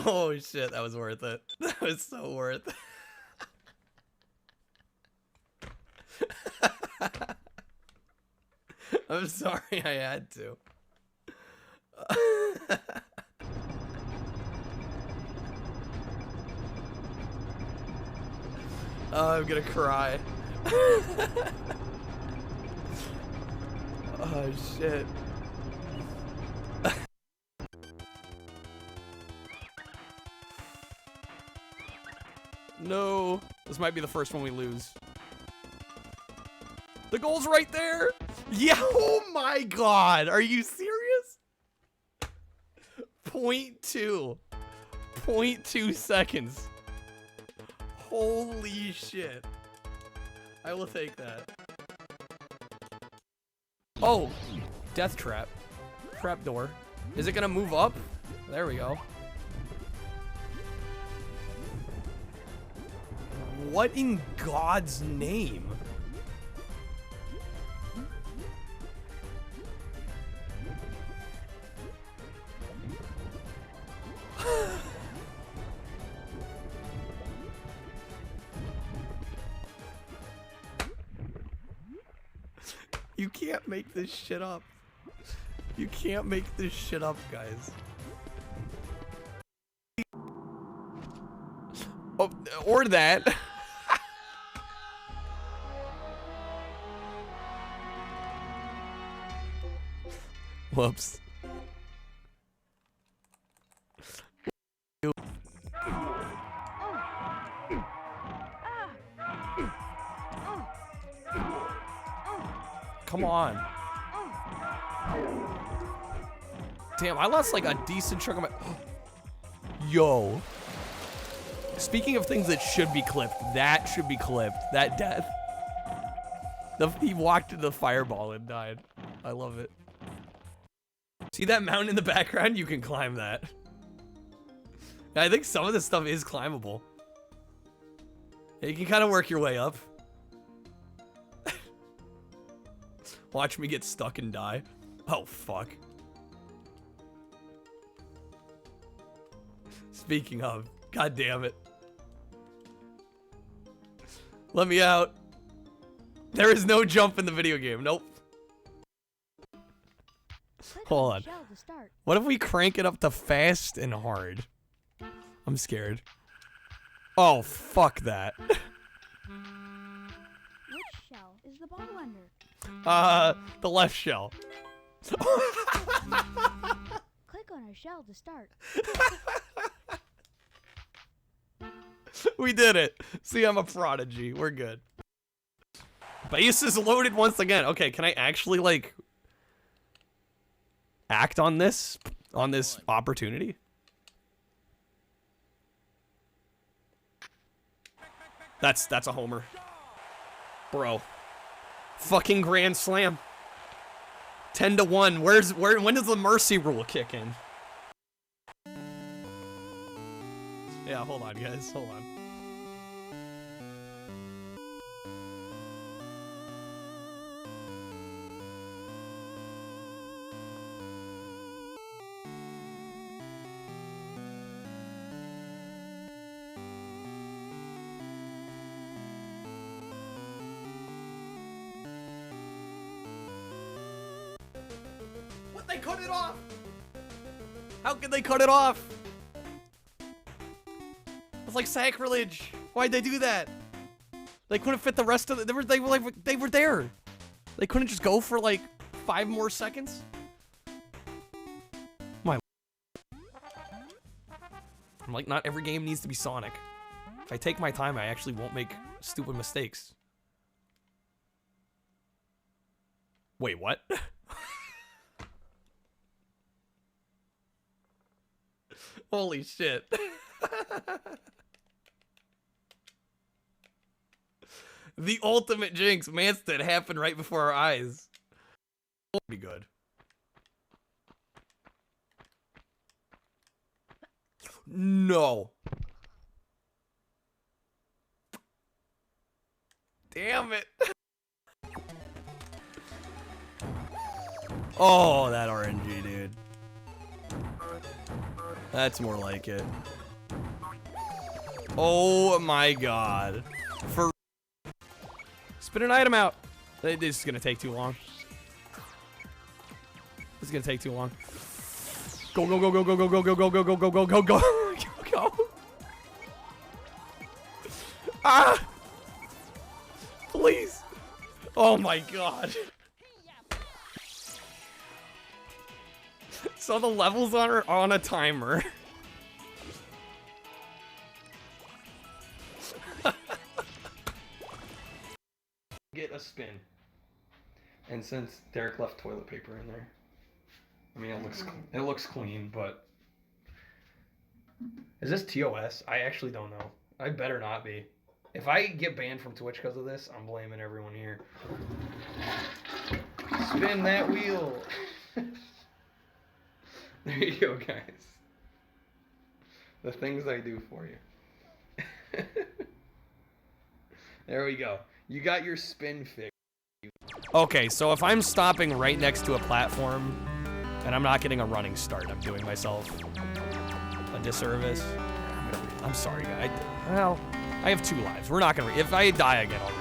Oh shit, that was worth it. That was so worth it. I'm sorry I had to. Oh, I'm gonna cry. Oh shit. No, this might be the first one we lose. The goal's right there. Yeah, oh my god. Are you serious? 0.2. 0.2 seconds. Holy shit. I will take that. Oh, death trap. Trap door. Is it gonna move up? There we go. What in God's name? You can't make this shit up. You can't make this shit up, guys. Oh, or that. Whoops. Come on. Damn, I lost like a decent chunk of my... Yo. Speaking of things that should be clipped, that should be clipped. That death. He walked into the fireball and died. I love it. See that mountain in the background? You can climb that. I think some of this stuff is climbable. Yeah, you can kind of work your way up. Watch me get stuck and die. Oh, fuck. Speaking of, god damn it. Let me out. There is no jump in the video game. Nope. Hold on. What if we crank it up to fast and hard? I'm scared. Oh, fuck that. Which shell is the ball under? The left shell. Click on a shell to start. We did it. See, I'm a prodigy. We're good. Base is loaded once again. Okay, can I actually, like, act on this opportunity? That's a homer. Bro. Fucking grand slam. 10-1. When does the mercy rule kick in? Yeah, hold on, guys. Hold on. What? They cut it off! How could they cut it off? It's like sacrilege. Why'd they do that? They couldn't fit the rest of the. They were there. They couldn't just go for like 5 more seconds. My. I'm like, not every game needs to be Sonic. If I take my time, I actually won't make stupid mistakes. Wait, what? Holy shit. The ultimate jinx, Manston, happened right before our eyes. Be good. No. Oh, that RNG, dude. That's more like it. Oh my god. For spit an item out. This is gonna take too long. This is gonna take too long. Go, go, go, go, go, go, go, go, go, go, go, go, go, go, go, go. Ah! Please. Oh my god. So the levels are on a timer. Get a spin. And since Derek left toilet paper in there, I mean it looks clean, but is this TOS? I actually don't know. I better not be. If I get banned from Twitch because of this, I'm blaming everyone here. Spin that wheel. There you go, guys. The things I do for you. There we go. You got your spin fix. Okay, so if I'm stopping right next to a platform and I'm not getting a running start, I'm doing myself a disservice. I'm sorry, guys. Well, I have 2 lives. We're not gonna. If I die again, I'll read.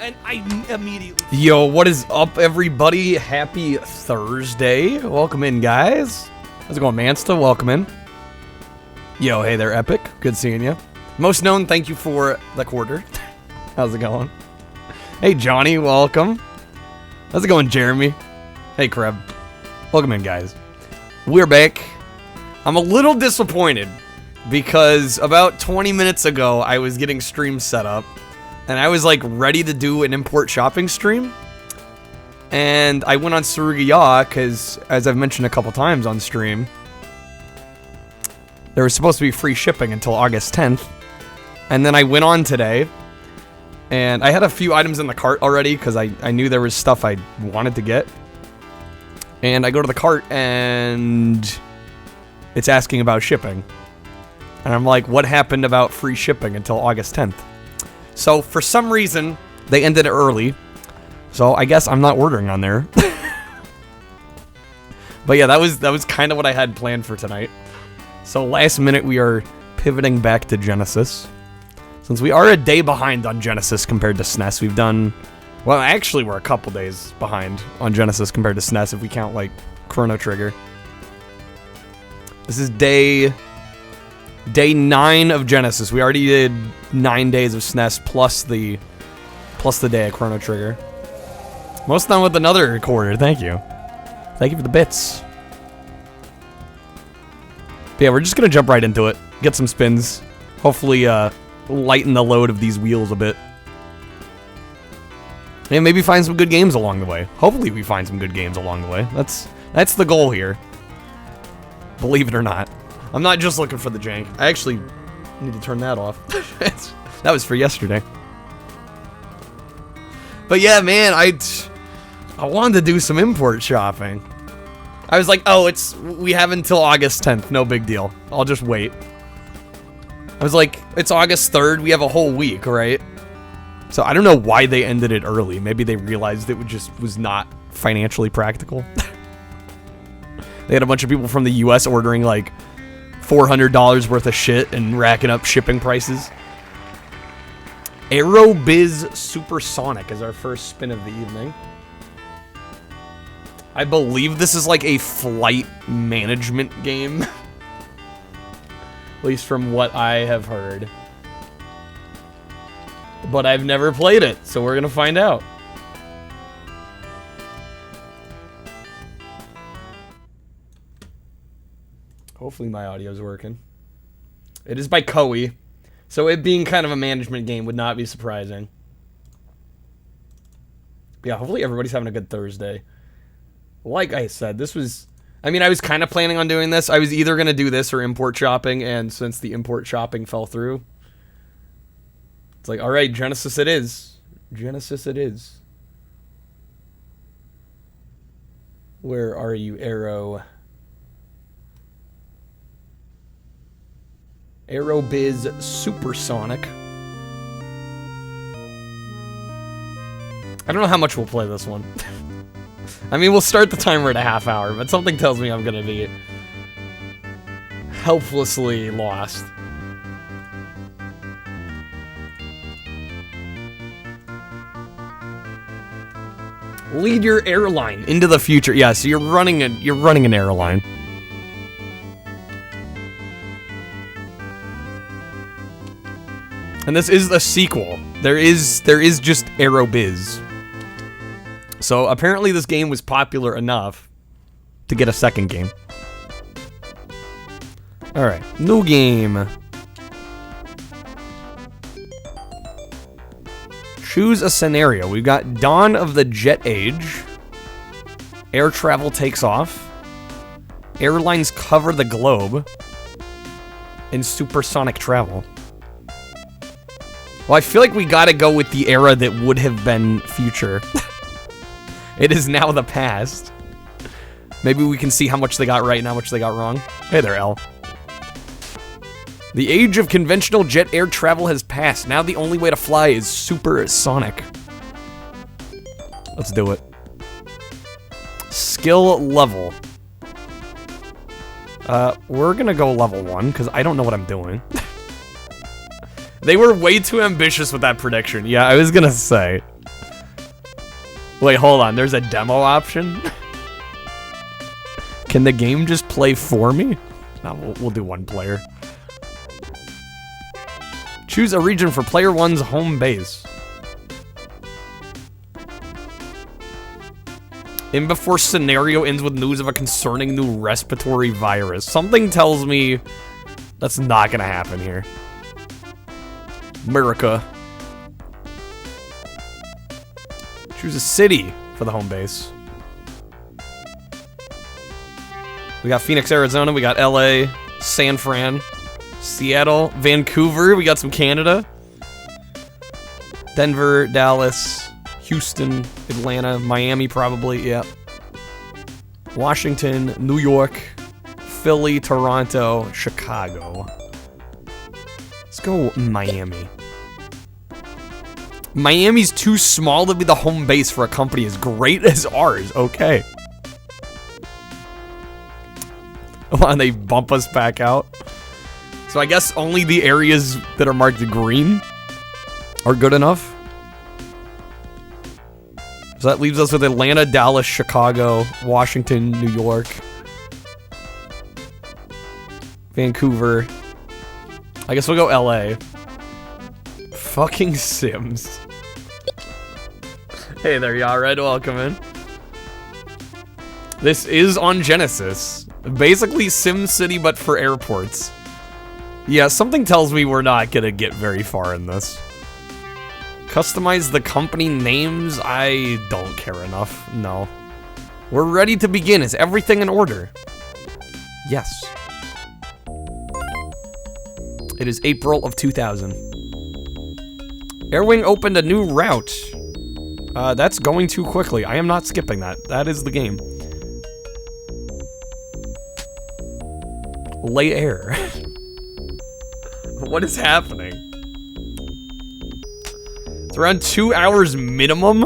And I immediately. Yo, what is up, everybody? Happy Thursday. Welcome in, guys. How's it going, Mansta? Welcome in. Yo, hey there, Epic. Good seeing you. Most known, thank you for the quarter. How's it going? Hey, Johnny, welcome. How's it going, Jeremy? Hey, Kreb. Welcome in, guys. We're back. I'm a little disappointed because about 20 minutes ago, I was getting streams set up, and I was, like, ready to do an import shopping stream. And I went on Surugaya because, as I've mentioned a couple times on stream, there was supposed to be free shipping until August 10th. And then I went on today, and I had a few items in the cart already because I knew there was stuff I wanted to get. And I go to the cart, and it's asking about shipping. And I'm like, what happened about free shipping until August 10th? So, for some reason, they ended it early. So, I guess I'm not ordering on there. But yeah, that was kind of what I had planned for tonight. So, last minute, we are pivoting back to Genesis. Since we are a day behind on Genesis compared to SNES, we've done... Well, actually, we're a couple days behind on Genesis compared to SNES if we count, like, Chrono Trigger. This is day 9 of Genesis. We already did 9 days of SNES plus the day of Chrono Trigger. Most done with another quarter. Thank you. Thank you for the bits. But yeah, we're just gonna jump right into it. Get some spins. Hopefully, lighten the load of these wheels a bit. And maybe find some good games along the way. Hopefully we find some good games along the way. That's the goal here. Believe it or not. I'm not just looking for the jank. I actually need to turn that off. That was for yesterday. But yeah, man, I wanted to do some import shopping. I was like, oh, we have until August 10th. No big deal. I'll just wait. I was like, it's August 3rd. We have a whole week, right? So I don't know why they ended it early. Maybe they realized it was not financially practical. They had a bunch of people from the US ordering like $400 worth of shit and racking up shipping prices. Aerobiz Supersonic is our first spin of the evening. I believe this is like a flight management game. At least from what I have heard. But I've never played it, so we're gonna find out. Hopefully my audio's working. It is by Koei, so it being kind of a management game would not be surprising. But yeah, hopefully everybody's having a good Thursday. Like I said, this was... I mean, I was kind of planning on doing this. I was either going to do this or import shopping, and since the import shopping fell through, it's like, all right, Genesis it is. Genesis it is. Where are you, Arrow? Aerobiz Supersonic. I don't know how much we'll play this one. I mean, we'll start the timer at a half hour, but something tells me I'm gonna be helplessly lost. Lead your airline into the future. Yeah, so you're running an airline. And this is a sequel. There is just Aerobiz. So apparently this game was popular enough to get a second game. Alright, new game. Choose a scenario. We've got Dawn of the Jet Age. Air travel takes off. Airlines cover the globe. And supersonic travel. Well, I feel like we gotta go with the era that would have been future. It is now the past. Maybe we can see how much they got right and how much they got wrong. Hey there, L. The age of conventional jet air travel has passed. Now the only way to fly is supersonic. Let's do it. Skill level. We're gonna go level 1, because I don't know what I'm doing. They were way too ambitious with that prediction. Yeah, I was gonna say. Wait, hold on. There's a demo option? Can the game just play for me? No, we'll do one player. Choose a region for player 1's home base. In before scenario ends with news of a concerning new respiratory virus. Something tells me that's not gonna happen here. America. Choose a city for the home base. We got Phoenix, Arizona. We got LA, San Fran, Seattle, Vancouver. We got some Canada. Denver, Dallas, Houston, Atlanta, Miami probably, yeah. Washington, New York, Philly, Toronto, Chicago. Let's go Miami. Miami's too small to be the home base for a company as great as ours. Okay. Why they bump us back out? So I guess only the areas that are marked green are good enough. So that leaves us with Atlanta, Dallas, Chicago, Washington, New York, Vancouver. I guess we'll go LA. Fucking Sims. Hey there, Yared. Welcome in. This is on Genesis. Basically SimCity, but for airports. Yeah, something tells me we're not gonna get very far in this. Customize the company names? I don't care enough. No. We're ready to begin. Is everything in order? Yes. It is April of 2000. Airwing opened a new route. That's going too quickly. I am not skipping that. That is the game. Lay air. What is happening? It's around 2 hours minimum.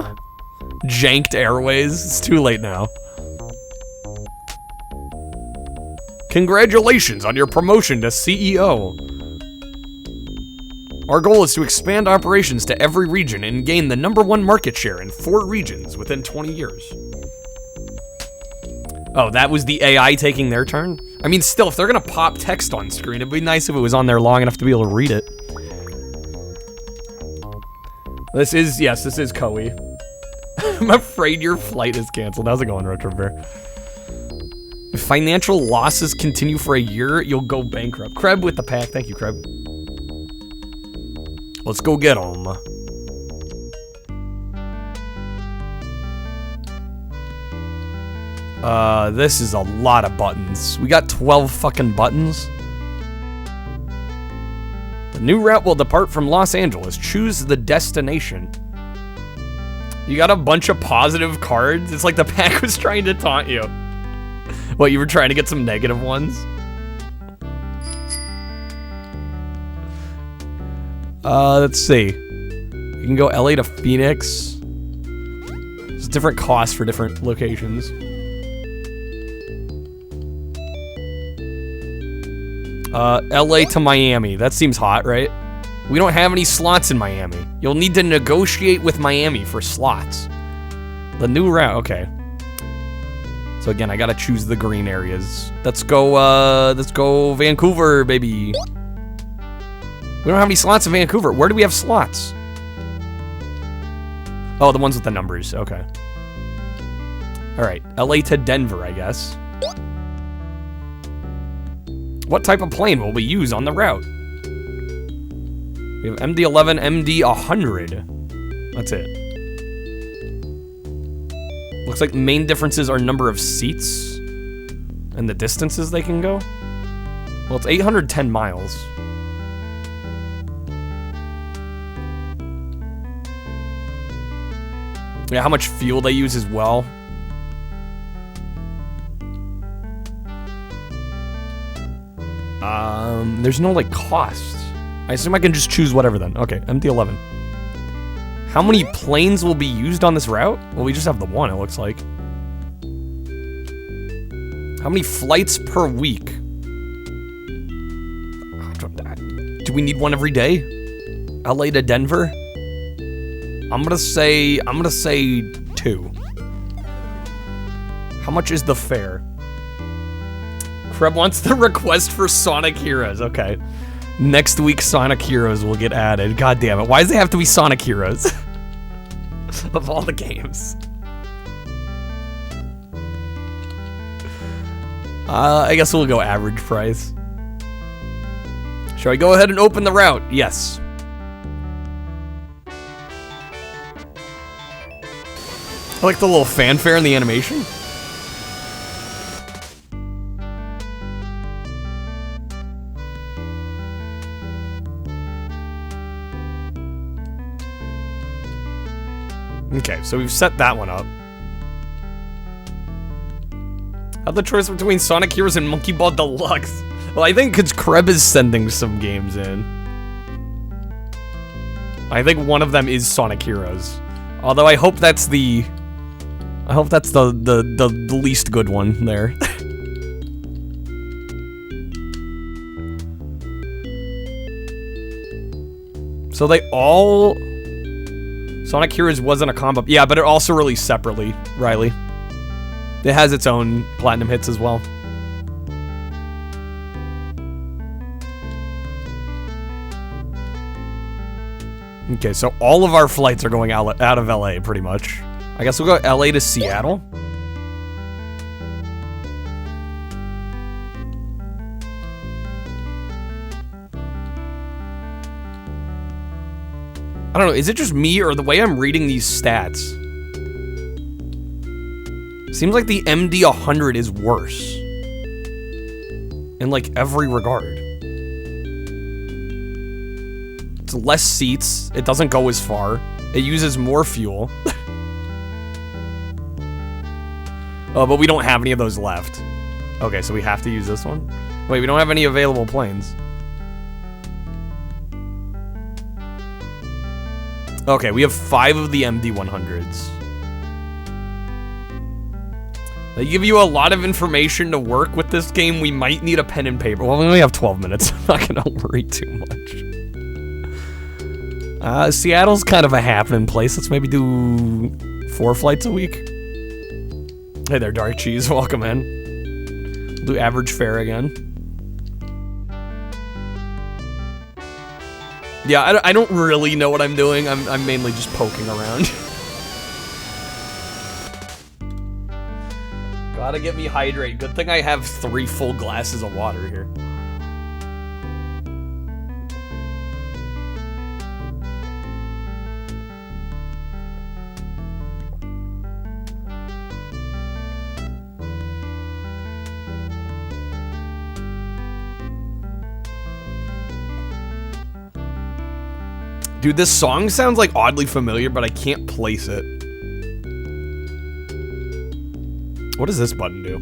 Janked Airways. It's too late now. Congratulations on your promotion to CEO. Our goal is to expand operations to every region and gain the #1 market share in 4 regions within 20 years. Oh, that was the AI taking their turn? I mean, still, if they're gonna pop text on screen, it'd be nice if it was on there long enough to be able to read it. This is Koei. I'm afraid your flight is canceled. How's it going, Retrobear? If financial losses continue for a year, you'll go bankrupt. Kreb with the pack. Thank you, Kreb. Let's go get them. This is a lot of buttons. We got 12 fucking buttons. The new route will depart from Los Angeles. Choose the destination. You got a bunch of positive cards? It's like the pack was trying to taunt you. What, you were trying to get some negative ones? Let's see. You can go LA to Phoenix. Let's different costs for different locations. LA to Miami. That seems hot, right? We don't have any slots in Miami. You'll need to negotiate with Miami for slots. The new route, okay. So again, I gotta choose the green areas. Let's go Vancouver, baby. We don't have any slots in Vancouver. Where do we have slots? Oh, the ones with the numbers, okay. All right, LA to Denver, I guess. What type of plane will we use on the route? We have MD-11, MD-100. That's it. Looks like the main differences are number of seats and the distances they can go. Well, it's 810 miles. Yeah, how much fuel they use as well. There's no, like, cost. I assume I can just choose whatever then. Okay, MD-11. How many planes will be used on this route? Well, we just have the one, it looks like. How many flights per week? Do we need one every day? LA to Denver? I'm gonna say 2. How much is the fare? Kreb wants the request for Sonic Heroes. Okay. Next week, Sonic Heroes will get added. God damn it. Why does it have to be Sonic Heroes? Of all the games. I guess we'll go average price. Shall I go ahead and open the route? Yes. I like the little fanfare in the animation. Okay, so we've set that one up. Have the choice between Sonic Heroes and Monkey Ball Deluxe. Well, I think because Kreb is sending some games in. I think one of them is Sonic Heroes. Although I hope that's the least good one there. So they all... Sonic Heroes wasn't a combo. Yeah, but it also released separately, Riley. It has its own platinum hits as well. Okay, so all of our flights are going out of LA, pretty much. I guess we'll go LA to Seattle. I don't know, is it just me or the way I'm reading these stats? Seems like the MD-100 is worse. In like every regard. It's less seats, it doesn't go as far, it uses more fuel. Oh, but we don't have any of those left. Okay, so we have to use this one? Wait, we don't have any available planes. Okay, we have 5 of the MD-100s. They give you a lot of information to work with this game. We might need a pen and paper. Well, we only have 12 minutes. I'm not gonna worry too much. Seattle's kind of a happening place. Let's maybe do 4 flights a week. Hey there, Dark Cheese. Welcome in. We'll do average fare again. Yeah, I don't really know what I'm doing. I'm mainly just poking around. Gotta get me hydrated. Good thing I have 3 full glasses of water here. Dude, this song sounds like oddly familiar, but I can't place it. What does this button do?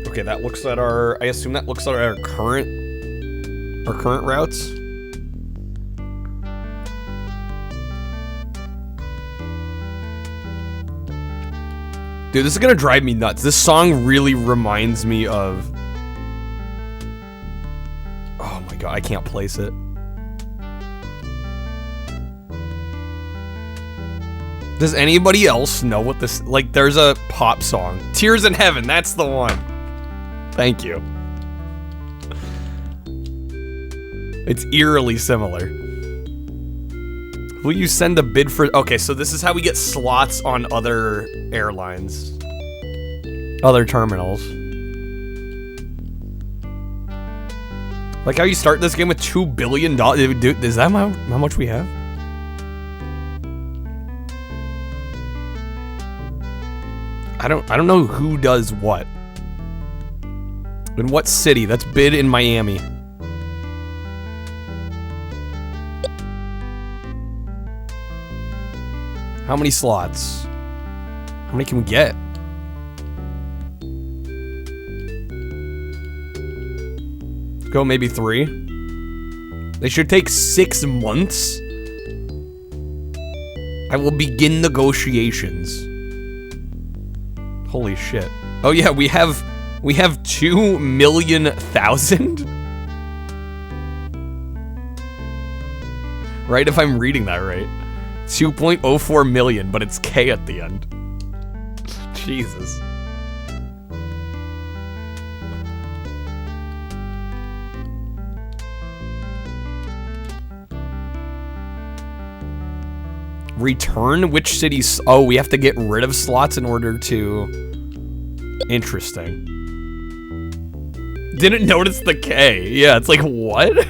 Okay, that looks at our... I assume that looks at our current routes. Dude, this is gonna drive me nuts. This song really reminds me of... Oh my god, I can't place it. Does anybody else know what this... Like, there's a pop song. Tears in Heaven, that's the one. Thank you. It's eerily similar. Will you send a bid for... Okay, so this is how we get slots on other airlines. Other terminals. Like how you start this game with $2 billion. Dude, is that how much we have? I don't know who does what. In what city? That's bid in Miami. How many slots? How many can we get? Go maybe 3. They should take 6 months. I will begin negotiations. Holy shit. Oh yeah, we have 2,000,000. Right, if I'm reading that right. 2.04 million, but it's K at the end. Jesus. Return which cities? Oh, we have to get rid of slots in order to... Interesting. Didn't notice the K. Yeah, it's like, what?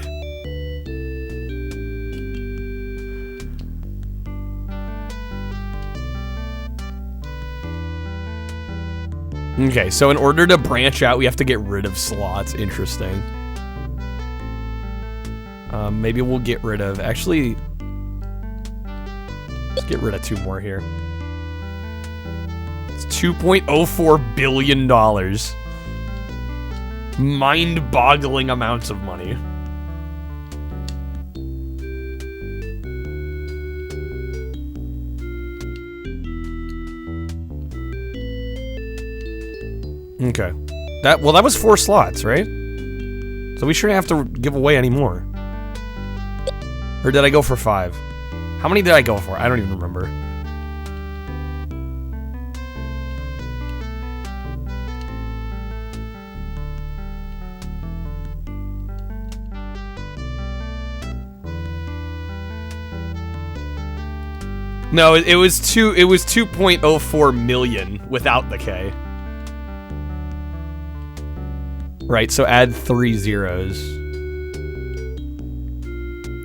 Okay, so in order to branch out, we have to get rid of slots. Interesting. Maybe we'll get rid of... Actually... Let's get rid of 2 more here. It's $2.04 billion. Mind-boggling amounts of money. Okay. That was 4 slots, right? So we shouldn't have to give away any more. Or did I go for 5? How many did I go for? I don't even remember. No, it was 2.04 million without the K. Right, so add 3 zeros.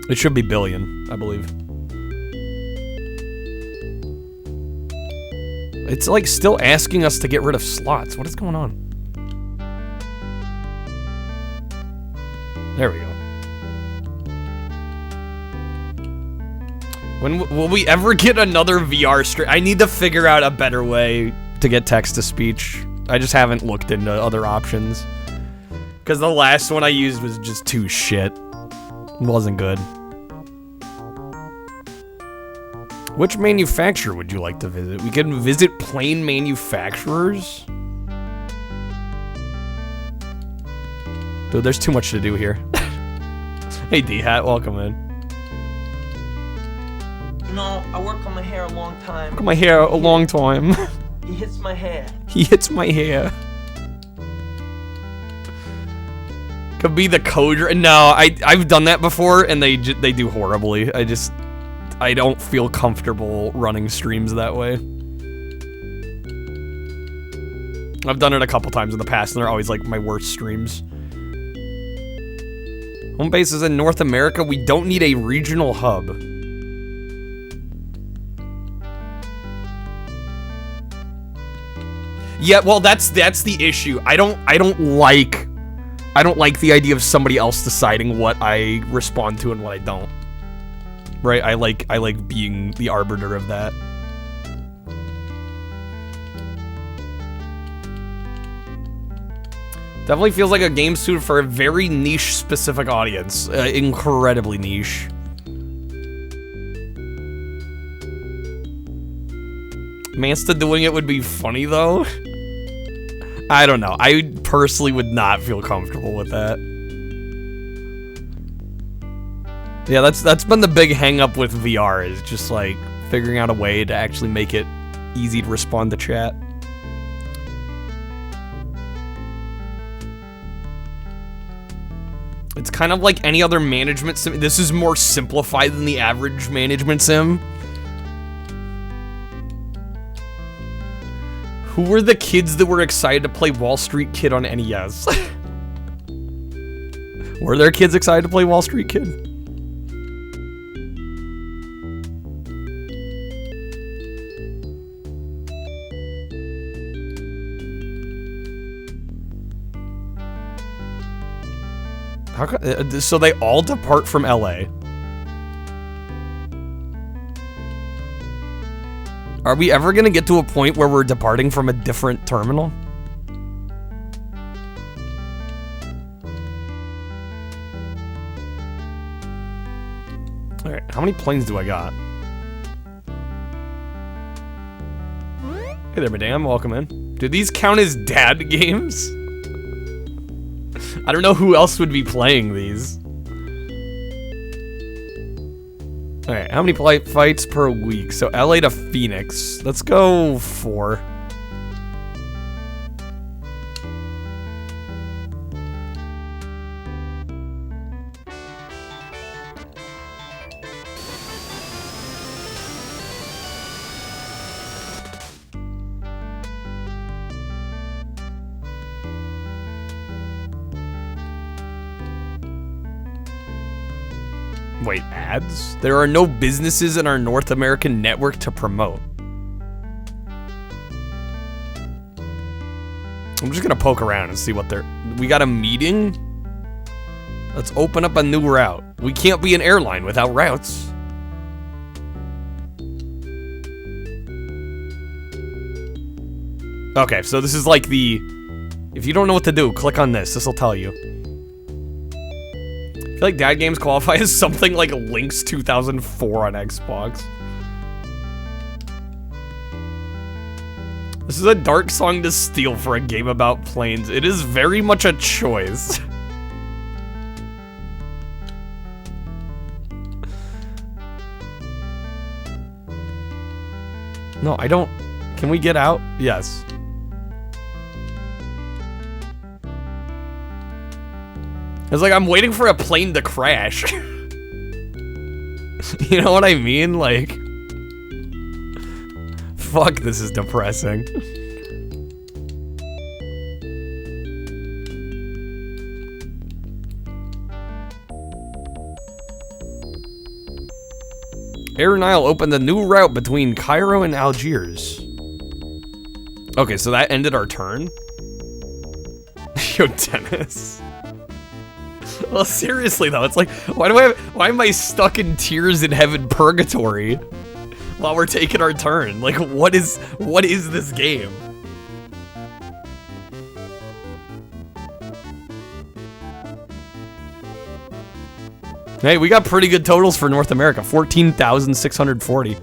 It should be billion, I believe. It's like still asking us to get rid of slots. What is going on? There we go. When will we ever get another VR stream? I need to figure out a better way to get text-to-speech. I just haven't looked into other options. Because the last one I used was just too shit. It wasn't good. Which manufacturer would you like to visit? We can visit plane manufacturers? Dude, there's too much to do here. Hey, D-Hat, welcome in. You know, I work on my hair a long time. Work on my hair a long time. He hits my hair. He hits my hair. Could be the code. No, I've done that before, and they do horribly. I don't feel comfortable running streams that way. I've done it a couple times in the past, and they're always like my worst streams. Home base is in North America. We don't need a regional hub. Yeah, well, that's the issue. I don't like the idea of somebody else deciding what I respond to and what I don't. Right? I like being the arbiter of that. Definitely feels like a game suited for a very niche specific audience. Incredibly Mansta doing it would be funny, though. I don't know. I personally would not feel comfortable with that. Yeah, that's been the big hang-up with VR, is just, like, figuring out a way to actually make it easy to respond to chat. It's kind of like any other management sim. This is more simplified than the average management sim. Who were the kids that were excited to play Wall Street Kid on NES? Were there kids excited to play Wall Street Kid? How come, so they all depart from LA? Are we ever gonna get to a point where we're departing from a different terminal? Alright, how many planes do I got? Hey there, madam, welcome in. Do these count as dad games? I don't know who else would be playing these. Alright, how many fights per week? So LA to Phoenix. Let's go 4. Wait, ads? There are no businesses in our North American network to promote. I'm just gonna poke around and see what they're... We got a meeting? Let's open up a new route. We can't be an airline without routes. Okay, so this is like the... If you don't know what to do, click on this. This will tell you. I feel like dad games qualify as something like Link's 2004 on Xbox. This is a dark song to steal for a game about planes. It is very much a choice. No, I don't... Can we get out? Yes. It's like I'm waiting for a plane to crash. You know what I mean? Like... Fuck, this is depressing. Air Nile opened a new route between Cairo and Algiers. Okay, so that ended our turn? Yo, Dennis. Well, seriously though, it's like, why am I stuck in Tears in Heaven Purgatory while we're taking our turn? Like, what is this game? Hey, we got pretty good totals for North America, 14,640.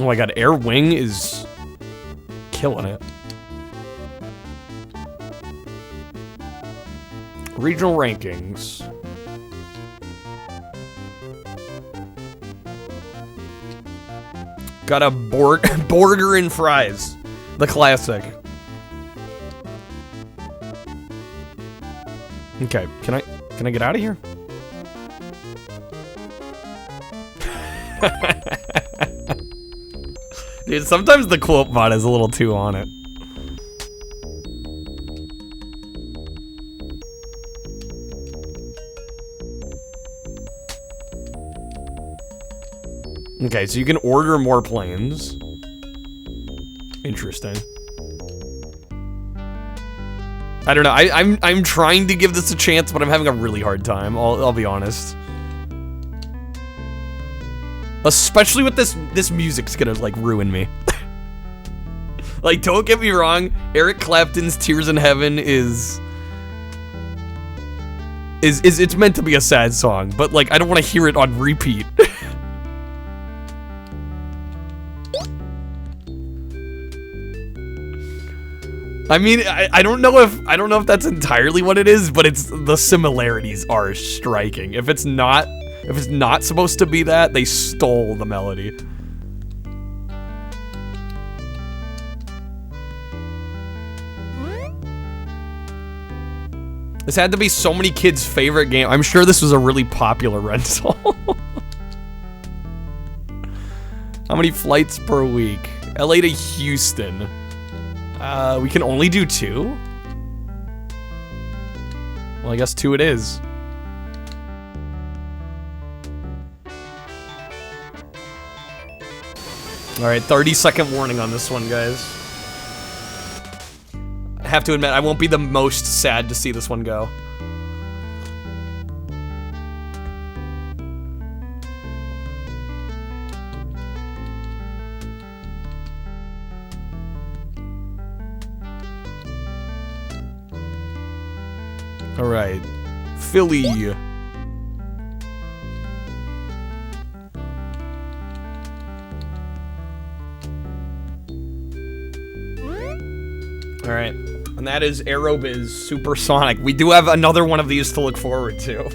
Oh my god, Air Wing is killing it. Regional rankings. Got a burger and fries. The classic. Okay, can I get out of here? Dude, sometimes the quote bot is a little too on it. Okay, so you can order more planes. Interesting. I don't know. I'm trying to give this a chance, but I'm having a really hard time. I'll be honest. Especially with this music's gonna like ruin me. Like, don't get me wrong. Eric Clapton's "Tears in Heaven" is it's meant to be a sad song, but like I don't want to hear it on repeat. I mean, I don't know if that's entirely what it is, but it's the similarities are striking. If it's not supposed to be that, they stole the melody. This had to be so many kids' favorite game. I'm sure this was a really popular rental. How many flights per week? LA to Houston. We can only do 2? Well, I guess 2 it is. Alright, 30-second warning on this one, guys. I have to admit, I won't be the most sad to see this one go. Alright. Philly. Alright. And that is Aerobiz Supersonic. We do have another one of these to look forward to.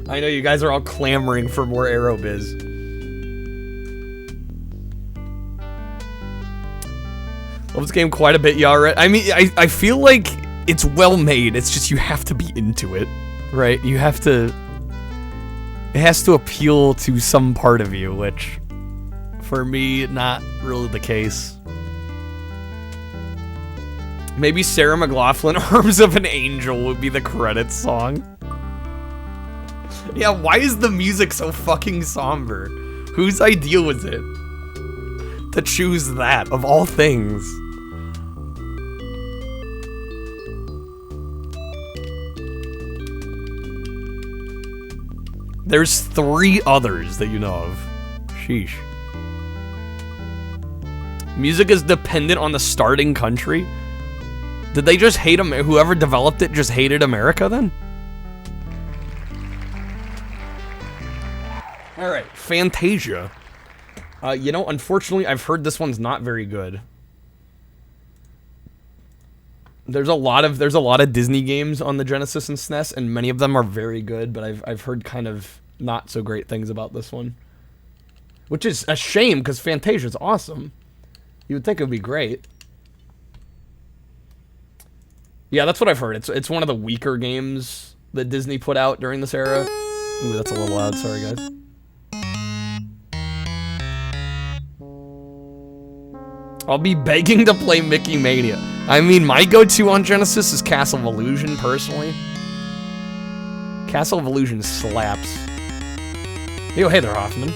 I know you guys are all clamoring for more Aerobiz. Love this game quite a bit, Yara. I mean, I feel like it's well made. It's just you have to be into it, right? You have to... It has to appeal to some part of you, which, for me, not really the case. Maybe Sarah McLachlan, Arms of an Angel would be the credits song. Yeah, why is the music so fucking somber? Whose idea was it to choose that, of all things? There's 3 others that you know of. Sheesh. Music is dependent on the starting country? Did they just hate whoever developed it just hated America then? Alright, Fantasia. You know, unfortunately, I've heard this one's not very good. There's a lot of Disney games on the Genesis and SNES, and many of them are very good, but I've heard kind of not so great things about this one. Which is a shame, because Fantasia's awesome. You would think it would be great. Yeah, that's what I've heard. It's one of the weaker games that Disney put out during this era. Ooh, that's a little loud. Sorry, guys. I'll be begging to play Mickey Mania. I mean, my go-to on Genesis is Castle of Illusion, personally. Castle of Illusion slaps. Yo, hey there, Hoffman.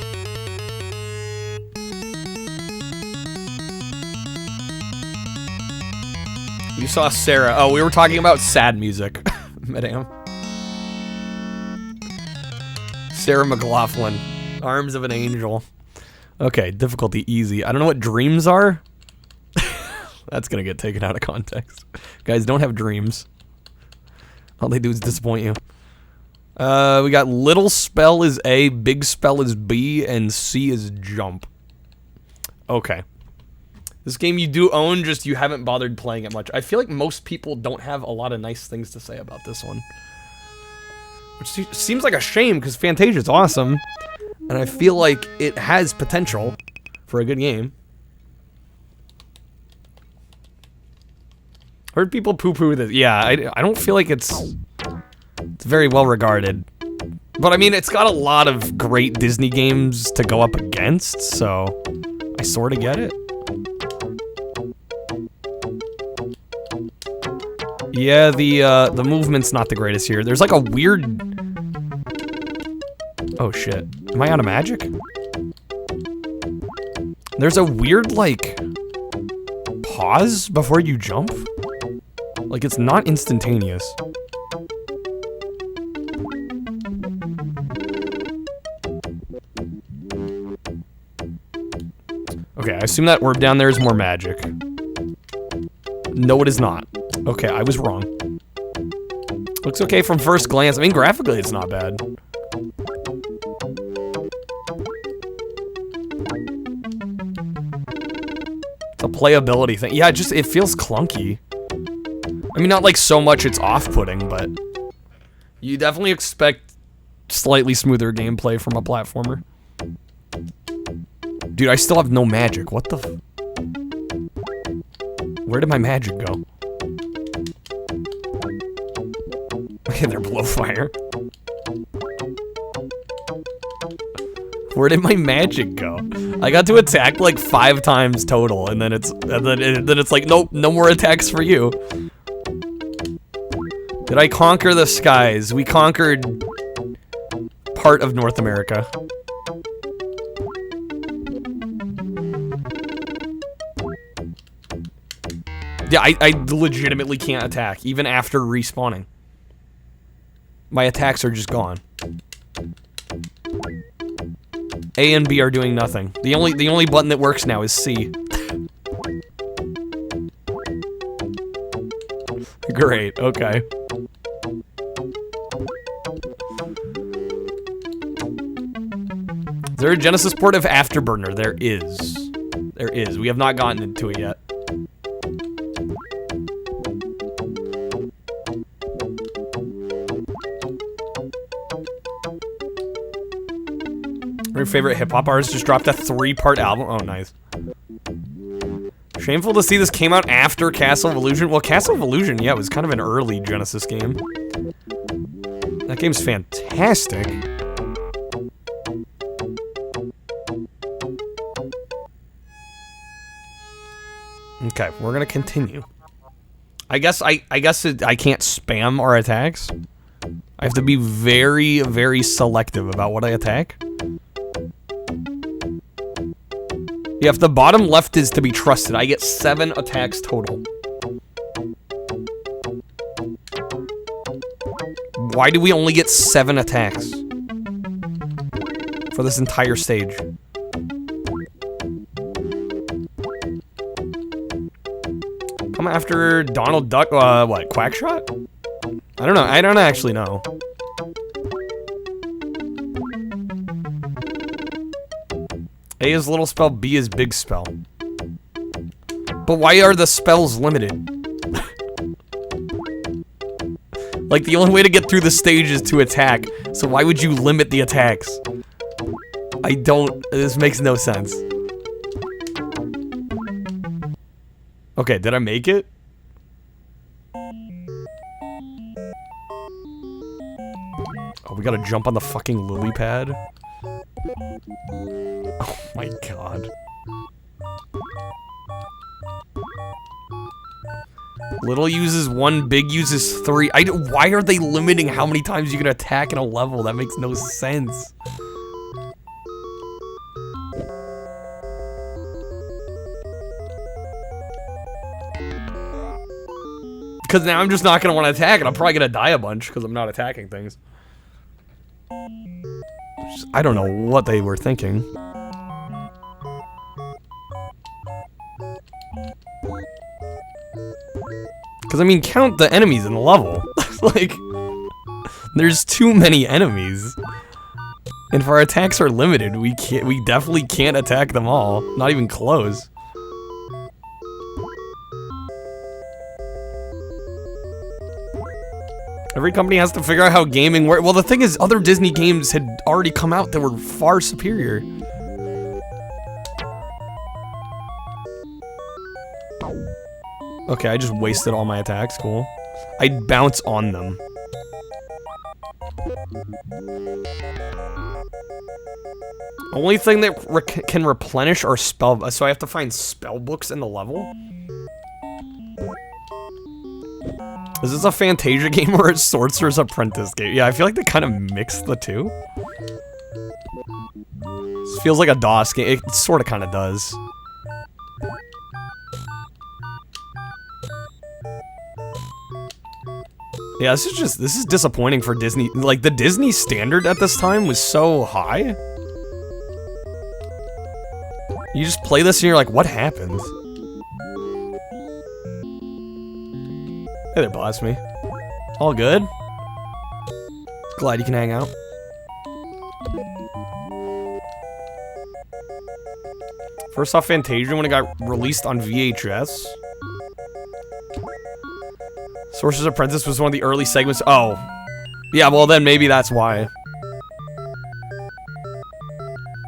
You saw Sarah. Oh, we were talking about sad music. Madame. Sarah McLachlan. Arms of an Angel. Okay, difficulty easy. I don't know what dreams are. That's gonna get taken out of context. Guys, don't have dreams. All they do is disappoint you. We got little spell is A, big spell is B, and C is jump. Okay. This game you do own, just you haven't bothered playing it much. I feel like most people don't have a lot of nice things to say about this one. Which seems like a shame, because Fantasia's awesome. And I feel like it has potential for a good game. Heard people poo-poo this. Yeah, I don't feel like it's very well regarded. But I mean, it's got a lot of great Disney games to go up against, so I sort of get it. Yeah, the movement's not the greatest here. There's like a weird... Oh shit. Am I out of magic? There's a weird, like, pause before you jump? Like, it's not instantaneous. Okay, I assume that orb down there is more magic. No, it is not. Okay, I was wrong. Looks okay from first glance. I mean, graphically, it's not bad. It's a playability thing. Yeah, it feels clunky. I mean, not like so much it's off-putting, but you definitely expect slightly smoother gameplay from a platformer. Dude, I still have no magic. What the f... Where did my magic go? Okay, they're below fire. Where did my magic go? I got to attack like 5 times total, and then it's like, nope, no more attacks for you. Did I conquer the skies? We conquered part of North America. Yeah, I legitimately can't attack, even after respawning. My attacks are just gone. A and B are doing nothing. The only button that works now is C. Great, okay. Is there a Genesis port of Afterburner? There is. There is. We have not gotten into it yet. Your favorite hip-hop artist just dropped a 3-part album? Oh, nice. Shameful to see this came out after Castle of Illusion. Well, Castle of Illusion, yeah, it was kind of an early Genesis game. That game's fantastic. Okay, we're gonna continue. I guess I can't spam our attacks. I have to be very, very selective about what I attack. Yeah, if the bottom left is to be trusted, I get 7 attacks total. Why do we only get 7 attacks? For this entire stage. Come after Donald Duck, what, Quackshot? I don't know, I don't actually know. A is little spell, B is big spell. But why are the spells limited? Like, the only way to get through the stage is to attack, so why would you limit the attacks? This makes no sense. Okay, did I make it? Oh, we gotta jump on the fucking lily pad? Oh my god. Little uses 1, big uses 3. Why are they limiting how many times you can attack in a level? That makes no sense. Because now I'm just not going to want to attack, and I'm probably going to die a bunch because I'm not attacking things. I don't know what they were thinking. Because, I mean, count the enemies in the level. Like, there's too many enemies. And if our attacks are limited, we definitely can't attack them all. Not even close. Every company has to figure out how gaming works. Well, the thing is, other Disney games had already come out that were far superior. Okay, I just wasted all my attacks. Cool. I'd bounce on them. Only thing that can replenish are spell. So I have to find spell books in the level? Is this a Fantasia game or a Sorcerer's Apprentice game? Yeah, I feel like they kind of mix the two. This feels like a DOS game. It sort of kind of does. Yeah, this is disappointing for Disney. Like, the Disney standard at this time was so high. You just play this and you're like, what happened? Hey there, blast me. All good? Glad you can hang out. First off, Fantasia when it got released on VHS. Sorcerer's Apprentice was one of the early segments. Oh. Yeah, well then maybe that's why.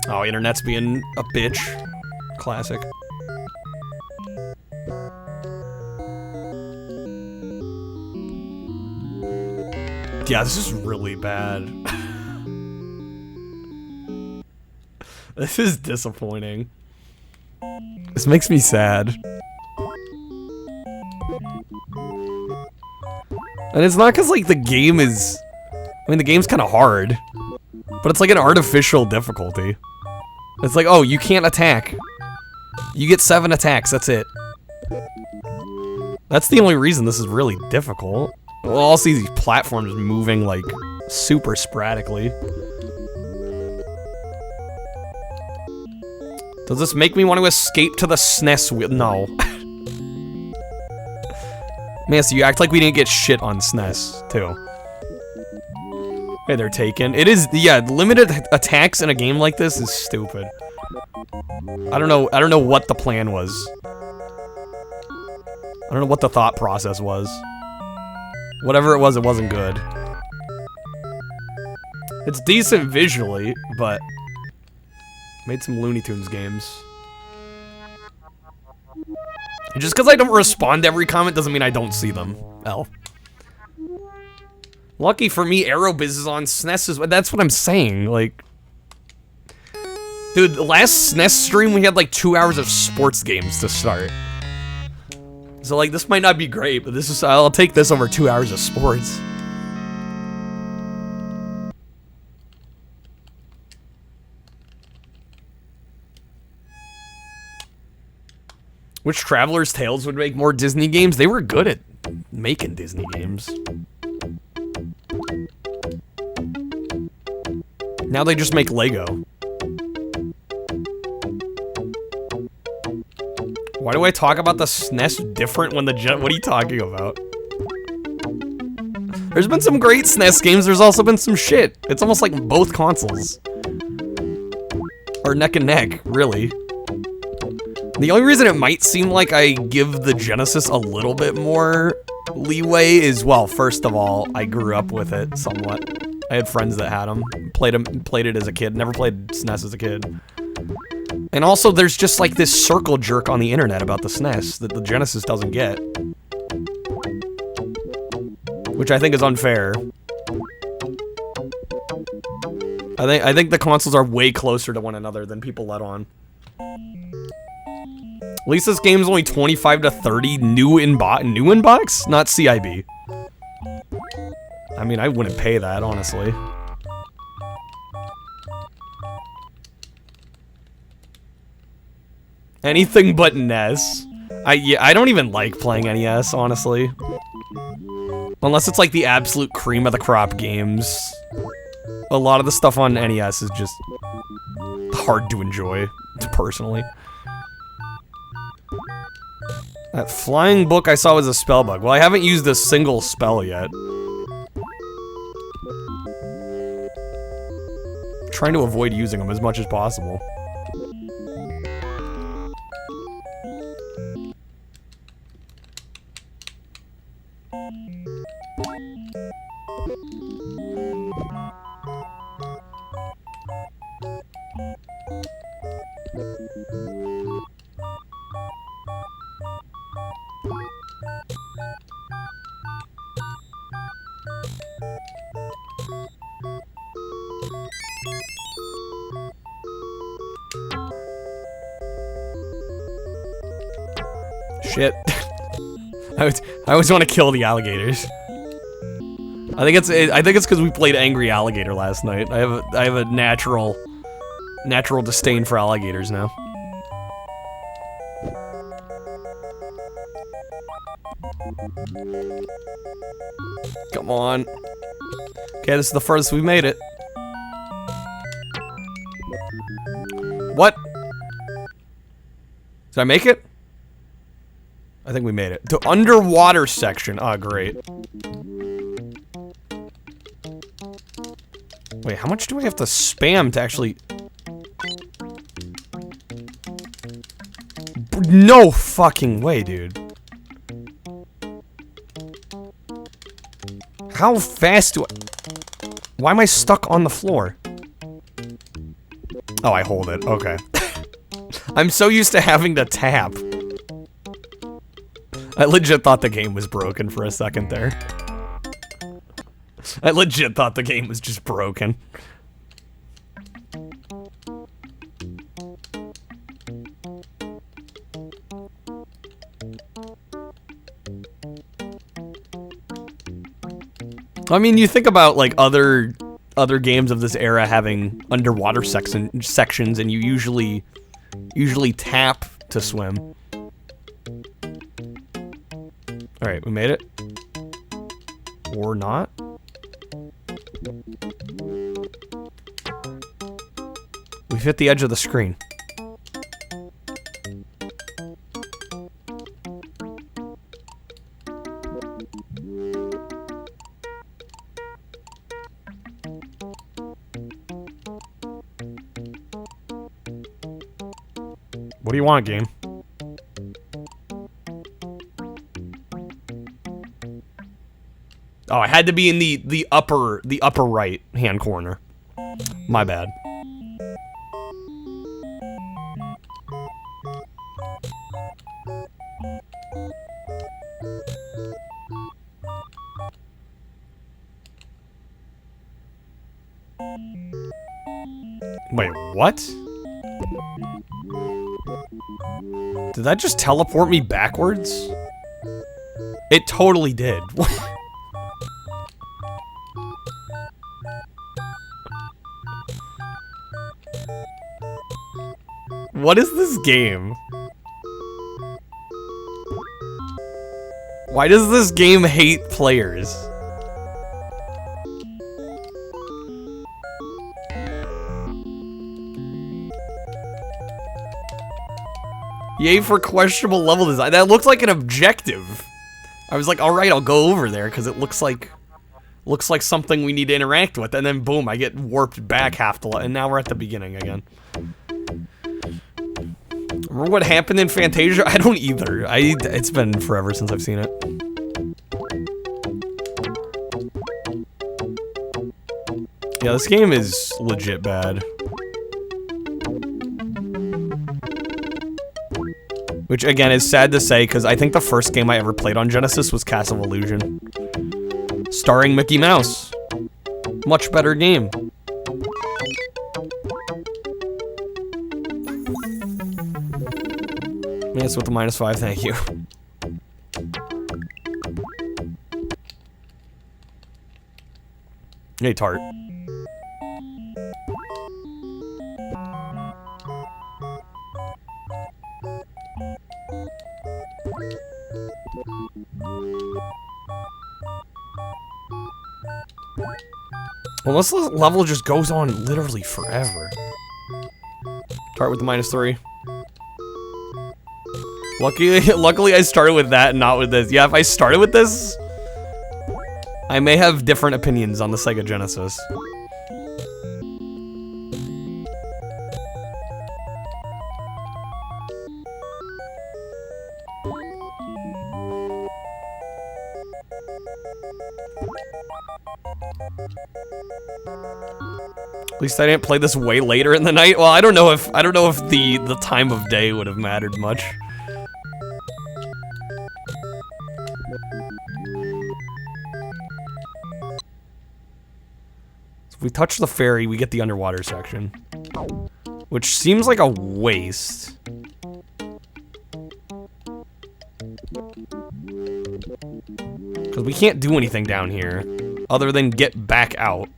Oh, internet's being a bitch. Classic. Yeah, this is really bad. This is disappointing. This makes me sad. And it's not because, like, the game is... I mean, the game's kind of hard. But it's like an artificial difficulty. It's like, oh, you can't attack. You get 7 attacks, that's it. That's the only reason this is really difficult. We'll all see these platforms moving, like, super sporadically. Does this make me want to escape to the SNES wheel? No. Man, so you act like we didn't get shit on SNES, too. Hey, they're taken. It is, yeah, limited attacks in a game like this is stupid. I don't know what the plan was. I don't know what the thought process was. Whatever it wasn't good. It's decent visually, but made some Looney Tunes games. And just because I don't respond to every comment doesn't mean I don't see them. L. Lucky for me, Aerobiz is on SNES. That's what I'm saying. Like, dude, the last SNES stream we had like 2 hours of sports games to start. So like, this might not be great, but this is, I'll take this over 2 hours of sports. Which Traveler's Tales would make more Disney games? They were good at making Disney games. Now they just make Lego. Why do I talk about the SNES different when the what are you talking about? There's been some great SNES games, there's also been some shit. It's almost like both consoles are neck and neck, really. The only reason it might seem like I give the Genesis a little bit more leeway is, well, first of all, I grew up with it somewhat. I had friends that had them, played it as a kid, never played SNES as a kid. And also, there's just like this circle jerk on the internet about the SNES that the Genesis doesn't get. Which I think is unfair. I think the consoles are way closer to one another than people let on. At least this game's only 25 to 30 new in box, not CIB. I mean, I wouldn't pay that, honestly. Anything but NES. I don't even like playing NES, honestly. Unless it's like the absolute cream of the crop games. A lot of the stuff on NES is just hard to enjoy, personally. That flying book I saw was a spell bug. Well, I haven't used a single spell yet. Trying to avoid using them as much as possible. Shit. I always want to kill the alligators. I think it's because we played Angry Alligator last night. I have a natural disdain for alligators now. Come on. Okay, this is the furthest we've made it. What? Did I make it? I think we made it. To underwater section. Ah, great. Wait, how much do I have to spam to actually... No fucking way, dude. How fast do I... Why am I stuck on the floor? Oh, I hold it. Okay. I'm so used to having to tap. I legit thought the game was broken for a second there. I legit thought the game was just broken. I mean, you think about like other games of this era having underwater sections, and you usually tap to swim. All right, we made it, or not. We've hit the edge of the screen. What do you want, game? Oh, I had to be in the upper right hand corner. My bad. Wait, what? Did that just teleport me backwards? It totally did. What is this game? Why does this game hate players? Yay for questionable level design. That looked like an objective. I was like, all right, I'll go over there because it looks like something we need to interact with, and then boom, I get warped back half the level, and now we're at the beginning again. Remember what happened in Fantasia? I don't either. It's been forever since I've seen it. Yeah, this game is legit bad. Which, again, is sad to say, because I think the first game I ever played on Genesis was Castle of Illusion. Starring Mickey Mouse. Much better game. Yes, with the -5, thank you. Hey, Tart. Well, this level just goes on literally forever. Start with the -3. Luckily I started with that and not with this. Yeah, if I started with this, I may have different opinions on the Sega Genesis. At least I didn't play this way later in the night. Well, I don't know if the time of day would have mattered much. So if we touch the ferry, we get the underwater section, which seems like a waste. Because we can't do anything down here other than get back out.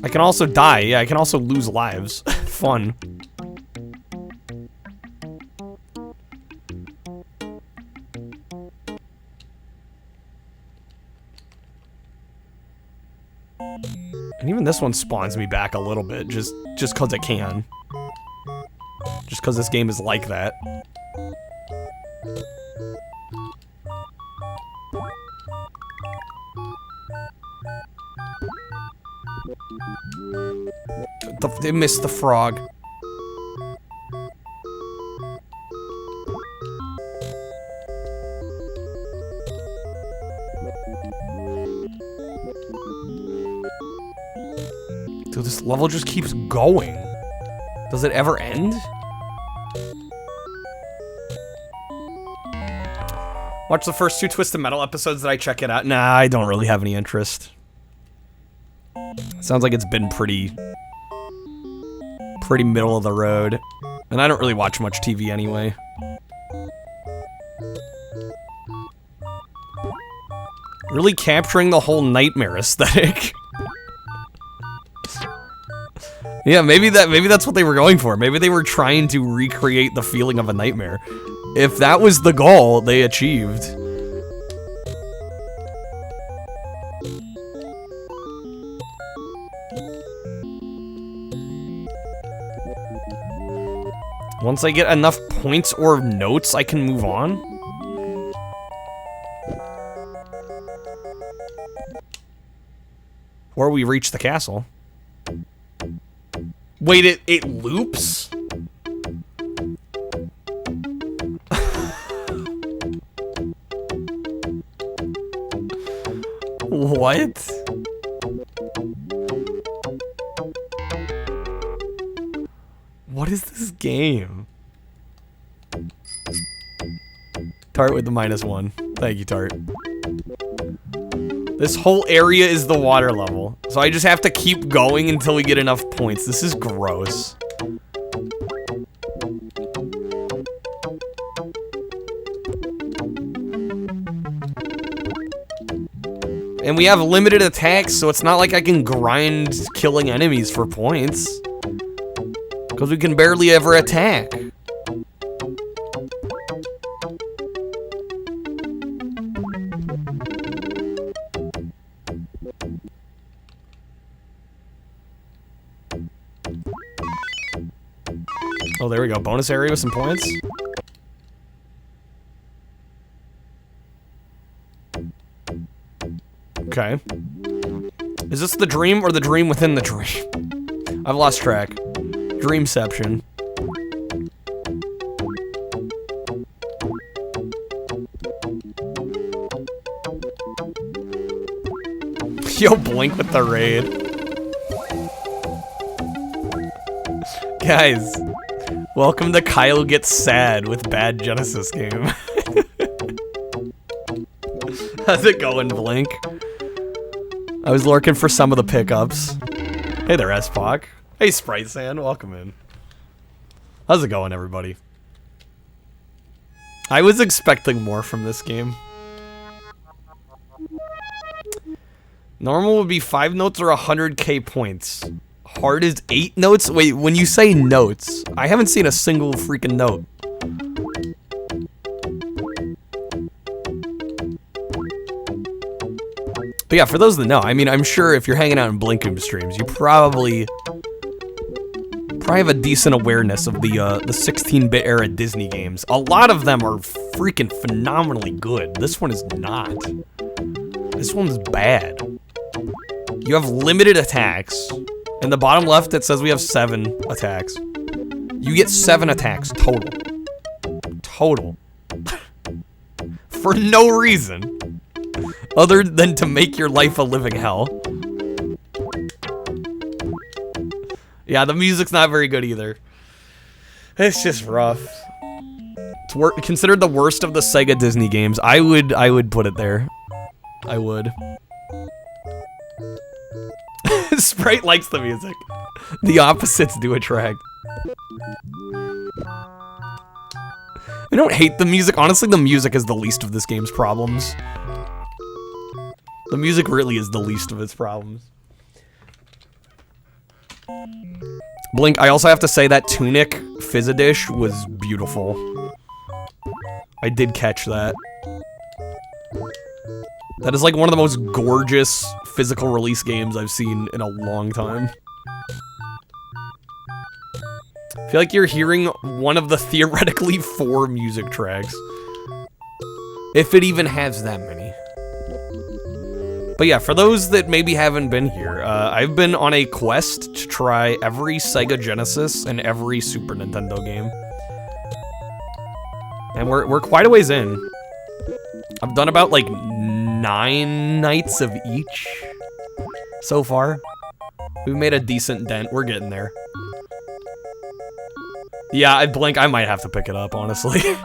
I can also die. Yeah, I can also lose lives. Fun. And even this one spawns me back a little bit, just because it can. Just because this game is like that. They missed the frog. Dude, this level just keeps going. Does it ever end? Watch the first 2 Twisted Metal episodes that I check it out. Nah, I don't really have any interest. Sounds like it's been pretty middle of the road. And I don't really watch much TV anyway. Really capturing the whole nightmare aesthetic. Yeah, maybe that's what they were going for. Maybe they were trying to recreate the feeling of a nightmare. If that was the goal, they achieved. Once I get enough points or notes, I can move on. Or we reach the castle. Wait, it loops? What? What is this game? Tart with the -1. Thank you, Tart. This whole area is the water level. So I just have to keep going until we get enough points. This is gross. And we have limited attacks, so it's not like I can grind killing enemies for points. Because we can barely ever attack. Oh, there we go. Bonus area with some points. Okay. Is this the dream or the dream within the dream? I've lost track. Dreamception. Yo, Blink with the raid. Guys, welcome to Kyle Gets Sad with Bad Genesis Game. How's it going, Blink? I was lurking for some of the pickups. Hey there, S-Pock. Hey, Sprite Sand, welcome in. How's it going, everybody? I was expecting more from this game. Normal would be 5 notes or 100k points. Hard is 8 notes? Wait, when you say notes, I haven't seen a single freaking note. But yeah, for those that know, I mean, I'm sure if you're hanging out in Blinkum streams, you probably have a decent awareness of the 16-bit era Disney games. A lot of them are freaking phenomenally good. This one is not. This one's bad. You have limited attacks. In the bottom left, it says we have 7 attacks. You get 7 attacks total. Total. For no reason. Other than to make your life a living hell. Yeah, the music's not very good either. It's just rough. It's considered the worst of the Sega Disney games. I would put it there. I would. Sprite likes the music. The opposites do attract. I don't hate the music. Honestly, the music is the least of this game's problems. The music really is the least of its problems. Blink, I also have to say that Tunic Fizzadish was beautiful. I did catch that. That is like one of the most gorgeous physical release games I've seen in a long time. I feel like you're hearing one of the theoretically 4 music tracks. If it even has that many. But yeah, for those that maybe haven't been here, I've been on a quest to try every Sega Genesis and every Super Nintendo game. And we're quite a ways in. I've done about like 9 nights of each so far. We've made a decent dent. We're getting there. Yeah, I might have to pick it up, honestly. It's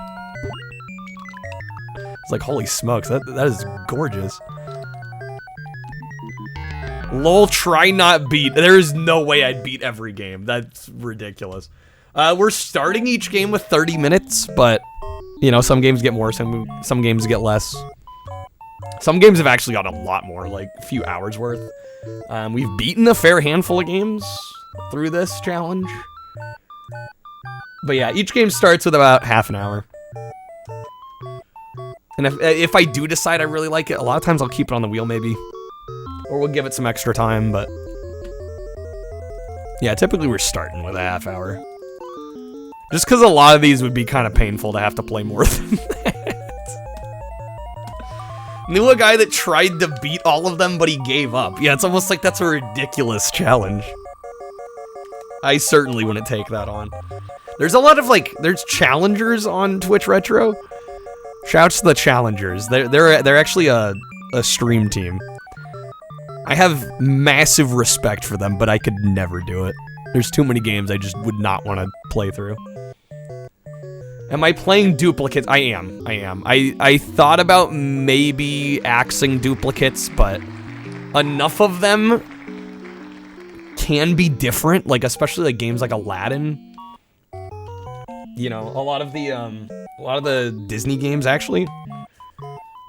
like, holy smokes, that is gorgeous. Lol, try not beat. There's no way I'd beat every game. That's ridiculous. We're starting each game with 30 minutes, but, you know, some games get more, some games get less. Some games have actually got a lot more, like a few hours worth. We've beaten a fair handful of games through this challenge. But yeah, each game starts with about half an hour. And if I do decide I really like it, a lot of times I'll keep it on the wheel maybe. Or we'll give it some extra time, but... yeah, typically we're starting with a half hour. Just because a lot of these would be kind of painful to have to play more than that. Knew a guy that tried to beat all of them, but he gave up. Yeah, it's almost like that's a ridiculous challenge. I certainly wouldn't take that on. There's a lot of, like, there's challengers on Twitch Retro. Shouts to the challengers. They're actually a stream team. I have massive respect for them, but I could never do it. There's too many games I just would not want to play through. Am I playing duplicates? I am. I thought about maybe axing duplicates, but enough of them can be different, like especially like games like Aladdin. You know, a lot of the Disney games actually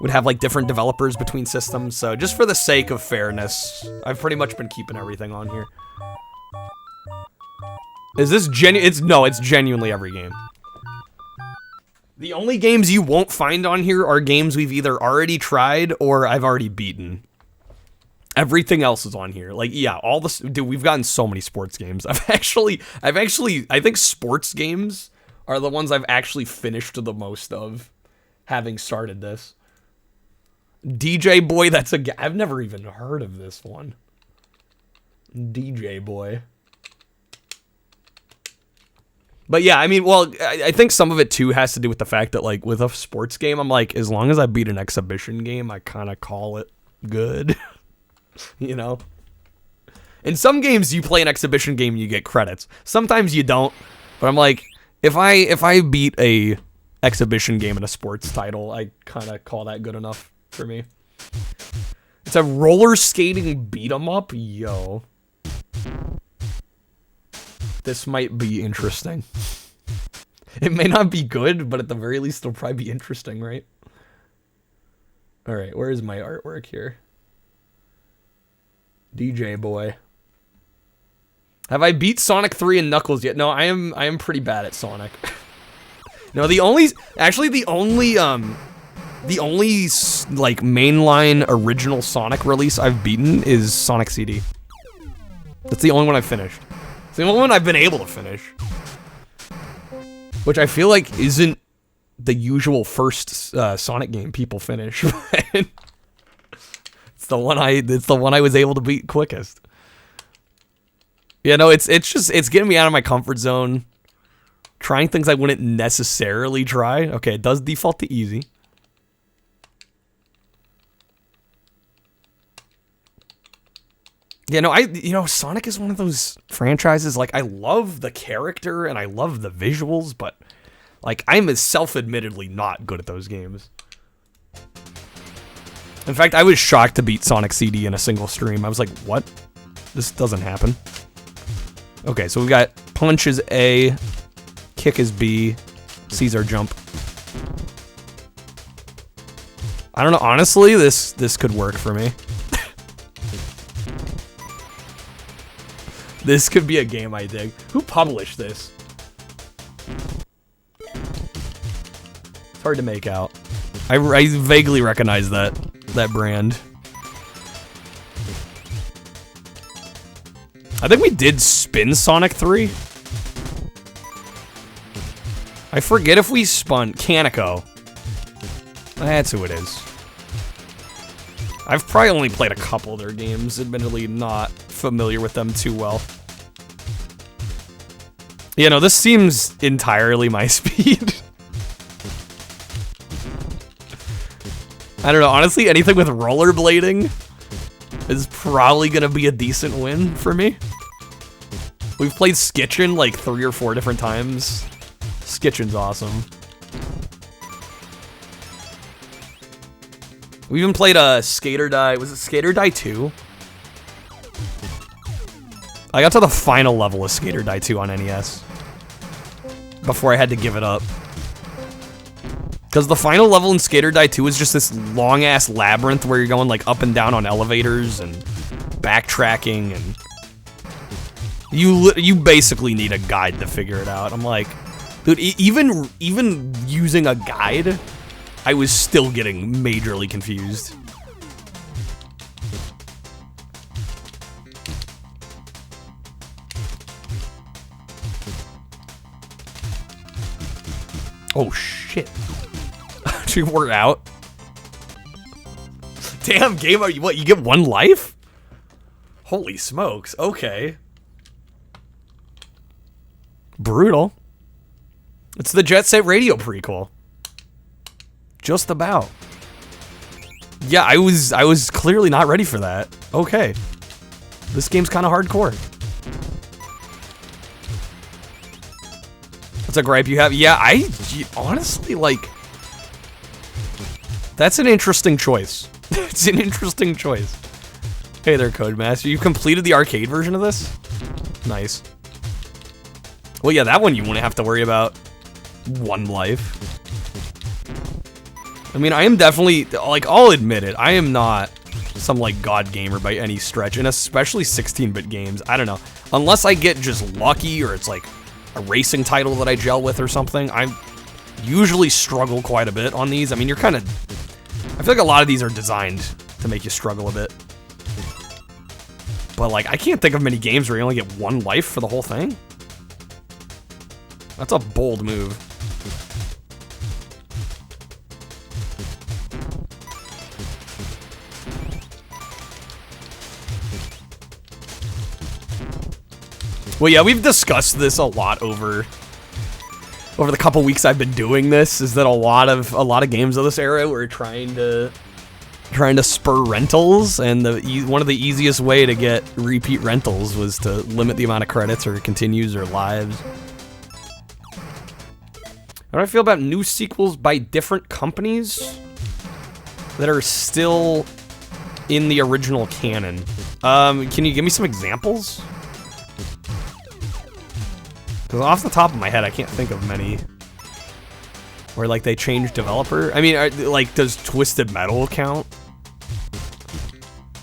would have like different developers between systems. So just for the sake of fairness, I've pretty much been keeping everything on here. Is this it's genuinely every game. The only games you won't find on here are games we've either already tried or I've already beaten. Everything else is on here. Like, yeah, all this, dude, we've gotten so many sports games. I think sports games are the ones I've actually finished the most of, having started this. DJ Boy, I've never even heard of this one. DJ Boy. But yeah, I mean, well, I think some of it too has to do with the fact that, like, with a sports game, I'm like, as long as I beat an exhibition game, I kind of call it good. You know? In some games, you play an exhibition game and you get credits. Sometimes you don't. But I'm like, if I beat a exhibition game in a sports title, I kind of call that good enough for me. It's a roller skating beat 'em up? Yo. This might be interesting. It may not be good, but at the very least, it'll probably be interesting, right? Alright, where is my artwork here? DJ Boy. Have I beat Sonic 3 and Knuckles yet? No, I am pretty bad at Sonic. No, the only like mainline original Sonic release I've beaten is Sonic CD. That's the only one I've finished. It's the only one I've been able to finish. Which I feel like isn't the usual first Sonic game people finish. It's the one I was able to beat quickest. Yeah, no, it's getting me out of my comfort zone. Trying things I wouldn't necessarily try. Okay, it does default to easy. Yeah, no, Sonic is one of those franchises, like, I love the character and I love the visuals, but, like, I'm self-admittedly not good at those games. In fact, I was shocked to beat Sonic CD in a single stream. I was like, what? This doesn't happen. Okay, so we got punch is A, kick is B, Caesar jump. I don't know, honestly, this could work for me. This could be a game I dig. Who published this? It's hard to make out. I vaguely recognize that brand. I think we did spin Sonic 3. I forget if we spun Kaneko. That's who it is. I've probably only played a couple of their games, admittedly not familiar with them too well. You know, this seems entirely my speed. I don't know, honestly, anything with rollerblading is probably gonna be a decent win for me. We've played Skitchin like 3 or 4 different times. Skitchin's awesome. We even played a Skater Die. Was it Skater Die 2? I got to the final level of Skater Die 2 on NES before I had to give it up. Because the final level in Skater Die 2 is just this long-ass labyrinth where you're going like up and down on elevators and backtracking, and you basically need a guide to figure it out. I'm like, dude, even using a guide, I was still getting majorly confused. Oh shit. We're out. Damn, game, what, you get 1 life? Holy smokes, okay. Brutal. It's the Jet Set Radio prequel. Just about. Yeah, I was clearly not ready for that. Okay. This game's kind of hardcore. What's a gripe you have? Yeah, honestly, like, that's an interesting choice. It's an interesting choice. Hey there, Codemaster. You completed the arcade version of this? Nice. Well, yeah, that one you wouldn't have to worry about 1 life. I mean, I am definitely, like, I'll admit it, I am not some, like, god gamer by any stretch, and especially 16-bit games, I don't know. Unless I get just lucky, or it's, like, a racing title that I gel with or something, I usually struggle quite a bit on these. I mean, you're kind of, I feel like a lot of these are designed to make you struggle a bit. But, like, I can't think of many games where you only get 1 life for the whole thing. That's a bold move. Well, yeah, we've discussed this a lot over the couple weeks I've been doing this. Is that a lot of games of this era were trying to spur rentals, and one of the easiest way to get repeat rentals was to limit the amount of credits or continues or lives. How do I feel about new sequels by different companies that are still in the original canon? Can you give me some examples? Because off the top of my head, I can't think of many where, like, they changed developer. I mean, like, does Twisted Metal count?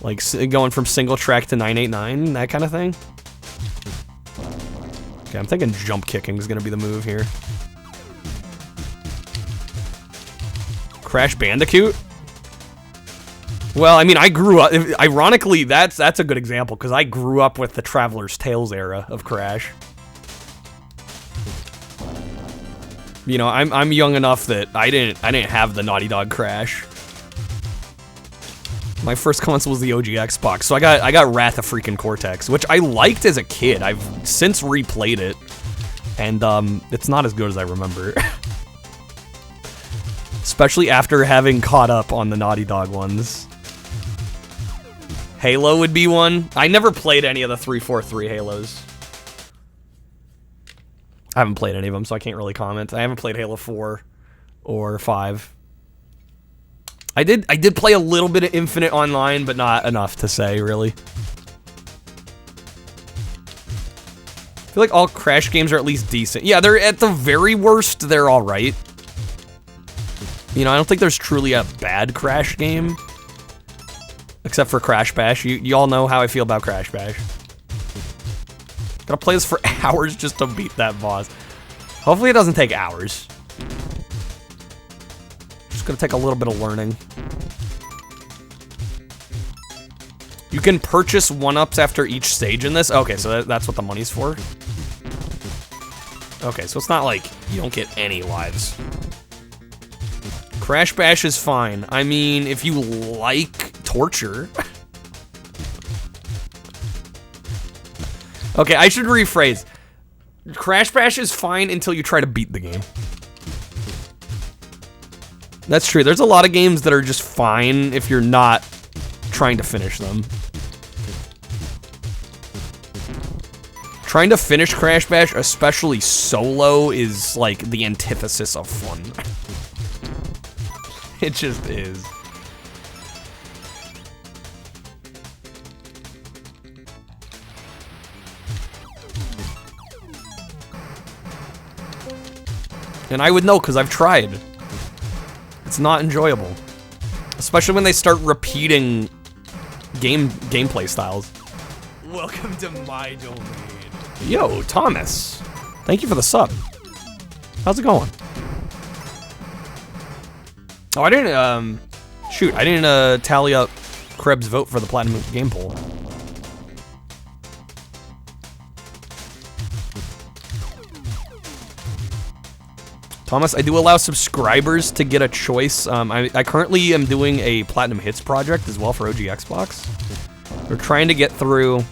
Like, going from single track to 989, that kind of thing? Okay, I'm thinking jump kicking is going to be the move here. Crash Bandicoot? Well, I mean, I grew up, ironically, that's a good example, because I grew up with the Traveler's Tales era of Crash. You know, I'm young enough that I didn't have the Naughty Dog Crash. My first console was the OG Xbox, so I got Wrath of Freaking Cortex, which I liked as a kid. I've since replayed it, and it's not as good as I remember. Especially after having caught up on the Naughty Dog ones. Halo would be one. I never played any of the 343 Halos. I haven't played any of them, so I can't really comment. I haven't played Halo 4 or 5. I did play a little bit of Infinite Online, but not enough to say, really. I feel like all Crash games are at least decent. Yeah, they're at the very worst, they're alright. You know, I don't think there's truly a bad Crash game. Except for Crash Bash. You all know how I feel about Crash Bash. Gotta play this for hours just to beat that boss. Hopefully it doesn't take hours. Just gonna take a little bit of learning. You can purchase 1-ups after each stage in this? Okay, so that's what the money's for? Okay, so it's not like you don't get any lives. Crash Bash is fine. I mean, if you like torture. Okay, I should rephrase. Crash Bash is fine until you try to beat the game. That's true. There's a lot of games that are just fine if you're not trying to finish them. Trying to finish Crash Bash, especially solo, is like the antithesis of fun. It just is. And I would know because I've tried. It's not enjoyable. Especially when they start repeating gameplay styles. Welcome to my domain. Yo, Thomas. Thank you for the sub. How's it going? Oh, I didn't, shoot, I didn't, tally up Krebs' vote for the Platinum Game Poll. Thomas, I do allow subscribers to get a choice. I currently am doing a Platinum Hits project as well for OG Xbox. We're trying to get through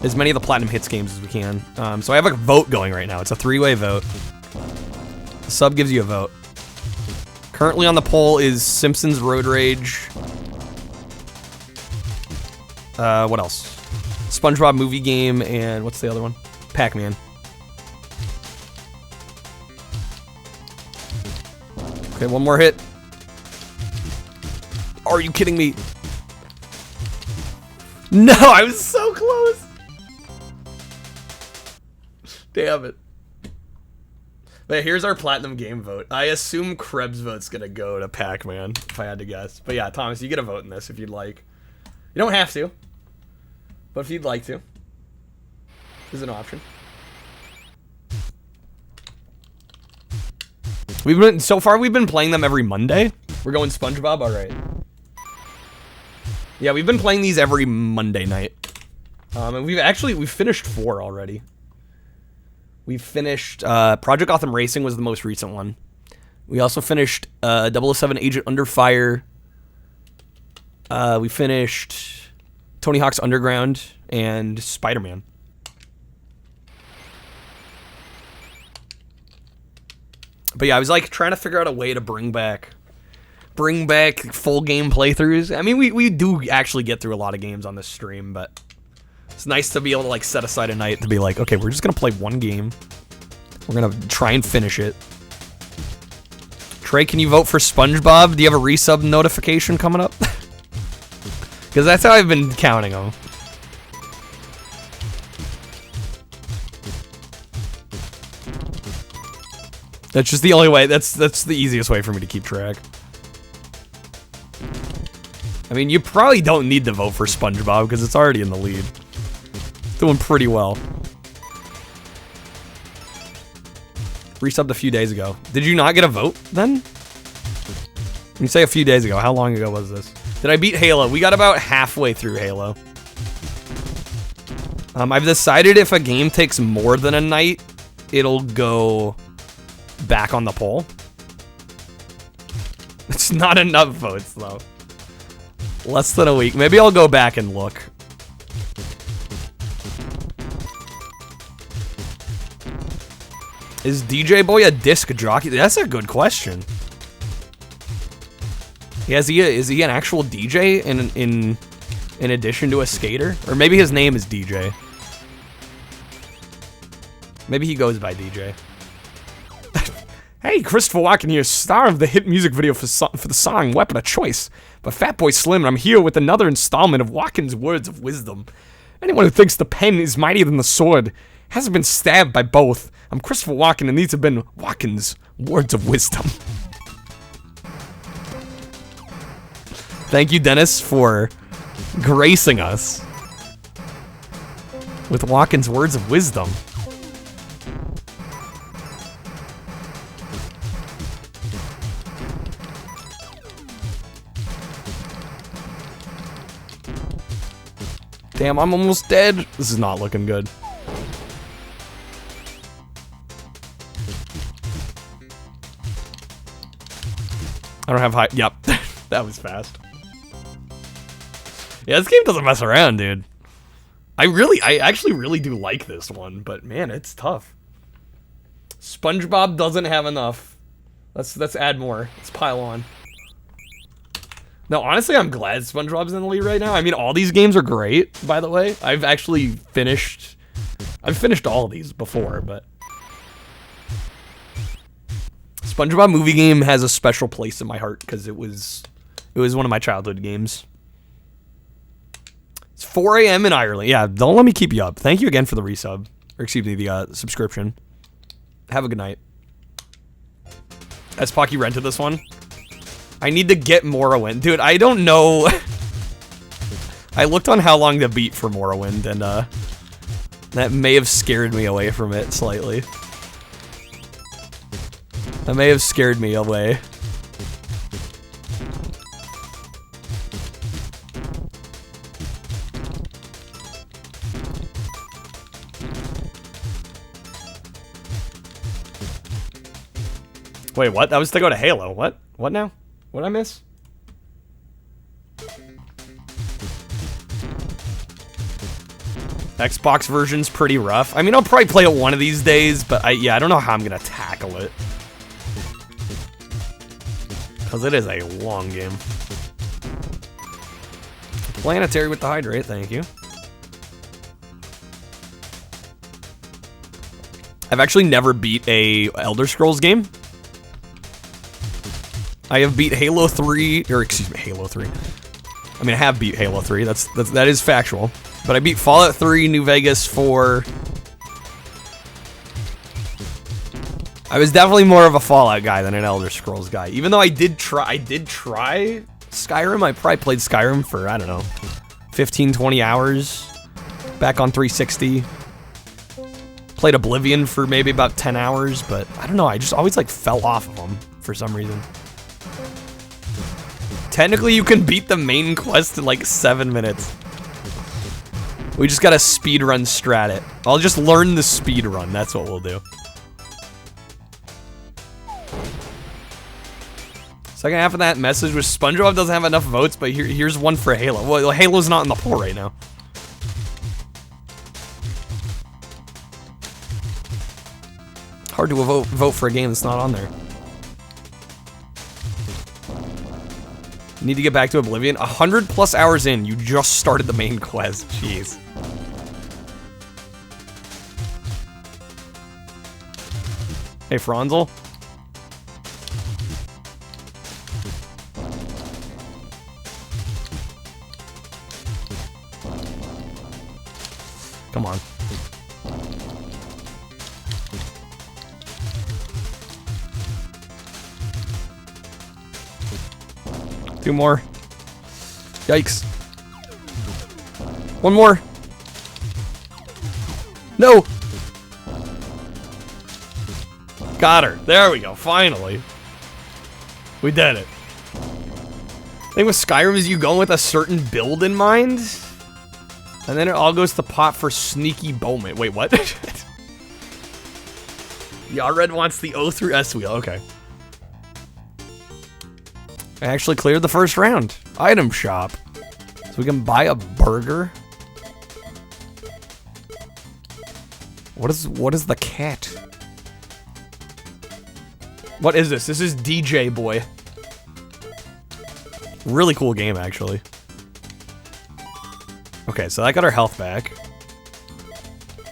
as many of the Platinum Hits games as we can. So I have a vote going right now. It's a 3-way vote. The sub gives you a vote. Currently on the poll is Simpsons Road Rage. What else? SpongeBob Movie Game, and what's the other one? Pac-Man. Okay, one more hit. Are you kidding me? No, I was so close. Damn it. But here's our Platinum Game vote. I assume Krebs' vote's gonna go to Pac-Man, if I had to guess. But yeah, Thomas, you get a vote in this if you'd like. You don't have to, but if you'd like to, there's an option. So far we've been playing them every Monday. We're going SpongeBob, all right. Yeah, we've been playing these every Monday night. And we've finished 4 already. We've finished, Project Gotham Racing was the most recent one. We also finished, 007 Agent Under Fire. We finished Tony Hawk's Underground and Spider-Man. But yeah, I was like trying to figure out a way to bring back full game playthroughs. I mean, we do actually get through a lot of games on this stream, but it's nice to be able to like set aside a night to be like, okay, we're just gonna play one game. We're gonna try and finish it. Trey, can you vote for SpongeBob? Do you have a resub notification coming up? Because that's how I've been counting them. That's just the only way. That's the easiest way for me to keep track. I mean, you probably don't need to vote for SpongeBob because it's already in the lead. Doing pretty well. Resubbed a few days ago. Did you not get a vote then? When you say a few days ago, how long ago was this? Did I beat Halo? We got about halfway through Halo. I've decided if a game takes more than a night, it'll go back on the poll. It's not enough votes though. Less than a week. Maybe I'll go back and look. Is DJ Boy a disc jockey? That's a good question. Yeah, is he an actual DJ in addition to a skater? Or maybe his name is DJ. Maybe he goes by DJ. Hey, Christopher Walken here, star of the hit music video for the song Weapon of Choice by Fatboy Slim, and I'm here with another installment of Walken's Words of Wisdom. Anyone who thinks the pen is mightier than the sword hasn't been stabbed by both. I'm Christopher Walken, and these have been Walken's Words of Wisdom. Thank you, Dennis, for gracing us with Walken's Words of Wisdom. Damn, I'm almost dead. This is not looking good. I don't have high. Yep. That was fast. Yeah, this game doesn't mess around, dude. I actually really do like this one, but man, it's tough. SpongeBob doesn't have enough. Let's add more. Let's pile on. No, honestly, I'm glad SpongeBob's in the lead right now. I mean, all these games are great, by the way. I've finished all of these before, but SpongeBob movie game has a special place in my heart because it was one of my childhood games. It's 4 a.m. in Ireland. Yeah, don't let me keep you up. Thank you again for the resub, or excuse me, the subscription. Have a good night. As Pocky rented this one. I need to get Morrowind. Dude, I don't know. I looked on how long to beat for Morrowind, and that may have scared me away from it slightly. That may have scared me away. Wait, what? That was to go to Halo. What? What now? What did I miss? Xbox version's pretty rough. I mean, I'll probably play it one of these days, but I don't know how I'm gonna tackle it. Because it is a long game. Planetary with the hydrate, thank you. I've actually never beat a Elder Scrolls game. I have beat Halo 3, or excuse me, Halo 3. I mean, I have beat Halo 3, that is factual. But I beat Fallout 3, New Vegas 4. I was definitely more of a Fallout guy than an Elder Scrolls guy. Even though I did try Skyrim. I probably played Skyrim for, I don't know, 15, 20 hours back on 360. Played Oblivion for maybe about 10 hours, but I don't know, I just always like fell off of them for some reason. Technically, you can beat the main quest in like 7 minutes. We just gotta speedrun strat it. I'll just learn the speedrun, that's what we'll do. Second half of that message was SpongeBob doesn't have enough votes, but here's one for Halo. Well, Halo's not in the poll right now. Hard to vote for a game that's not on there. Need to get back to Oblivion. 100+ hours in, you just started the main quest. Jeez. Hey, Franzel. Come on. Two more. Yikes. One more. No. Got her. There we go. Finally. We did it. The thing with Skyrim is you go with a certain build in mind, and then it all goes to pot for sneaky bowman. Wait, what? Yared wants the O through S wheel. Okay. I actually cleared the first round. Item shop. So we can buy a burger. What is the cat? What is this? This is DJ Boy. Really cool game, actually. Okay, so I got our health back.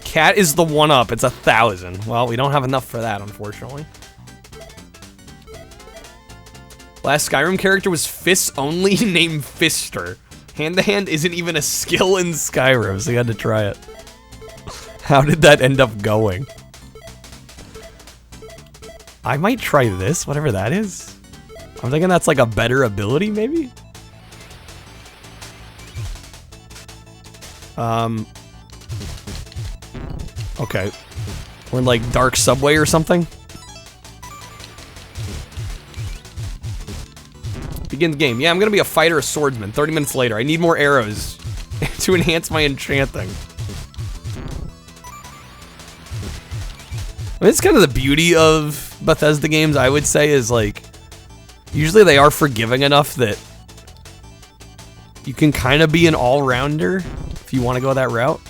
Cat is the one up. It's 1,000. Well, we don't have enough for that, unfortunately. Last Skyrim character was fists only, named Fister. Hand-to-hand isn't even a skill in Skyrim, so you had to try it. How did that end up going? I might try this, whatever that is. I'm thinking that's like a better ability, maybe? Okay. We're in like Dark Subway or something. Begin the game. Yeah, I'm gonna be a fighter, a swordsman. 30 minutes later. I need more arrows to enhance my enchanting. I mean, it's kind of the beauty of Bethesda games, I would say, is like, usually they are forgiving enough that You can kind of be an all-rounder if you want to go that route.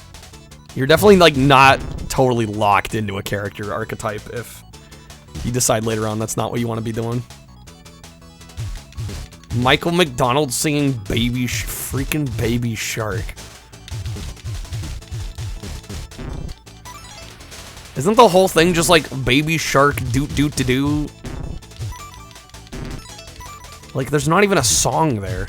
You're definitely like not totally locked into a character archetype if you decide later on that's not what you want to be doing. Michael McDonald singing freaking Baby Shark. Isn't the whole thing just like Baby Shark doot doot to do? Like there's not even a song there.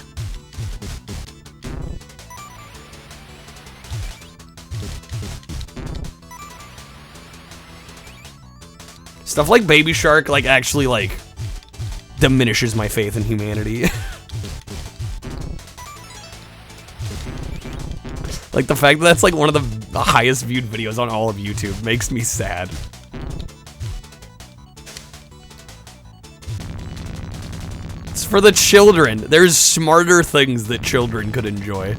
Stuff like Baby Shark, like, actually, like, diminishes my faith in humanity. Like, the fact that that's, like, one of the highest viewed videos on all of YouTube makes me sad. It's for the children. There's smarter things that children could enjoy.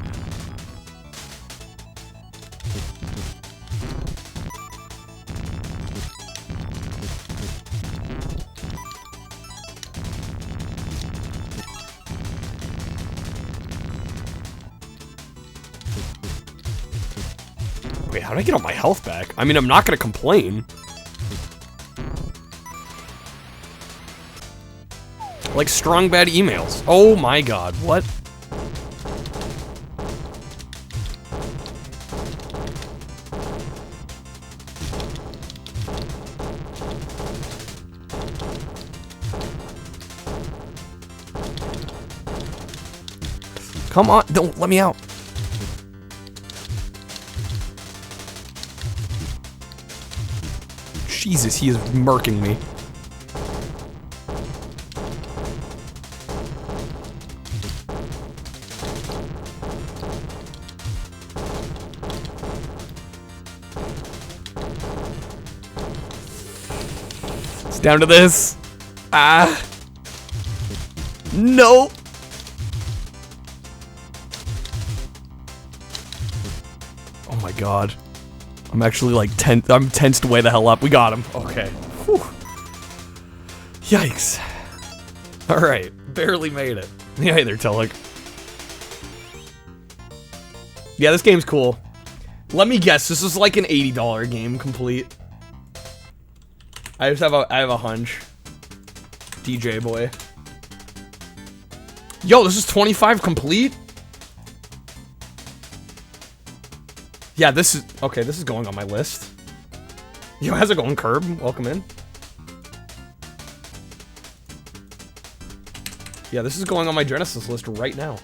Wait, how did I get all my health back? I mean, I'm not gonna complain. Like strong bad emails. Oh my god, what? Come on, don't let me out. Jesus, he is murking me. It's down to this. Ah. No. Oh my god. I'm actually like I'm tensed way the hell up. We got him. Okay. Whew. Yikes. Alright. Barely made it. Yeah, hey there, Telik. Yeah, this game's cool. Let me guess, this is like an $80 game complete. I have a hunch. DJ boy. Yo, this is 25 complete? Yeah, this is... Okay, this is going on my list. Yo, how's it going, Curb? Welcome in. Yeah, this is going on my Genesis list right now.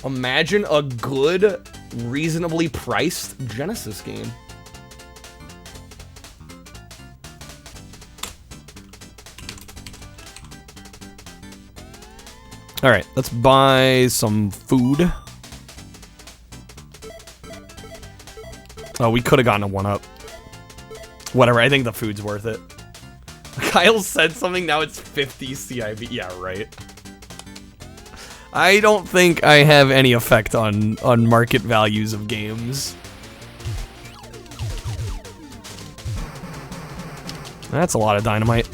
Imagine a good, reasonably priced Genesis game. Alright, let's buy some food. Oh, we could have gotten a 1-up. Whatever, I think the food's worth it. Kyle said something, now it's 50 CIB. Yeah, right. I don't think I have any effect on market values of games. That's a lot of dynamite.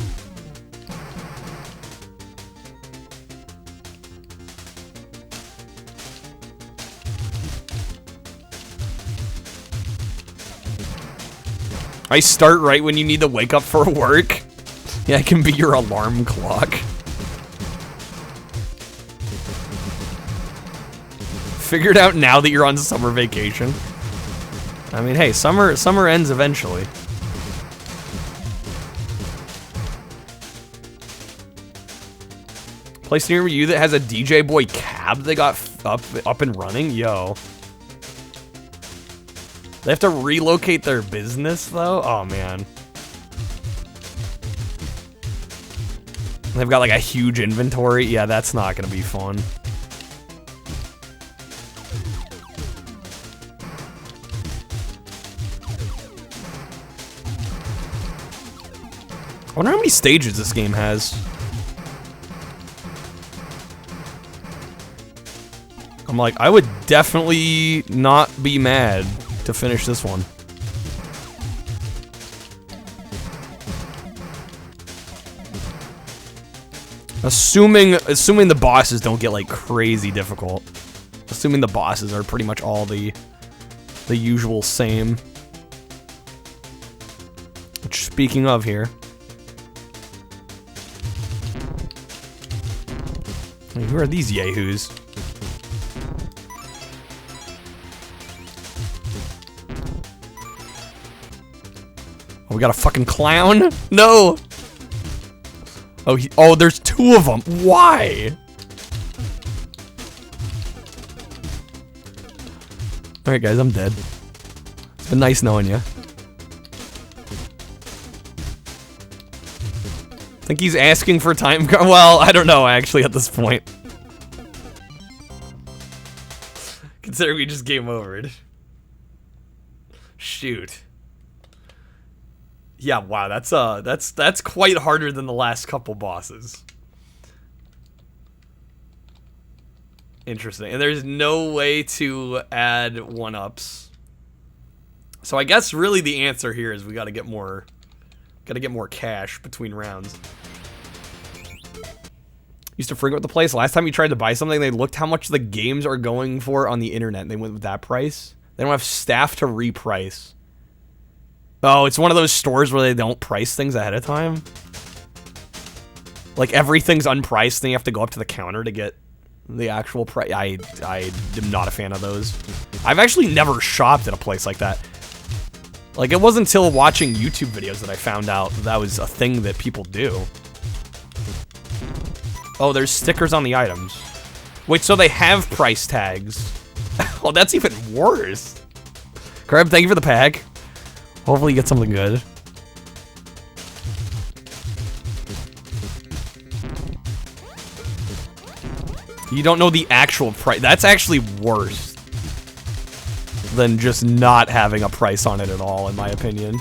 I start right when you need to wake up for work. Yeah, I can be your alarm clock. Figured out now that you're on summer vacation. I mean, hey, summer ends eventually. Place near you that has a DJ Boy cab that got up and running? Yo. They have to relocate their business, though? Oh, man. They've got, like, a huge inventory? Yeah, that's not gonna be fun. I wonder how many stages this game has. I'm like, I would definitely not be mad to finish this one. Assuming the bosses don't get like crazy difficult. Assuming the bosses are pretty much all the usual same. Which, speaking of here. I mean, who are these yahoos? Oh, we got a fucking clown? No! Oh, there's 2 of them. Why? Alright, guys, I'm dead. It's been nice knowing you. Think he's asking for time? Well, I don't know, actually, at this point. Considering we just game overed. Shoot. Yeah, wow, that's quite harder than the last couple bosses. Interesting. And there's no way to add 1-ups. So I guess really the answer here is we gotta get more cash between rounds. Used to frequent the place. Last time you tried to buy something, they looked how much the games are going for on the internet, and they went with that price. They don't have staff to reprice. Oh, it's one of those stores where they don't price things ahead of time. Like everything's unpriced, then you have to go up to the counter to get the actual price. I am not a fan of those. I've actually never shopped at a place like that. Like, it wasn't until watching YouTube videos that I found out that was a thing that people do. Oh, there's stickers on the items. Wait, so they have price tags. Oh, that's even worse. Crab, thank you for the pack. Hopefully you get something good. You don't know the actual price. That's actually worse than just not having a price on it at all, in my opinion.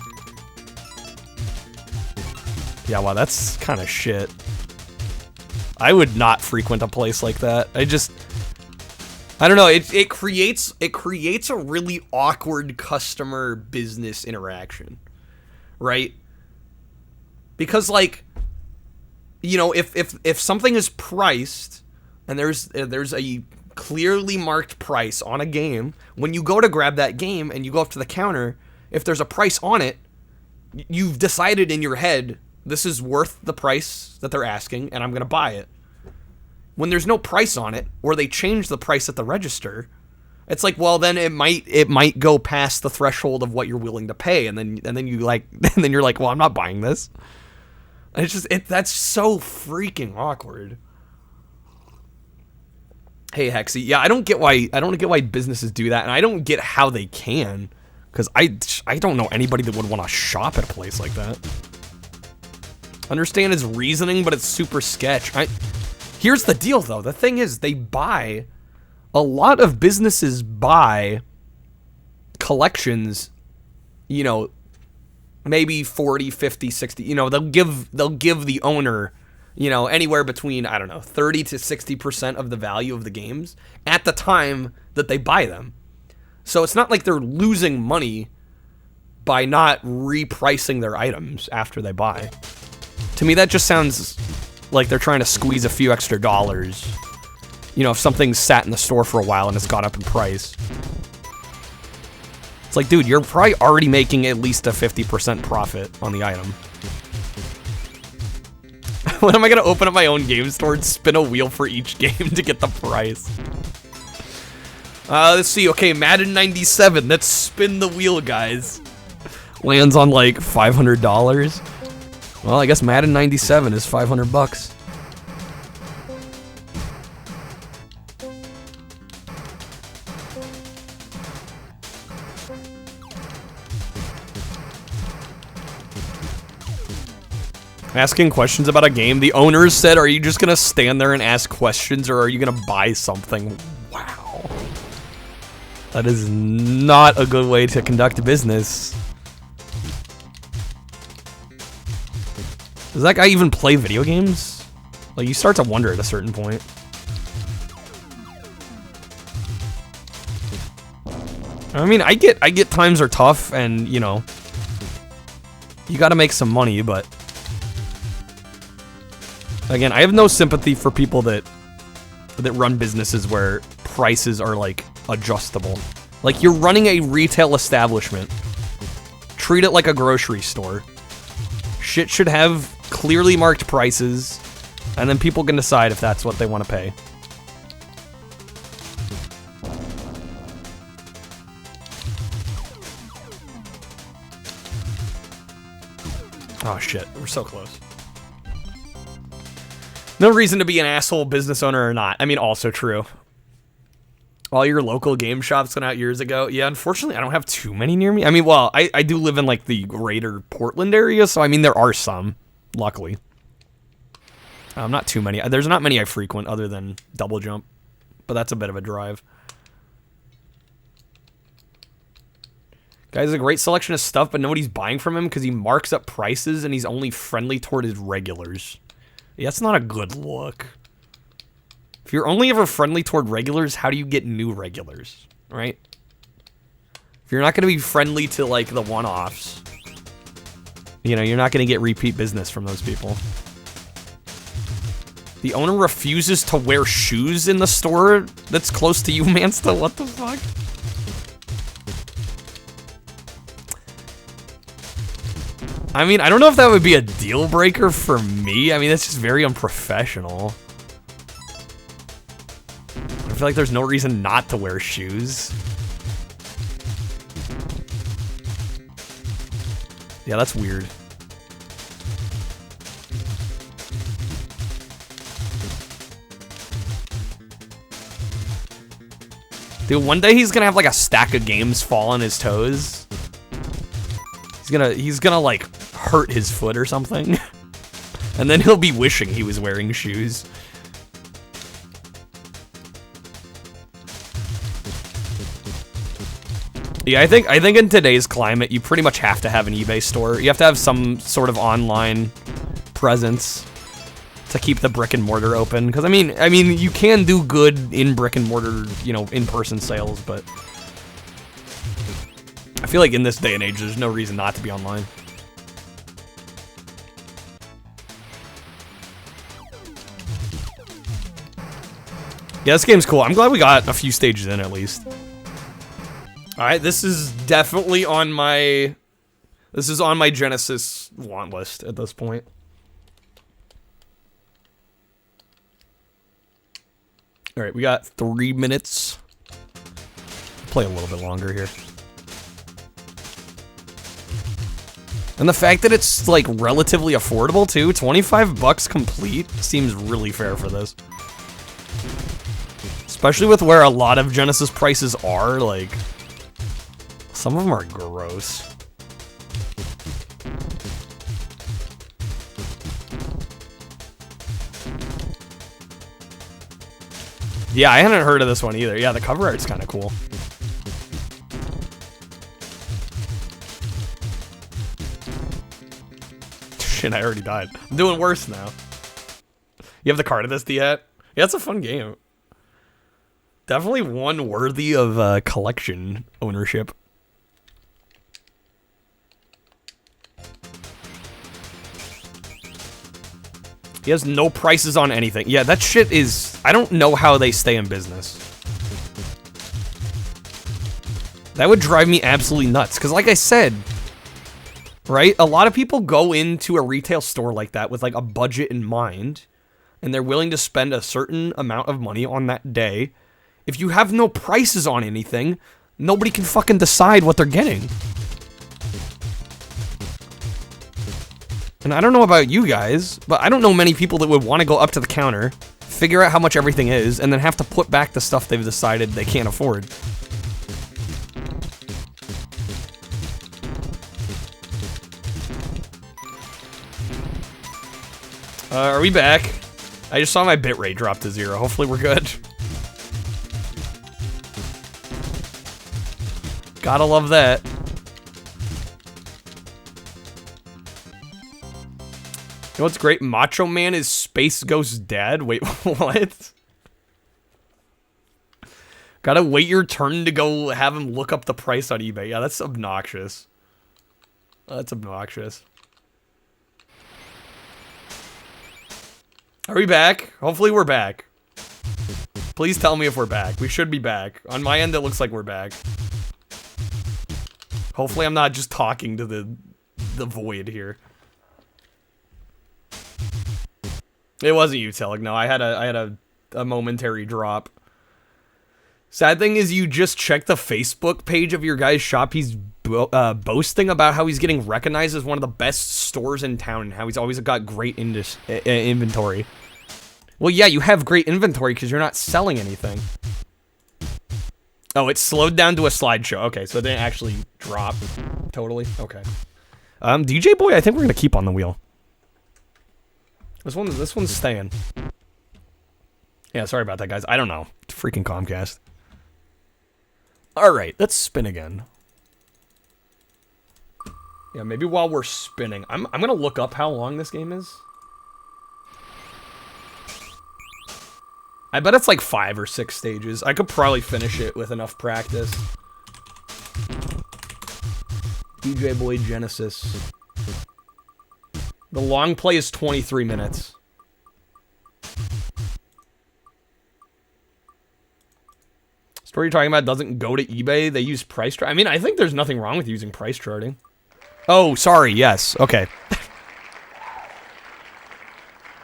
Yeah, wow, that's kind of shit. I would not frequent a place like that. I don't know, it creates a really awkward customer business interaction, right? Because, like, you know, if something is priced and there's a clearly marked price on a game, when you go to grab that game and you go up to the counter, if there's a price on it, you've decided in your head, this is worth the price that they're asking and I'm gonna buy it. When there's no price on it, or they change the price at the register, it's like, well, then it might go past the threshold of what you're willing to pay, and then you're like, well, I'm not buying this. And it's just that's so freaking awkward. Hey, Hexy, yeah, I don't get why businesses do that, and I don't get how they can, because I don't know anybody that would want to shop at a place like that. Understand his reasoning, but it's super sketch. Here's the deal, though. The thing is, a lot of businesses buy collections, you know, maybe 40, 50, 60, you know, they'll give the owner, you know, anywhere between, I don't know, 30 to 60% of the value of the games at the time that they buy them. So it's not like they're losing money by not repricing their items after they buy. To me, that just sounds like they're trying to squeeze a few extra dollars. You know, if something's sat in the store for a while and it's gone up in price. It's like, dude, you're probably already making at least a 50% profit on the item. When am I gonna open up my own game store and spin a wheel for each game to get the price? Let's see. Okay, Madden 97. Let's spin the wheel, guys. Lands on like $500. Well, I guess Madden 97 is 500 bucks. Asking questions about a game. The owners said, are you just gonna stand there and ask questions, or are you gonna buy something? Wow. That is not a good way to conduct a business. Does that guy even play video games? Like, you start to wonder at a certain point. I mean, I get times are tough, and, you know, you gotta make some money, but Again, I have no sympathy for people that run businesses where prices are like adjustable. Like, you're running a retail establishment. Treat it like a grocery store. Shit should have clearly marked prices, and then people can decide if that's what they want to pay. Oh shit, we're so close. No reason to be an asshole business owner or not. I mean, also true. All your local game shops went out years ago. Yeah, unfortunately, I don't have too many near me. I mean, well, I do live in, like, the greater Portland area, so, I mean, there are some, luckily. Not too many. There's not many I frequent other than Double Jump, but that's a bit of a drive. Guy has a great selection of stuff, but nobody's buying from him because he marks up prices and he's only friendly toward his regulars. Yeah, that's not a good look. If you're only ever friendly toward regulars, how do you get new regulars, right? If you're not going to be friendly to, like, the one-offs, you know, you're not going to get repeat business from those people. The owner refuses to wear shoes in the store that's close to you, Mansta? What the fuck? I mean, I don't know if that would be a deal breaker for me. I mean, that's just very unprofessional. I feel like there's no reason not to wear shoes. Yeah, that's weird. Dude, one day he's gonna have like a stack of games fall on his toes. He's gonna like hurt his foot or something. And then he'll be wishing he was wearing shoes. Yeah, I think in today's climate, you pretty much have to have an eBay store. You have to have some sort of online presence to keep the brick and mortar open. Because I mean, you can do good in brick and mortar, you know, in-person sales, but I feel like in this day and age, there's no reason not to be online. Yeah, this game's cool. I'm glad we got a few stages in at least. Alright, this is definitely on my... This is on my Genesis want list at this point. Alright, we got 3 minutes. Play a little bit longer here. And the fact that it's, like, relatively affordable, too. 25 bucks complete seems really fair for this. Especially with where a lot of Genesis prices are, like... Some of them are gross. Yeah, I hadn't heard of this one either. Yeah, the cover art's kind of cool. Shit, I already died. I'm doing worse now. You have the card of this yet? Yeah, it's a fun game. Definitely one worthy of collection ownership. He has no prices on anything. Yeah, that shit is... I don't know how they stay in business. That would drive me absolutely nuts. Because like I said, right? A lot of people go into a retail store like that with like a budget in mind. And they're willing to spend a certain amount of money on that day. If you have no prices on anything, nobody can fucking decide what they're getting. And I don't know about you guys, but I don't know many people that would want to go up to the counter, figure out how much everything is, and then have to put back the stuff they've decided they can't afford. Are we back? I just saw my bitrate drop to 0. Hopefully we're good. Gotta love that. You know what's great? Macho Man is Space Ghost Dad? Wait, what? Gotta wait your turn to go have him look up the price on eBay. Yeah, that's obnoxious. That's obnoxious. Are we back? Hopefully we're back. Please tell me if we're back. We should be back. On my end, it looks like we're back. Hopefully I'm not just talking to the void here. It wasn't you, Telig. No, I had a momentary drop. Sad thing is you just check the Facebook page of your guy's shop. He's boasting about how he's getting recognized as one of the best stores in town and how he's always got great inventory. Well, yeah, you have great inventory because you're not selling anything. Oh, it slowed down to a slideshow. Okay, so it didn't actually drop totally. Okay. DJ Boy, I think we're gonna keep on the wheel. This one's staying. Yeah, sorry about that, guys. I don't know. Freaking Comcast. All right, let's spin again. Yeah, maybe while we're spinning, I'm gonna look up how long this game is. I bet it's like 5 or 6 stages. I could probably finish it with enough practice. DJ Boy Genesis. The long play is 23 minutes. Story you're talking about doesn't go to eBay. They use price chart. I mean, I think there's nothing wrong with using price charting. Oh, sorry. Yes. Okay.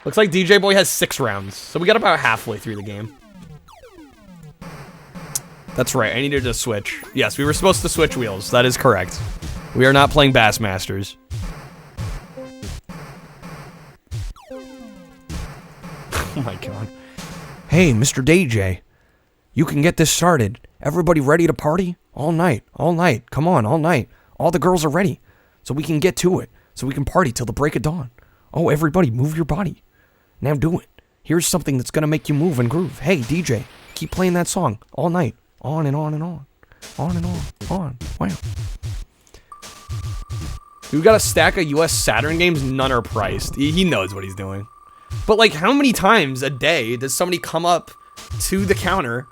Looks like DJ Boy has 6 rounds. So we got about halfway through the game. That's right. I needed to switch. Yes, we were supposed to switch wheels. That is correct. We are not playing Bassmasters. Oh my god. Hey, Mr. DJ. You can get this started. Everybody ready to party? All night. All night. Come on, all night. All the girls are ready. So we can get to it. So we can party till the break of dawn. Oh, everybody, move your body. Now do it. Here's something that's gonna make you move and groove. Hey, DJ, keep playing that song all night. On and on and on. On and on. Wow. We've got a stack of US Saturn games. None are priced. He knows what he's doing. But like, how many times a day does somebody come up to the counter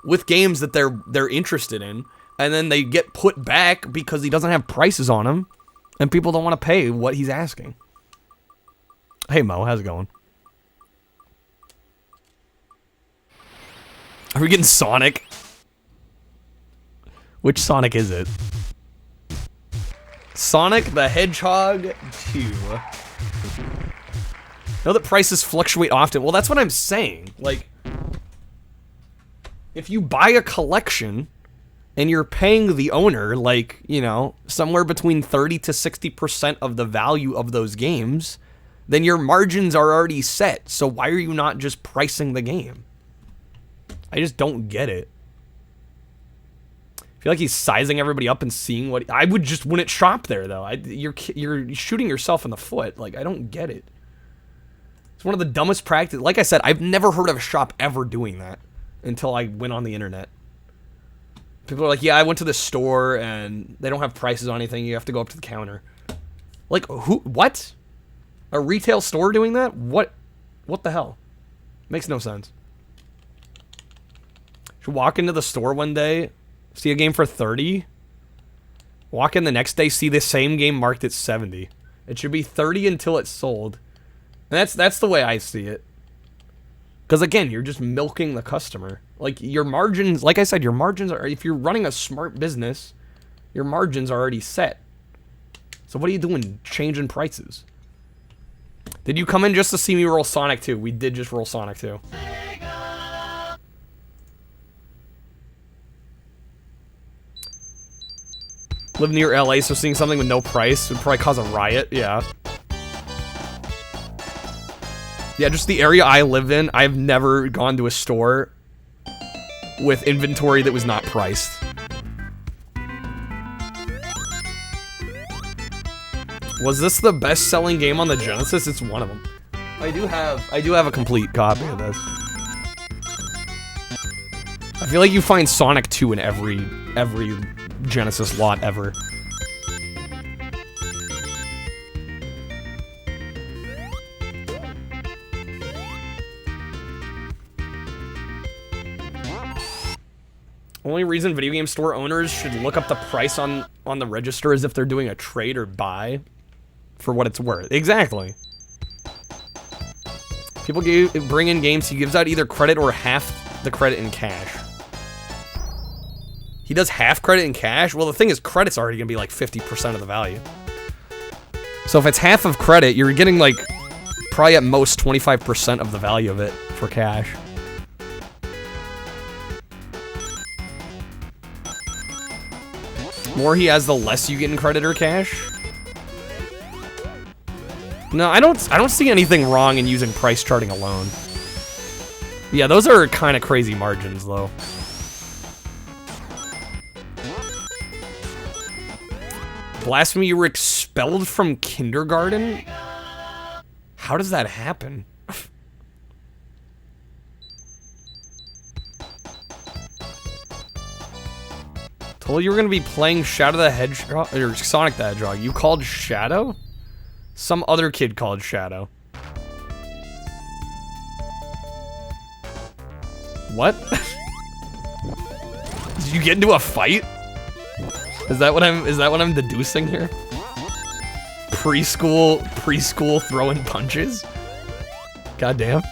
with games that they're interested in, and then they get put back because he doesn't have prices on them, and people don't want to pay what he's asking? Hey Mo, how's it going? Are we getting Sonic? Which Sonic is it? Sonic the Hedgehog 2. Know that prices fluctuate often. Well, that's what I'm saying. Like, if you buy a collection and you're paying the owner, like, you know, somewhere between 30 to 60% of the value of those games, then your margins are already set. So why are you not just pricing the game? I just don't get it. I feel like he's sizing everybody up and seeing what... I wouldn't shop there, though. You're shooting yourself in the foot. Like, I don't get it. It's one of the dumbest practices. Like I said, I've never heard of a shop ever doing that until I went on the internet. People are like, yeah, I went to the store and they don't have prices on anything. You have to go up to the counter. Like, who? What? A retail store doing that? What the hell? Makes no sense. Should walk into the store one day, see a game for 30. Walk in the next day, see the same game marked at 70. It should be 30 until it's sold. And that's the way I see it. Because again, you're just milking the customer. Like, your margins, like I said, your margins are, if you're running a smart business, your margins are already set. So what are you doing changing prices? Did you come in just to see me roll Sonic 2? We did just roll Sonic 2. SEGA! Live near LA, so seeing something with no price would probably cause a riot. Yeah. Yeah, just the area I live in, I've never gone to a store with inventory that was not priced. Was this the best-selling game on the Genesis? It's one of them. I do have a complete copy of this. I feel like you find Sonic 2 in every Genesis lot ever. Only reason video game store owners should look up the price on the register is if they're doing a trade or buy for what it's worth. Exactly. People bring in games, he gives out either credit or half the credit in cash. He does half credit in cash? Well, the thing is, credit's already gonna be like 50% of the value. So if it's half of credit, you're getting like, probably at most 25% of the value of it for cash. The more he has, the less you get in credit or cash. No, I don't see anything wrong in using price charting alone. Yeah, those are kind of crazy margins, though. Blasphemy, you were expelled from kindergarten? How does that happen? Told you were gonna be playing Shadow the Hedgehog, or Sonic the Hedgehog. You called Shadow? Some other kid called Shadow. What? Did you get into a fight? Is that what I'm deducing here? Preschool throwing punches? Goddamn.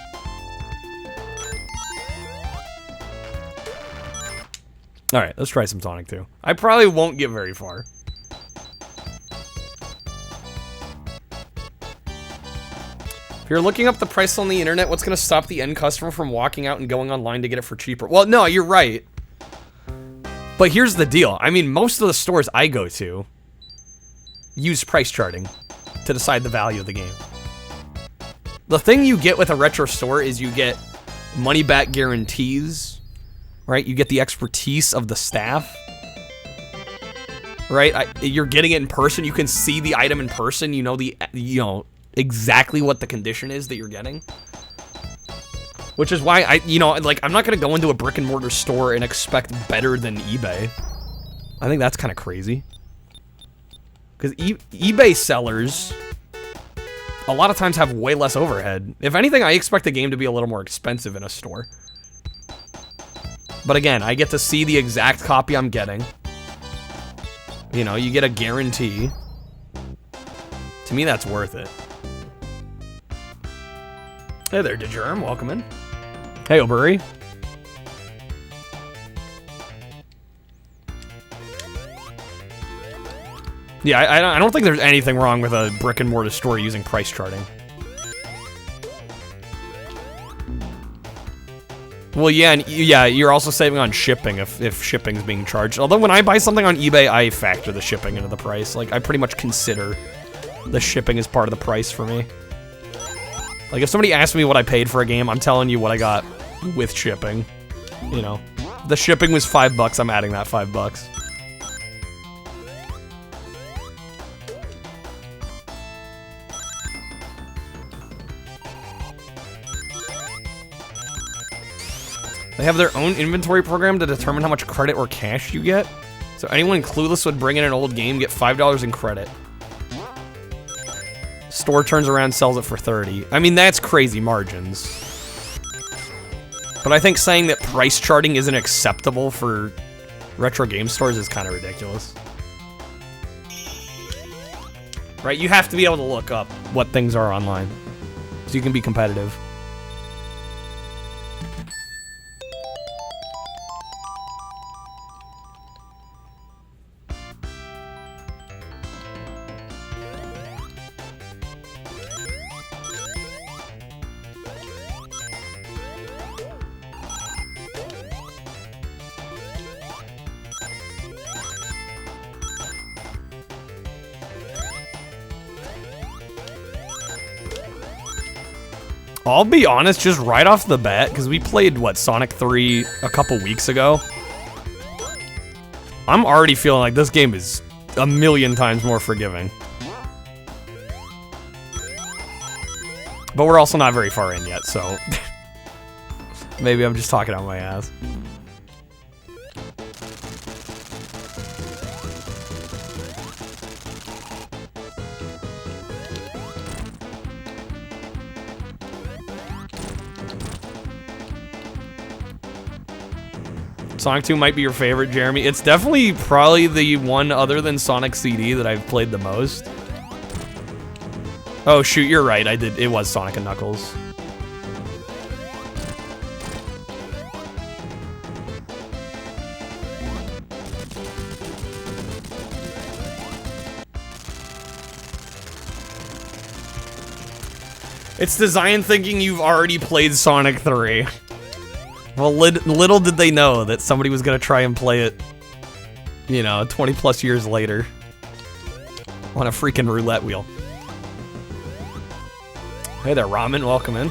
Alright, let's try some Sonic 2. I probably won't get very far. If you're looking up the price on the internet, what's gonna stop the end customer from walking out and going online to get it for cheaper? Well, no, you're right. But here's the deal. I mean, most of the stores I go to use price charting to decide the value of the game. The thing you get with a retro store is you get money back guarantees, right? You get the expertise of the staff, right? You're getting it in person. You can see the item in person. You know exactly what the condition is that you're getting. Which is why I'm not gonna go into a brick and mortar store and expect better than eBay. I think that's kind of crazy. Because eBay sellers, a lot of times have way less overhead. If anything, I expect the game to be a little more expensive in a store. But again, I get to see the exact copy I'm getting. You know, you get a guarantee. To me, that's worth it. Hey there, DeJerm, welcome in. Hey, O'Burry. Yeah, I don't think there's anything wrong with a brick and mortar store using price charting. Well, yeah, and yeah, you're also saving on shipping if shipping's being charged. Although when I buy something on eBay, I factor the shipping into the price. Like, I pretty much consider the shipping as part of the price for me. Like, if somebody asks me what I paid for a game, I'm telling you what I got with shipping. You know, the shipping was $5, I'm adding that $5. They have their own inventory program to determine how much credit or cash you get. So anyone clueless would bring in an old game, get $5 in credit. Store turns around, sells it for 30. I mean, that's crazy margins. But I think saying that price charting isn't acceptable for retro game stores is kind of ridiculous. Right? You have to be able to look up what things are online, so you can be competitive. I'll be honest, just right off the bat, because we played, what, Sonic 3 a couple weeks ago? I'm already feeling like this game is a million times more forgiving. But we're also not very far in yet, so... maybe I'm just talking out my ass. Sonic 2 might be your favorite, Jeremy. It's definitely probably the one other than Sonic CD that I've played the most. Oh shoot, you're right. I did. It was Sonic and Knuckles. It's designed thinking you've already played Sonic 3. Well, little did they know that somebody was gonna try and play it, you know, 20 plus years later. On a freaking roulette wheel. Hey there, Ramen, welcome in.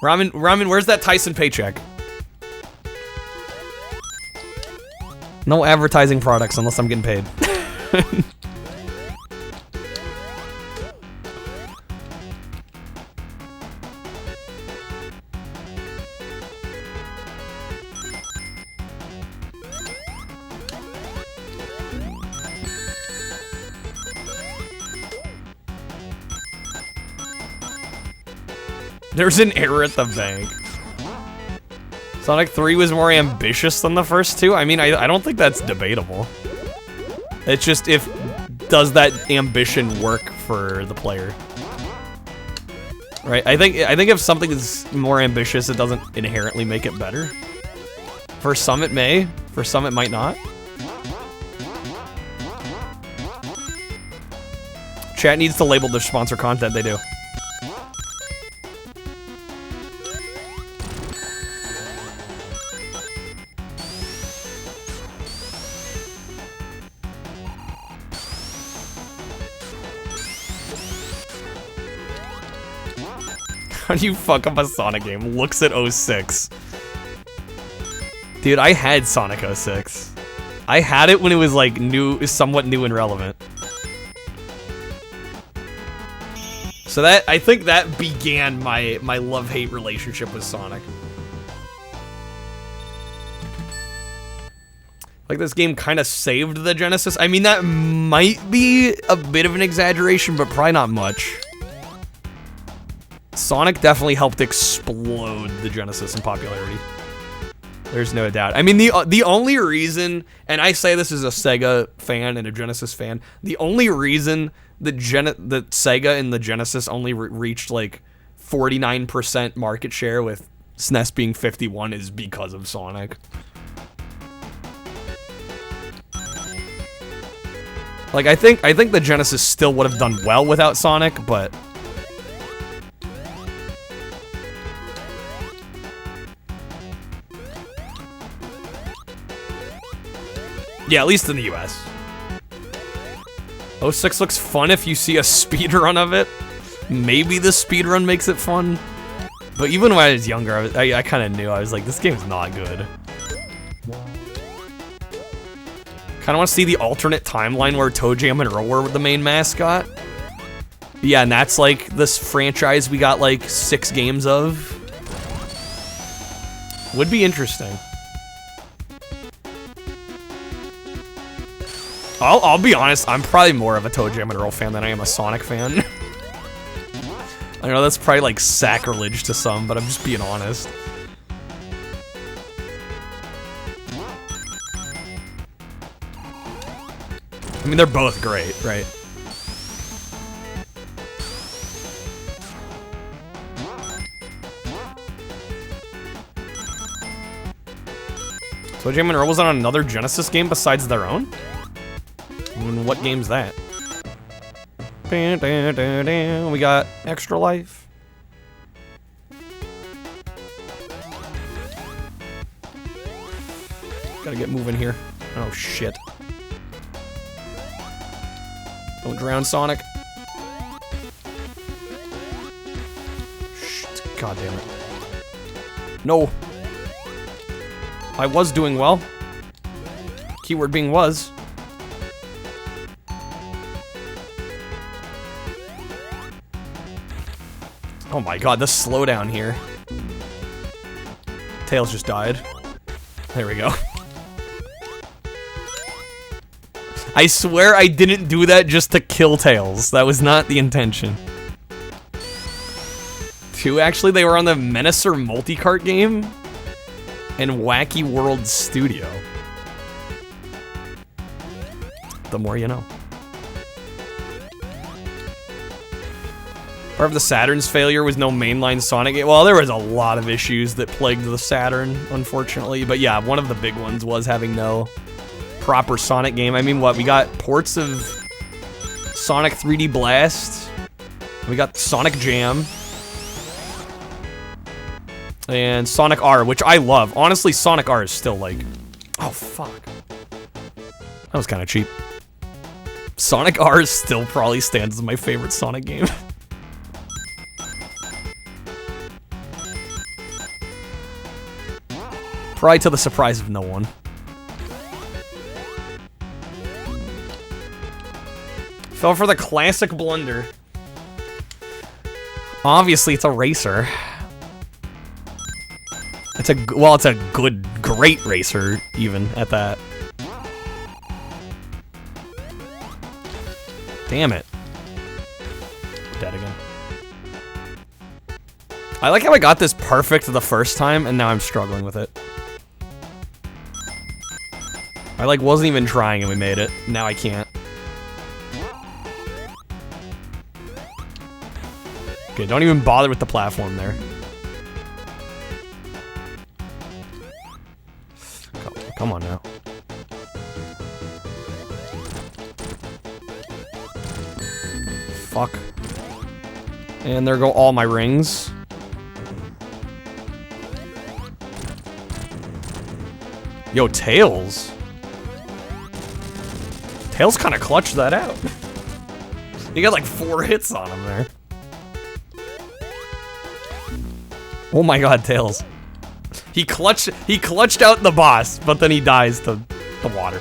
Ramen, where's that Tyson paycheck? No advertising products unless I'm getting paid. There's an error at the bank. Sonic 3 was more ambitious than the first two? I mean, I don't think that's debatable. It's just does that ambition work for the player? Right? I think if something is more ambitious, it doesn't inherently make it better. For some it may, for some it might not. Chat needs to label their sponsor content, they do. How do you fuck up a Sonic game? Looks at 06. Dude, I had Sonic 06. I had it when it was like new, somewhat new and relevant. So that, I think that began my love-hate relationship with Sonic. Like, this game kind of saved the Genesis. I mean, that might be a bit of an exaggeration, but probably not much. Sonic definitely helped explode the Genesis in popularity. There's no doubt. I mean, the only reason, and I say this as a Sega fan and a Genesis fan, the only reason that Sega and the Genesis only reached like 49% market share with SNES being 51 is because of Sonic. Like, I think the Genesis still would have done well without Sonic, but yeah, at least in the US. 06 looks fun if you see a speedrun of it. Maybe the speedrun makes it fun. But even when I was younger, I kind of knew. I was like, this game's not good. Kind of want to see the alternate timeline where ToeJam and Earl were the main mascot. Yeah, and that's like this franchise we got like 6 games of. Would be interesting. I'll be honest, I'm probably more of a ToeJam and Earl fan than I am a Sonic fan. I know that's probably like sacrilege to some, but I'm just being honest. I mean, they're both great, right? ToeJam and Earl was on another Genesis game besides their own? I mean, what game's that? We got Extra Life. Gotta get moving here. Oh, shit. Don't drown, Sonic. Shit. God damn it. No. I was doing well. Keyword being was. Oh my god, the slowdown here. Tails just died. There we go. I swear I didn't do that just to kill Tails. That was not the intention. 2, actually, they were on the Menacer multi-cart game and Wacky World Studio. The more you know. Part of the Saturn's failure was no mainline Sonic game. Well, there was a lot of issues that plagued the Saturn, unfortunately. But yeah, one of the big ones was having no proper Sonic game. I mean, what? We got ports of Sonic 3D Blast We got Sonic Jam. And Sonic R, which I love. Honestly, Sonic R is still like... Oh, fuck. That was kind of cheap. Sonic R still probably stands as my favorite Sonic game. Probably to the surprise of no one. Fell for the classic blunder. Obviously, it's a racer. It's a great racer, even at that. Damn it. Dead again. I like how I got this perfect the first time, and now I'm struggling with it. I like wasn't even trying and we made it. Now I can't. Okay, don't even bother with the platform there. Come on now. Fuck. And there go all my rings. Yo, Tails. Tails kind of clutched that out. He got like 4 hits on him there. Oh my god, Tails. He clutched out the boss, but then he dies to the water.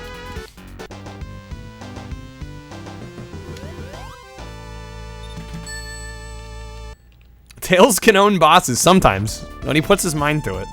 Tails can own bosses sometimes, when he puts his mind to it.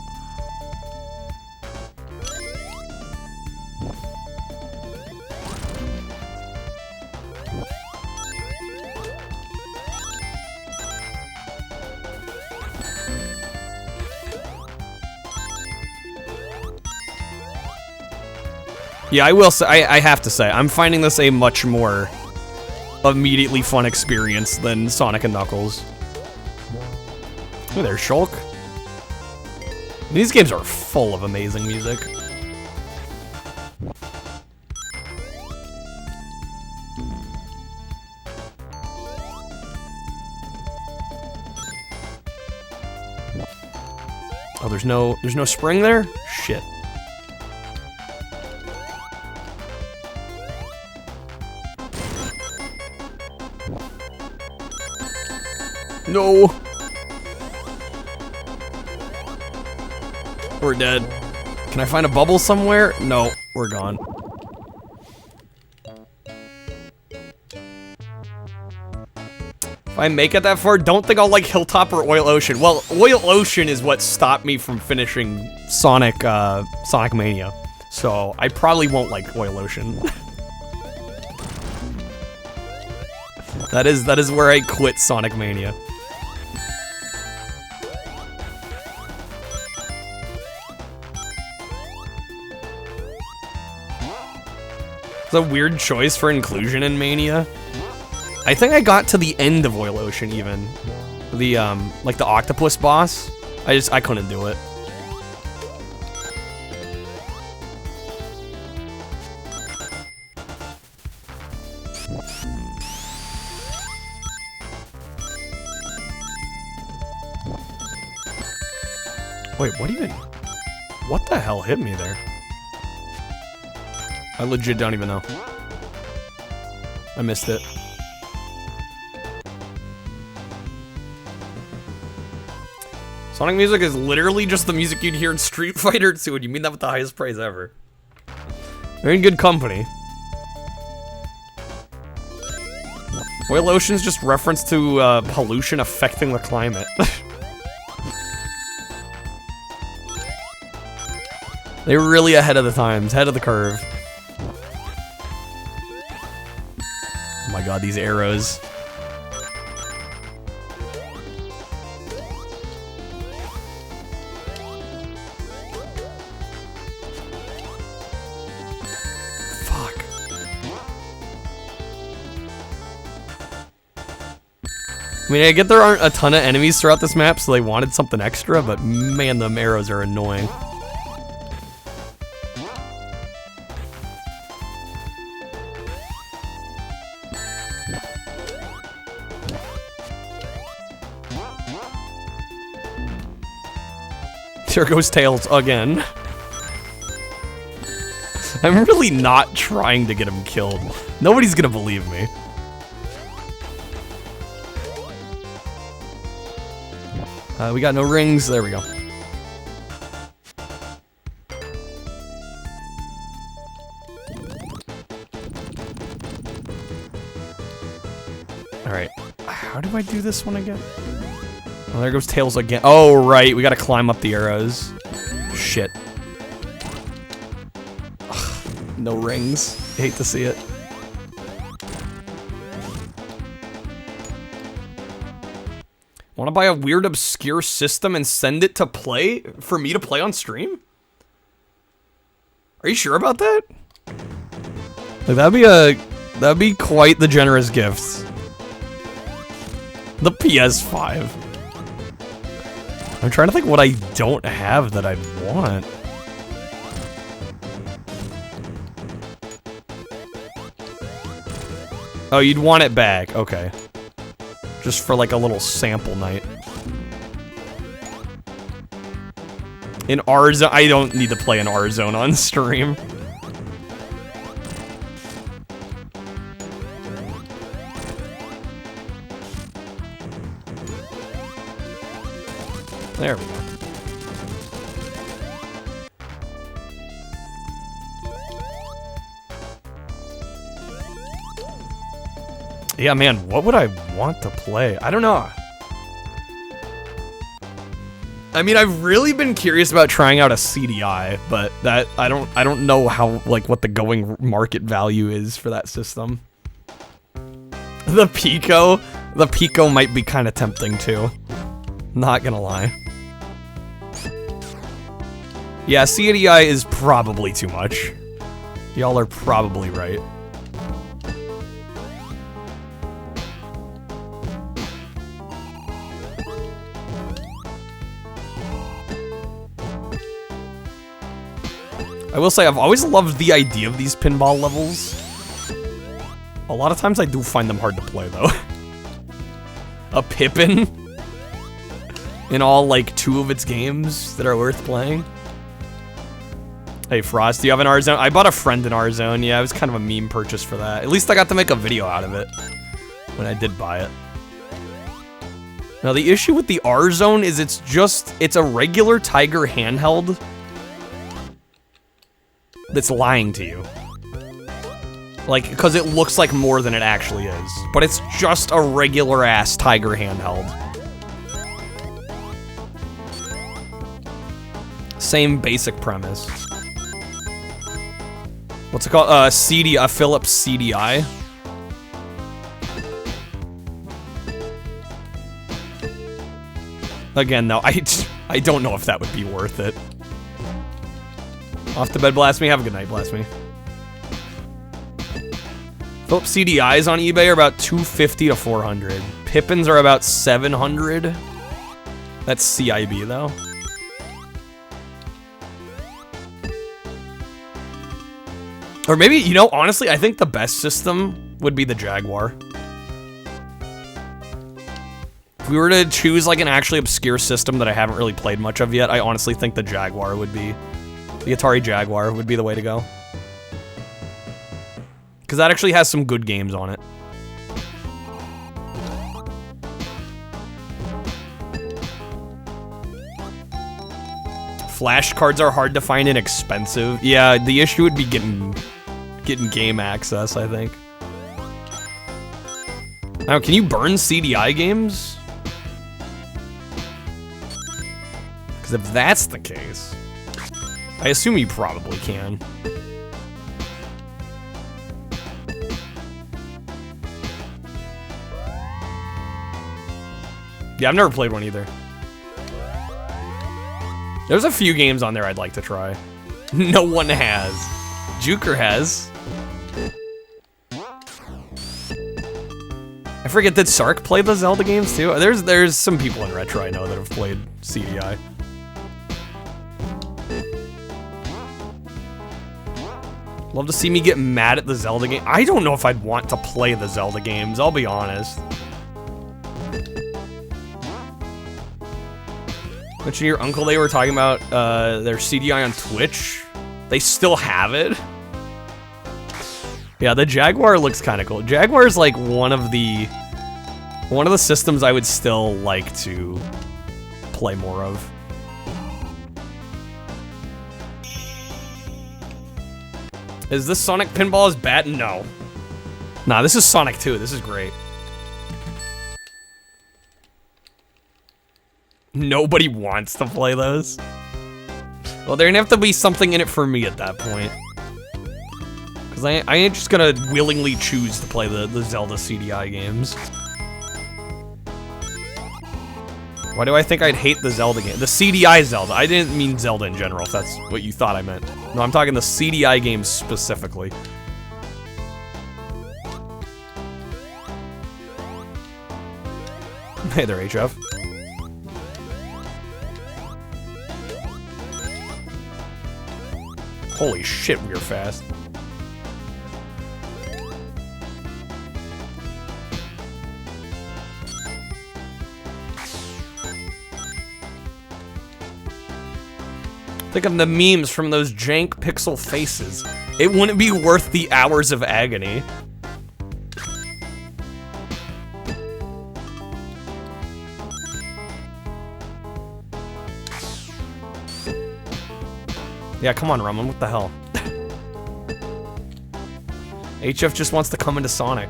Yeah, I will say, I have to say, I'm finding this a much more immediately fun experience than Sonic and Knuckles. Oh, there's Shulk. These games are full of amazing music. Oh, there's no spring there? Shit. No. We're dead. Can I find a bubble somewhere? No, we're gone. If I make it that far, don't think I'll like Hilltop or Oil Ocean. Well, Oil Ocean is what stopped me from finishing Sonic Mania. So I probably won't like Oil Ocean. That is where I quit Sonic Mania. It's a weird choice for inclusion in Mania. I think I got to the end of Oil Ocean even. The like the octopus boss. I couldn't do it. Wait, what the hell hit me there? I legit don't even know. I missed it. Sonic music is literally just the music you'd hear in Street Fighter 2, and you mean that with the highest praise ever. They're in good company. Oil Ocean's just reference to pollution affecting the climate. They're really ahead of the times, ahead of the curve. Oh my god, these arrows. Fuck. I mean, I get there aren't a ton of enemies throughout this map, so they wanted something extra, but man, them arrows are annoying. There goes Tails again. I'm really not trying to get him killed. Nobody's gonna believe me. We got no rings. There we go. Alright. How do I do this one again? Oh, there goes Tails again. Oh, right. We gotta climb up the arrows. Shit. Ugh, no rings. Hate to see it. Want to buy a weird, obscure system and send it to play? For me to play on stream? Are you sure about that? Like, that'd be quite the generous gift. The PS5. I'm trying to think what I don't have that I'd want. Oh, you'd want it back. Okay. Just for like a little sample night. In R-Zone, I don't need to play in R-Zone on stream. There we go. Yeah, man, what would I want to play? I don't know. I mean, I've really been curious about trying out a CDI, but that I don't know how, like, what the going market value is for that system. The Pico might be kind of tempting too. Not gonna lie. Yeah, CDI is probably too much. Y'all are probably right. I will say, I've always loved the idea of these pinball levels. A lot of times I do find them hard to play, though. A Pippin? In all, like, 2 of its games that are worth playing. Hey, Frost, do you have an R-Zone? I bought a friend in R-Zone. Yeah, it was kind of a meme purchase for that. At least I got to make a video out of it when I did buy it. Now, the issue with the R-Zone is it's a regular Tiger handheld that's lying to you. Like, because it looks like more than it actually is. But it's just a regular-ass Tiger handheld. Same basic premise. What's it called? A Philips CDI. Again, though, I don't know if that would be worth it. Off to bed, Blasphemy. Have a good night, Blasphemy. Philips CDIs on eBay are about $250 to $400. Pippins are about $700. That's CIB, though. Or maybe, you know, honestly, I think the best system would be the Jaguar. If we were to choose, like, an actually obscure system that I haven't really played much of yet, I honestly think the Jaguar would be... The Atari Jaguar would be the way to go. Because that actually has some good games on it. Flash cards are hard to find and expensive. Yeah, the issue would be getting game access, I think. Now, can you burn CDI games? Because if that's the case, I assume you probably can. Yeah, I've never played one either. There's a few games on there I'd like to try. No one has. Juker has. I forget, did Sark play the Zelda games too? There's some people in Retro I know that have played CDI. Love to see me get mad at the Zelda game. I don't know if I'd want to play the Zelda games, I'll be honest. Mention your uncle, they were talking about their CDI on Twitch. They still have it. Yeah, the Jaguar looks kind of cool. Jaguar is like one of the systems I would still like to play more of. Is this Sonic Pinball as bad? No. Nah, this is Sonic 2. This is great. Nobody wants to play those. Well, there'd have to be something in it for me at that point. Because I ain't just gonna willingly choose to play the Zelda CDI games. Why do I think I'd hate the Zelda game? The CDI Zelda. I didn't mean Zelda in general, if that's what you thought I meant. No, I'm talking the CDI games specifically. Hey there, HF. Holy shit, we are fast. Think of the memes from those jank pixel faces. It wouldn't be worth the hours of agony. Yeah, come on, Roman, what the hell? HF just wants to come into Sonic.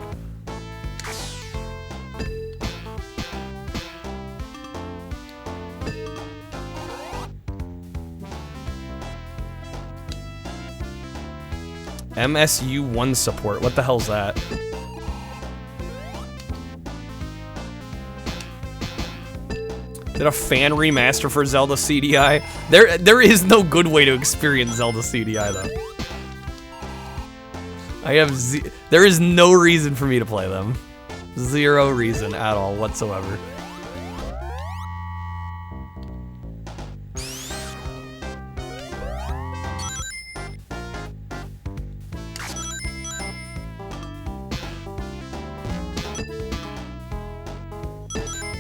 MSU1 support, what the hell's that? Did a fan remaster for Zelda CDI? There is no good way to experience Zelda CDI though. There is no reason for me to play them. Zero reason at all whatsoever.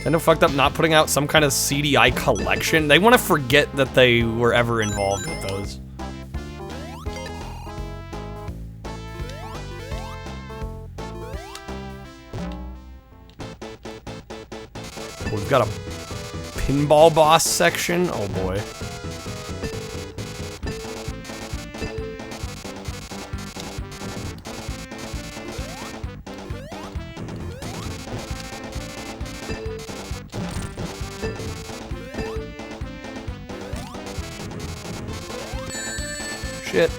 Nintendo fucked up not putting out some kind of CDI collection. They want to forget that they were ever involved with those. We've got a pinball boss section. Oh boy. Shit.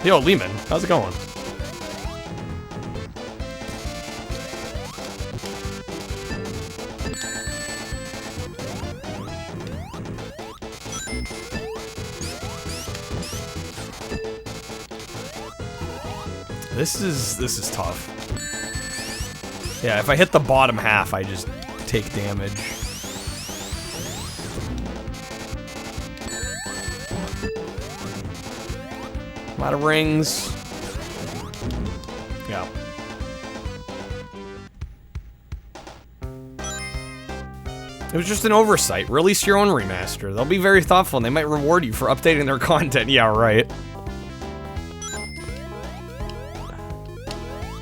Yo, Lehman, how's it going? This is tough. Yeah, if I hit the bottom half, I just take damage. A lot of rings. Yeah. It was just an oversight. Release your own remaster. They'll be very thoughtful and they might reward you for updating their content. Yeah, right.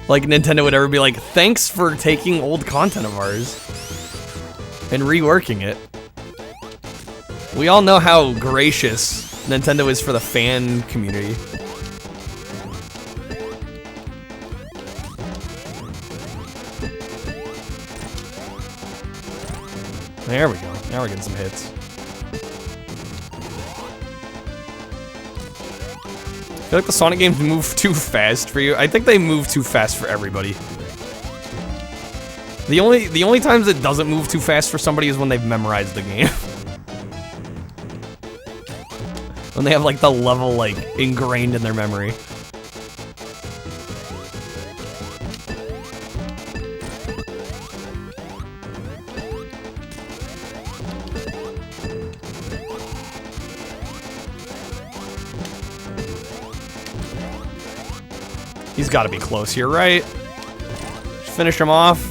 Like Nintendo would ever be like, thanks for taking old content of ours and reworking it. We all know how gracious Nintendo is for the fan community. There we go. Now we're getting some hits. I feel like the Sonic games move too fast for you. I think they move too fast for everybody. The only times it doesn't move too fast for somebody is when they've memorized the game. When they have like the level like ingrained in their memory. He's got to be close here, right? Just finish him off.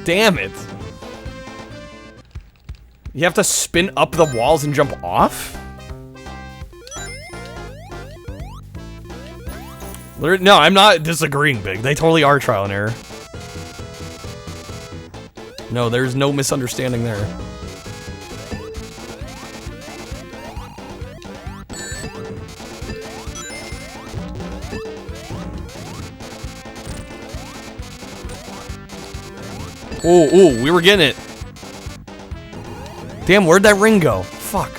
Damn it. You have to spin up the walls and jump off? No, I'm not disagreeing, Big. They totally are trial and error. No, there's no misunderstanding there. Ooh, we were getting it. Damn, where'd that ring go? Fuck.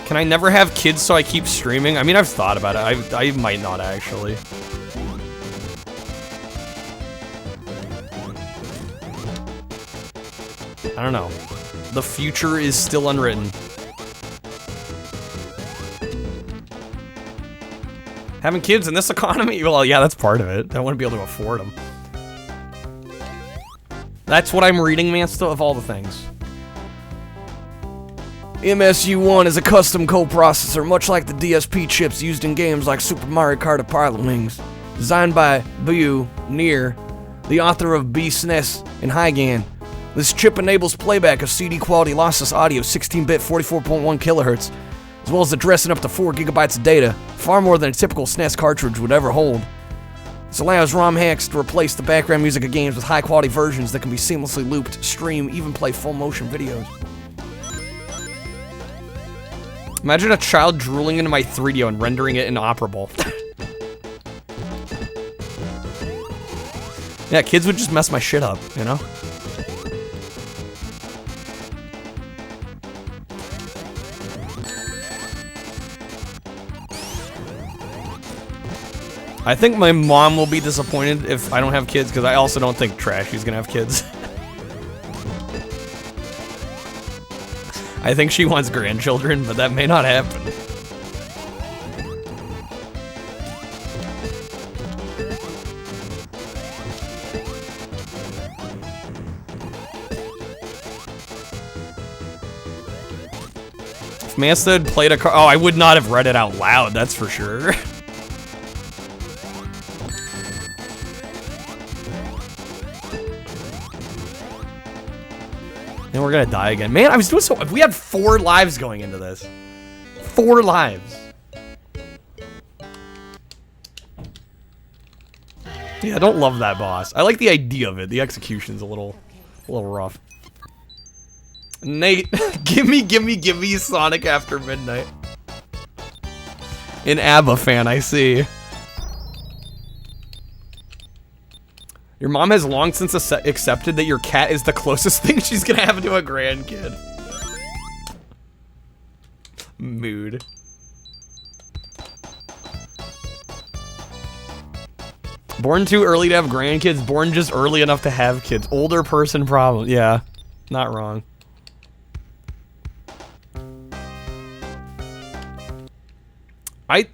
Can I never have kids so I keep streaming? I mean, I've thought about it. I might not actually. I don't know. The future is still unwritten. Having kids in this economy? Well, yeah, that's part of it. I wouldn't be able to afford them. That's what I'm reading, man, still of all the things. MSU1 is a custom coprocessor, much like the DSP chips used in games like Super Mario Kart or Pilot Wings. Designed by Bu Near, the author of BSNES and Hygan. This chip enables playback of CD quality lossless audio 16-bit 44.1 kHz, as well as addressing up to 4 GB of data, far more than a typical SNES cartridge would ever hold. This allows ROM hacks to replace the background music of games with high-quality versions that can be seamlessly looped, stream, even play full-motion videos. Imagine a child drooling into my 3DO and rendering it inoperable. Yeah, kids would just mess my shit up, you know? I think my mom will be disappointed if I don't have kids, because I also don't think Trashy's gonna have kids. I think she wants grandchildren, but that may not happen. If Masta had played a car— oh, I would not have read it out loud, that's for sure. And we're gonna die again. Man, I was doing so— we had 4 lives going into this. 4 lives. Yeah, I don't love that boss. I like the idea of it. The execution's a little rough. Nate, gimme Sonic After Midnight. An ABBA fan, I see. Your mom has long since accepted that your cat is the closest thing she's gonna have to a grandkid. Mood. Born too early to have grandkids, born just early enough to have kids. Older person problem. Yeah, not wrong.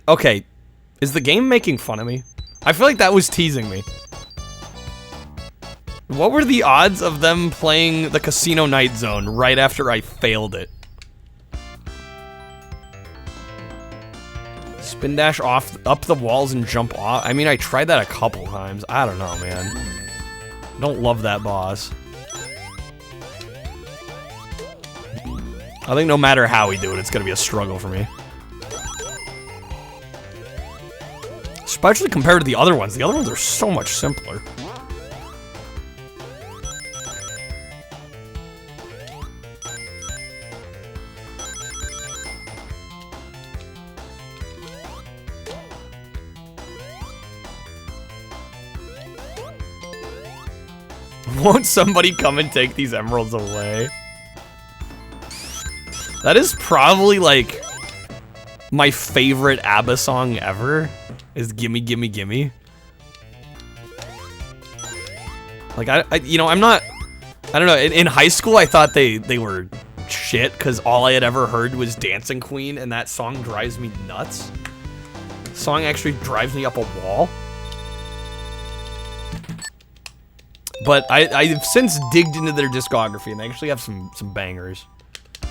Okay, is the game making fun of me? I feel like that was teasing me. What were the odds of them playing the Casino Night Zone right after I failed it? Spin dash off up the walls and jump off. I mean, I tried that a couple times. I don't know, man. I don't love that boss. I think no matter how we do it, it's gonna be a struggle for me. Especially compared to the other ones. The other ones are so much simpler. Won't somebody come and take these emeralds away? That is probably, like, my favorite ABBA song ever, is Gimme Gimme Gimme. Like, you know, I'm not, I don't know, in high school I thought they were shit, because all I had ever heard was Dancing Queen, and that song drives me nuts. The song actually drives me up a wall. But I've since digged into their discography, and they actually have some bangers.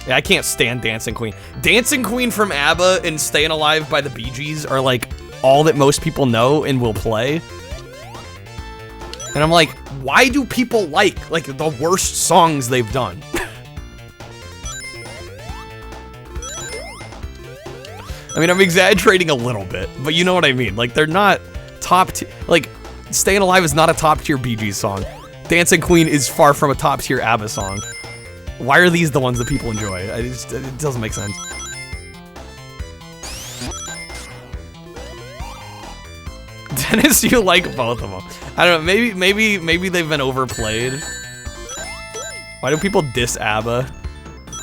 Yeah, I can't stand Dancing Queen. Dancing Queen from ABBA and Stayin' Alive by the Bee Gees are like all that most people know and will play. And I'm like, why do people like the worst songs they've done? I mean, I'm exaggerating a little bit, but you know what I mean. Like, they're not top tier. Like, Staying Alive is not a top tier Bee Gees song. Dancing Queen is far from a top tier ABBA song. Why are these the ones that people enjoy? It doesn't make sense. Dennis, you like both of them. I don't know, maybe they've been overplayed. Why do people diss ABBA?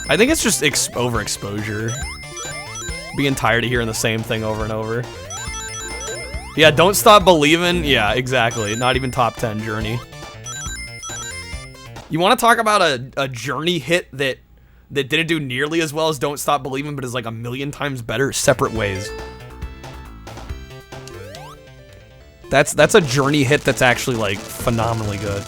I think it's just overexposure. Being tired of hearing the same thing over and over. Yeah, Don't Stop Believin'. Yeah, exactly. Not even top 10 Journey. You want to talk about a Journey hit that didn't do nearly as well as Don't Stop Believin', but is like a million times better? Separate Ways. That's a Journey hit that's actually like phenomenally good.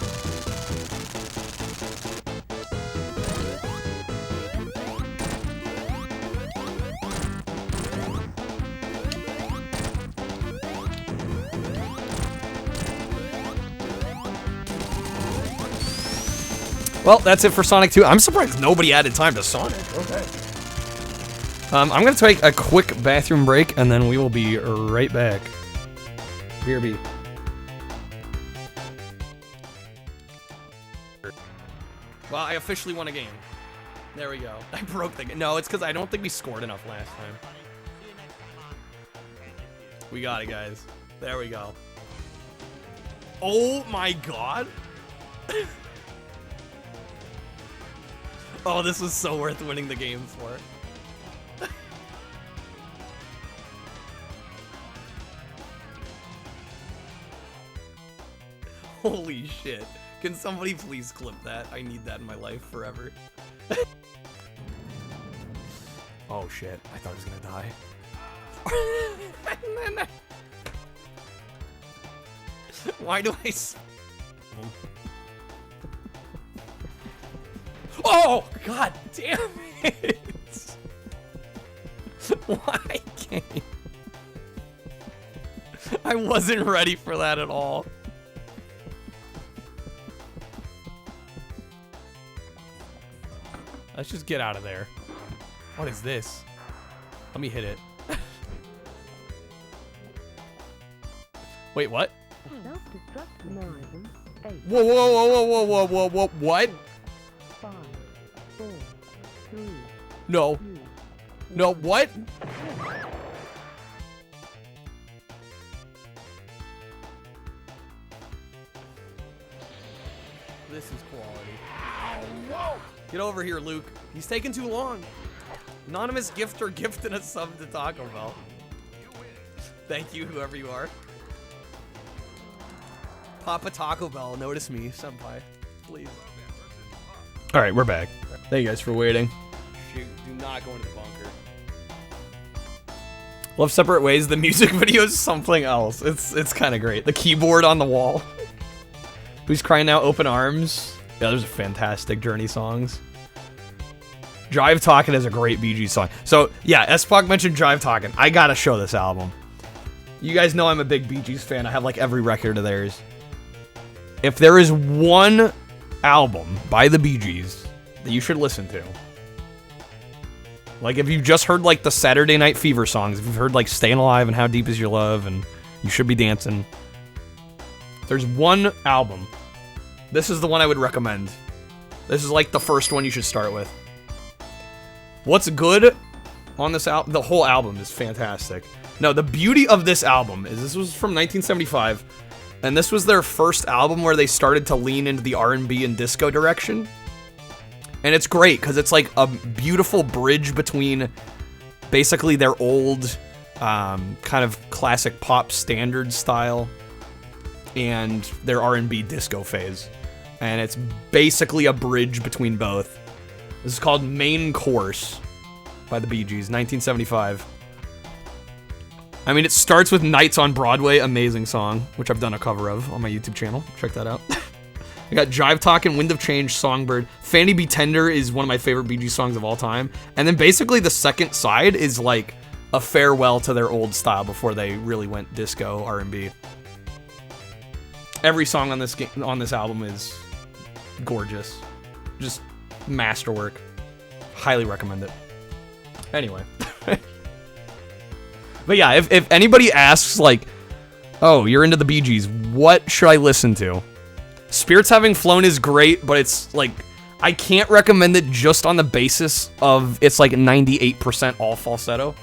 Well, that's it for Sonic 2. I'm surprised nobody added time to Sonic. Okay. I'm gonna take a quick bathroom break and then we will be right back. BRB. Well, I officially won a game. There we go. I broke the game. No, it's because I don't think we scored enough last time. We got it, guys. There we go. Oh my god. Oh, this was so worth winning the game for. Holy shit. Can somebody please clip that? I need that in my life forever. Oh shit. I thought I was gonna die. Why do I... Oh, god damn it! Why can't you? I wasn't ready for that at all. Let's just get out of there. What is this? Let me hit it. Wait, what? Whoa, whoa, whoa, whoa, whoa, whoa, whoa, whoa, what? 5, 4, 3, No. 2, No, what? This is quality. Get over here, Luke. He's taking too long. Anonymous gifter gifted a sub to Taco Bell. Thank you, whoever you are. Papa Taco Bell, notice me, senpai. Please. Alright, we're back. Thank you guys for waiting. Shoot, do not go into the bunker. Love Separate Ways. The music video is something else. It's kind of great. The keyboard on the wall. Who's Crying Now? Open Arms. Yeah, those are fantastic Journey songs. Drive Talkin' is a great Bee Gees song. So, yeah, S-Pog mentioned Drive Talkin'. I gotta show this album. You guys know I'm a big Bee Gees fan. I have, like, every record of theirs. If there is one album by the Bee Gees that you should listen to, like, if you've just heard, like, the Saturday Night Fever songs, if you've heard, like, Staying Alive and How Deep Is Your Love and You Should Be Dancing, if there's one album, this is the one I would recommend. This is, like, the first one you should start with. What's good on this album? The whole album is fantastic. No, the beauty of this album is this was from 1975, and this was their first album where they started to lean into the R&B and disco direction. And it's great, because it's like a beautiful bridge between basically their old kind of classic pop standard style and their R&B disco phase. And it's basically a bridge between both. This is called Main Course by the Bee Gees, 1975. I mean, it starts with Nights on Broadway, amazing song, which I've done a cover of on my YouTube channel. Check that out. I got Jive Talkin', Wind of Change, Songbird. Fanny Be Tender is one of my favorite Bee Gees songs of all time. And then basically the second side is like a farewell to their old style before they really went disco R&B. Every song on this album is gorgeous. Just masterwork. Highly recommend it. Anyway. But yeah, if anybody asks, like, oh, you're into the Bee Gees, what should I listen to? Spirits Having Flown is great, but it's, like, I can't recommend it just on the basis of it's, like, 98% all falsetto.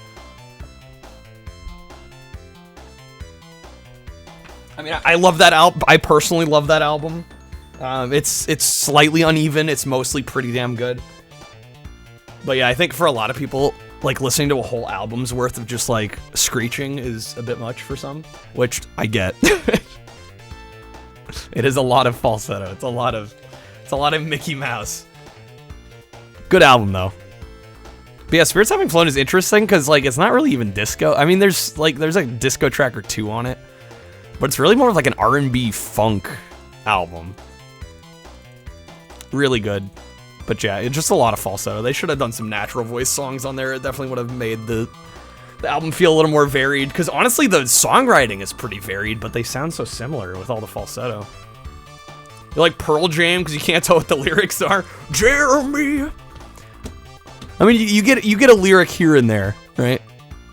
I mean, I love that album. I personally love that album. It's slightly uneven. It's mostly pretty damn good. But yeah, I think for a lot of people, like, listening to a whole album's worth of just, like, screeching is a bit much for some, which I get. It is a lot of falsetto. It's a lot of Mickey Mouse. Good album, though. But yeah, Spirits Having Flown is interesting because, like, it's not really even disco. I mean, there's a disco track or two on it, but it's really more of, like, an R&B funk album. Really good. But yeah, it's just a lot of falsetto. They should have done some natural voice songs on there. It definitely would have made the album feel a little more varied. Because honestly, the songwriting is pretty varied, but they sound so similar with all the falsetto. You're like Pearl Jam because you can't tell what the lyrics are. Jeremy. I mean, you get a lyric here and there, right?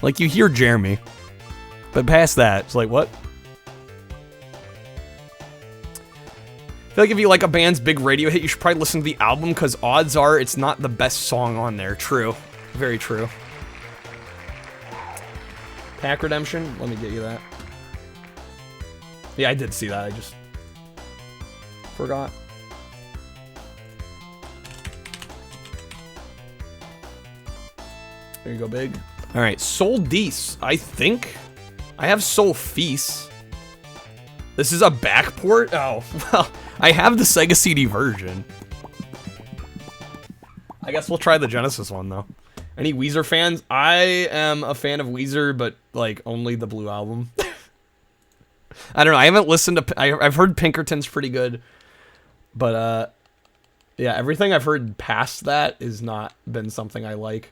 Like you hear Jeremy, but past that, it's like what? I feel like if you like a band's big radio hit, you should probably listen to the album because odds are it's not the best song on there. True. Very true. Pack Redemption? Let me get you that. Yeah, I did see that. I just forgot. There you go, big. All right, Sol Dees. I think I have Sol Feast. This is a backport? Oh, well, I have the Sega CD version. I guess we'll try the Genesis one, though. Any Weezer fans? I am a fan of Weezer, but, like, only the Blue Album. I don't know. I haven't listened to... I've heard Pinkerton's pretty good. But, yeah, everything I've heard past that has not been something I like.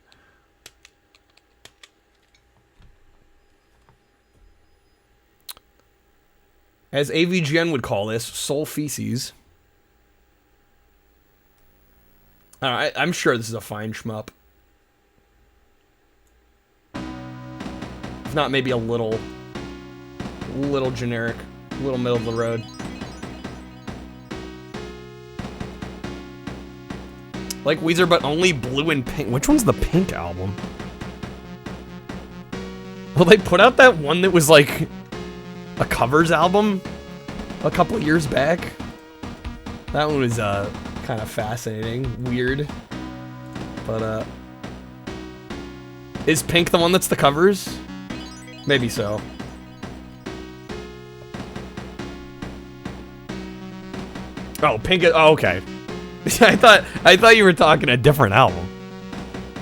As AVGN would call this, soul feces. I'm sure this is a fine shmup. If not, maybe a little generic, a little middle of the road. Like Weezer, but only blue and pink. Which one's the pink album? Well, they put out that one that was like a covers album a couple years back. That one was kind of fascinating, weird. But is pink the one that's the covers? Maybe so. Oh, pink. Oh, okay. I thought you were talking a different album.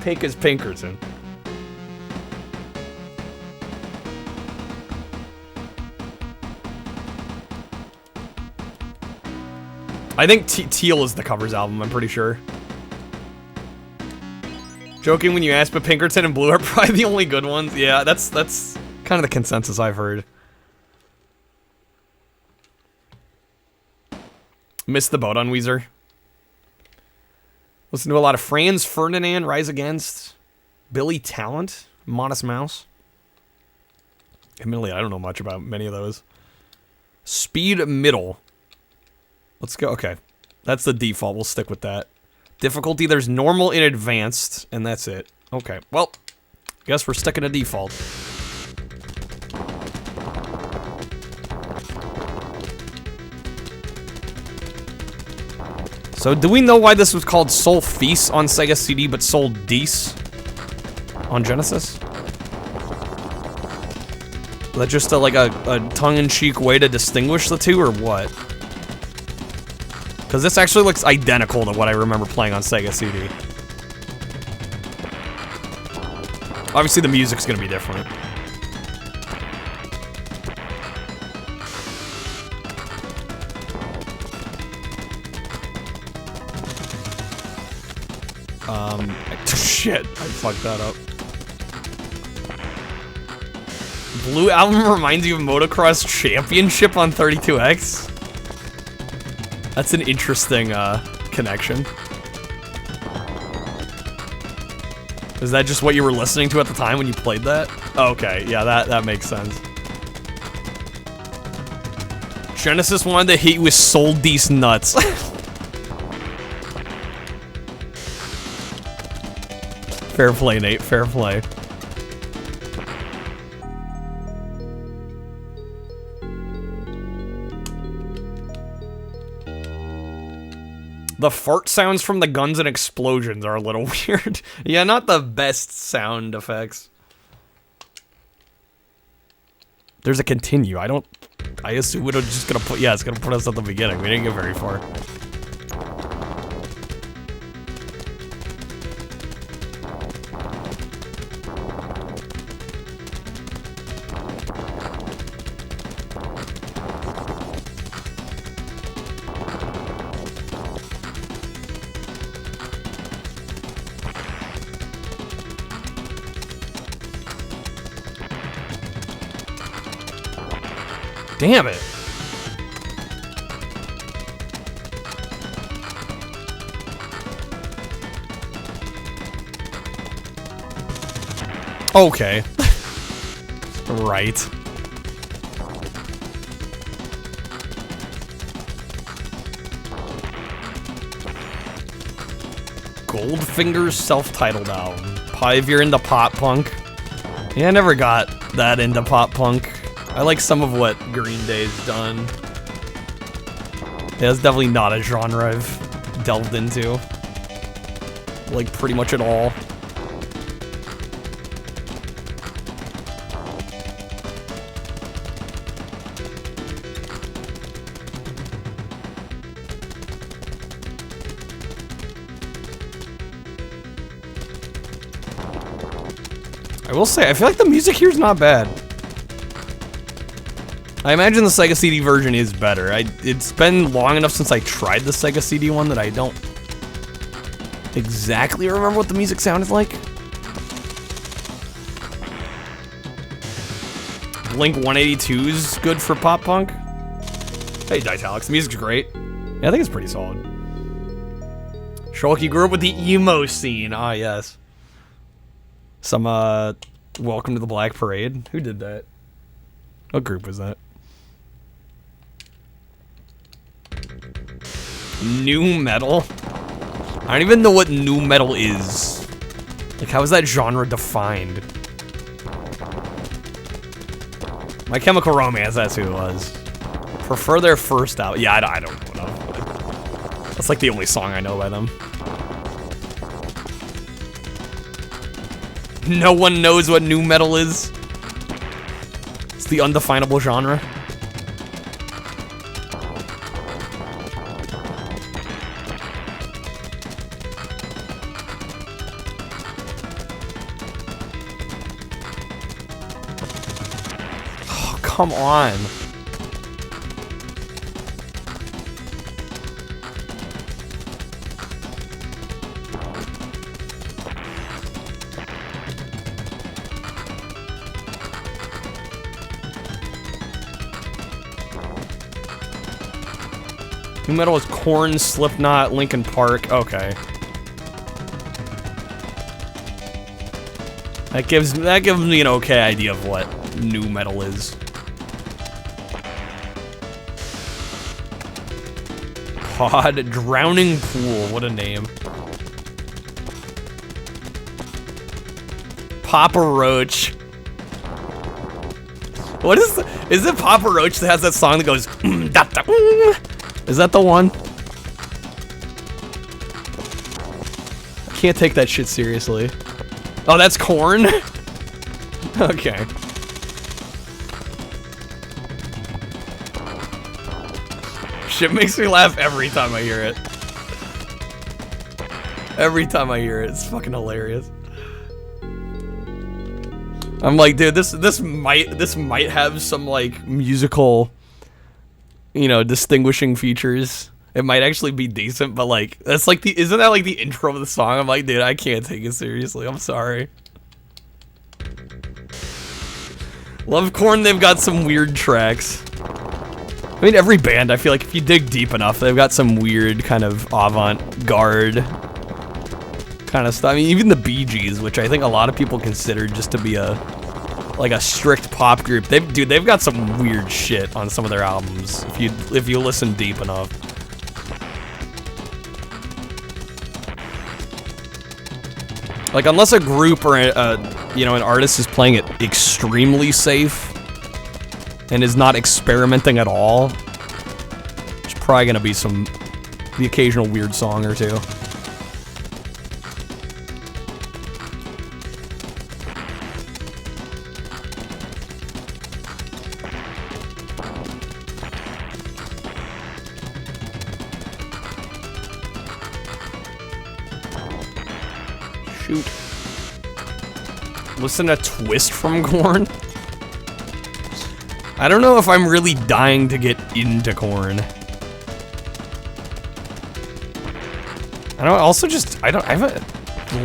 Pink is Pinkerton. I think Teal is the covers album, I'm pretty sure. Joking when you ask, but Pinkerton and Blue are probably the only good ones. Yeah, that's kind of the consensus I've heard. Missed the boat on Weezer. Listen to a lot of Franz Ferdinand, Rise Against, Billy Talent, Modest Mouse. Admittedly, I don't know much about many of those. Speed Middle. Let's go. Okay. That's the default. We'll stick with that. Difficulty, there's normal and advanced, and that's it. Okay. Well, guess we're sticking to default. So, do we know why this was called Sol Feast on Sega CD, but Sol Dees on Genesis? Is that just like a tongue-in-cheek way to distinguish the two, or what? Because this actually looks identical to what I remember playing on Sega CD. Obviously, the music's gonna be different. Shit, I fucked that up. Blue Album reminds you of Motocross Championship on 32X? That's an interesting connection. Is that just what you were listening to at the time when you played that? Okay, yeah, that makes sense. Genesis wanted to hit you with Soul Dece nuts. Fair play, Nate, fair play. The fart sounds from the guns and explosions are a little weird. Yeah, not the best sound effects. There's a continue. I assume it's just gonna put, yeah, it's gonna put us at the beginning. We didn't get very far. Damn it. Okay. Right. Goldfinger's self-titled album. Probably if you're into pop punk. Yeah, I never got that into pop punk. I like some of what Green Day's done. Yeah, it's definitely not a genre I've delved into. Like, pretty much at all. I will say, I feel like the music here is not bad. I imagine the Sega CD version is better. It's been long enough since I tried the Sega CD one that I don't exactly remember what the music sounded like. Blink 182's good for pop punk. Hey, Ditalics, the music's great. Yeah, I think it's pretty solid. Shulky grew up with the emo scene. Ah, yes. Some, Welcome to the Black Parade. Who did that? What group was that? New metal? I don't even know what new metal is. Like, how is that genre defined? My Chemical Romance, that's who it was. Prefer their first album. Yeah, I don't know. That's like the only song I know by them. No one knows what new metal is. It's the undefinable genre. Oh, come on. New metal is Korn, Slipknot, Linkin Park. Okay. That gives me an okay idea of what new metal is. God, Drowning Pool. What a name. Papa Roach. What is it Papa Roach that has that song that goes da, da, Is that the one? I can't take that shit seriously. Oh, that's Korn? Okay. Shit makes me laugh every time I hear it. Every time I hear it, it's fucking hilarious. I'm like, dude, this might have some like musical, you know, distinguishing features. It might actually be decent, but like, that's like isn't that like the intro of the song? I'm like, dude, I can't take it seriously. I'm sorry. Love Korn, they've got some weird tracks. I mean, every band, I feel like if you dig deep enough, they've got some weird kind of avant-garde kind of stuff. I mean, even the Bee Gees, which I think a lot of people consider just to be a strict pop group. They've got some weird shit on some of their albums if you listen deep enough. Like, unless a group or an artist is playing it extremely safe and is not experimenting at all, there's probably gonna be the occasional weird song or two. Shoot. Listen to Twist from Korn? I don't know if I'm really dying to get into Korn.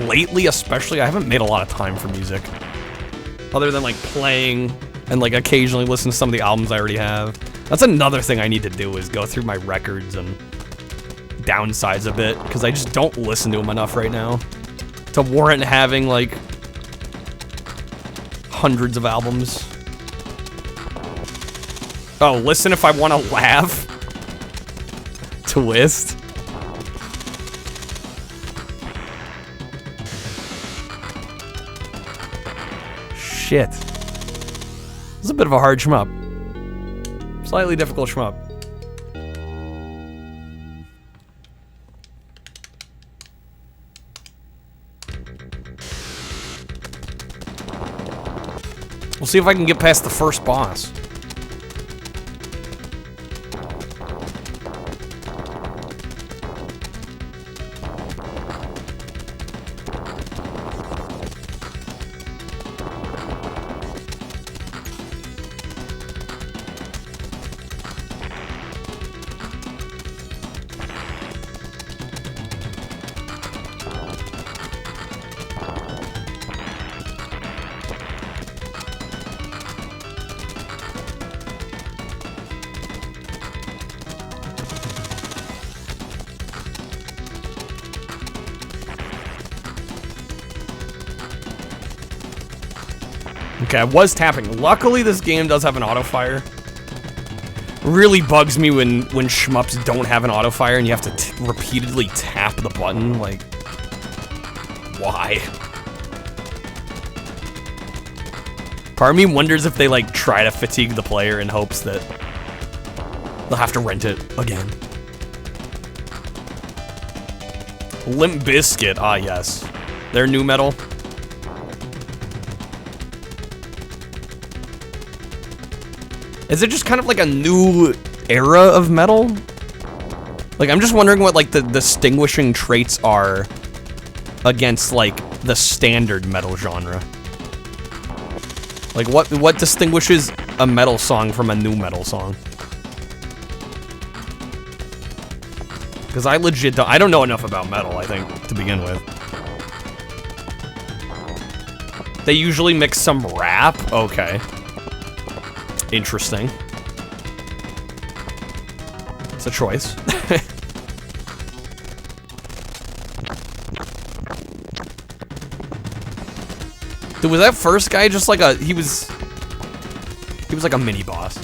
Lately especially, I haven't made a lot of time for music. Other than like playing and like occasionally listen to some of the albums I already have. That's another thing I need to do, is go through my records and downsize a bit, because I just don't listen to them enough right now to warrant having like hundreds of albums. Oh, listen if I want to laugh. Twist. Shit. This is a bit of a hard shmup. Slightly difficult shmup. We'll see if I can get past the first boss. Okay, I was tapping. Luckily, this game does have an auto-fire. Really bugs me when shmups don't have an auto-fire and you have to repeatedly tap the button. Like, why? Part of me wonders if they, like, try to fatigue the player in hopes that they'll have to rent it again. Limp Bizkit, ah yes. They're new metal. Is it just kind of like a new era of metal? Like, I'm just wondering what, like, the distinguishing traits are against, like, the standard metal genre. Like, what distinguishes a metal song from a new metal song? Because I legit I don't know enough about metal, I think, to begin with. They usually mix some rap? Okay. Interesting. It's a choice. Dude, was that first guy just like he was like a mini boss.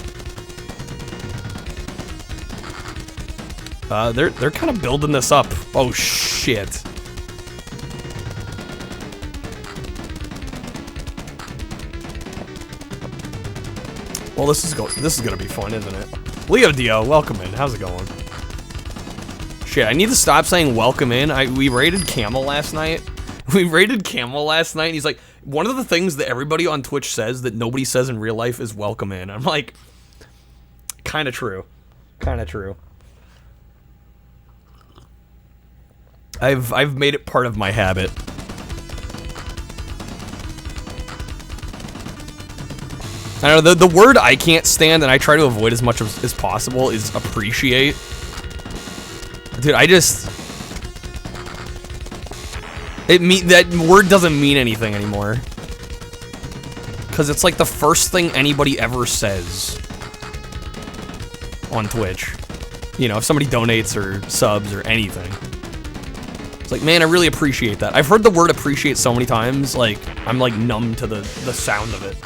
They're kind of building this up. Oh shit. Well, this is gonna be fun, isn't it? Leo Dio, welcome in. How's it going? Shit, I need to stop saying welcome in. We raided Camel last night. And he's like, one of the things that everybody on Twitch says that nobody says in real life is welcome in. I'm like, kind of true. Kind of true. I've made it part of my habit. I don't know, the word I can't stand and I try to avoid as much as possible is appreciate. Dude, that word doesn't mean anything anymore. Because it's like the first thing anybody ever says. on Twitch. You know, if somebody donates or subs or anything. It's like, man, I really appreciate that. I've heard the word appreciate so many times, like, I'm like numb to the sound of it.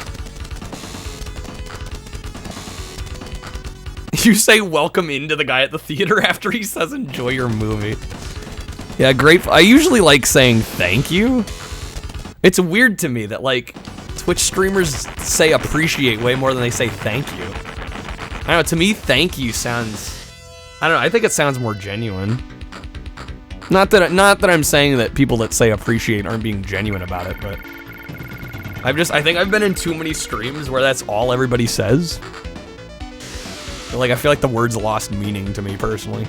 You say welcome into the guy at the theater after he says enjoy your movie. Yeah, great. I usually like saying thank you. It's weird to me that, like, Twitch streamers say appreciate way more than they say thank you. I don't know, to me, thank you sounds... I don't know, I think it sounds more genuine. Not that I'm saying that people that say appreciate aren't being genuine about it, but... I think I've been in too many streams where that's all everybody says. Like, I feel like the word's lost meaning to me, personally.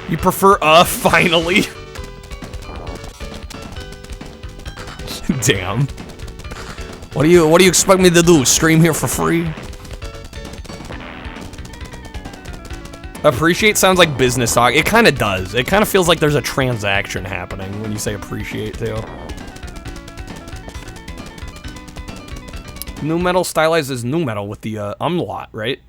You prefer finally? Damn. What do you expect me to do? Stream here for free? Appreciate sounds like business talk. It kind of does. It kind of feels like there's a transaction happening when you say appreciate too. Nu metal stylized as nu metal with the umlaut, right?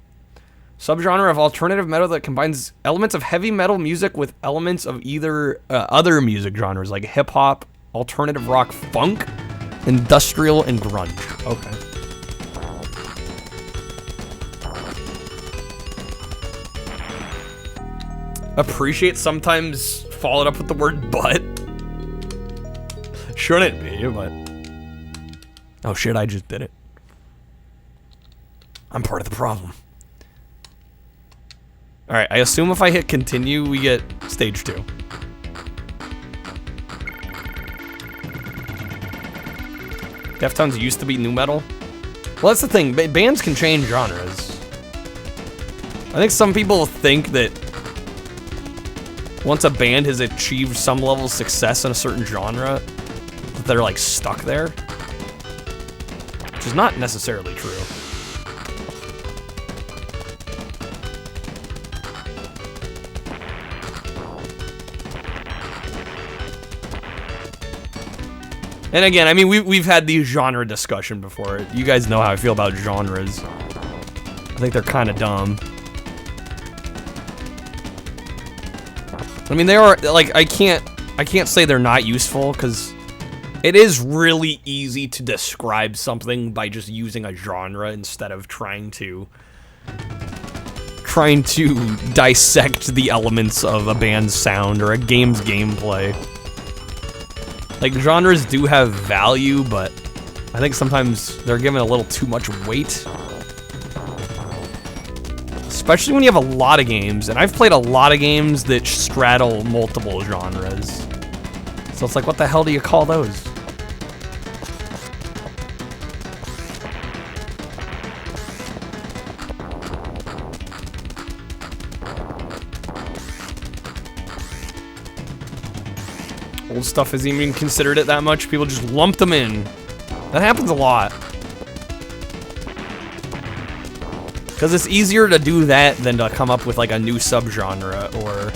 Subgenre of alternative metal that combines elements of heavy metal music with elements of either other music genres like hip hop, alternative rock, funk, industrial, and grunge. Okay. Appreciate sometimes followed up with the word but. Shouldn't be, but... Oh shit, I just did it. I'm part of the problem. Alright, I assume if I hit continue, we get stage 2. Deftones used to be nu metal. Well, that's the thing. Bands can change genres. I think some people think that once a band has achieved some level of success in a certain genre, that they're like stuck there. Which is not necessarily true. And again, I mean, we've had the genre discussion before. You guys know how I feel about genres. I think they're kind of dumb. I mean, they are, like, I can't say they're not useful, because it is really easy to describe something by just using a genre instead of trying to dissect the elements of a band's sound or a game's gameplay. Like, genres do have value, but I think sometimes they're given a little too much weight. Especially when you have a lot of games, and I've played a lot of games that straddle multiple genres. So it's like, what the hell do you call those? Old stuff isn't even considered it that much. People just lump them in. That happens a lot. Because it's easier to do that than to come up with like a new subgenre, or...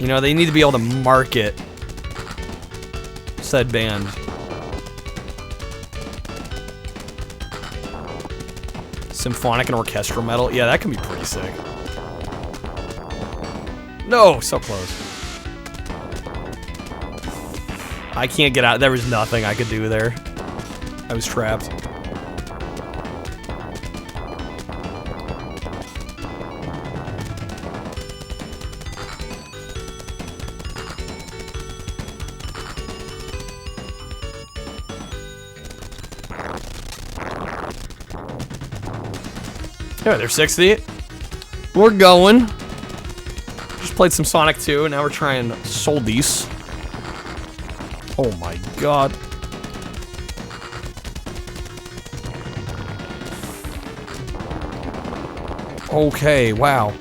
You know, they need to be able to market said band. Symphonic and orchestral metal? Yeah, that can be pretty sick. No, so close. I can't get out. There was nothing I could do there. I was trapped. Yeah, they're 60. We're going. Just played some Sonic 2, and now we're trying Soldice. Oh my god. Okay, wow.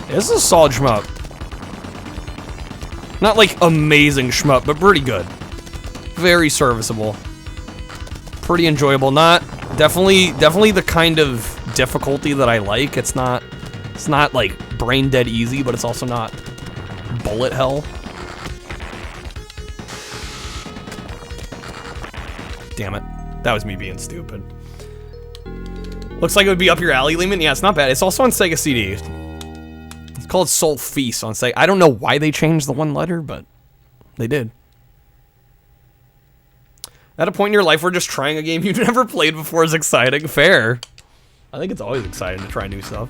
This is a solid shmup. Not like amazing shmup, but pretty good. Very serviceable. Pretty enjoyable. Not Definitely the kind of difficulty that I like. It's not like brain dead easy, but it's also not bullet hell. Damn it. That was me being stupid. Looks like it would be up your alley, Lehman. Yeah, it's not bad. It's also on Sega CD. It's called Soul Feast on Sega. I don't know why they changed the one letter, but they did. At a point in your life where just trying a game you've never played before is exciting. Fair. I think it's always exciting to try new stuff.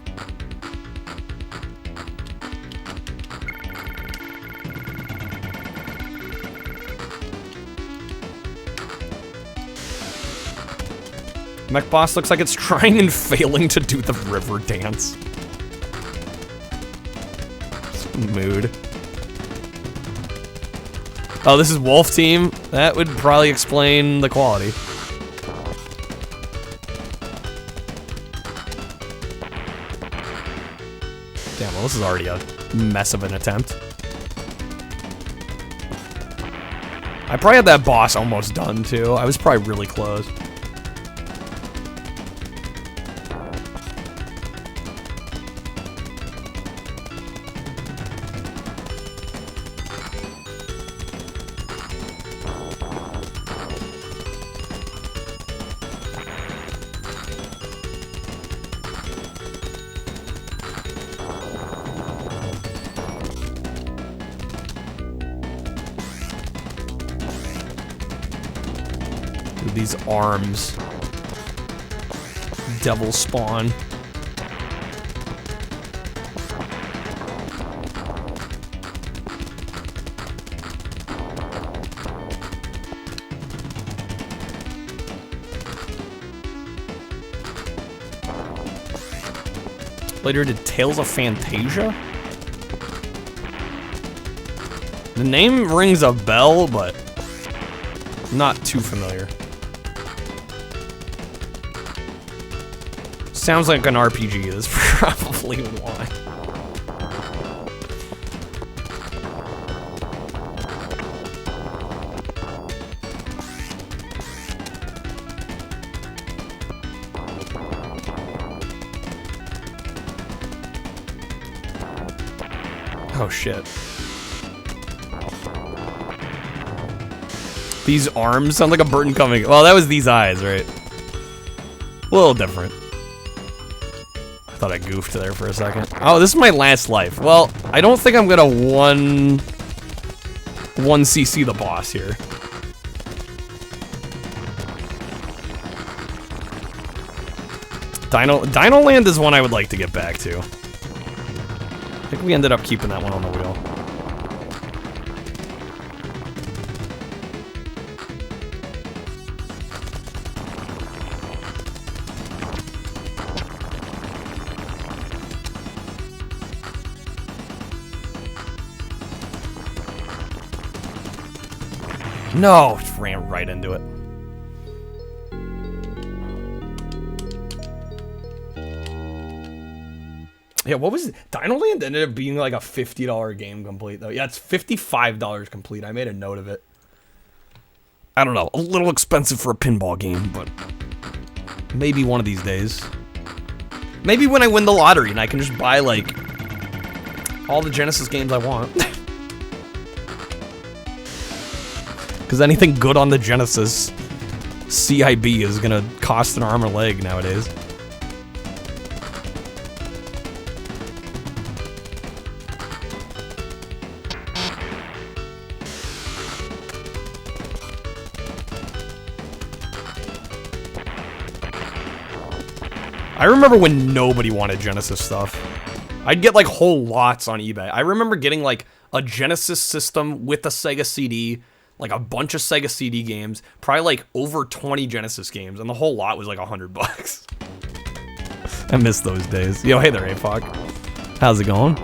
Mech Boss looks like it's trying and failing to do the river dance. Mood. Oh, this is Wolf Team? That would probably explain the quality. Damn, well, this is already a mess of an attempt. I probably had that boss almost done, too. I was probably really close. These arms. Devil spawn. Later did Tales of Fantasia? The name rings a bell, but not too familiar. Sounds like an RPG, is probably why. Oh shit. These arms sound like a Burton coming. Well, that was these eyes, right? A little different. I thought I goofed there for a second. Oh, this is my last life. Well, I don't think I'm gonna 1cc the boss here. Dino Land is one I would like to get back to. I think we ended up keeping that one on the wheel. No, just ran right into it. Yeah, what was it? Dino Land ended up being like a $50 game complete though. Yeah, it's $55 complete. I made a note of it. I don't know, a little expensive for a pinball game, but maybe one of these days. Maybe when I win the lottery and I can just buy like all the Genesis games I want. Because anything good on the Genesis CIB is gonna cost an arm or leg nowadays. I remember when nobody wanted Genesis stuff. I'd get like whole lots on eBay. I remember getting like a Genesis system with a Sega CD, like a bunch of Sega CD games, probably like over 20 Genesis games, and the whole lot was like $100. I miss those days. Yo, hey there, AFOC. How's it going?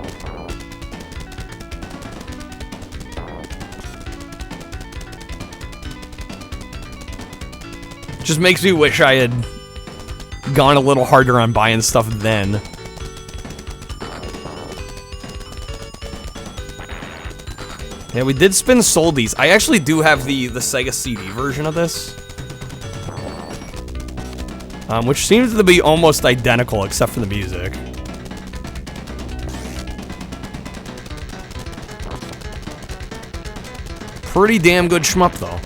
Just makes me wish I had gone a little harder on buying stuff then. Yeah, we did spin Soldies. I actually do have the Sega CD version of this. Which seems to be almost identical except for the music. Pretty damn good shmup, though.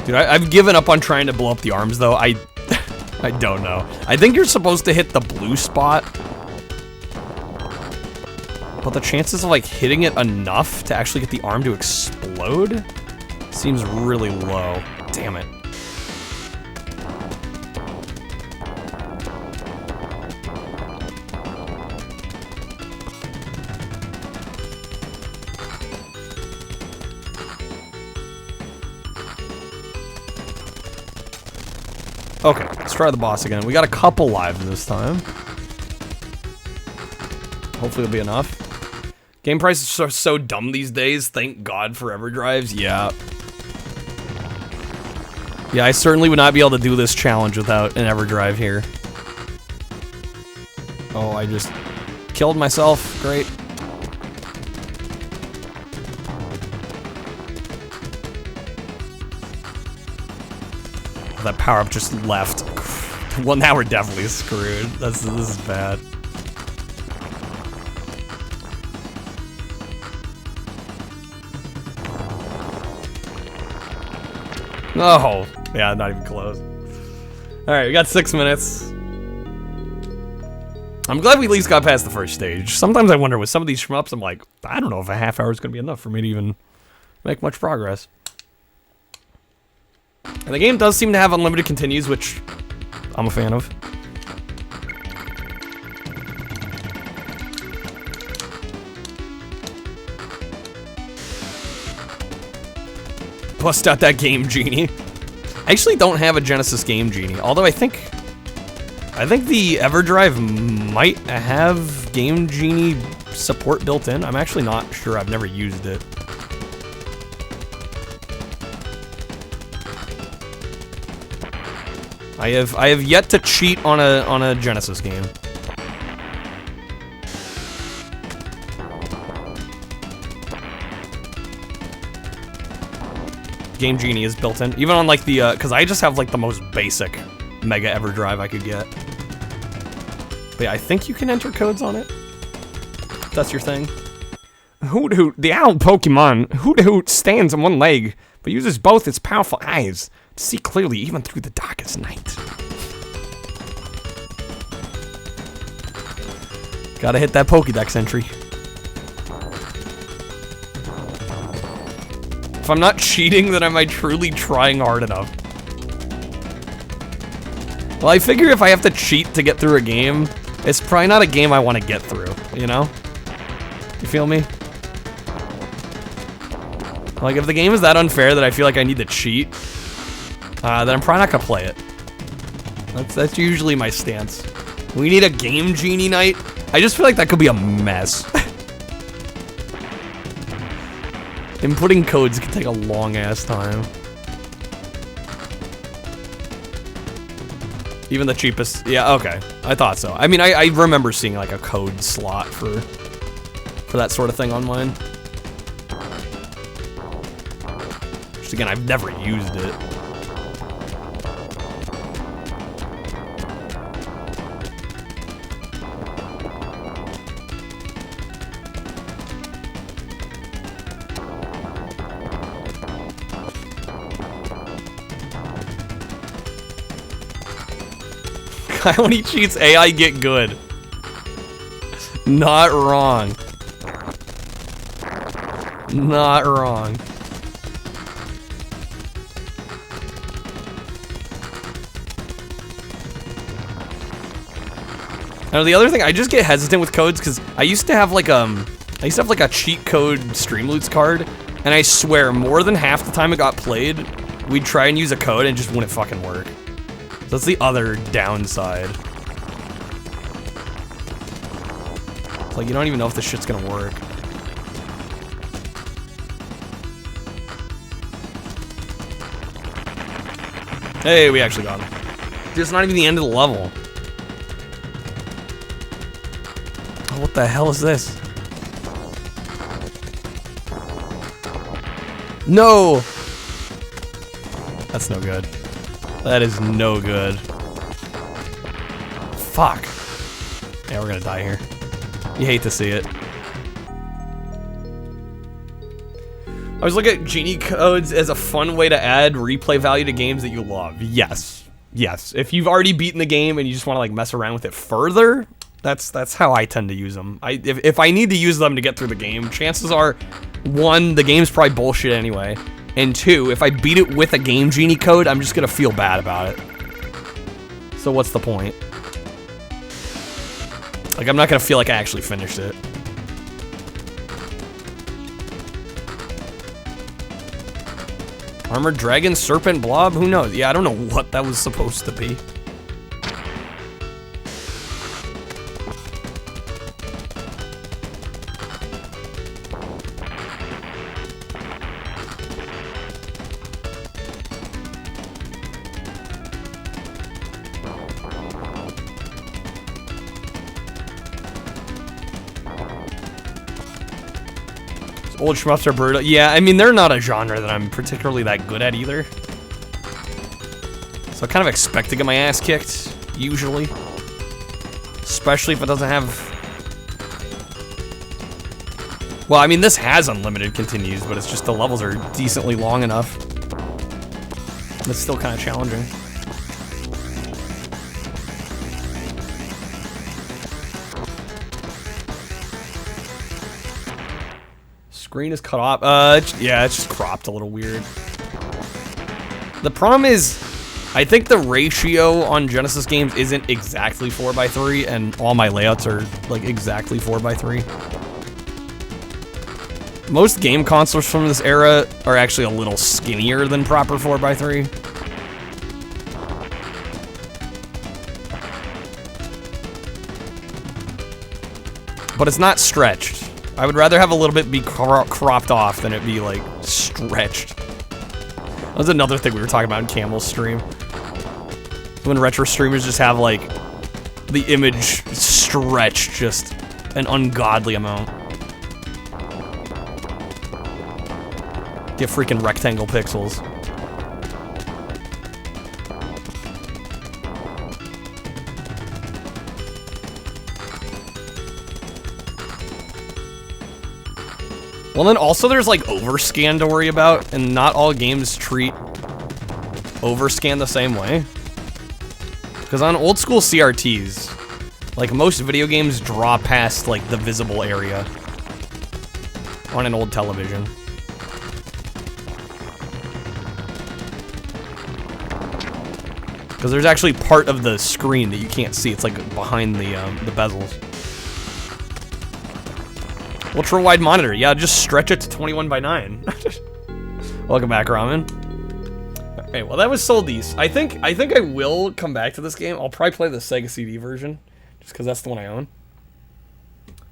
Dude, I've given up on trying to blow up the arms, though. I don't know. I think you're supposed to hit the blue spot. But the chances of, like, hitting it enough to actually get the arm to explode seems really low. Damn it. Okay, let's try the boss again. We got a couple lives this time. Hopefully it'll be enough. Game prices are so dumb these days. Thank God for EverDrives. Yeah. Yeah, I certainly would not be able to do this challenge without an EverDrive here. Oh, I just killed myself. Great. That power-up just left. Well, now we're definitely screwed. This is bad. Oh, yeah, not even close. Alright, we got 6 minutes. I'm glad we at least got past the first stage. Sometimes I wonder with some of these shmups, I'm like, I don't know if a half hour is going to be enough for me to even make much progress. And the game does seem to have unlimited continues, which I'm a fan of. Bust out that Game Genie. I actually don't have a Genesis Game Genie, although I think the EverDrive might have Game Genie support built in. I'm actually not sure. I've never used it. I have yet to cheat on a Genesis game. Game Genie is built in, even on like the because I just have like the most basic Mega EverDrive I could get. But yeah, I think you can enter codes on it. If that's your thing. Hoot Hoot, the owl Pokemon. Hoot Hoot stands on one leg, but uses both its powerful eyes to see clearly even through the darkest night. Gotta hit that Pokédex entry. If I'm not cheating, then am I truly trying hard enough? Well, I figure if I have to cheat to get through a game, it's probably not a game I want to get through, you know? You feel me? Like, if the game is that unfair that I feel like I need to cheat, then I'm probably not gonna play it. That's usually my stance. We need a Game Genie night. I just feel like that could be a mess. Inputting codes could take a long-ass time. Even the cheapest, yeah, okay. I thought so. I mean, I remember seeing like a code slot for that sort of thing online. Just again, I've never used it. When he cheats, AI get good. Not wrong. Not wrong. Now the other thing, I just get hesitant with codes because I used to have like a cheat code Streamloots card, and I swear more than half the time it got played, we'd try and use a code and it just wouldn't fucking work. That's the other downside. Like, you don't even know if this shit's gonna work. Hey, we actually got him. Dude, it's not even the end of the level. Oh, what the hell is this? No! That's no good. That is no good. Fuck. Yeah, we're gonna die here. You hate to see it. I was looking at genie codes as a fun way to add replay value to games that you love. Yes. Yes. If you've already beaten the game and you just want to like mess around with it further, that's how I tend to use them. If I need to use them to get through the game, chances are, one, the game's probably bullshit anyway, and two, if I beat it with a game genie code, I'm just gonna feel bad about it. So what's the point? Like, I'm not gonna feel like I actually finished it. Armored dragon, serpent, blob, who knows? Yeah, I don't know what that was supposed to be. Old shmups are brutal. Yeah, I mean, they're not a genre that I'm particularly that good at either. So I kind of expect to get my ass kicked, usually. Especially if it doesn't have... Well, I mean, this has unlimited continues, but it's just the levels are decently long enough. It's still kind of challenging. Screen is cut off. Yeah, it's just cropped a little weird. The problem is, I think the ratio on Genesis games isn't exactly 4:3, and all my layouts are like exactly 4:3. Most game consoles from this era are actually a little skinnier than proper 4:3. But it's not stretched. I would rather have a little bit be cropped off than it be, like, stretched. That was another thing we were talking about in Camel's stream. When retro streamers just have, like, the image stretched just an ungodly amount. Get freaking rectangle pixels. Well, then also there's like overscan to worry about, and not all games treat overscan the same way. Because on old school CRTs, like most video games draw past like the visible area on an old television. Because there's actually part of the screen that you can't see. It's like behind the bezels. Ultra wide monitor. Yeah, just stretch it to 21:9. Welcome back, Ramen. Okay, well that was Soldice. I think I will come back to this game. I'll probably play the Sega CD version, just because that's the one I own.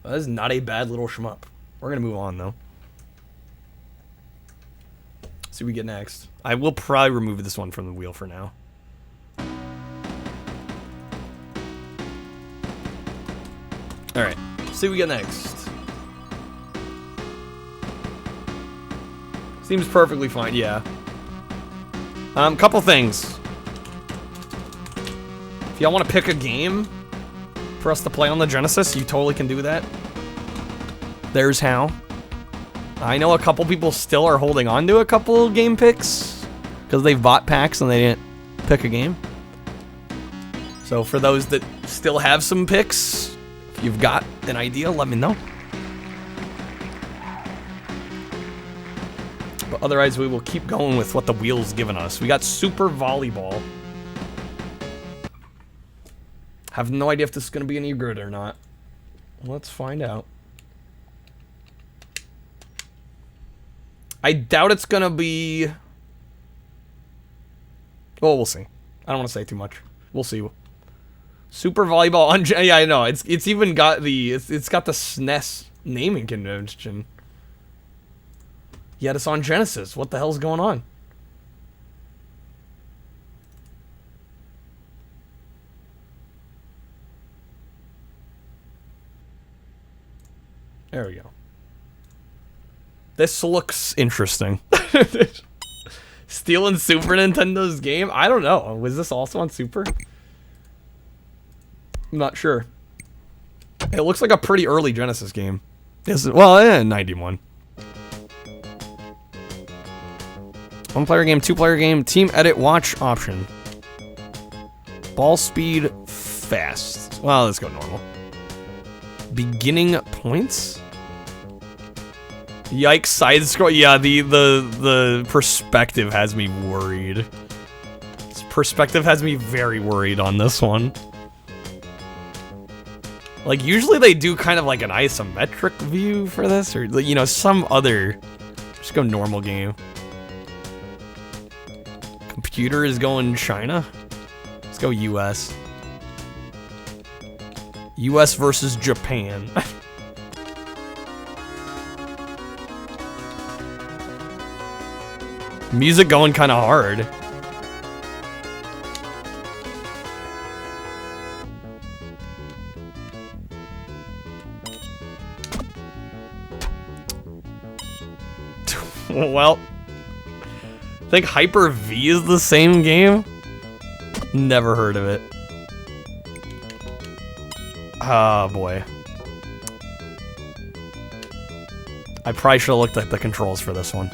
That is not a bad little shmup. We're gonna move on though. See what we get next. I will probably remove this one from the wheel for now. All right. See what we get next. Seems perfectly fine, yeah. Couple things. If y'all want to pick a game for us to play on the Genesis, you totally can do that. There's how. I know a couple people still are holding on to a couple game picks because they've bought packs and they didn't pick a game. So for those that still have some picks, if you've got an idea, let me know. But otherwise, we will keep going with what the wheel's given us. We got Super Volleyball. Have no idea if this is going to be any good or not. Let's find out. I doubt it's going to be... Well, we'll see. I don't want to say too much. We'll see. Super Volleyball on yeah, I know. It's even got the it's got the SNES naming convention. Yet it's on Genesis. What the hell's going on? There we go. This looks interesting. Stealing Super Nintendo's game? I don't know. Was this also on Super? I'm not sure. It looks like a pretty early Genesis game. Is it? Well, 91. One-player game, two-player game, team edit, watch option. Ball speed, fast. Well, let's go normal. Beginning points? Yikes, side scroll. Yeah, the perspective has me worried. This perspective has me very worried on this one. Like, usually they do kind of like an isometric view for this, or, you know, some other. Just go normal game. Computer is going China. Let's go US. US versus Japan. Music going kind of hard. Well, I think Hyper V is the same game. Never heard of it. Oh boy. I probably should have looked at the controls for this one.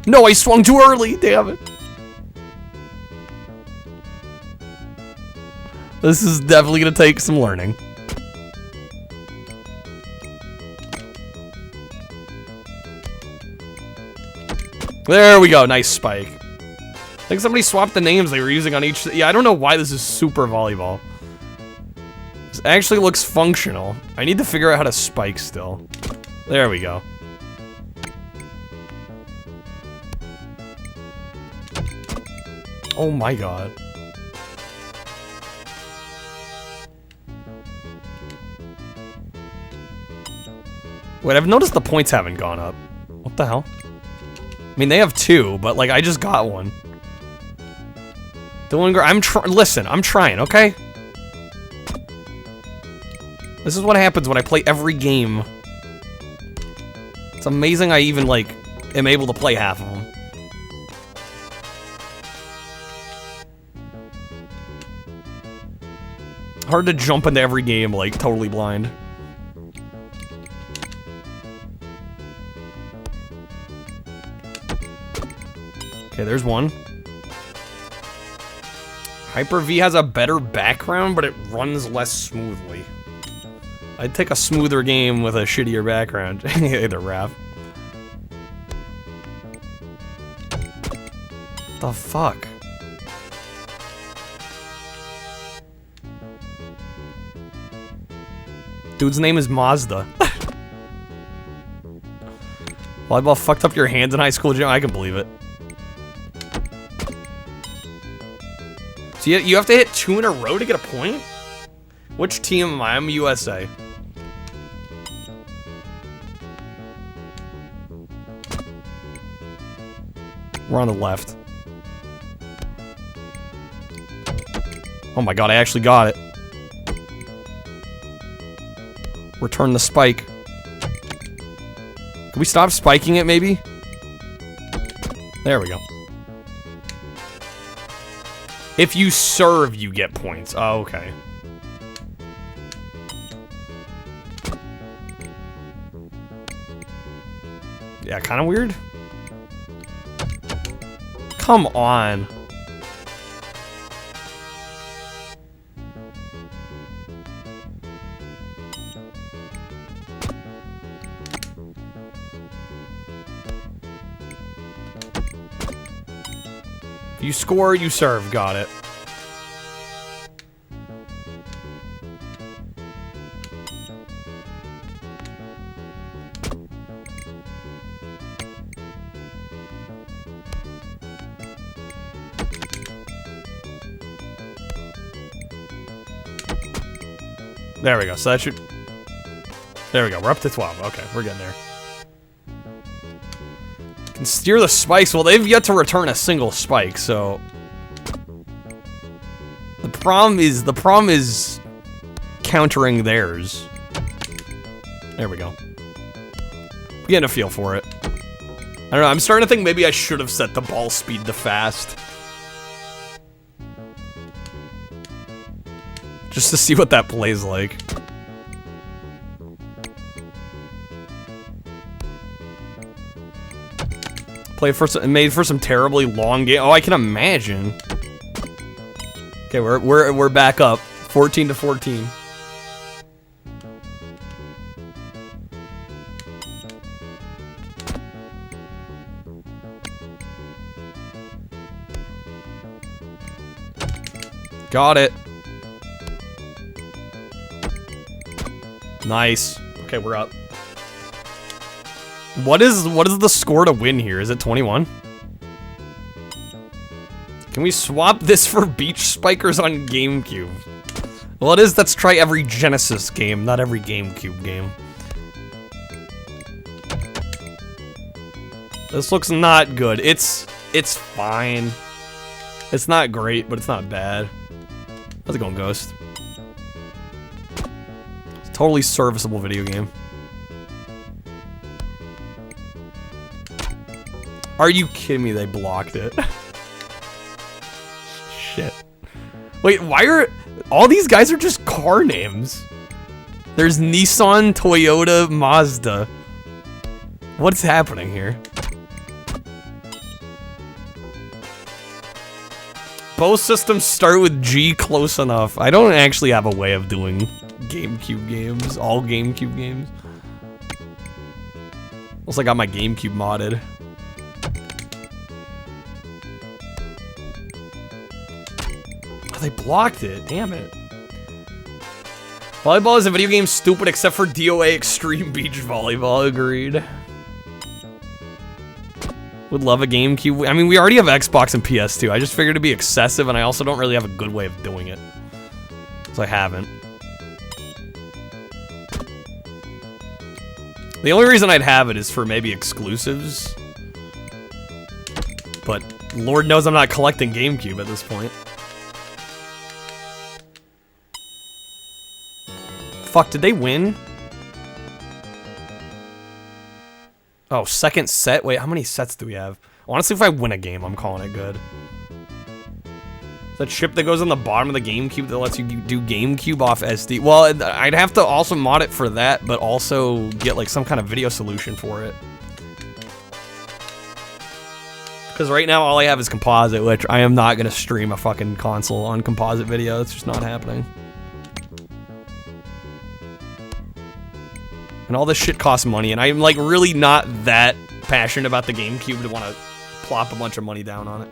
No, I swung too early, damn it. This is definitely gonna take some learning. There we go, nice spike. I think somebody swapped the names they were using on each. Yeah, I don't know why this is Super Volleyball. This actually looks functional. I need to figure out how to spike still. There we go. Oh my god. Wait, I've noticed the points haven't gone up. What the hell? I mean, they have 2, but like, I just got one. Listen, I'm trying, okay? This is what happens when I play every game. It's amazing I even, like, am able to play half of them. Hard to jump into every game, like, totally blind. Okay, there's one. Hyper-V has a better background, but it runs less smoothly. I'd take a smoother game with a shittier background. Hey there, Raph. The fuck? Dude's name is Mazda. Volleyball fucked up your hands in high school gym? I can believe it. So you have to hit 2 in a row to get a point? Which team am I? I'm USA. We're on the left. Oh my god, I actually got it. Return the spike. Can we stop spiking it, maybe? There we go. If you serve, you get points. Oh, okay. Yeah, kind of weird. Come on. If you score, you serve. Got it. There we go. So that should... There we go. We're up to 12. Okay, we're getting there. Can steer the spikes. Well, they've yet to return a single spike, so... The problem is countering theirs. There we go. I'm getting a feel for it. I don't know, I'm starting to think maybe I should have set the ball speed to fast. Just to see what that plays like. Made for some terribly long game. Oh, I can imagine. Okay, we're back up. 14 to 14. Got it. Nice. Okay, we're up. What is the score to win here? Is it 21? Can we swap this for beach spikers on GameCube? Well, it is. Let's try every Genesis game, not every GameCube game. This looks not good. It's fine. It's not great, but it's not bad. How's it going, Ghost? It's a totally serviceable video game. Are you kidding me? They blocked it. Shit. Wait, why are... All these guys are just car names. There's Nissan, Toyota, Mazda. What's happening here? Both systems start with G close enough. I don't actually have a way of doing GameCube games. All GameCube games. Looks like I got my GameCube modded. Oh, they blocked it. Damn it. Volleyball is a video game stupid except for DOA Extreme Beach Volleyball. Agreed. Would love a GameCube. I mean, we already have Xbox and PS2. I just figured it'd be excessive, and I also don't really have a good way of doing it. So I haven't. The only reason I'd have it is for maybe exclusives. But Lord knows I'm not collecting GameCube at this point. Fuck, did they win? Oh, second set? Wait, how many sets do we have? Honestly, if I win a game, I'm calling it good. Is that chip that goes on the bottom of the GameCube that lets you do GameCube off SD? Well, I'd have to also mod it for that, but also get like some kind of video solution for it. Because right now, all I have is composite, which I am not going to stream a fucking console on composite video. It's just not happening. And all this shit costs money, and I'm like really not that passionate about the GameCube to want to plop a bunch of money down on it.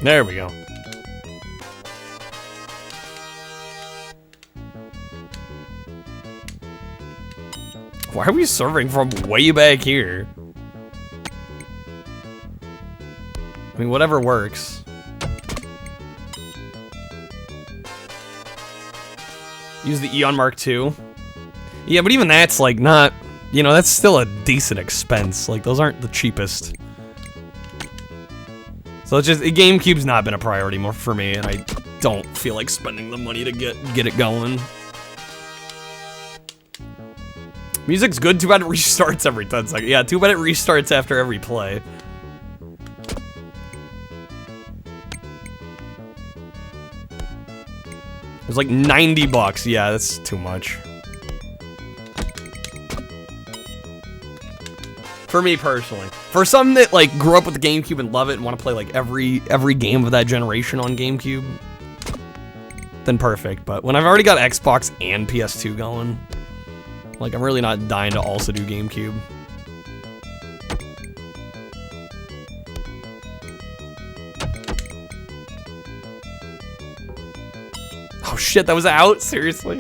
There we go. Why are we serving from way back here? I mean, whatever works. Use the Eon Mark II. Yeah, but even that's like not, you know, that's still a decent expense. Like, those aren't the cheapest. So it's just, GameCube's not been a priority more for me, and I don't feel like spending the money to get it going. Music's good, too bad it restarts every 10 seconds. Yeah, too bad it restarts after every play. It's like 90 bucks. Yeah, that's too much. For me personally. For some that like grew up with the GameCube and love it and want to play like every game of that generation on GameCube, then perfect. But when I've already got Xbox and PS2 going, like, I'm really not dying to also do GameCube. Oh shit, that was out? Seriously?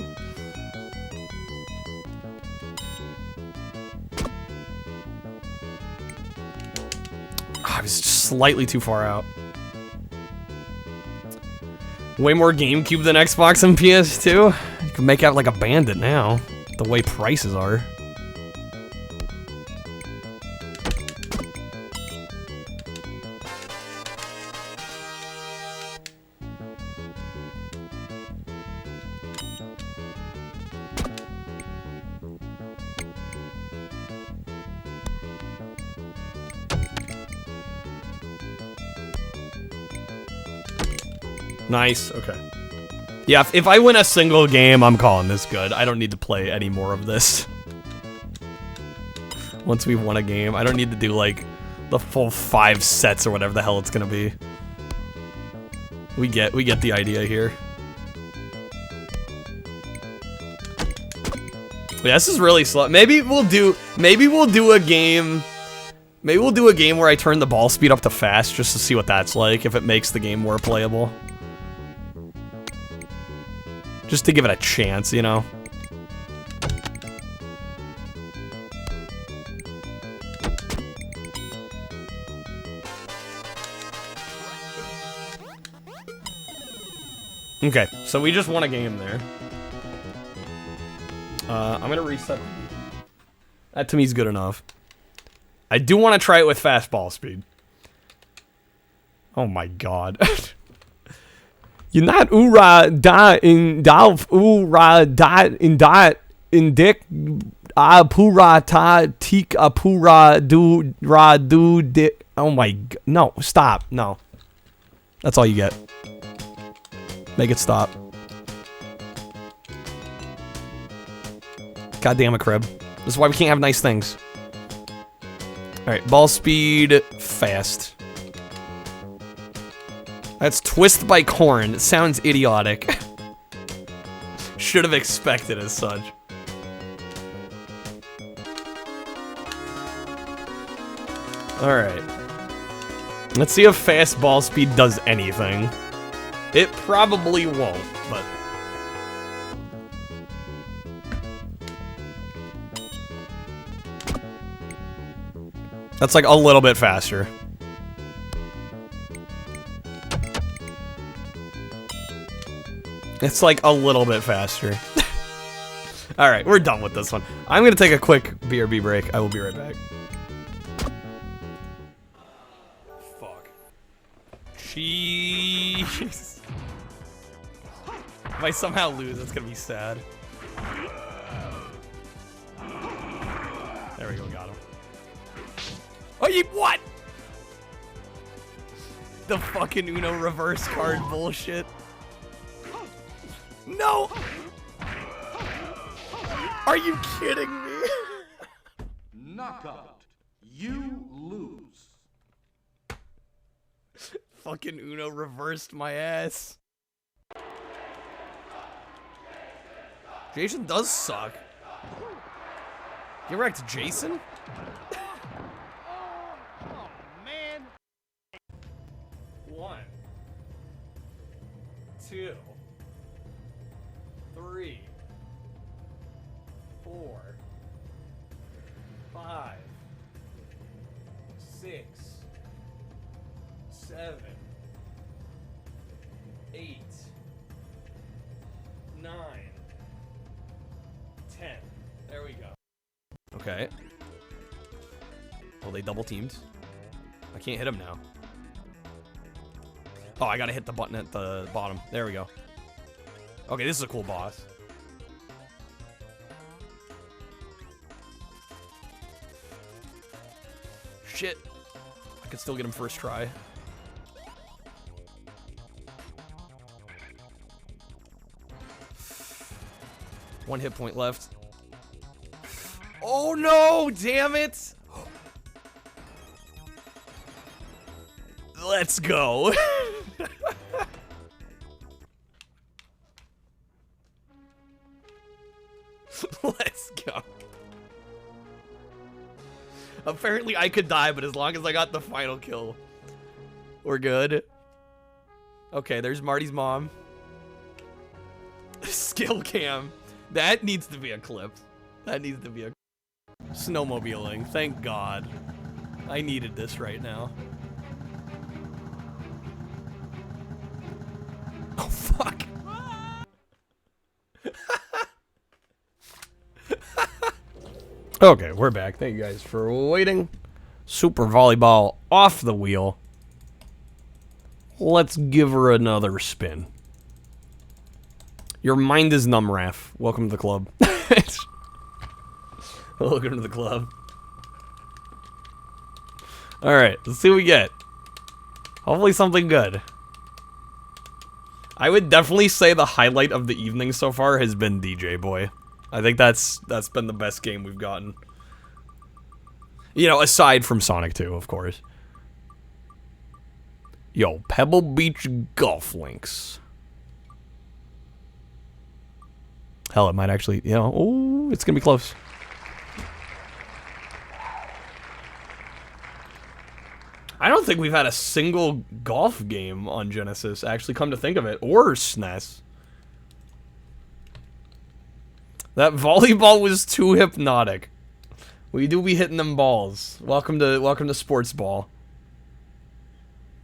I was just slightly too far out. Way more GameCube than Xbox and PS2. You can make out like a bandit now, the way prices are. Nice, okay. Yeah, if I win a single game, I'm calling this good. I don't need to play any more of this. Once we've won a game, I don't need to do, like, the full 5 sets or whatever the hell it's gonna be. We get the idea here. Yeah, this is really slow. Maybe we'll do a game. Maybe we'll do a game where I turn the ball speed up to fast just to see what that's like, if it makes the game more playable. Just to give it a chance, you know? Okay, so we just won a game there. I'm gonna reset. That to me is good enough. I do want to try it with fast ball speed. Oh my god. You're not da in dalf da in dick pura ta tik pura do dick. Oh my god. No, stop. No. That's all you get. Make it stop. God damn it, Crib. This is why we can't have nice things. Alright, ball speed, fast. That's Twist by Corn. It sounds idiotic. Should have expected as such. Alright. Let's see if fast ball speed does anything. It probably won't, but... That's like a little bit faster. It's like a little bit faster. Alright, we're done with this one. I'm gonna take a quick BRB break. I will be right back. Fuck. Jeez. If I somehow lose, it's gonna be sad. There we go, got him. Oh, you what? The fucking Uno reverse card bullshit. No! Are you kidding me? Knockout. You lose. Fucking Uno reversed my ass. Jason does suck. You ever act Jason? Oh, man. 1, 2, 3, 4, 5, 6, 7, 8, 9, 10. There we go. Okay. Oh, they double teamed. I can't hit him now. Oh, I gotta hit the button at the bottom. There we go. Okay, this is a cool boss. Shit. I can still get him first try. One hit point left. Oh no, damn it. Let's go. Let's go. Apparently I could die, but as long as I got the final kill, we're good. Okay, there's Marty's mom. Skill cam. That needs to be a clip. That needs to be a snowmobiling. Thank God. I needed this right now. Oh, fuck. Okay, we're back. Thank you guys for waiting. Super Volleyball off the wheel. Let's give her another spin. Your mind is numb, Raph. Welcome to the club. Welcome to the club. Alright, let's see what we get. Hopefully something good. I would definitely say the highlight of the evening so far has been DJ Boy. I think that's been the best game we've gotten. You know, aside from Sonic 2, of course. Yo, Pebble Beach Golf Links. Hell, it might actually, you know, oh, it's gonna be close. I don't think we've had a single golf game on Genesis, actually, come to think of it, or SNES. That volleyball was too hypnotic. We do be hitting them balls. Welcome to Sports Ball.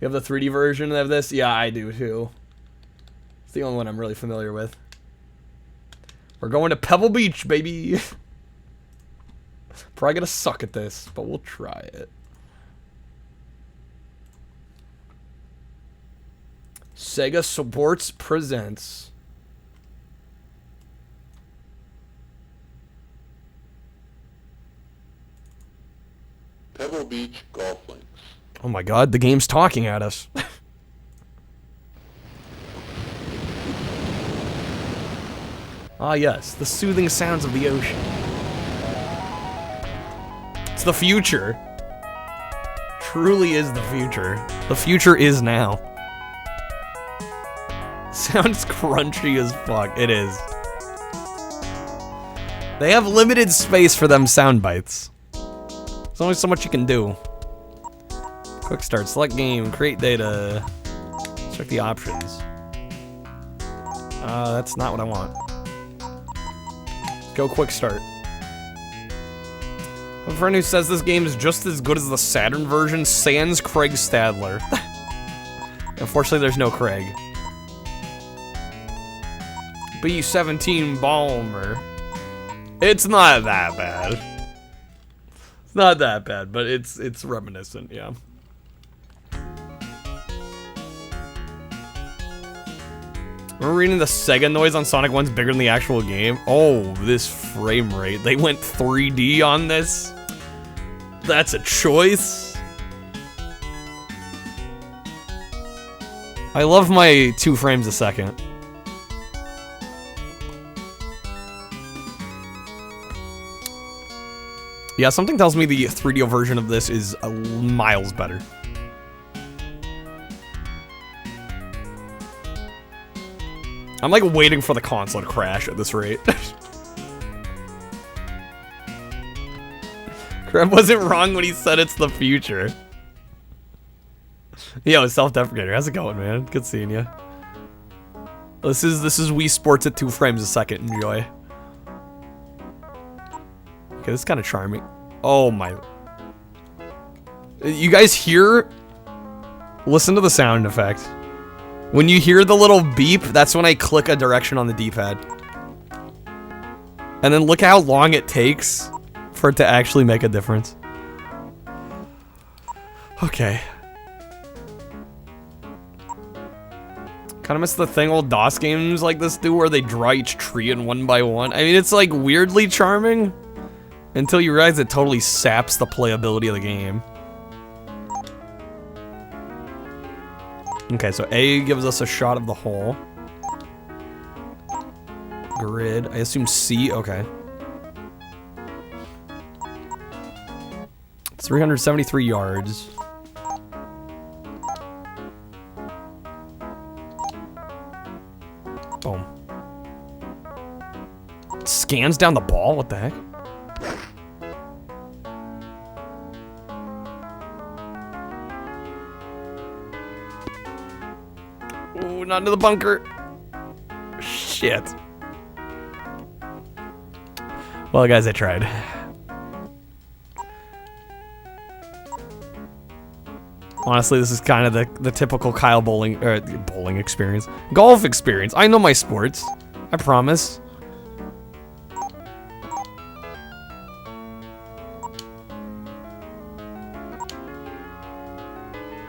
You have the 3D version of this? Yeah, I do too. It's the only one I'm really familiar with. We're going to Pebble Beach, baby. Probably gonna suck at this, but we'll try it. SEGA Sports presents. Pebble Beach Golf Links. Oh my god, the game's talking at us. Ah yes, the soothing sounds of the ocean. It's the future. Truly is the future. The future is now. Sounds crunchy as fuck. It is. They have limited space for them sound bites. There's only so much you can do. Quick start, select game, create data. Check the options. That's not what I want. Go quick start. A friend who says this game is just as good as the Saturn version, sans Craig Stadler. Unfortunately, there's no Craig. B-17 Balmer. It's not that bad. It's not that bad, but it's reminiscent, yeah. Remember reading the Sega noise on Sonic 1's bigger than the actual game? Oh, this frame rate. They went 3D on this? That's a choice? I love my 2 frames a second. Yeah, something tells me the 3D version of this is miles better. I'm like waiting for the console to crash at this rate. Crab wasn't wrong when he said it's the future. Yo, self-deprecator, how's it going, man? Good seeing you. This is Wii Sports at 2 frames a second. Enjoy. Okay, this is kind of charming. Oh my. You guys hear? Listen to the sound effect. When you hear the little beep, that's when I click a direction on the D-pad. And then look how long it takes for it to actually make a difference. Okay. Kind of miss the thing old DOS games like this do where they draw each tree in one by one. I mean, it's like weirdly charming until you realize it totally saps the playability of the game. Okay, so A gives us a shot of the hole. Grid. I assume C. Okay. 373 yards. Boom. Scans down the ball? What the heck? Ooh, not into the bunker. Shit. Well, guys, I tried. Honestly, this is kind of the typical Kyle bowling experience. Golf experience. I know my sports. I promise.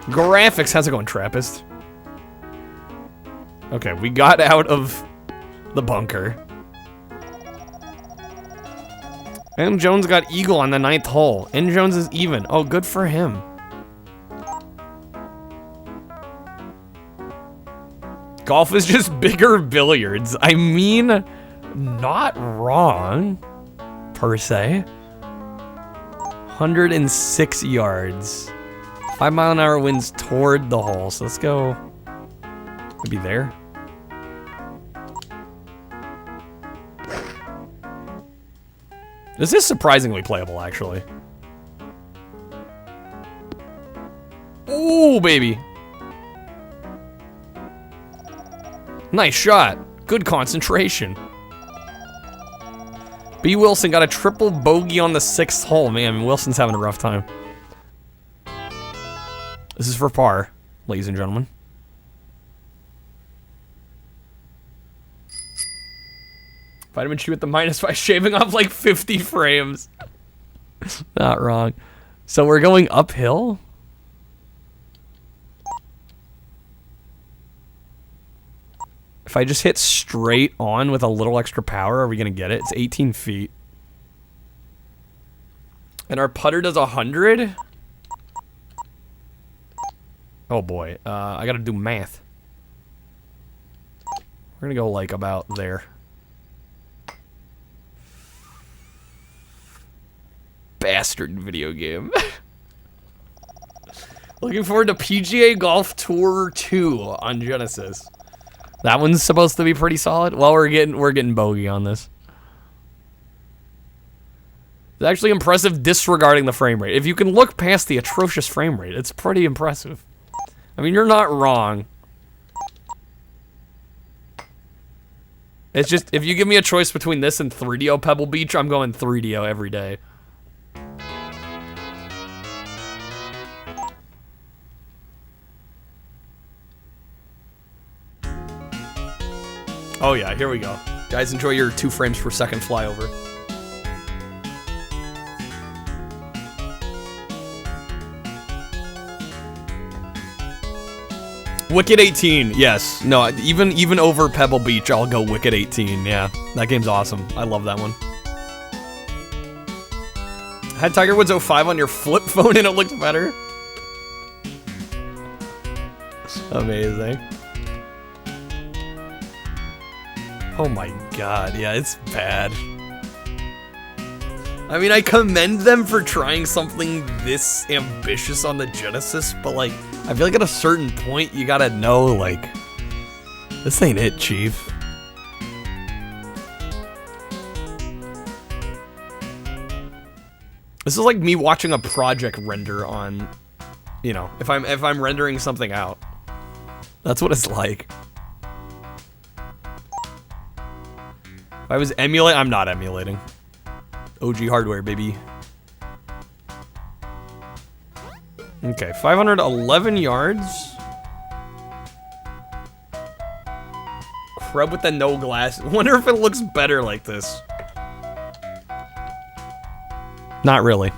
Graphics. How's it going, Trappist? Okay, we got out of the bunker. And Jones got eagle on the 9th hole. And Jones is even. Oh, good for him. Golf is just bigger billiards. I mean, not wrong, per se. 106 yards. 5-mile-an-hour winds toward the hole. So let's go maybe there. This is surprisingly playable, actually. Ooh, baby. Nice shot. Good concentration. B. Wilson got a triple bogey on the 6th hole. Man, Wilson's having a rough time. This is for par, ladies and gentlemen. Vitamin Chi with the minus by shaving off like 50 frames. Not wrong. So we're going uphill? If I just hit straight on with a little extra power, are we going to get it? It's 18 feet. And our putter does 100? Oh boy. I got to do math. We're going to go like about there. Bastard video game. Looking forward to PGA Golf Tour 2 on Genesis. That one's supposed to be pretty solid. Well, we're getting bogey on this. It's actually impressive disregarding the frame rate. If you can look past the atrocious frame rate, it's pretty impressive. I mean, you're not wrong. It's just, if you give me a choice between this and 3DO Pebble Beach, I'm going 3DO every day. Oh yeah, here we go. Guys, enjoy your 2 frames per second flyover. Wicket 18, yes. No, even over Pebble Beach, I'll go Wicket 18, yeah. That game's awesome. I love that one. Had Tiger Woods 05 on your flip phone and it looked better? Amazing. Oh my god, yeah, it's bad. I mean, I commend them for trying something this ambitious on the Genesis, but like, I feel like at a certain point, you gotta know, like, this ain't it, Chief. This is like me watching a project render on, you know, if I'm rendering something out. That's what it's like. If I was emulating, I'm not emulating. OG hardware, baby. Okay, 511 yards. Crub with the no glass. Wonder if it looks better like this. Not really.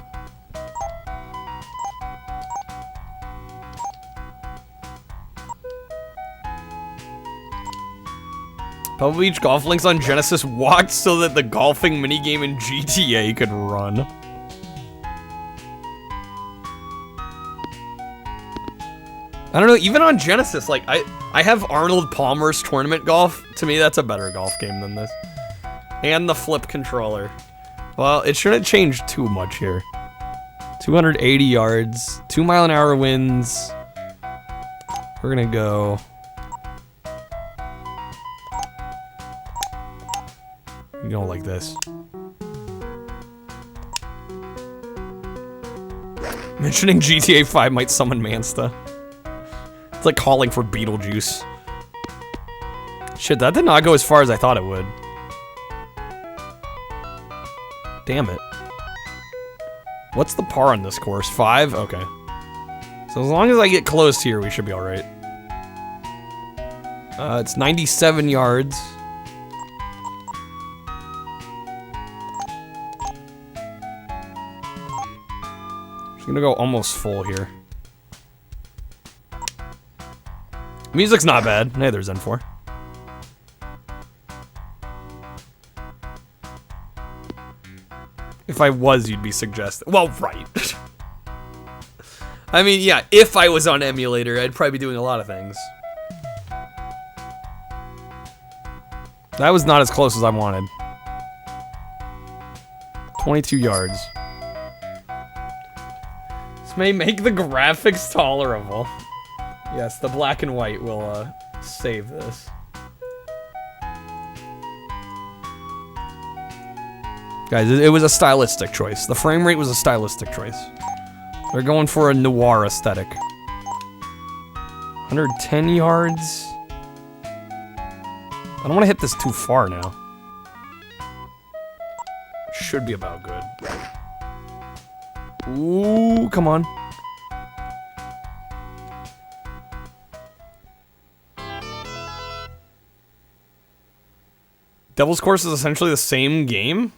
Pebble Beach Golf Links on Genesis walked so that the golfing minigame in GTA could run. I don't know, even on Genesis, like, I have Arnold Palmer's Tournament Golf. To me, that's a better golf game than this. And the flip controller. Well, it shouldn't change too much here. 280 yards, 2-mile-an-hour winds. We're gonna go... You know, like this. Mentioning GTA 5 might summon Mansta. It's like calling for Beetlejuice. Shit, that did not go as far as I thought it would. Damn it. What's the par on this course? 5? Okay. So as long as I get close here, we should be alright. It's 97 yards. Just gonna go almost full here. Music's not bad. Hey, there's N4. If I was, you'd be suggesting. Well, right. I mean, yeah, if I was on emulator, I'd probably be doing a lot of things. That was not as close as I wanted. 22 yards. This may make the graphics tolerable. Yes, the black and white will save this. Guys, it was a stylistic choice. The frame rate was a stylistic choice. They're going for a noir aesthetic. 110 yards. I don't want to hit this too far now. Should be about good. Ooh, come on. Devil's Course is essentially the same game?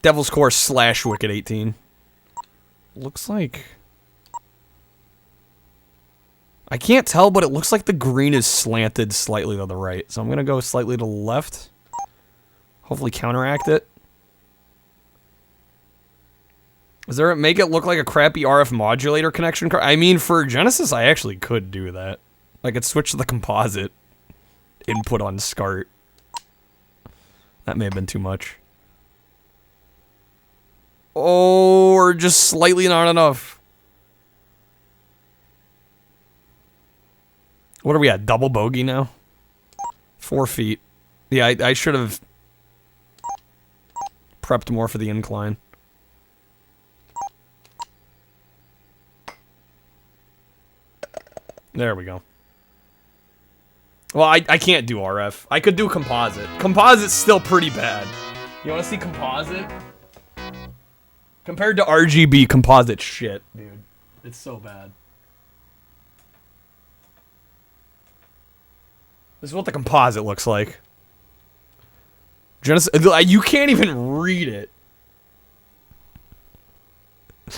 Devil's Course / Wicked 18. Looks like... I can't tell, but it looks like the green is slanted slightly to the right. So I'm going to go slightly to the left. Hopefully counteract it. Does there make it look like a crappy RF modulator connection card? I mean, for Genesis, I actually could do that. I could switch to the composite input on SCART. That may have been too much. Oh, or just slightly not enough. What are we at? Double bogey now? 4 feet. Yeah, I should have prepped more for the incline. There we go. Well, I can't do RF. I could do composite. Composite's still pretty bad. You want to see composite? Compared to RGB, composite shit, dude. It's so bad. This is what the composite looks like. Genesis, you can't even read it.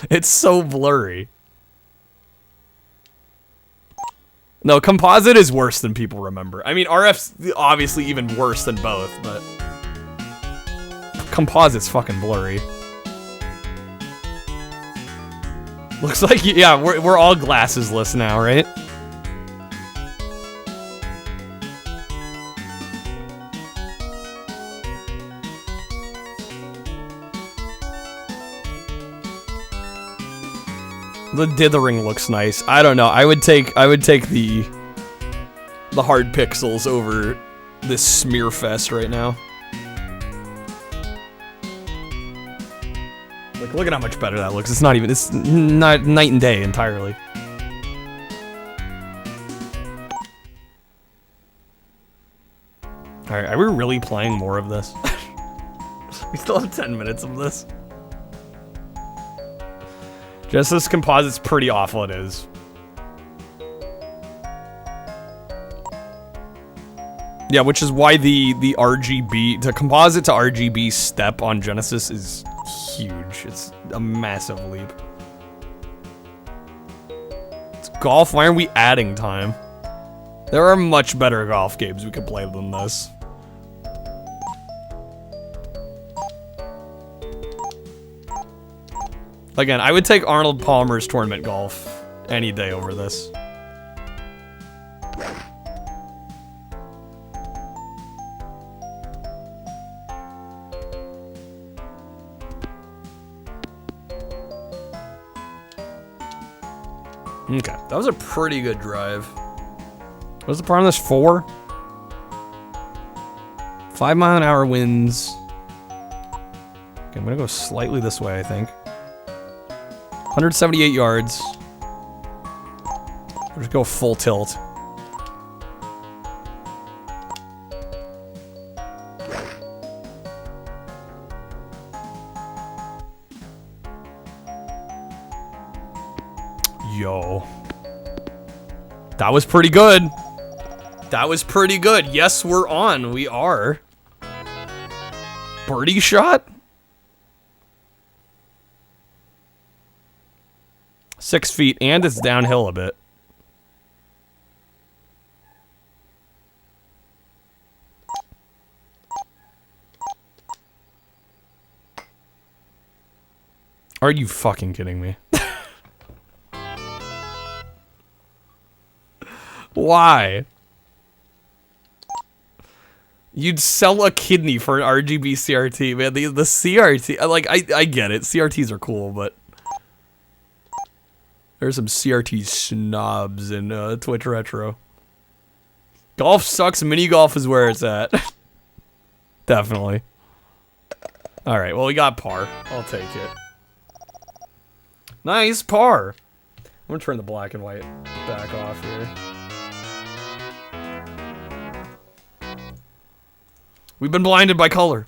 It's so blurry. No, composite is worse than people remember. I mean, RF's obviously even worse than both, but composite's fucking blurry. Looks like, yeah, we're all glassesless now, right? The dithering looks nice. I don't know. I would take the hard pixels over this smear fest right now. Like, look at how much better that looks. It's not night and day entirely. Alright, are we really playing more of this? We still have 10 minutes of this. Genesis Composite's pretty awful, it is. Yeah, which is why the RGB, the composite to RGB step on Genesis is huge. It's a massive leap. It's golf, why aren't we adding time? There are much better golf games we could play than this. Again, I would take Arnold Palmer's Tournament Golf any day over this. Okay, that was a pretty good drive. What's the par on this? 4? 5 mile an hour winds. Okay, I'm gonna go slightly this way, I think. 178 yards. We'll just go full tilt. Yo. That was pretty good. That was pretty good. Yes, we're on. We are. Birdie shot? 6 feet, and it's downhill a bit. Are you fucking kidding me? Why? You'd sell a kidney for an RGB CRT, man. The CRT, like, I get it. CRTs are cool, but there's some CRT snobs in Twitch Retro. Golf sucks. Mini golf is where it's at. Definitely. All right. Well, we got par. I'll take it. Nice par. I'm gonna turn the black and white back off here. We've been blinded by color.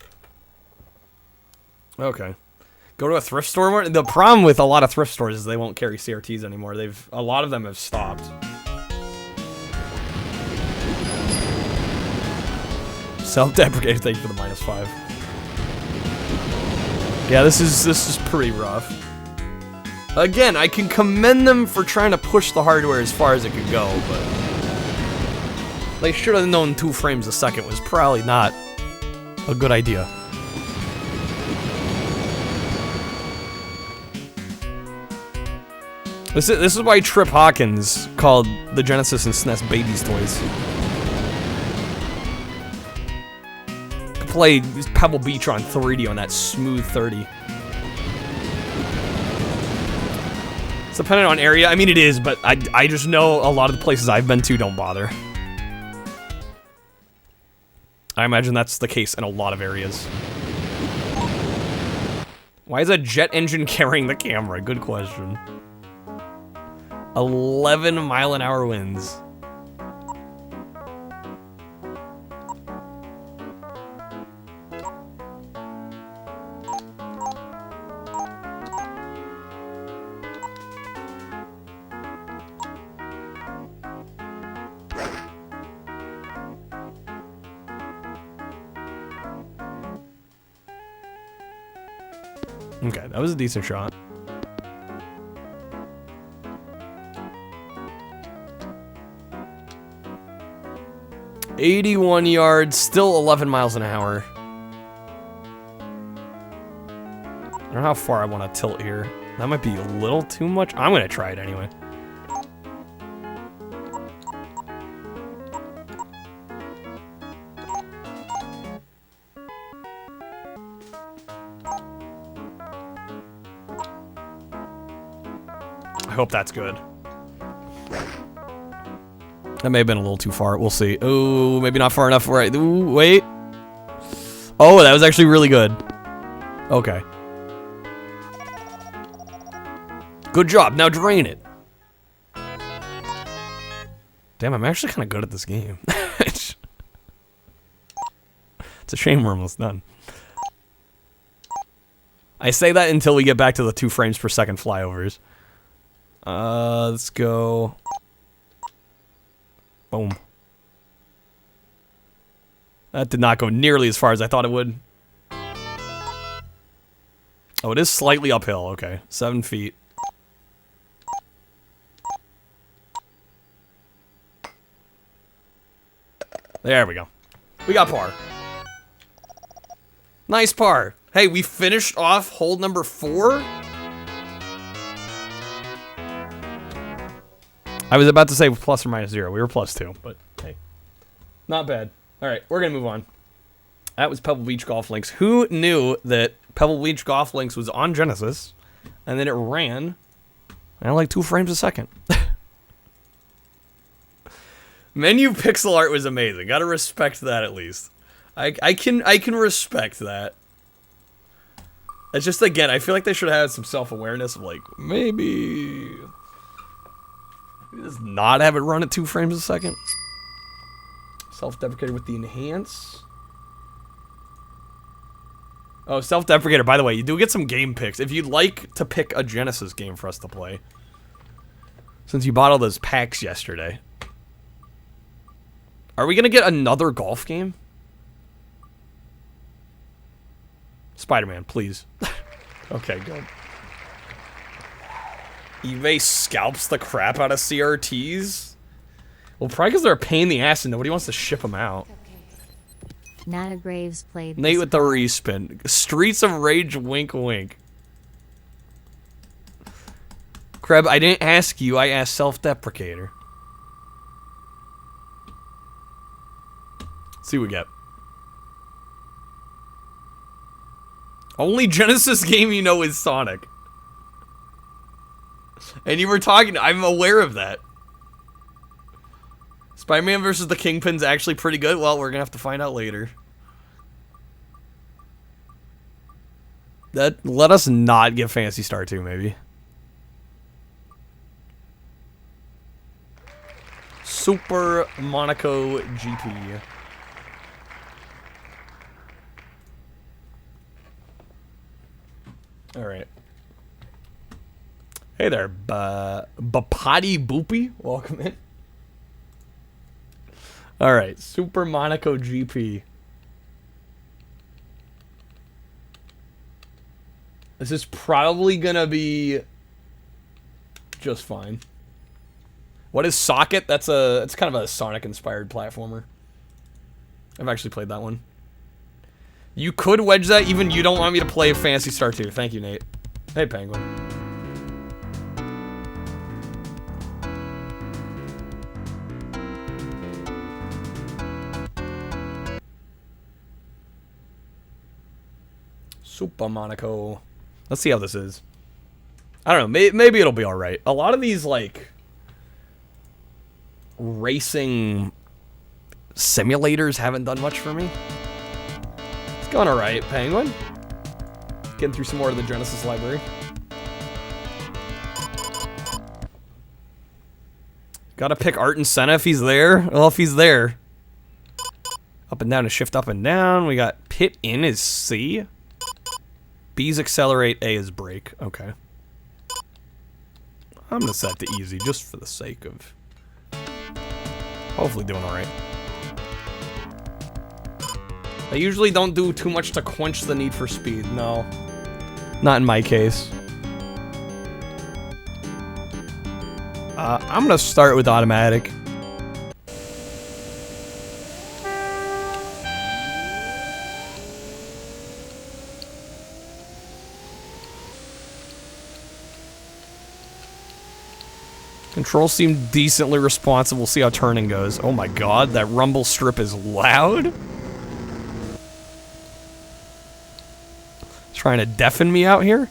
Okay. Go to a thrift store more? The problem with a lot of thrift stores is they won't carry CRTs anymore. A lot of them have stopped. Self-deprecating, thank you for the -5. Yeah, this is pretty rough. Again, I can commend them for trying to push the hardware as far as it could go, but they should have known 2 frames a second was probably not a good idea. This is why Trip Hawkins called the Genesis and SNES babies' toys. Could play Pebble Beach on 3D on that smooth 30. It's dependent on area. I mean, it is, but I just know a lot of the places I've been to don't bother. I imagine that's the case in a lot of areas. Why is a jet engine carrying the camera? Good question. 11-mile-an-hour winds. Okay, that was a decent shot. $81 yards, still 11 miles an hour. I don't know how far I want to tilt here. That might be a little too much. I'm going to try it anyway. I hope that's good. That may have been a little too far. We'll see. Oh, maybe not far enough. Right. Ooh, wait. Oh, that was actually really good. Okay. Good job. Now drain it. Damn, I'm actually kind of good at this game. It's a shame we're almost done. I say that until we get back to the 2 frames per second flyovers. Let's go. Boom. That did not go nearly as far as I thought it would. Oh, it is slightly uphill. Okay, 7 feet. There we go. We got par. Nice par. Hey, we finished off hole number 4. I was about to say plus or minus 0. We were +2, but hey. Not bad. All right, we're going to move on. That was Pebble Beach Golf Links. Who knew that Pebble Beach Golf Links was on Genesis, and then it ran at like 2 frames a second? Menu pixel art was amazing. Gotta respect that at least. I can respect that. It's just, again, I feel like they should have had some self-awareness of like, maybe does not have it run at 2 frames a second. Self-deprecator with the enhance. Oh, self-deprecator, by the way, you do get some game picks. If you'd like to pick a Genesis game for us to play, Since you bought all those packs yesterday. Are we gonna get another golf game? Spider-Man, please. Okay, good. eBay scalps the crap out of CRTs? Well, probably because they're a pain in the ass and nobody wants to ship them out. Nana Graves played Nate this with the respin. Streets of Rage, wink wink. Kreb, I didn't ask you, I asked Self-Deprecator. Let's see what we get. Only Genesis game you know is Sonic. And you were talking, I'm aware of that. Spider-Man versus the Kingpin's actually pretty good. Well, we're gonna have to find out later. Let us not get Phantasy Star 2, maybe. Super Monaco GP. Alright. Hey there, Bapati Boopy. Welcome in. Alright, Super Monaco GP. This is probably gonna be just fine. What is Socket? It's kind of a Sonic-inspired platformer. I've actually played that one. You could wedge that, even you don't want me to play Phantasy Star 2. Thank you, Nate. Hey, Penguin. Super Monaco. Let's see how this is. I don't know. Maybe it'll be alright. A lot of these, like, racing simulators haven't done much for me. It's going alright, Penguin. Getting through some more of the Genesis library. Gotta pick Art and Senna if he's there. Well, if he's there. Up and down is shift up and down. We got pit in is C. B's accelerate, A is brake. Okay. I'm gonna set to easy just for the sake of hopefully doing alright. I usually don't do too much to quench the need for speed. No. Not in my case. I'm gonna start with automatic. Controls seem decently responsive. We'll see how turning goes. Oh my god, that rumble strip is loud. Trying to deafen me out here?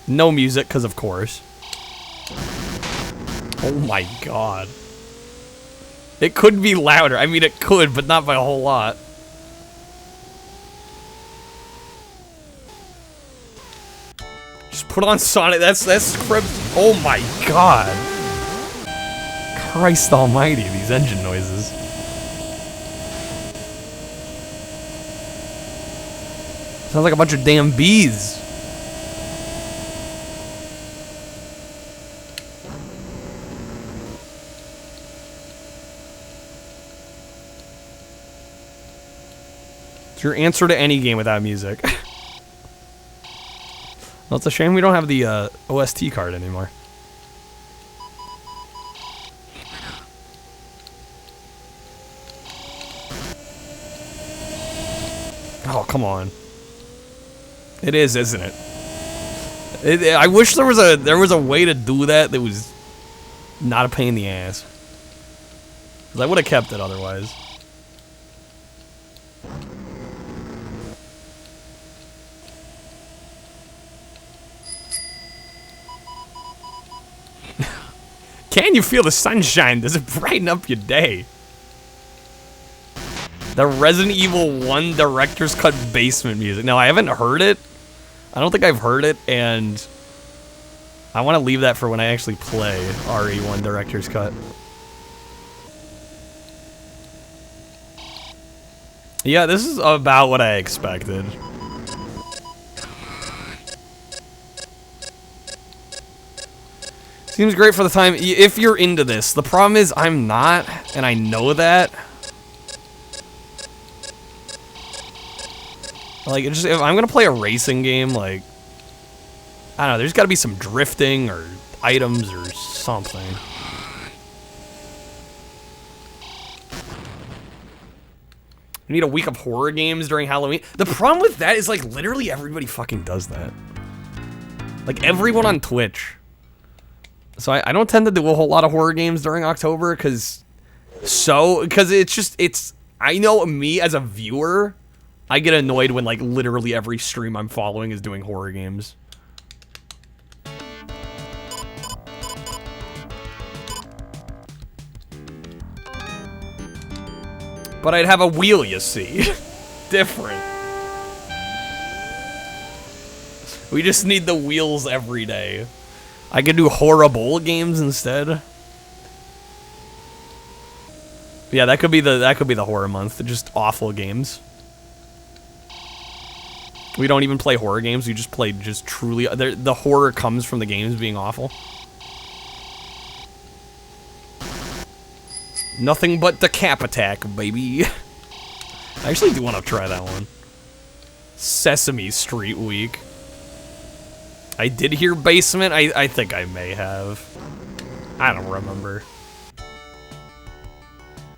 No music, because of course. Oh my god. It could be louder. I mean, it could, but not by a whole lot. Just put on Sonic. That's script. Oh my god. Christ almighty, these engine noises. Sounds like a bunch of damn bees. It's your answer to any game without music. Well, it's a shame we don't have the OST card anymore. Oh, come on. It is, isn't it? I wish there was a way to do that that was not a pain in the ass. 'Cause I would have kept it otherwise. Can you feel the sunshine? Does it brighten up your day? The Resident Evil 1 Director's Cut basement music. Now, I haven't heard it. I don't think I've heard it, and I want to leave that for when I actually play RE1 Director's Cut. Yeah, this is about what I expected. Seems great for the time, if you're into this. The problem is I'm not, and I know that. Like, it's just, if I'm gonna play a racing game, like, I don't know, there's gotta be some drifting or items or something. We need a week of horror games during Halloween. The problem with that is, like, literally everybody fucking does that. Like, everyone on Twitch. So I don't tend to do a whole lot of horror games during October, because I know me as a viewer, I get annoyed when, like, literally every stream I'm following is doing horror games. But I'd have a wheel, you see. Different. We just need the wheels every day. I could do horrible games instead. Yeah, that could be the horror month. Just awful games. We don't even play horror games. We just play truly. The horror comes from the games being awful. Nothing but the cap attack, baby. I actually do want to try that one. Sesame Street Week. I did hear Basement. I think I may have. I don't remember.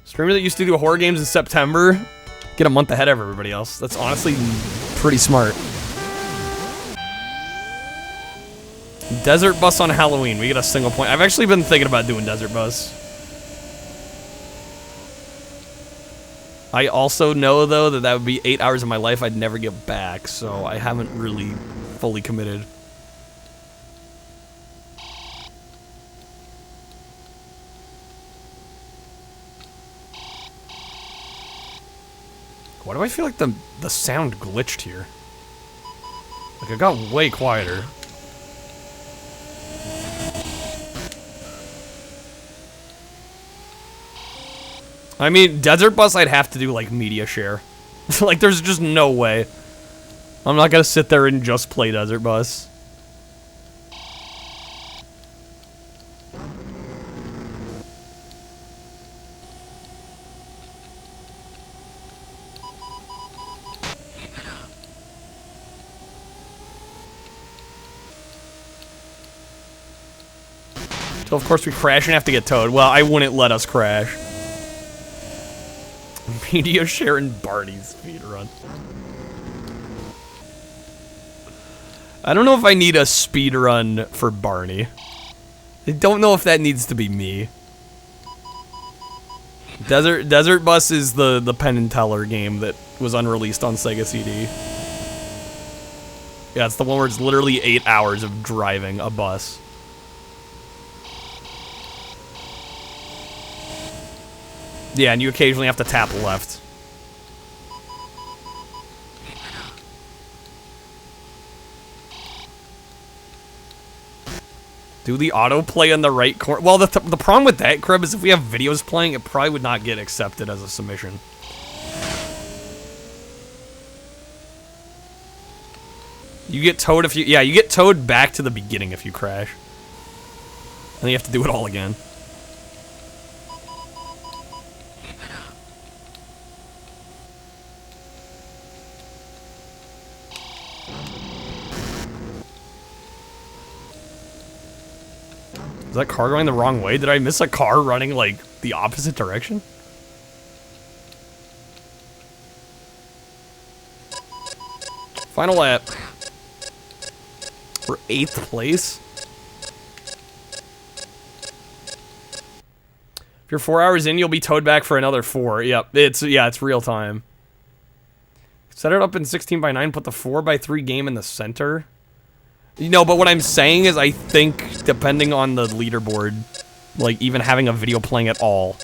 Streamer that used to do horror games in September, get a month ahead of everybody else. That's honestly pretty smart. Desert Bus on Halloween. We get a single point. I've actually been thinking about doing Desert Bus. I also know, though, that would be 8 hours of my life I'd never get back, so I haven't really fully committed. Why do I feel like the sound glitched here? Like, it got way quieter. I mean, Desert Bus, I'd have to do, like, media share. Like, there's just no way. I'm not gonna sit there and just play Desert Bus. So, of course, we crash and have to get towed. Well, I wouldn't let us crash. Media share and Barney's speedrun. I don't know if I need a speedrun for Barney. I don't know if that needs to be me. Desert Bus is the Penn and Teller game that was unreleased on Sega CD. Yeah, it's the one where it's literally 8 hours of driving a bus. Yeah, and you occasionally have to tap left. Do the autoplay in the right corner? Well, the problem with that, Crib, is if we have videos playing, it probably would not get accepted as a submission. You get towed if you... Yeah, you get towed back to the beginning if you crash. And then you have to do it all again. Is that car going the wrong way? Did I miss a car running, like, the opposite direction? Final lap. We're 8th place. If you're 4 hours in, you'll be towed back for another 4. Yep, it's real time. Set it up in 16:9, put the 4:3 game in the center. You know, but what I'm saying is I think, depending on the leaderboard, like, even having a video playing at all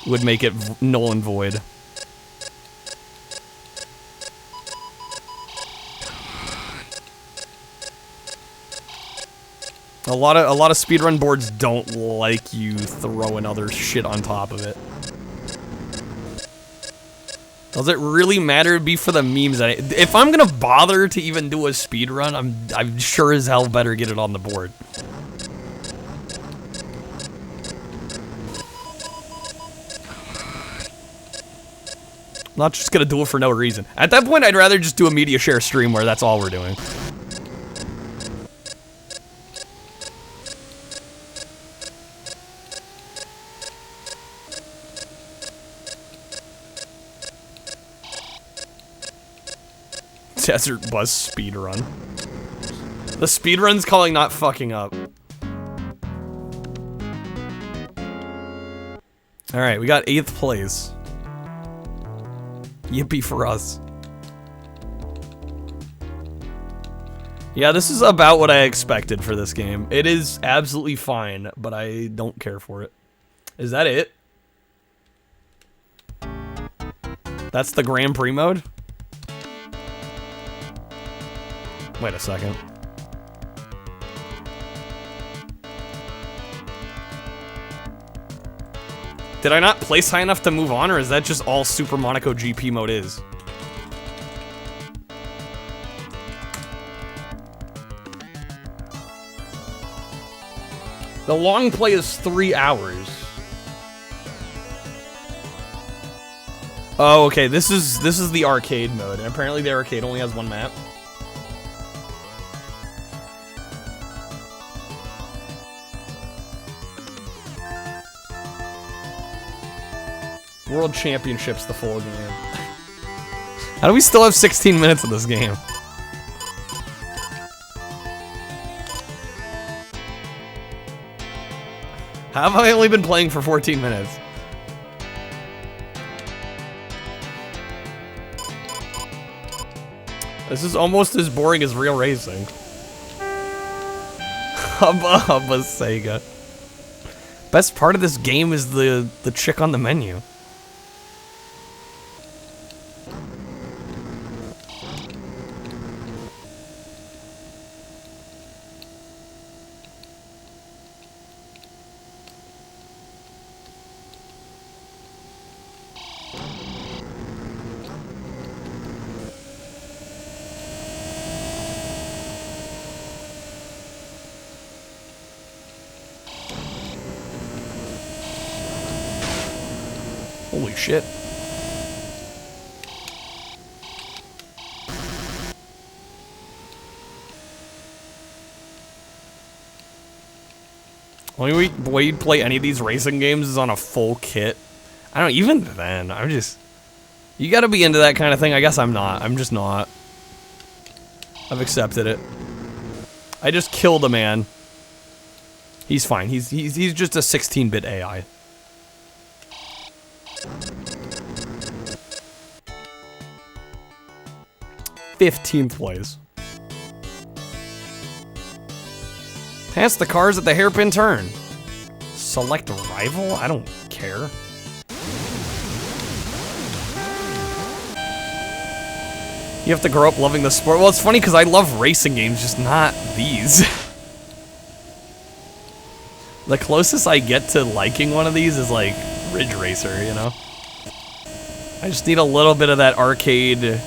would make it null and void. A lot of speedrun boards don't like you throwing other shit on top of it. Does it really matter? It'd be for the memes. If I'm gonna bother to even do a speedrun, I'm sure as hell better get it on the board. not just gonna do it for no reason. At that point, I'd rather just do a media share stream where that's all we're doing. Desert bus speedrun. The speedrun's calling not fucking up. Alright, we got 8th place. Yippee for us. Yeah, this is about what I expected for this game. It is absolutely fine, but I don't care for it. Is that it? That's the Grand Prix mode? Wait a second. Did I not place high enough to move on, or is that just all Super Monaco GP mode is? The long play is 3 hours. Oh, okay. This is the arcade mode, and apparently the arcade only has 1 map. World Championships, the full game. How do we still have 16 minutes of this game? How have I only been playing for 14 minutes? This is almost as boring as real racing. Hubba hubba Sega. Best part of this game is the chick on the menu. Holy shit. Only way you'd play any of these racing games is on a full kit. I don't even then. I'm just... You gotta be into that kind of thing. I guess I'm not. I'm just not. I've accepted it. I just killed a man. He's fine. He's just a 16-bit AI. '15th place. Pass the cars at the hairpin turn. Select rival? I don't care. You have to grow up loving the sport. Well, it's funny because I love racing games, just not these. The closest I get to liking one of these is like Ridge Racer, you know? I just need a little bit of that arcade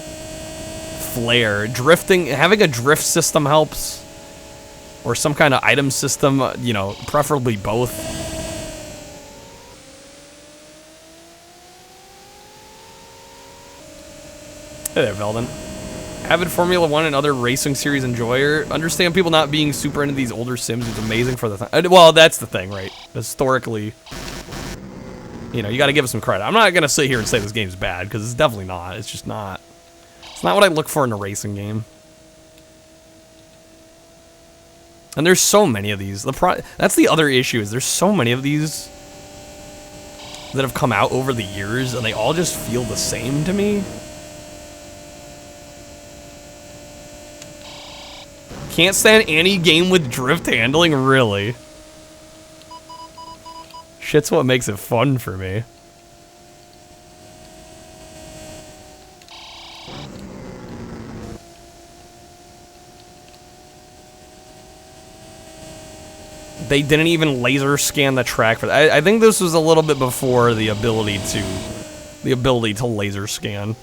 flair. Drifting, having a drift system helps. Or some kind of item system, you know, preferably both. Hey there, Veldon. Avid Formula 1 and other racing series enjoyer. Understand people not being super into these older sims is amazing for the thing. Well, that's the thing, right? Historically, you know, you gotta give it some credit. I'm not gonna sit here and say this game's bad, because it's definitely not. It's just not. It's not what I look for in a racing game. And there's so many of these. That's the other issue, is there's so many of these that have come out over the years, and they all just feel the same to me. Can't stand any game with drift handling, really. Shit's what makes it fun for me. They didn't even laser scan the track for that. I think this was a little bit before the ability to laser scan.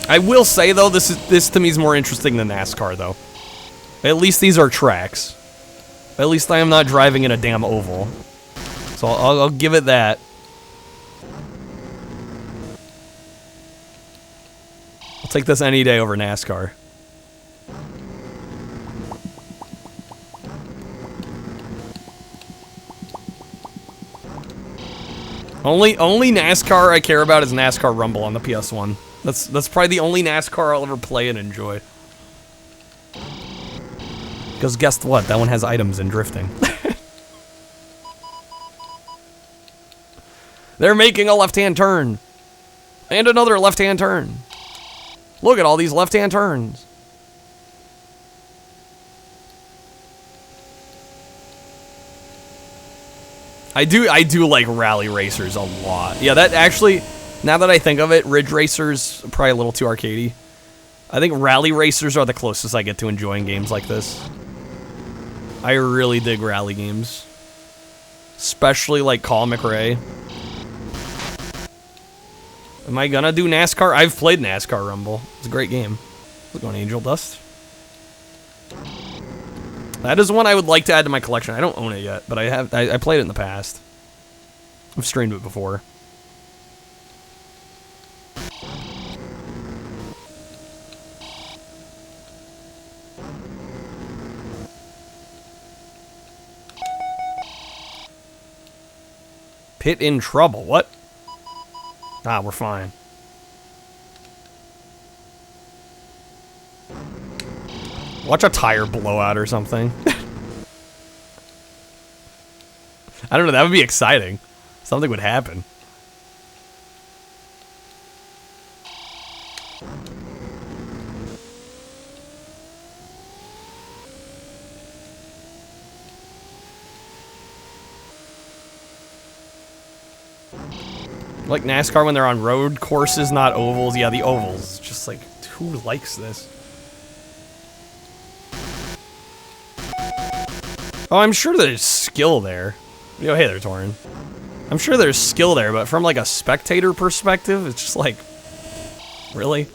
I will say though, this to me is more interesting than NASCAR though. At least these are tracks. At least I am not driving in a damn oval. So I'll give it that. I'll take this any day over NASCAR. Only NASCAR I care about is NASCAR Rumble on the PS1. That's probably the only NASCAR I'll ever play and enjoy. Because guess what? That one has items and drifting. They're making a left-hand turn. And another left-hand turn. Look at all these left-hand turns. I do like rally racers a lot. Yeah, that actually, now that I think of it, Ridge Racers probably a little too arcadey. I think rally racers are the closest I get to enjoying games like this. I really dig rally games. Especially like Colin McRae. Am I gonna do NASCAR? I've played NASCAR Rumble. It's a great game. Look on Angel Dust. That is one I would like to add to my collection. I don't own it yet, but I played it in the past. I've streamed it before. Pit in trouble. What? Ah, we're fine. Watch a tire blow out or something. I don't know, that would be exciting. Something would happen. Like NASCAR when they're on road courses, not ovals. Yeah, the ovals. Just like, who likes this? Oh, I'm sure there's skill there. Yo, hey there, Torin. I'm sure there's skill there, but from like a spectator perspective, it's just like, really?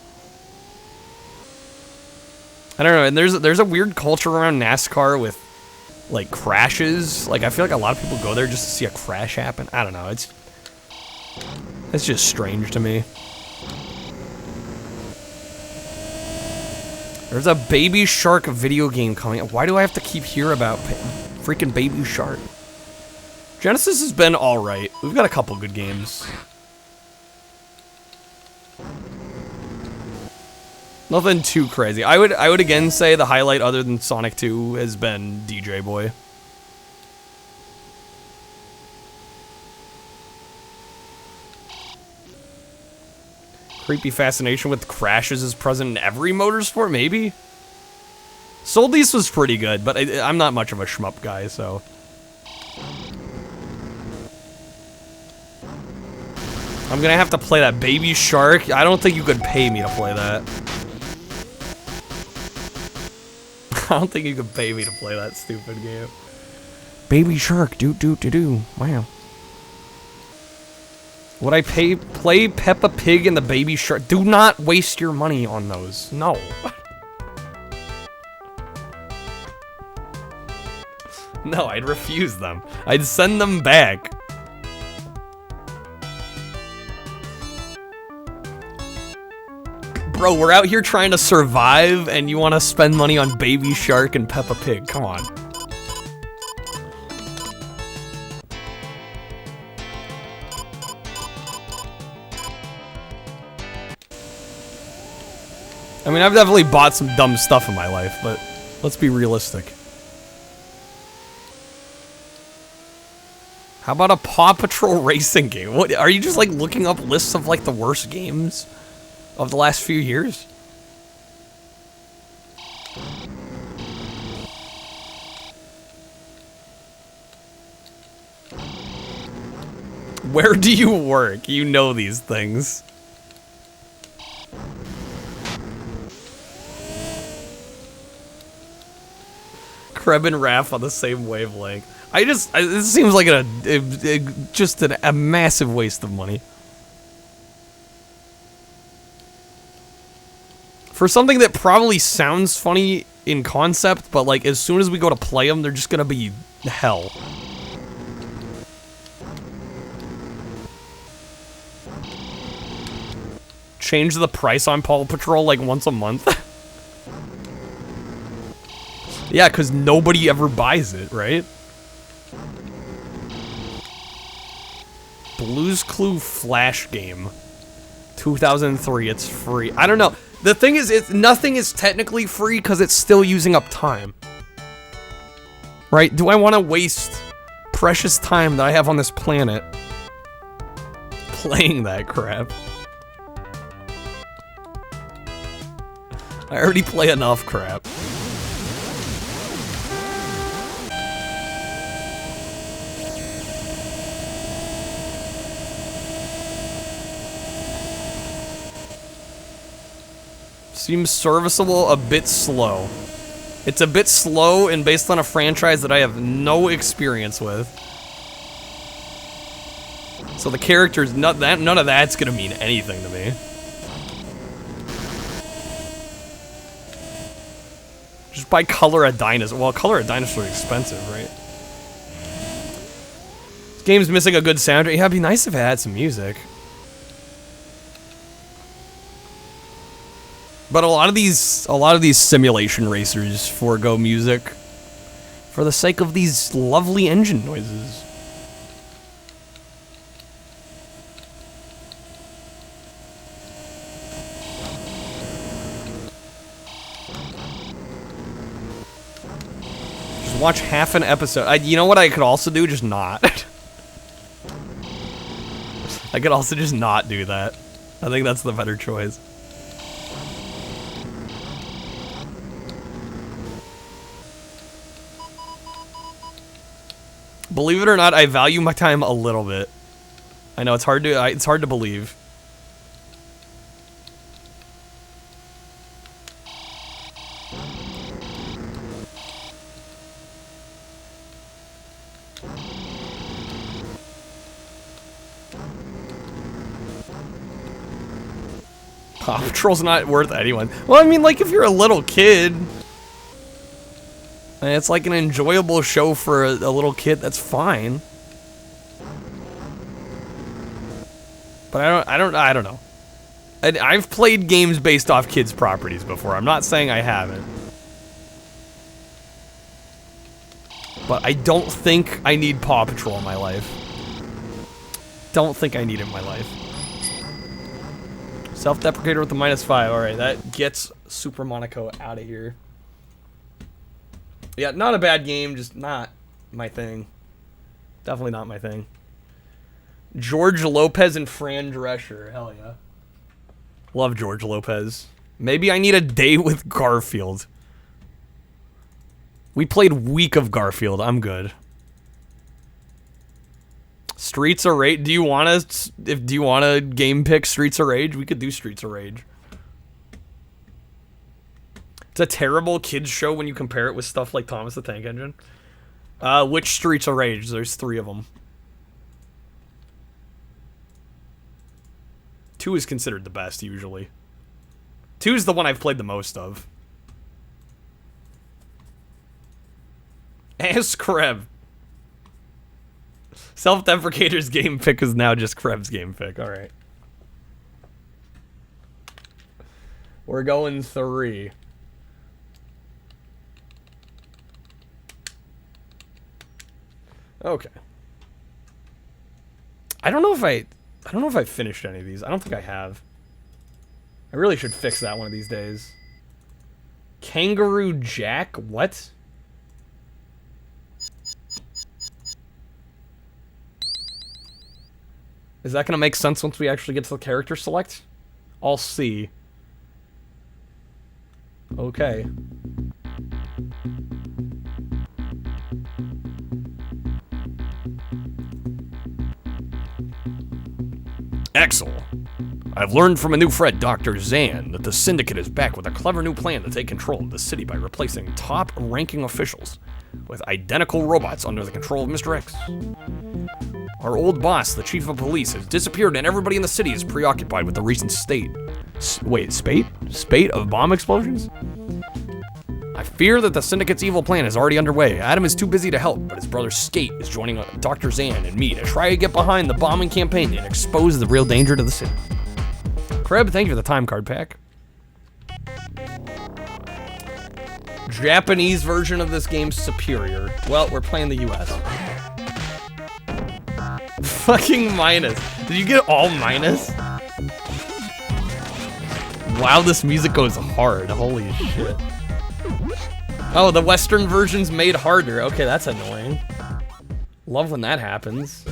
I don't know, and there's a weird culture around NASCAR with like crashes. Like I feel like a lot of people go there just to see a crash happen. I don't know, it's just strange to me. There's a Baby Shark video game coming. Why do I have to keep hearing about freaking Baby Shark? Genesis has been alright. We've got a couple good games. Nothing too crazy. I would again say the highlight other than Sonic 2 has been DJ Boy. Creepy fascination with crashes is present in every motorsport, maybe? Soldice was pretty good, but I'm not much of a shmup guy, so... I'm gonna have to play that Baby Shark. I don't think you could pay me to play that. I don't think you could pay me to play that stupid game. Baby Shark, do. Wow. Would I play Peppa Pig and the Baby Shark? Do not waste your money on those. No. No, I'd refuse them. I'd send them back. Bro, we're out here trying to survive and you want to spend money on Baby Shark and Peppa Pig. Come on. I mean, I've definitely bought some dumb stuff in my life, but let's be realistic. How about a Paw Patrol racing game? What, are you just like looking up lists of like the worst games of the last few years? Where do you work? You know these things. Kreb and Raph on the same wavelength. This seems like just a massive waste of money. For something that probably sounds funny in concept, but like as soon as we go to play them, they're just gonna be hell. change the price on Paw Patrol like once a month. Yeah, because nobody ever buys it, right? Blue's Clue Flash game. 2003, it's free. I don't know. The thing is, nothing is technically free because it's still using up time. Right? Do I want to waste precious time that I have on this planet playing that crap? I already play enough crap. Seems serviceable, a bit slow. It's a bit slow and based on a franchise that I have no experience with. So the characters, none of that's gonna mean anything to me. Just buy Color a Dinosaur. Well, Color a Dinosaur is expensive, right? This game's missing a good soundtrack. Yeah, it'd be nice if it had some music. But a lot of these simulation racers forego music for the sake of these lovely engine noises. Just watch half an episode. You know what I could also do? Just not. I could also just not do that. I think that's the better choice. Believe it or not, I value my time a little bit. I know it's hard to believe. Paw Patrol's not worth anyone. Well, I mean, like, if you're a little kid, and it's like an enjoyable show for a little kid, that's fine. But I don't know. I've played games based off kids' properties before. I'm not saying I haven't. But I don't think I need Paw Patrol in my life. Don't think I need it in my life. Self-deprecator with the -5. Alright, that gets Super Monaco out of here. Yeah, not a bad game, just not my thing. Definitely not my thing. George Lopez and Fran Drescher. Hell yeah. Love George Lopez. Maybe I need a day with Garfield. We played Week of Garfield. I'm good. Streets of Rage. Do you want to game pick Streets of Rage? We could do Streets of Rage. It's a terrible kids show when you compare it with stuff like Thomas the Tank Engine. Which Streets of Rage? There's 3 of them. 2 is considered the best, usually. 2 is the one I've played the most of. Ask Kreb. Self-deprecator's game pick is now just Kreb's game pick. Alright. We're going 3. Okay. I don't know if I finished any of these. I don't think I have. I really should fix that one of these days. Kangaroo Jack? What? Is that gonna make sense once we actually get to the character select? I'll see. Okay. Axel, I've learned from a new friend, Dr. Zan, that the Syndicate is back with a clever new plan to take control of the city by replacing top-ranking officials with identical robots under the control of Mr. X. Our old boss, the chief of police, has disappeared and everybody in the city is preoccupied with the recent spate of bomb explosions? I fear that the Syndicate's evil plan is already underway. Adam is too busy to help, but his brother Skate is joining Dr. Zan and me to try to get behind the bombing campaign and expose the real danger to the city. Crib, thank you for the time card pack. Japanese version of this game's superior. Well, we're playing the US. Fucking minus. Did you get all minus? Wow, this music goes hard. Holy shit. Oh, the Western version's made harder. Okay, that's annoying. Love when that happens.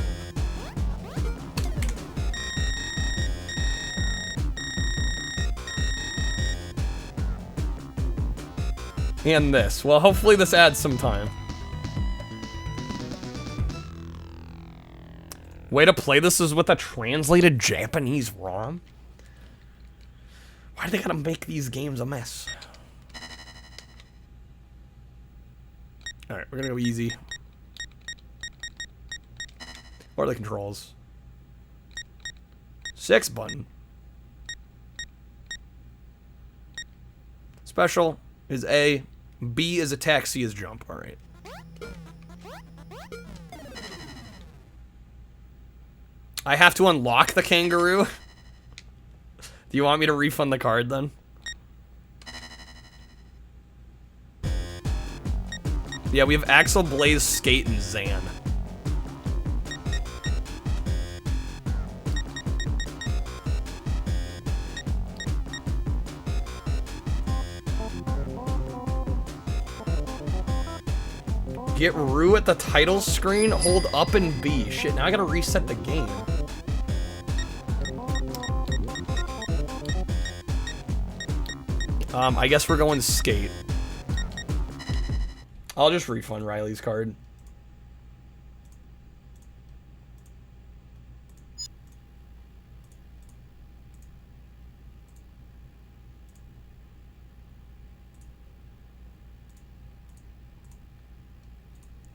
And this. Well, hopefully this adds some time. Way to play this is with a translated Japanese ROM? Why do they gotta make these games a mess? Alright, we're gonna go easy. What are the controls? 6 button. Special is A. B is attack, C is jump. Alright. I have to unlock the kangaroo? Do you want me to refund the card then? Yeah, we have Axel, Blaze, Skate, and Zan. Get Rue at the title screen, hold up and B. Shit, now I gotta reset the game. I guess we're going Skate. I'll just refund Riley's card.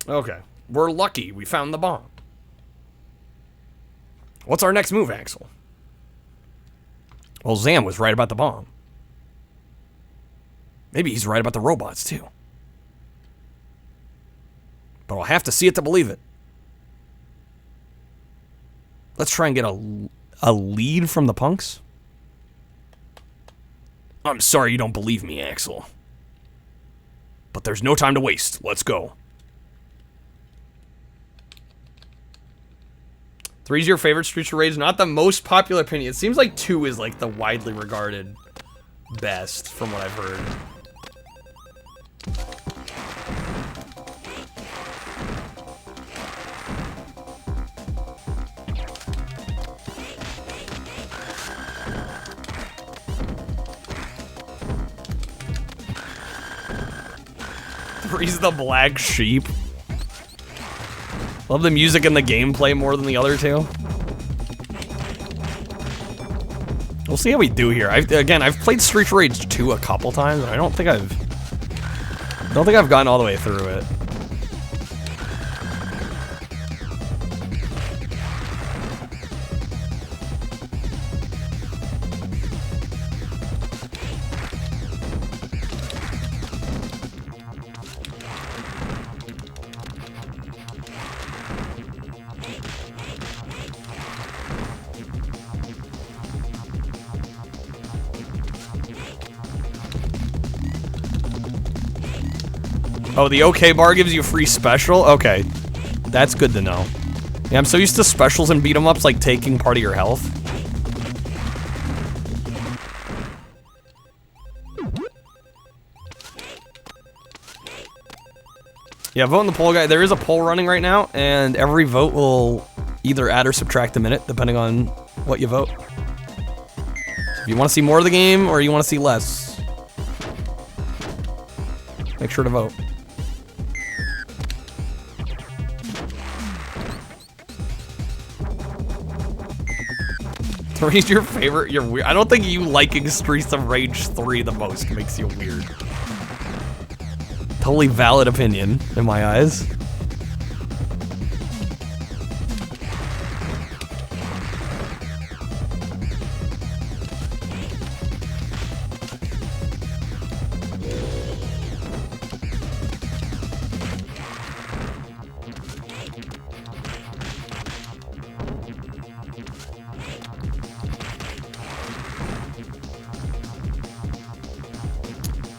Okay. We're lucky we found the bomb. What's our next move, Axel? Well, Zam was right about the bomb. Maybe he's right about the robots, too. But I'll have to see it to believe it. Let's try and get a lead from the punks. I'm sorry you don't believe me, Axel. But there's no time to waste. Let's go. 3's your favorite Streets of Rage, not the most popular opinion. It seems like 2 is like the widely regarded best from what I've heard. Three's the black sheep. Love the music and the gameplay more than the other two. We'll see how we do here. I've played Street Rage 2 a couple times, and I don't think I've gotten all the way through it. Oh, the OK bar gives you a free special? Okay. That's good to know. Yeah, I'm so used to specials and beat 'em ups like taking part of your health. Yeah, vote in the poll, guy. There is a poll running right now, and every vote will either add or subtract a minute, depending on what you vote. If you want to see more of the game, or you want to see less, make sure to vote. Three's your favorite? You're weird. I don't think you liking Streets of Rage 3 the most makes you weird. Totally valid opinion in my eyes.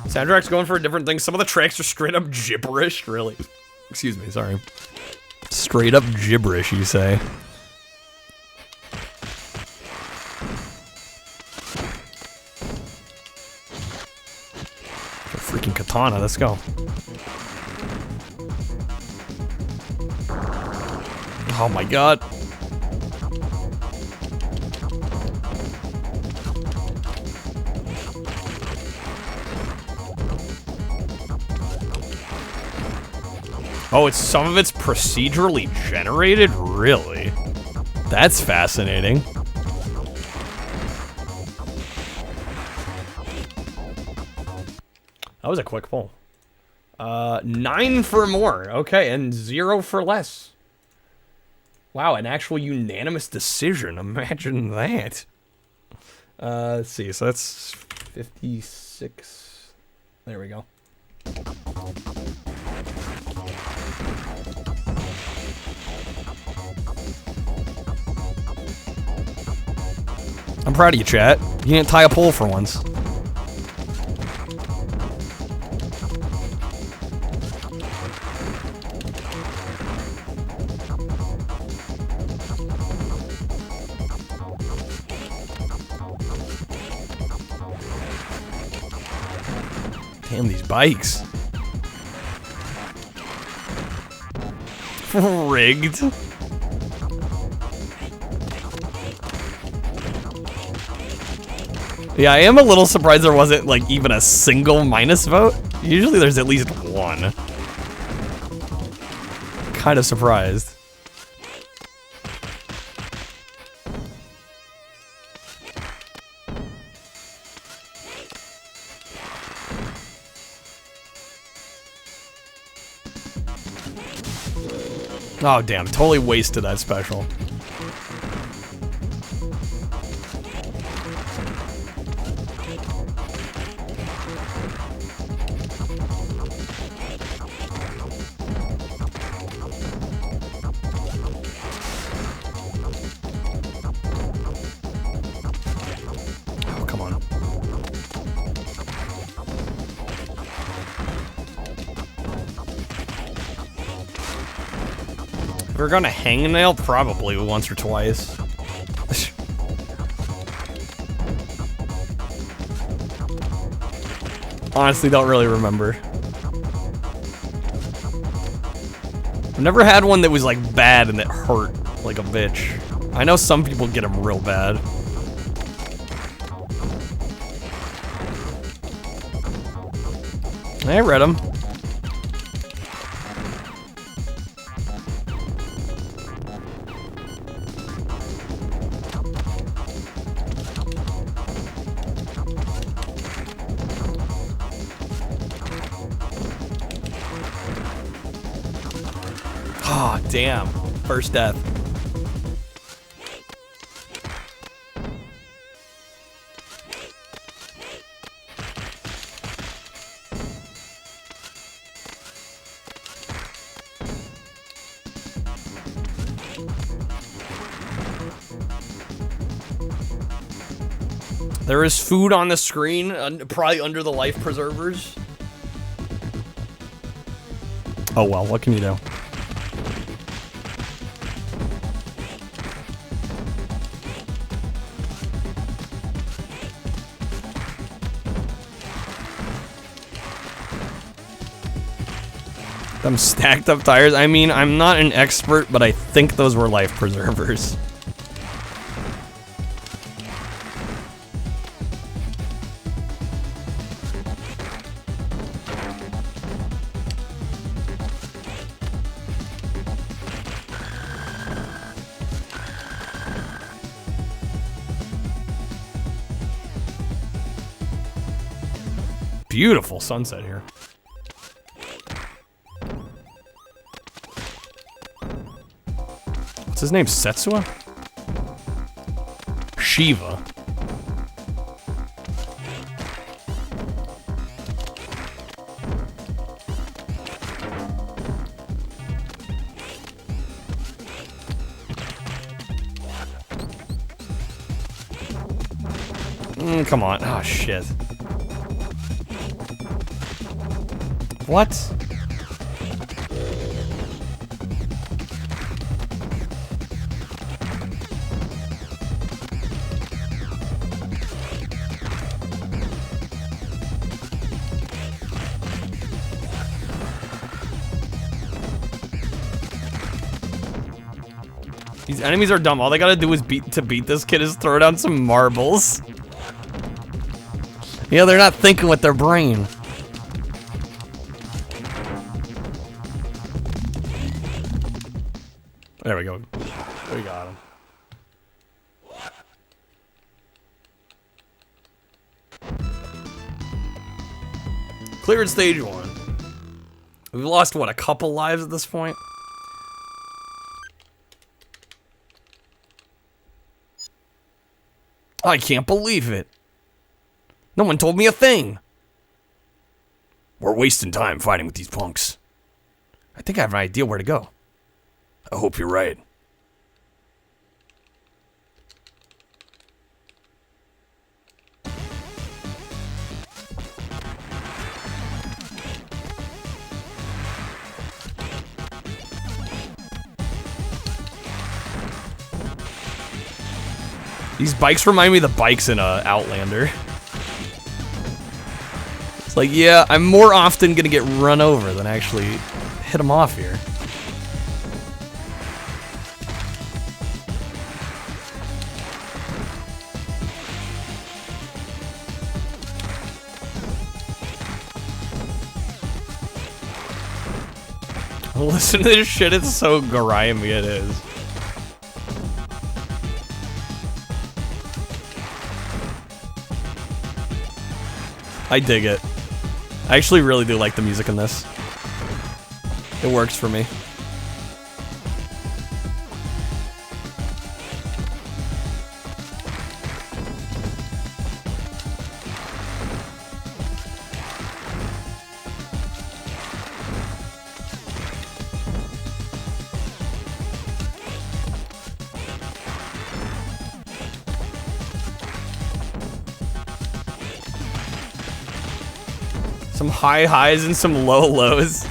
Soundtrack's going for different things. Some of the tracks are straight up gibberish, really. Excuse me, sorry. Straight up gibberish, you say. A freaking katana, let's go. Oh my god. Oh, some of it's procedurally generated? Really? That's fascinating. That was a quick pull. 9 for more. Okay, and 0 for less. Wow, an actual unanimous decision. Imagine that. Let's see. So that's 56. There we go. I'm proud of you, chat. You didn't tie a pole for once. Damn, these bikes. Rigged. Yeah, I am a little surprised there wasn't, like, even a single minus vote. Usually there's at least one. Kind of surprised. Oh, damn. Totally wasted that special. Oh, come on. We're gonna hangnail probably once or twice. Honestly, don't really remember. I've never had one that was like bad and that hurt like a bitch. I know some people get them real bad. I read them. Oh, damn. First death. There is food on the screen, probably under the life preservers. Oh well, what can you do? Them stacked up tires. I mean, I'm not an expert, but I think those were life preservers. Beautiful sunset here. What's his name? Setsua? Shiva. Come on. Oh, shit. What? These enemies are dumb. All they gotta do is beat this kid is throw down some marbles. Yeah, they're not thinking with their brain. There we go. We got him. Cleared stage 1. We've lost, what, a couple lives at this point? I can't believe it. No one told me a thing. We're wasting time fighting with these punks. I think I have an idea where to go. I hope you're right. These bikes remind me of the bikes in Outlander. It's like, yeah, I'm more often gonna get run over than actually hit them off here. Listen to this shit, it's so grimy, it is. I dig it. I actually really do like the music in this. It works for me. Some high highs and some low lows.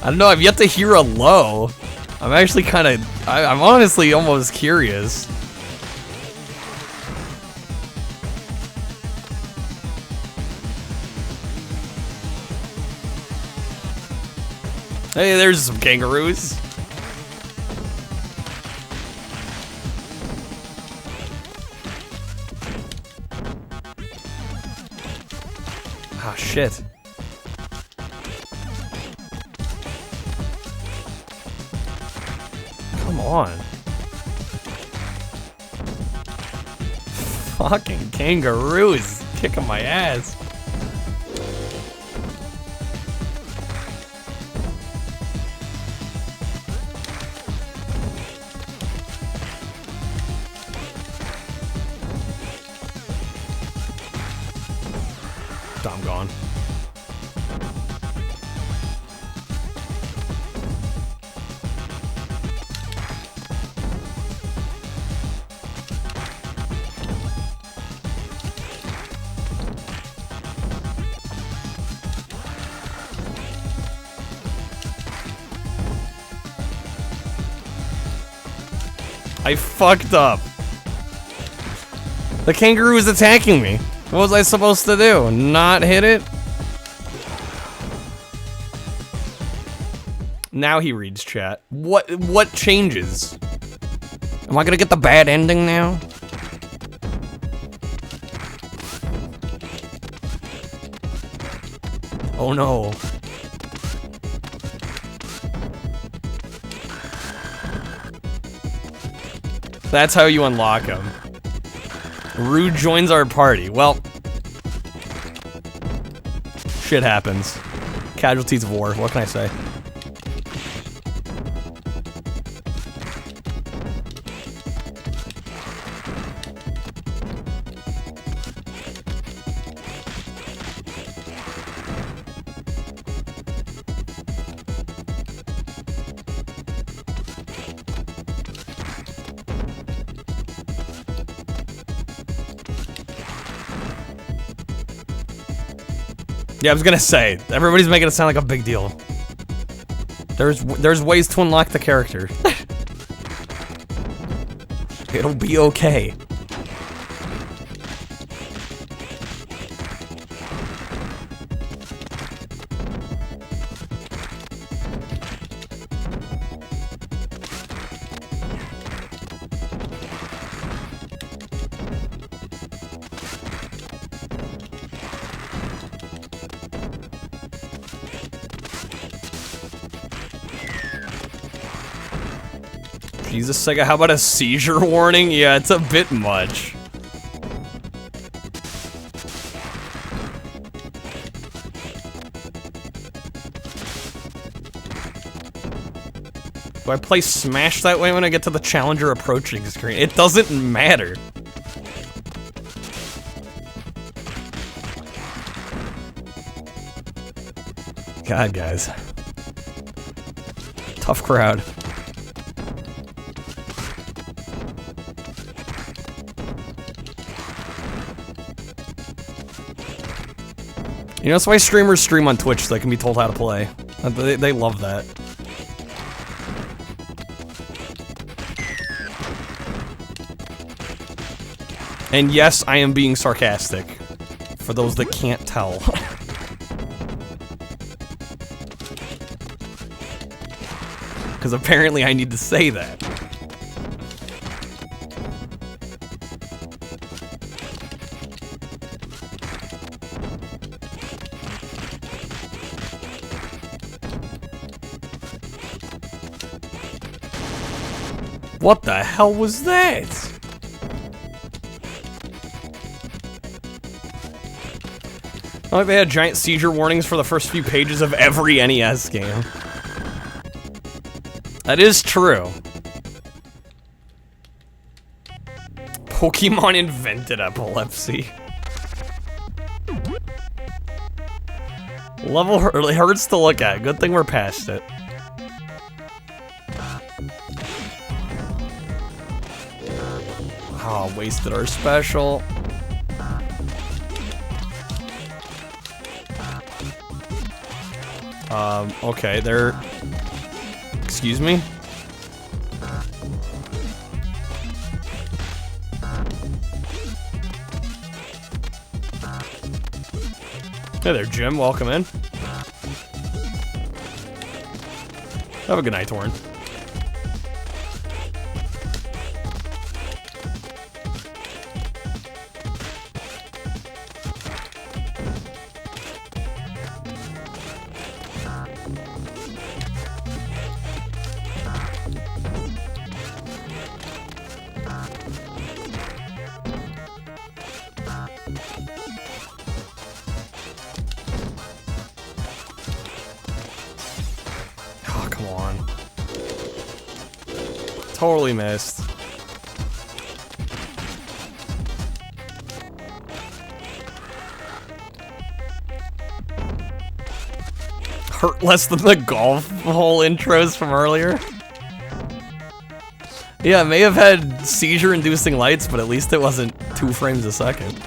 I don't know, I've yet to hear a low. I'm actually kind of, I'm honestly almost curious. Hey, there's some kangaroos. Ah, shit. Come on. Fucking kangaroos kicking my ass. I'm gone. I fucked up. The kangaroo is attacking me. What was I supposed to do? Not hit it? Now he reads chat. What changes? Am I gonna get the bad ending now? Oh no. That's how you unlock him. Rude joins our party. Well, shit happens. Casualties of war. What can I say? Yeah, I was gonna say, everybody's making it sound like a big deal. There's ways to unlock the character. It'll be okay. Jesus, Sega, how about a seizure warning? Yeah, it's a bit much. Do I play Smash that way when I get to the challenger approaching screen? It doesn't matter. God, guys. Tough crowd. You know, that's why streamers stream on Twitch so they can be told how to play. They love that. And yes, I am being sarcastic. For those that can't tell. Because apparently I need to say that. What the hell was that? I like they had giant seizure warnings for the first few pages of every NES game. That is true. Pokemon invented epilepsy. Level really hurts to look at. Good thing we're past it. Oh, wasted our special. Okay, they're... Excuse me? Hey there, Jim. Welcome in. Have a good night, Torn. Totally missed. Hurt less than the golf hole intros from earlier. Yeah, it may have had seizure-inducing lights, but at least it wasn't 2 frames a second.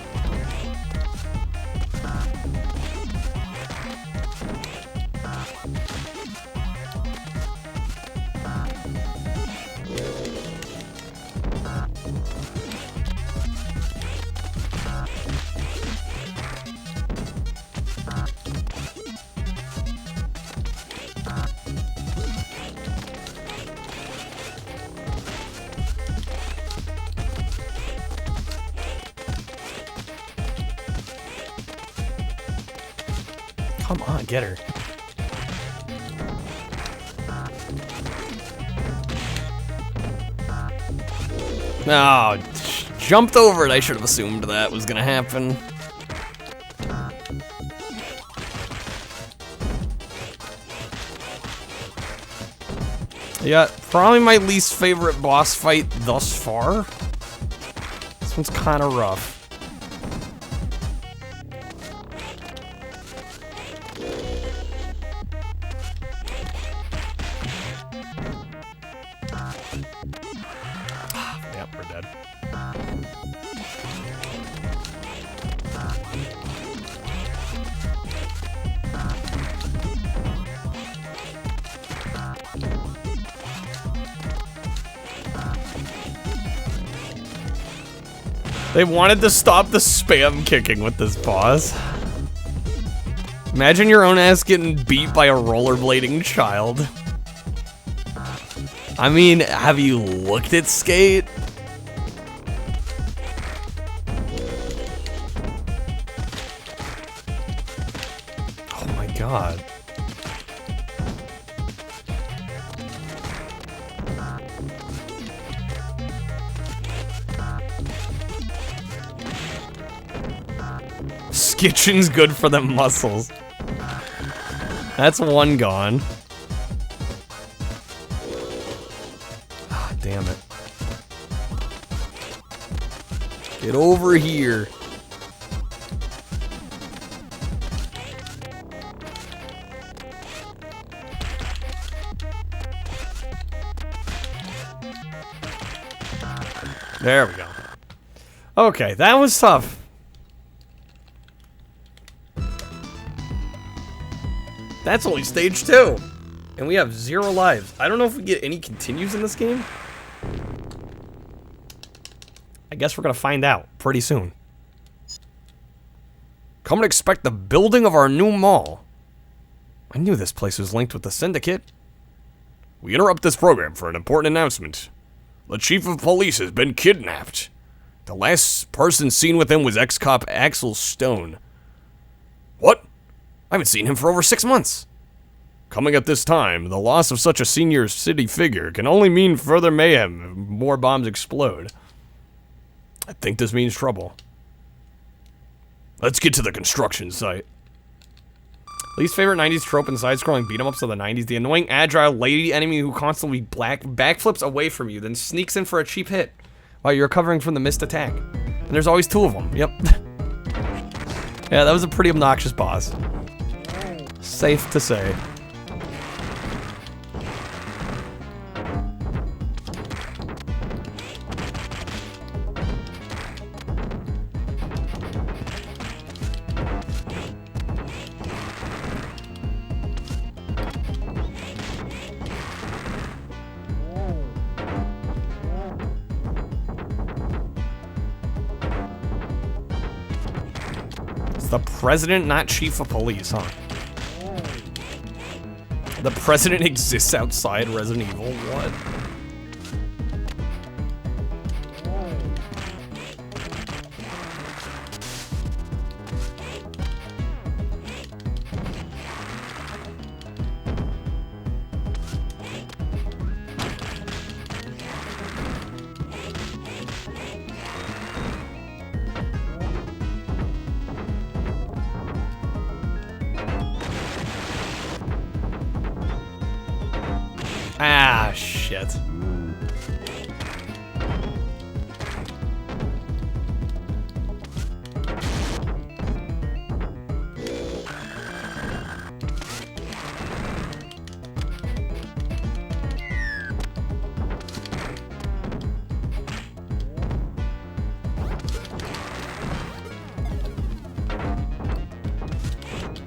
Come on, get her. No, jumped over it. I should have assumed that was gonna happen. Yeah, probably my least favorite boss fight thus far. This one's kind of rough. Yep, we're dead. They wanted to stop the spam kicking with this boss. Imagine your own ass getting beat by a rollerblading child. I mean, have you looked at Skate? Oh my god. Skitching's good for the muscles. That's one gone. Ah, damn it. Get over here. There we go. Okay, that was tough. That's only stage 2. And we have 0 lives. I don't know if we get any continues in this game. I guess we're gonna find out pretty soon. Come and expect the building of our new mall. I knew this place was linked with the Syndicate. We interrupt this program for an important announcement. The chief of police has been kidnapped. The last person seen with him was ex-cop Axel Stone. What? I haven't seen him for over 6 months. Coming at this time, the loss of such a senior city figure can only mean further mayhem if more bombs explode. I think this means trouble. Let's get to the construction site. Least favorite 90s trope in side-scrolling beat-em-ups of the 90s, the annoying, agile lady enemy who constantly backflips away from you, then sneaks in for a cheap hit while you're recovering from the missed attack. And there's always 2 of them, yep. Yeah, that was a pretty obnoxious boss. Safe to say. It's the president, not chief of police, huh? The president exists outside Resident Evil? What? Ah, shit.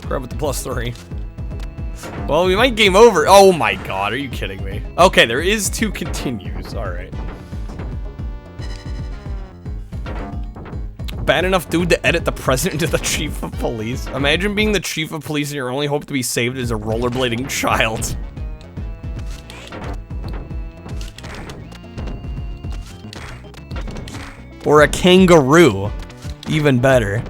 Grab with the +3. Well, we might game over. Oh my god, are you kidding me? Okay, there is 2 continues. Alright. Bad enough dude to edit the president into the chief of police. Imagine being the chief of police and your only hope to be saved is a rollerblading child. Or a kangaroo. Even better.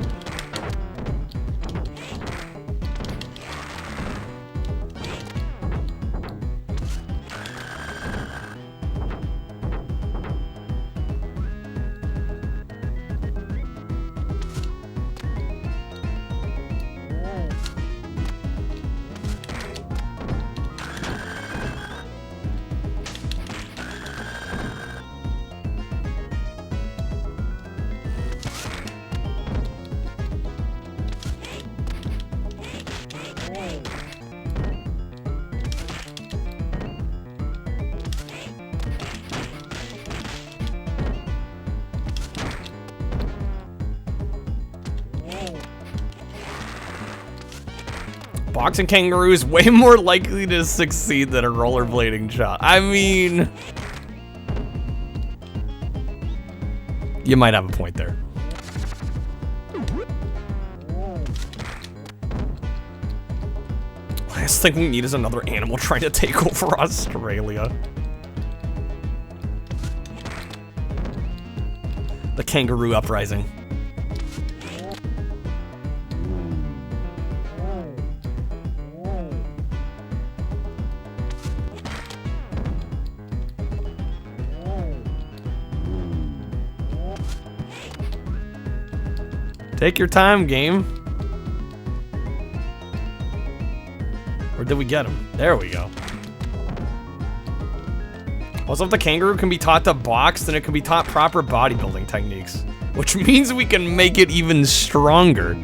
Boxing kangaroo is way more likely to succeed than a rollerblading child. I mean, you might have a point there. Last thing we need is another animal trying to take over Australia. The kangaroo uprising. Take your time, game. Or did we get him? There we go. Also, if the kangaroo can be taught to box, then it can be taught proper bodybuilding techniques. Which means we can make it even stronger.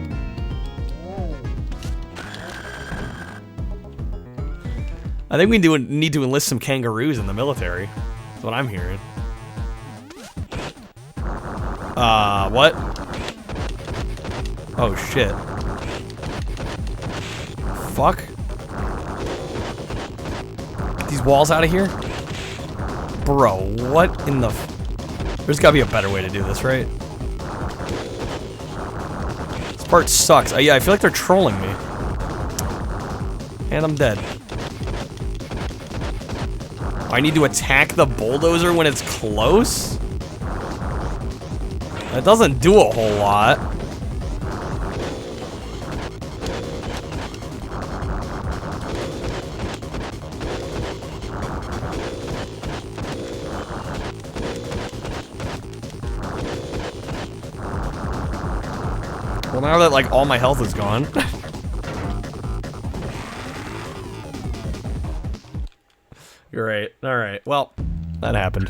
I think we need to enlist some kangaroos in the military. That's what I'm hearing. What? Oh, shit. Fuck. Get these walls out of here? Bro, what in the... There's gotta be a better way to do this, right? This part sucks. Yeah, I feel like they're trolling me. And I'm dead. I need to attack the bulldozer when it's close? That doesn't do a whole lot. Well, now that, like, all my health is gone. You're right. Alright. Well, that happened.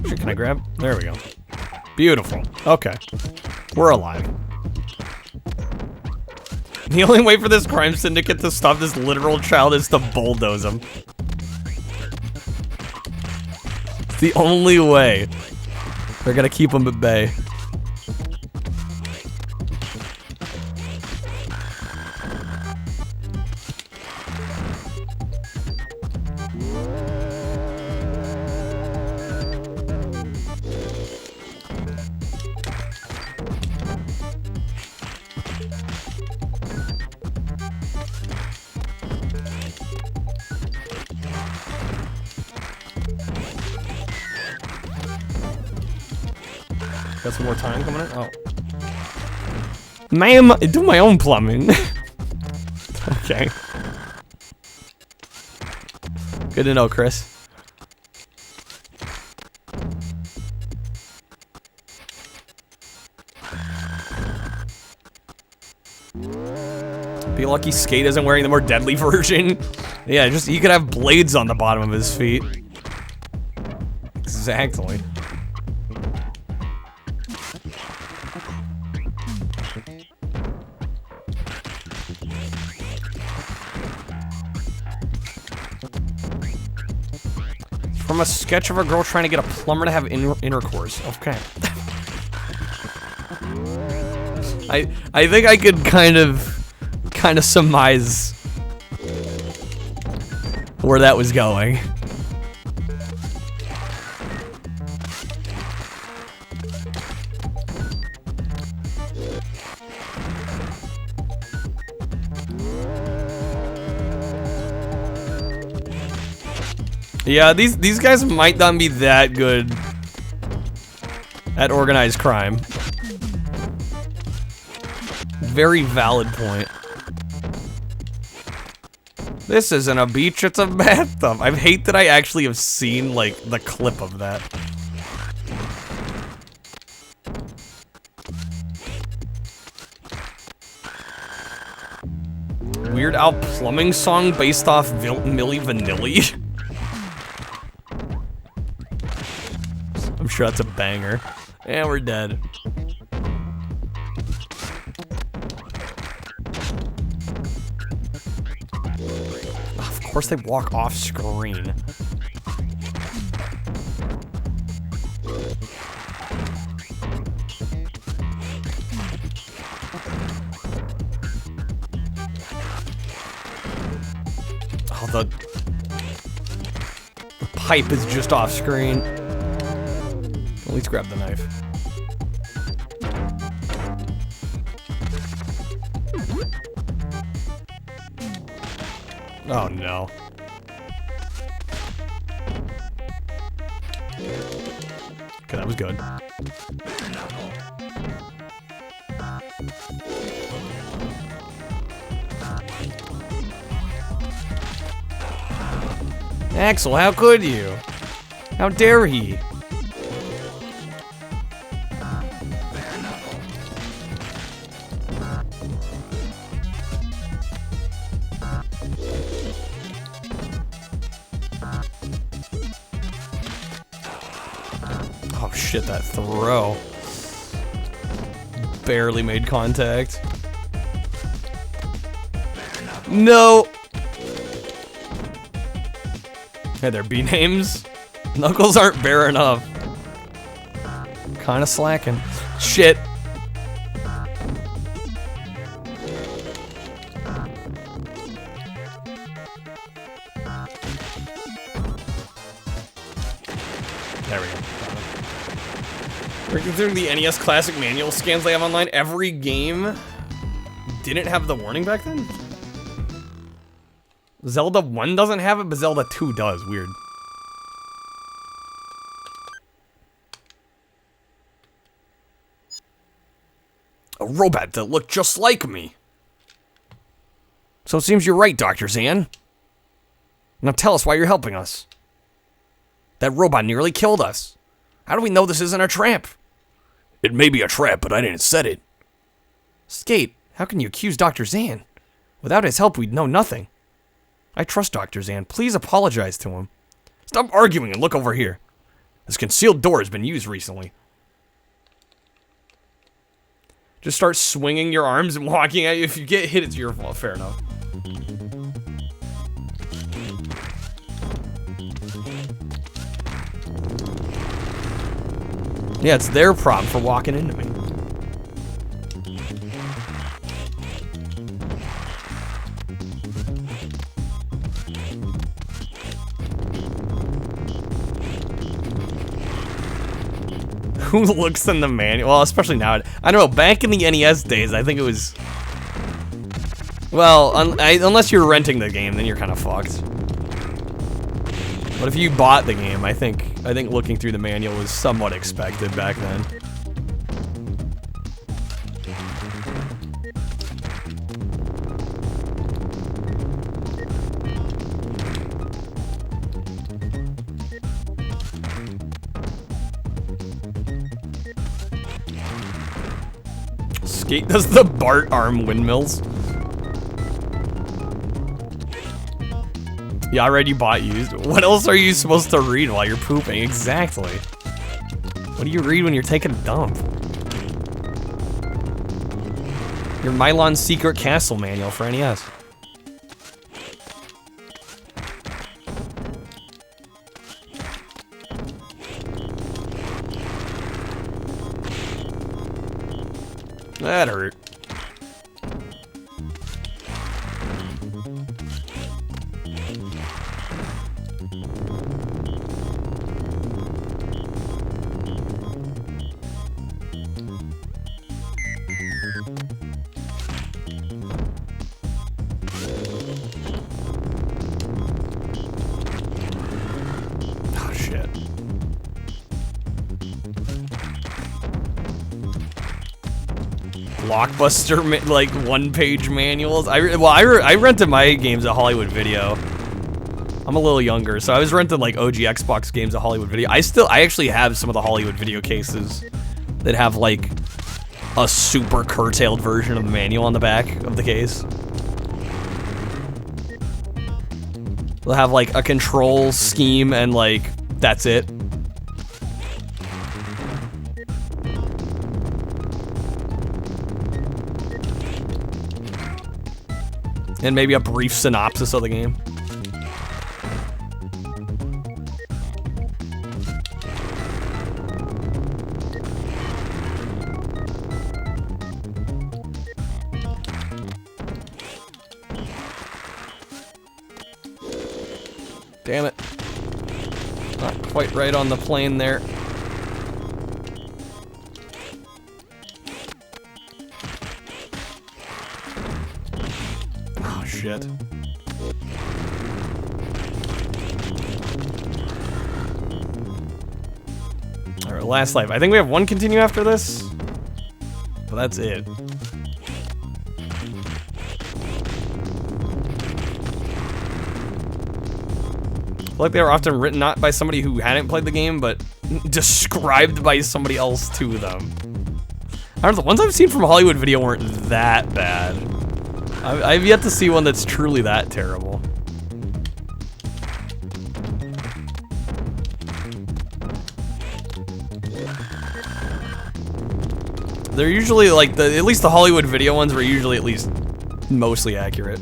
Can I grab? There we go. Beautiful. Okay. We're alive. The only way for this crime syndicate to stop this literal child is to bulldoze him. It's the only way. They're gonna keep him at bay. Got some more time coming in? Oh. Ma'am, I do my own plumbing. Okay. Good to know, Chris. Be lucky Skate isn't wearing the more deadly version. Yeah, just he could have blades on the bottom of his feet. Exactly. From a sketch of a girl trying to get a plumber to have intercourse. Okay. I think I could kind of surmise where that was going. Yeah, these guys might not be that good at organized crime. Very valid point. This isn't a beach, it's a bathtub. I hate that I actually have seen, like, the clip of that. Weird Al plumbing song based off Milli Vanilli. I'm sure that's a banger. And we're dead. Of course they walk off screen. Oh, the pipe is just off screen. At least grab the knife. Oh no. Okay, that was good. Axel, how could you? How dare he? Oh shit, that throw. Barely made contact. No! Hey there, B-names. Knuckles aren't bare enough. Kinda slacking. Shit. There we go. Considering the NES Classic Manual scans they have online, every game didn't have the warning back then? Zelda 1 doesn't have it, but Zelda 2 does. Weird. A robot that looked just like me. So it seems you're right, Dr. Zan. Now tell us why you're helping us. That robot nearly killed us. How do we know this isn't a trap? It may be a trap, but I didn't set it. Skate, how can you accuse Dr. Zan? Without his help, we'd know nothing. I trust Dr. Zan. Please apologize to him. Stop arguing and look over here. This concealed door has been used recently. Just start swinging your arms and walking at you. If you get hit, it's your fault. Fair enough. Yeah, it's their problem for walking into me. Who looks in the manual? Well, especially now. I don't know. Back in the NES days, I think it was... Well, unless you're renting the game, then you're kind of fucked. But if you bought the game, I think looking through the manual was somewhat expected back then. Skate does the Bart arm windmills. Yeah, I read you bought used. What else are you supposed to read while you're pooping? Exactly. What do you read when you're taking a dump? Your Mylon's Secret Castle manual for NES. That hurt. Oh shit. Blockbuster like one-page manuals. I rented my games at Hollywood Video. I'm a little younger, so I was renting like OG Xbox games at Hollywood Video. I actually have some of the Hollywood Video cases that have like a super curtailed version of the manual on the back of the case. They'll have like a control scheme and like that's it. And maybe a brief synopsis of the game. Damn it. Not quite right on the plane there. Oh, shit. Alright, last life. I think we have one continue after this. But that's it. I feel like they were often written not by somebody who hadn't played the game, but described by somebody else to them. I don't know, the ones I've seen from Hollywood Video weren't that bad. I've yet to see one that's truly that terrible. They're usually like, at least the Hollywood Video ones were usually at least mostly accurate.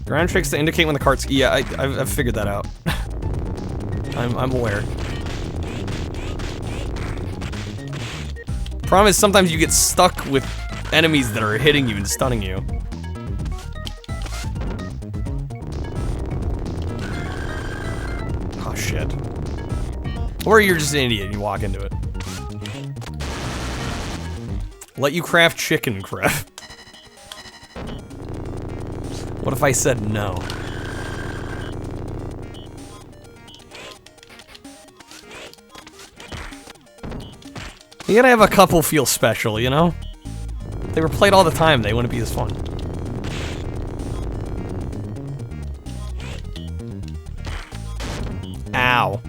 Ground tricks to indicate when the cart's, yeah, I've figured that out. I'm aware. Problem is sometimes you get stuck with enemies that are hitting you and stunning you. Oh shit. Or you're just an idiot and you walk into it. Let you craft chicken, Cref. What if I said no? You gotta have a couple feel special, you know? If they were played all the time, they wouldn't be as fun. Ow.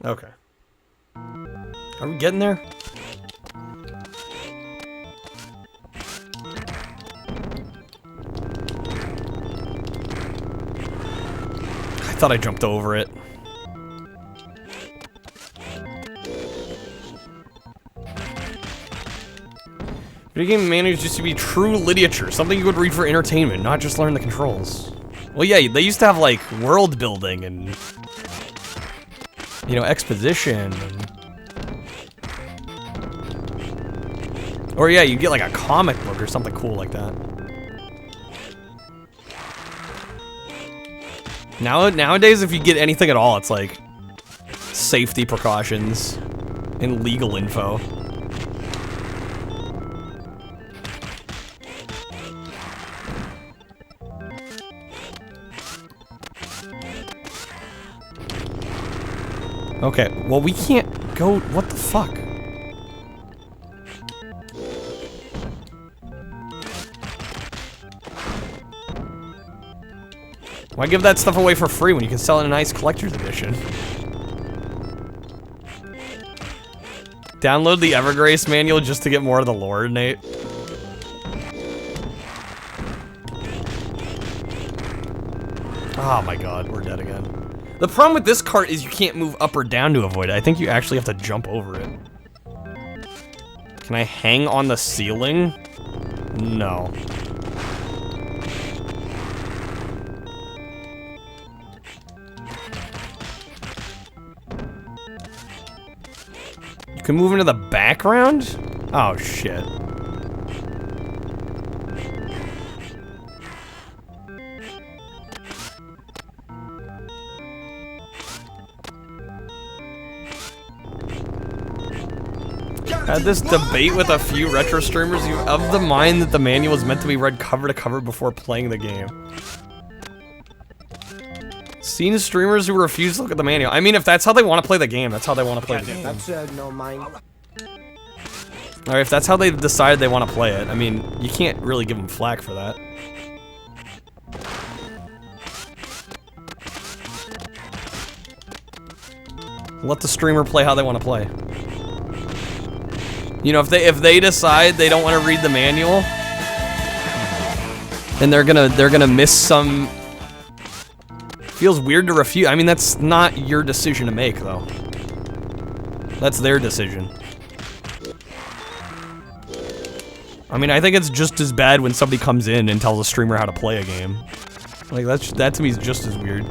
Okay. Are we getting there? I thought I jumped over it. Video game manuals used to be true literature, something you would read for entertainment, not just learn the controls. Well, yeah, they used to have, like, world building and, you know, exposition. Or, yeah, you get, like, a comic book or something cool like that. Nowadays, if you get anything at all, it's, like, safety precautions and legal info. Okay, well we can't go, what the fuck? Why give that stuff away for free when you can sell it in a nice collector's edition? Download the Evergrace manual just to get more of the lore, Nate. Oh my god, we're dead again. The problem with this cart is you can't move up or down to avoid it. I think you actually have to jump over it. Can I hang on the ceiling? No. You can move into the background? Oh shit. Had this debate with a few retro streamers of the mind that the manual is meant to be read cover to cover before playing the game. Seen streamers who refuse to look at the manual. I mean, if that's how they want to play the game, that's how they want to play the game. That's no mind. Alright, if that's how they decide they want to play it, I mean, you can't really give them flack for that. Let the streamer play how they want to play. You know, if they decide they don't want to read the manual, and they're gonna miss some. Feels weird to refuse. I mean, that's not your decision to make, though. That's their decision. I mean, I think it's just as bad when somebody comes in and tells a streamer how to play a game. Like that to me is just as weird.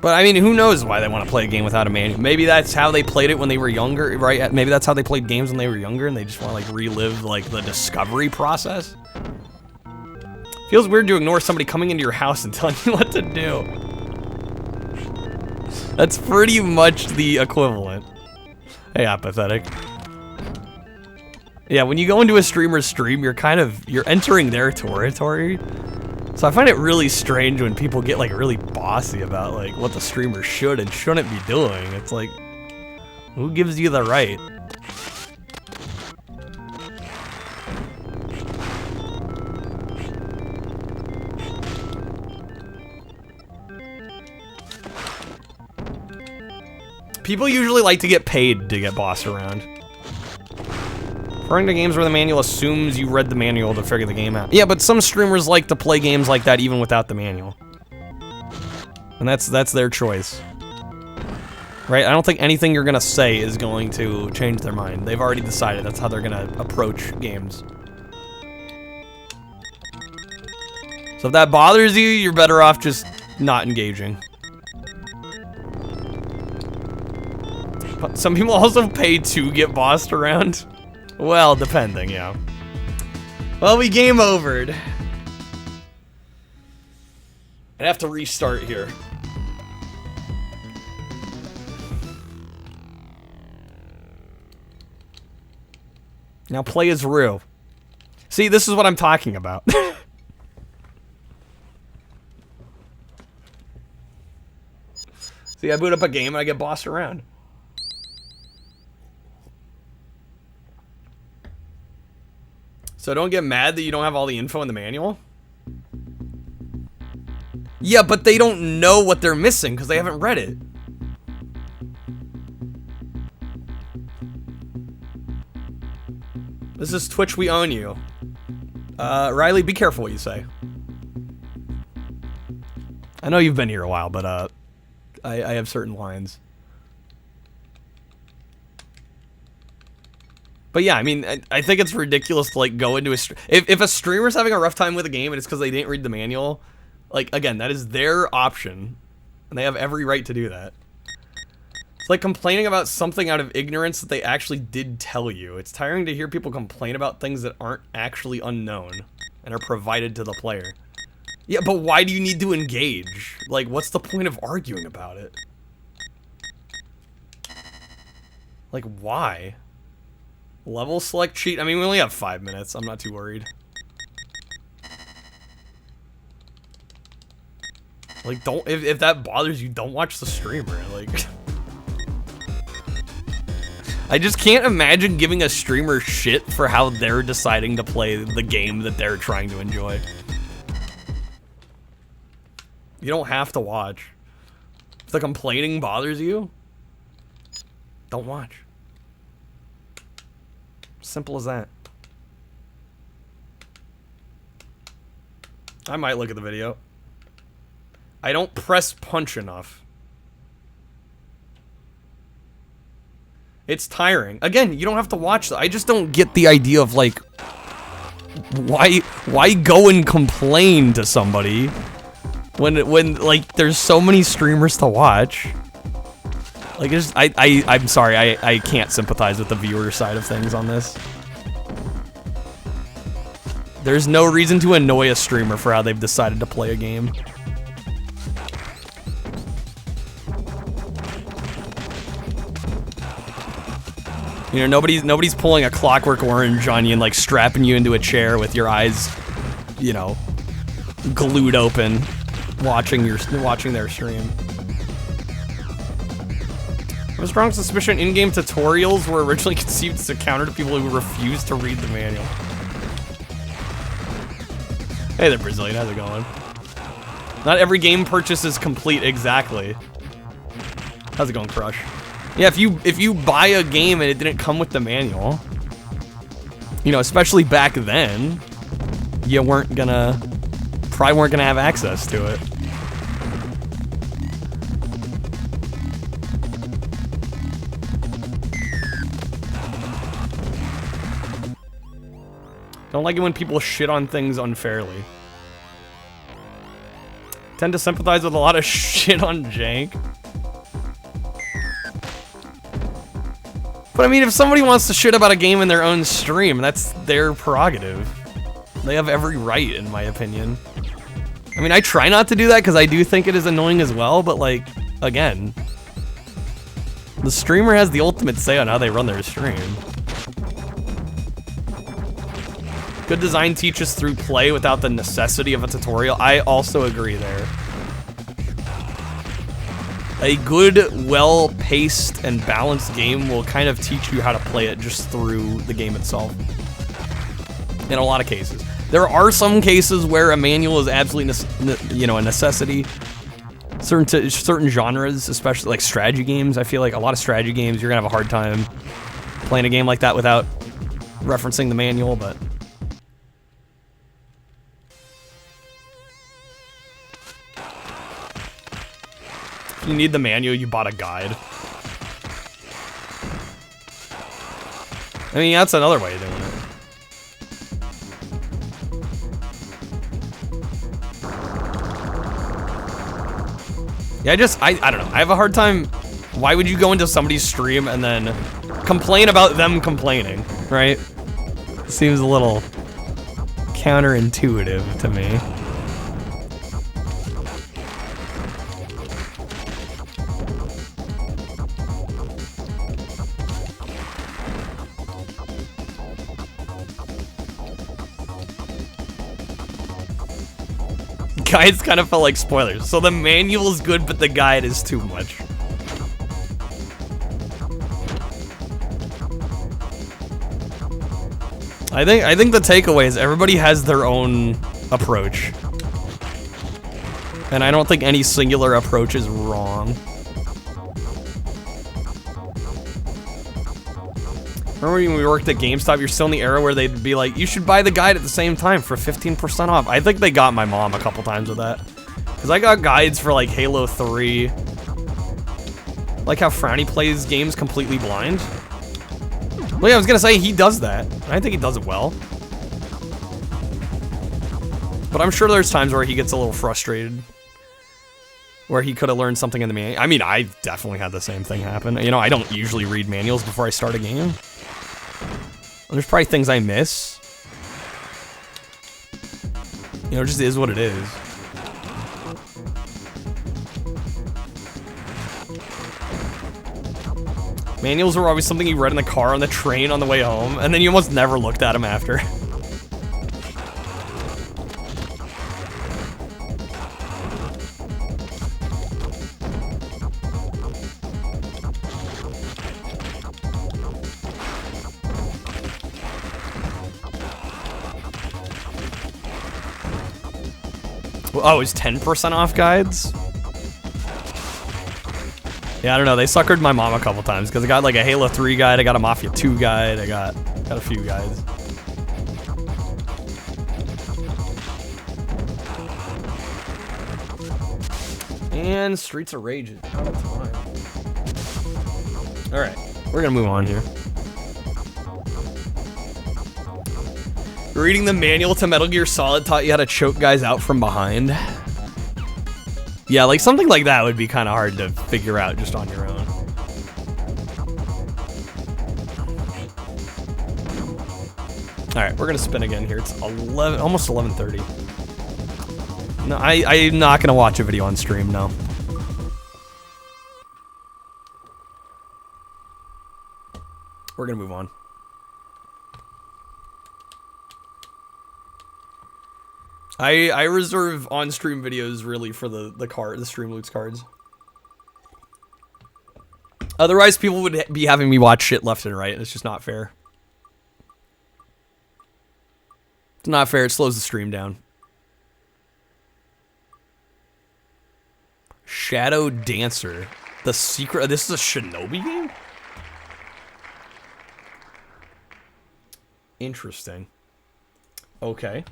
But I mean, who knows why they want to play a game without a manual? Maybe that's how they played it when they were younger, right? Maybe that's how they played games when they were younger, and they just want to like relive like the discovery process. Feels weird to ignore somebody coming into your house and telling you what to do. That's pretty much the equivalent. Hey, apathetic. Yeah, when you go into a streamer's stream, you're entering their territory. So I find it really strange when people get like really bossy about like what the streamer should and shouldn't be doing. It's like, who gives you the right? People usually like to get paid to get bossed around. Referring to games where the manual assumes you read the manual to figure the game out. Yeah, but some streamers like to play games like that even without the manual. And that's their choice. Right? I don't think anything you're gonna say is going to change their mind. They've already decided that's how they're gonna approach games. So if that bothers you, you're better off just not engaging. But some people also pay to get bossed around. Well, depending, yeah. Well, we game overed. I'd have to restart here. Now play as Rue. See, this is what I'm talking about. See, I boot up a game and I get bossed around. So don't get mad that you don't have all the info in the manual. Yeah, but they don't know what they're missing because they haven't read it. This is Twitch, we own you. Riley, be careful what you say. I know you've been here a while, but I have certain lines. But yeah, I mean, I think it's ridiculous to like go into a if a streamer's having a rough time with a game and it's because they didn't read the manual, like again, that is their option, and they have every right to do that. It's like complaining about something out of ignorance that they actually did tell you. It's tiring to hear people complain about things that aren't actually unknown and are provided to the player. Yeah, but why do you need to engage? Like, what's the point of arguing about it? Like, why? Level select cheat? I mean, we only have 5 minutes. I'm not too worried. Like, don't... If that bothers you, don't watch the streamer. Like... I just can't imagine giving a streamer shit for how they're deciding to play the game that they're trying to enjoy. You don't have to watch. If the complaining bothers you, don't watch. Simple as that. I might look at the video. I don't press punch enough. It's tiring. Again, you don't have to watch that. I just don't get the idea of like why go and complain to somebody when like there's so many streamers to watch. Like, I'm sorry, I can't sympathize with the viewer side of things on this. There's no reason to annoy a streamer for how they've decided to play a game. You know, nobody's pulling a Clockwork Orange on you and like strapping you into a chair with your eyes, you know, glued open, watching their stream. A strong suspicion in-game tutorials were originally conceived as a counter to people who refuse to read the manual. Hey there, Brazilian, how's it going? Not every game purchase is complete exactly. How's it going, Crush? Yeah, if you buy a game and it didn't come with the manual, you know, especially back then, you probably weren't gonna have access to it. Don't like it when people shit on things unfairly. tend to sympathize with a lot of shit on Jank. But I mean, if somebody wants to shit about a game in their own stream, that's their prerogative. They have every right, in my opinion. I mean, I try not to do that because I do think it is annoying as well, but like, again, the streamer has the ultimate say on how they run their stream. Good design teaches through play without the necessity of a tutorial. I also agree there. A good, well-paced and balanced game will kind of teach you how to play it just through the game itself. In a lot of cases. There are some cases where a manual is absolutely, a necessity. Certain genres, especially like strategy games, I feel like a lot of strategy games, you're gonna have a hard time playing a game like that without referencing the manual, but... If you need the manual, you bought a guide. I mean, that's another way of doing it. Yeah, I don't know. I have a hard time. Why would you go into somebody's stream and then complain about them complaining, right? Seems a little counterintuitive to me. Guides kind of felt like spoilers. So the manual is good, but the guide is too much. I think the takeaway is everybody has their own approach. And I don't think any singular approach is wrong. Remember when we worked at GameStop, you're still in the era where they'd be like, you should buy the guide at the same time for 15% off. I think they got my mom a couple times with that. Because I got guides for like Halo 3. Like how Frowny plays games completely blind. Well, yeah, I was gonna say, he does that. I think he does it well. But I'm sure there's times where he gets a little frustrated. Where he could have learned something in the manual. I mean, I definitely had the same thing happen. You know, I don't usually read manuals before I start a game. There's probably things I miss. You know, it just is what it is. Manuals were always something you read in the car on the train on the way home, and then you almost never looked at them after. Oh, it's 10% off guides? Yeah, I don't know. They suckered my mom a couple times because I got like a Halo 3 guide, I got a Mafia 2 guide, I got a few guides. And Streets of Rage is out of time. Alright, we're gonna move on here. Reading the manual to Metal Gear Solid taught you how to choke guys out from behind. Yeah, like something like that would be kind of hard to figure out just on your own. Alright, we're gonna spin again here. It's 11, almost 11:30. No, I'm not gonna watch a video on stream, no. We're gonna move on. I reserve on-stream videos really for the stream loots cards. Otherwise, people would be having me watch shit left and right, and it's just not fair. It's not fair. It slows the stream down. Shadow Dancer. The secret. This is a Shinobi game? Interesting. Okay.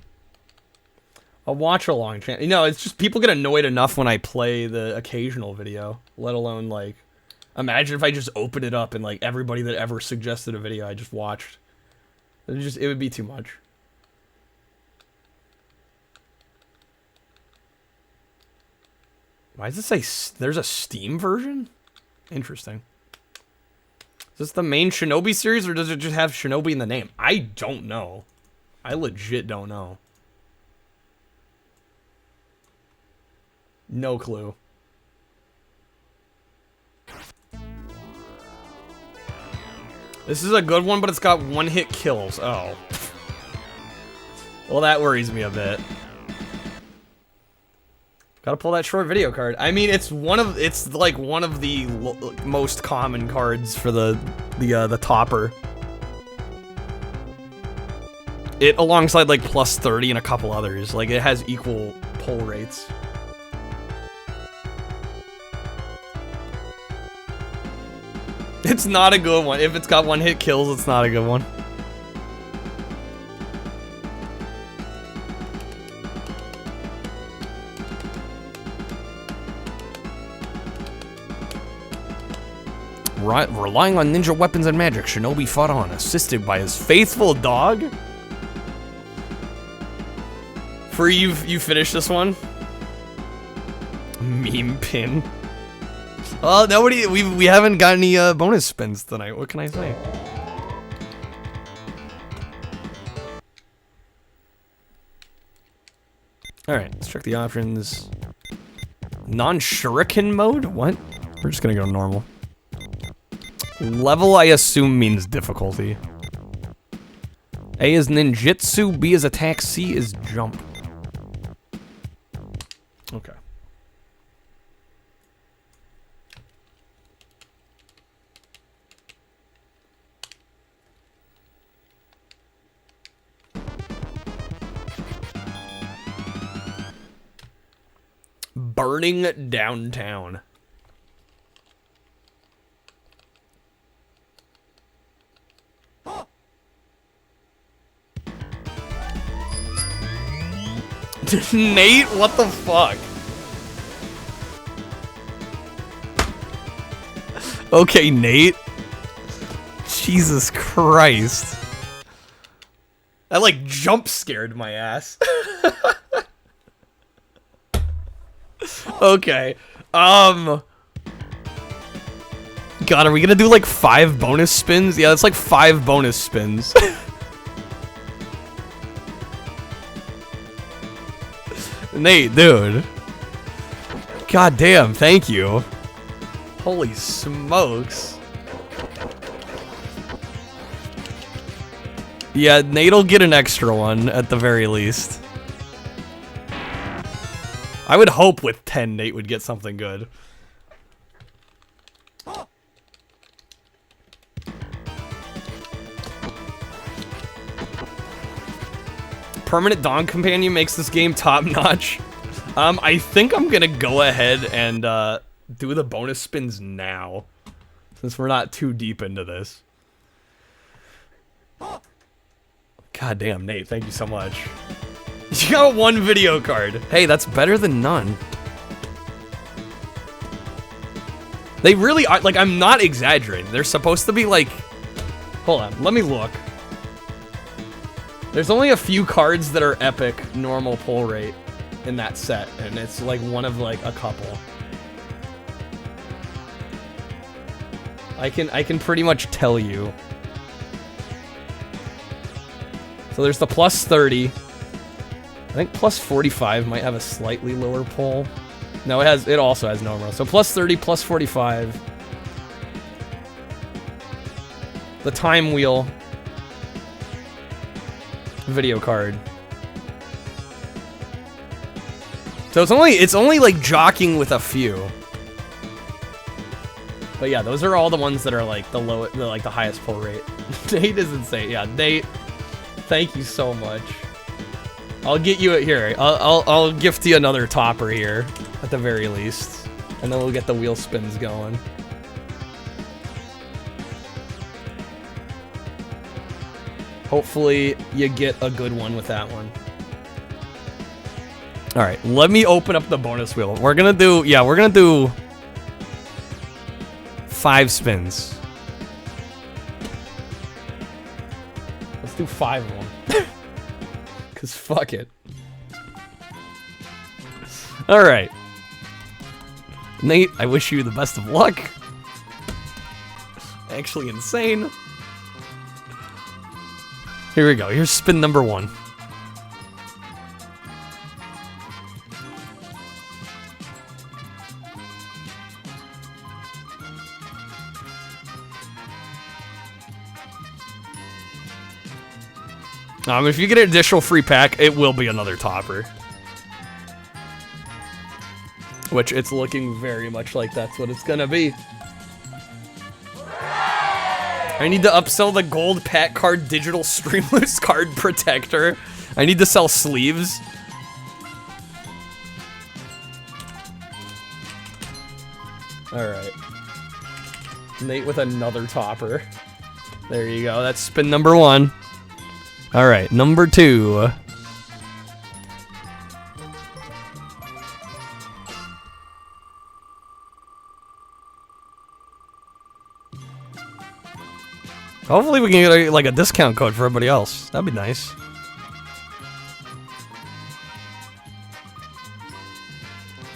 A watch-along channel. You know, it's just people get annoyed enough when I play the occasional video, let alone, like, imagine if I just opened it up and, like, everybody that ever suggested a video I just watched. It would be too much. Why does it say there's a Steam version? Interesting. Is this the main Shinobi series, or does it just have Shinobi in the name? I don't know. I legit don't know. No clue. This is a good one, but it's got one-hit kills. Oh. Well, that worries me a bit. Gotta pull that short video card. I mean, it's like one of the most common cards for the topper. It alongside like plus 30 and a couple others. Like it has equal pull rates. It's not a good one. If it's got one-hit kills, it's not a good one. Relying on ninja weapons and magic, Shinobi fought on, assisted by his faithful dog. For you finished this one? Meme pin. Well, nobody. We haven't got any bonus spins tonight. What can I say? All right, let's check the options. Non-shuriken mode? What? We're just gonna go normal. Level, I assume, means difficulty. A is ninjutsu, B is attack, C is jump. Okay. Burning downtown. Nate, what the fuck? Okay, Nate. Jesus Christ. That like jump scared my ass. Okay. God, are we gonna do like 5 bonus spins? Yeah, that's like 5 bonus spins. Nate, dude. God damn, thank you. Holy smokes. Yeah, Nate'll get an extra one at the very least. I would hope with 10 Nate would get something good. Permanent Dawn Companion makes this game top-notch. I think I'm gonna go ahead and do the bonus spins now, since we're not too deep into this. God damn, Nate, thank you so much. You got 1 video card. Hey, that's better than none. They really are, like, I'm not exaggerating. They're supposed to be like... Hold on, let me look. There's only a few cards that are epic normal pull rate in that set, and it's like one of like a couple. I can pretty much tell you. So there's the plus 30. I think plus 45 might have a slightly lower pull. No, it also has normal. So plus 30, plus 45. The time wheel. Video card. So it's only like jockeying with a few. But yeah, those are all the ones that are like the highest pull rate. Nate is insane. Yeah, Nate, thank you so much. I'll get you it here. I'll gift you another topper here at the very least, and then we'll get the wheel spins going. Hopefully you get a good one with that one. All right, let me open up the bonus wheel. We're gonna do 5 spins. Let's do 5 of them. Cause fuck it. All right. Nate, I wish you the best of luck. Actually insane. Here we go. Here's spin number 1. If you get an additional free pack, it will be another topper. Which it's looking very much like that's what it's gonna be. I need to upsell the gold pack card digital Streamless card protector. I need to sell sleeves. Alright. Nate with another topper. There you go. That's spin number 1. Alright, number 2. Hopefully we can get like a discount code for everybody else. That'd be nice.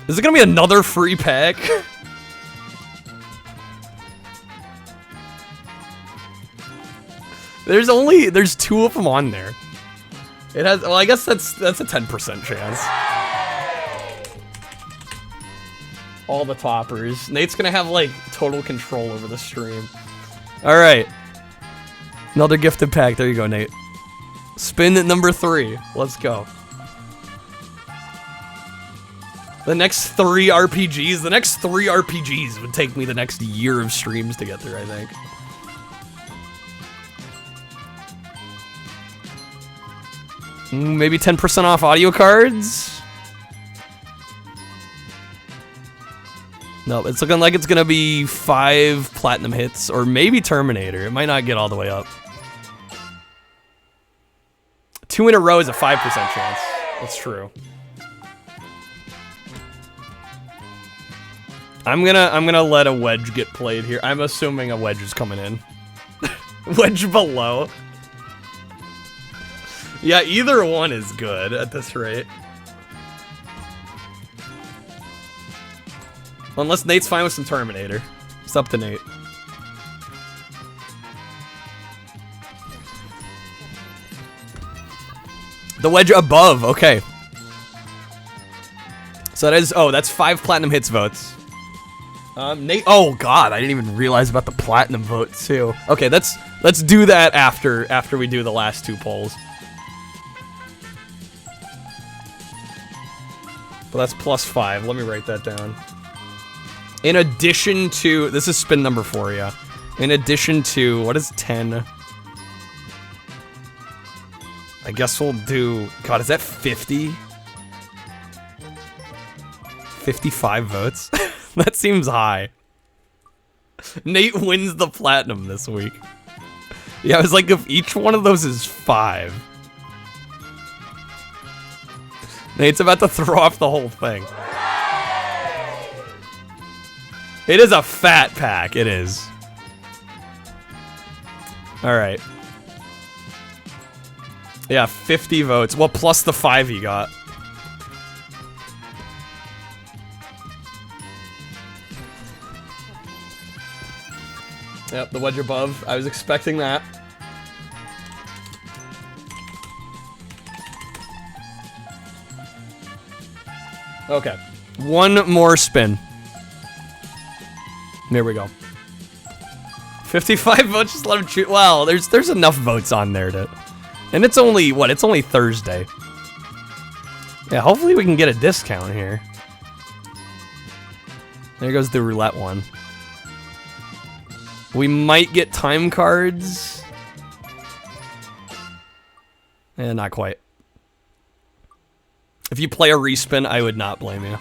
Is it gonna be another free pack? There's 2 of them on there. It has, well, I guess that's a 10% chance. All the toppers. Nate's gonna have like total control over the stream. All right. Another gifted pack. There you go, Nate. Spin at number 3. Let's go. The next 3 RPGs. The next 3 RPGs would take me the next year of streams to get through, I think. Maybe 10% off audio cards? No, it's looking like it's gonna be 5 platinum hits, or maybe Terminator. It might not get all the way up. 2 in a row is a 5% chance. That's true. I'm gonna let a wedge get played here. I'm assuming a wedge is coming in. Wedge below. Yeah, either one is good at this rate. Unless Nate's fine with some Terminator. It's up to Nate. The wedge above, okay. So that is, oh, that's 5 platinum hits votes. Nate, oh god, I didn't even realize about the platinum vote too. Okay, let's do that after we do the last 2 polls. But that's +5. Let me write that down. In addition to, this is spin number 4, yeah. In addition to, what is 10? I guess we'll do, god, is that 50? 55 votes? That seems high. Nate wins the platinum this week. Yeah, I was like, if each one of those is 5. Nate's about to throw off the whole thing. It is a fat pack, it is. Alright. Yeah, 50 votes. Well, plus the 5 he got. Yep, the wedge above. I was expecting that. Okay. 1 more spin. There we go. 55 votes, just let him choose. Well, there's enough votes on there to... And it's only, what, it's only Thursday. Yeah, hopefully we can get a discount here. There goes the roulette one. We might get time cards. Eh, not quite. If you play a respin, I would not blame you.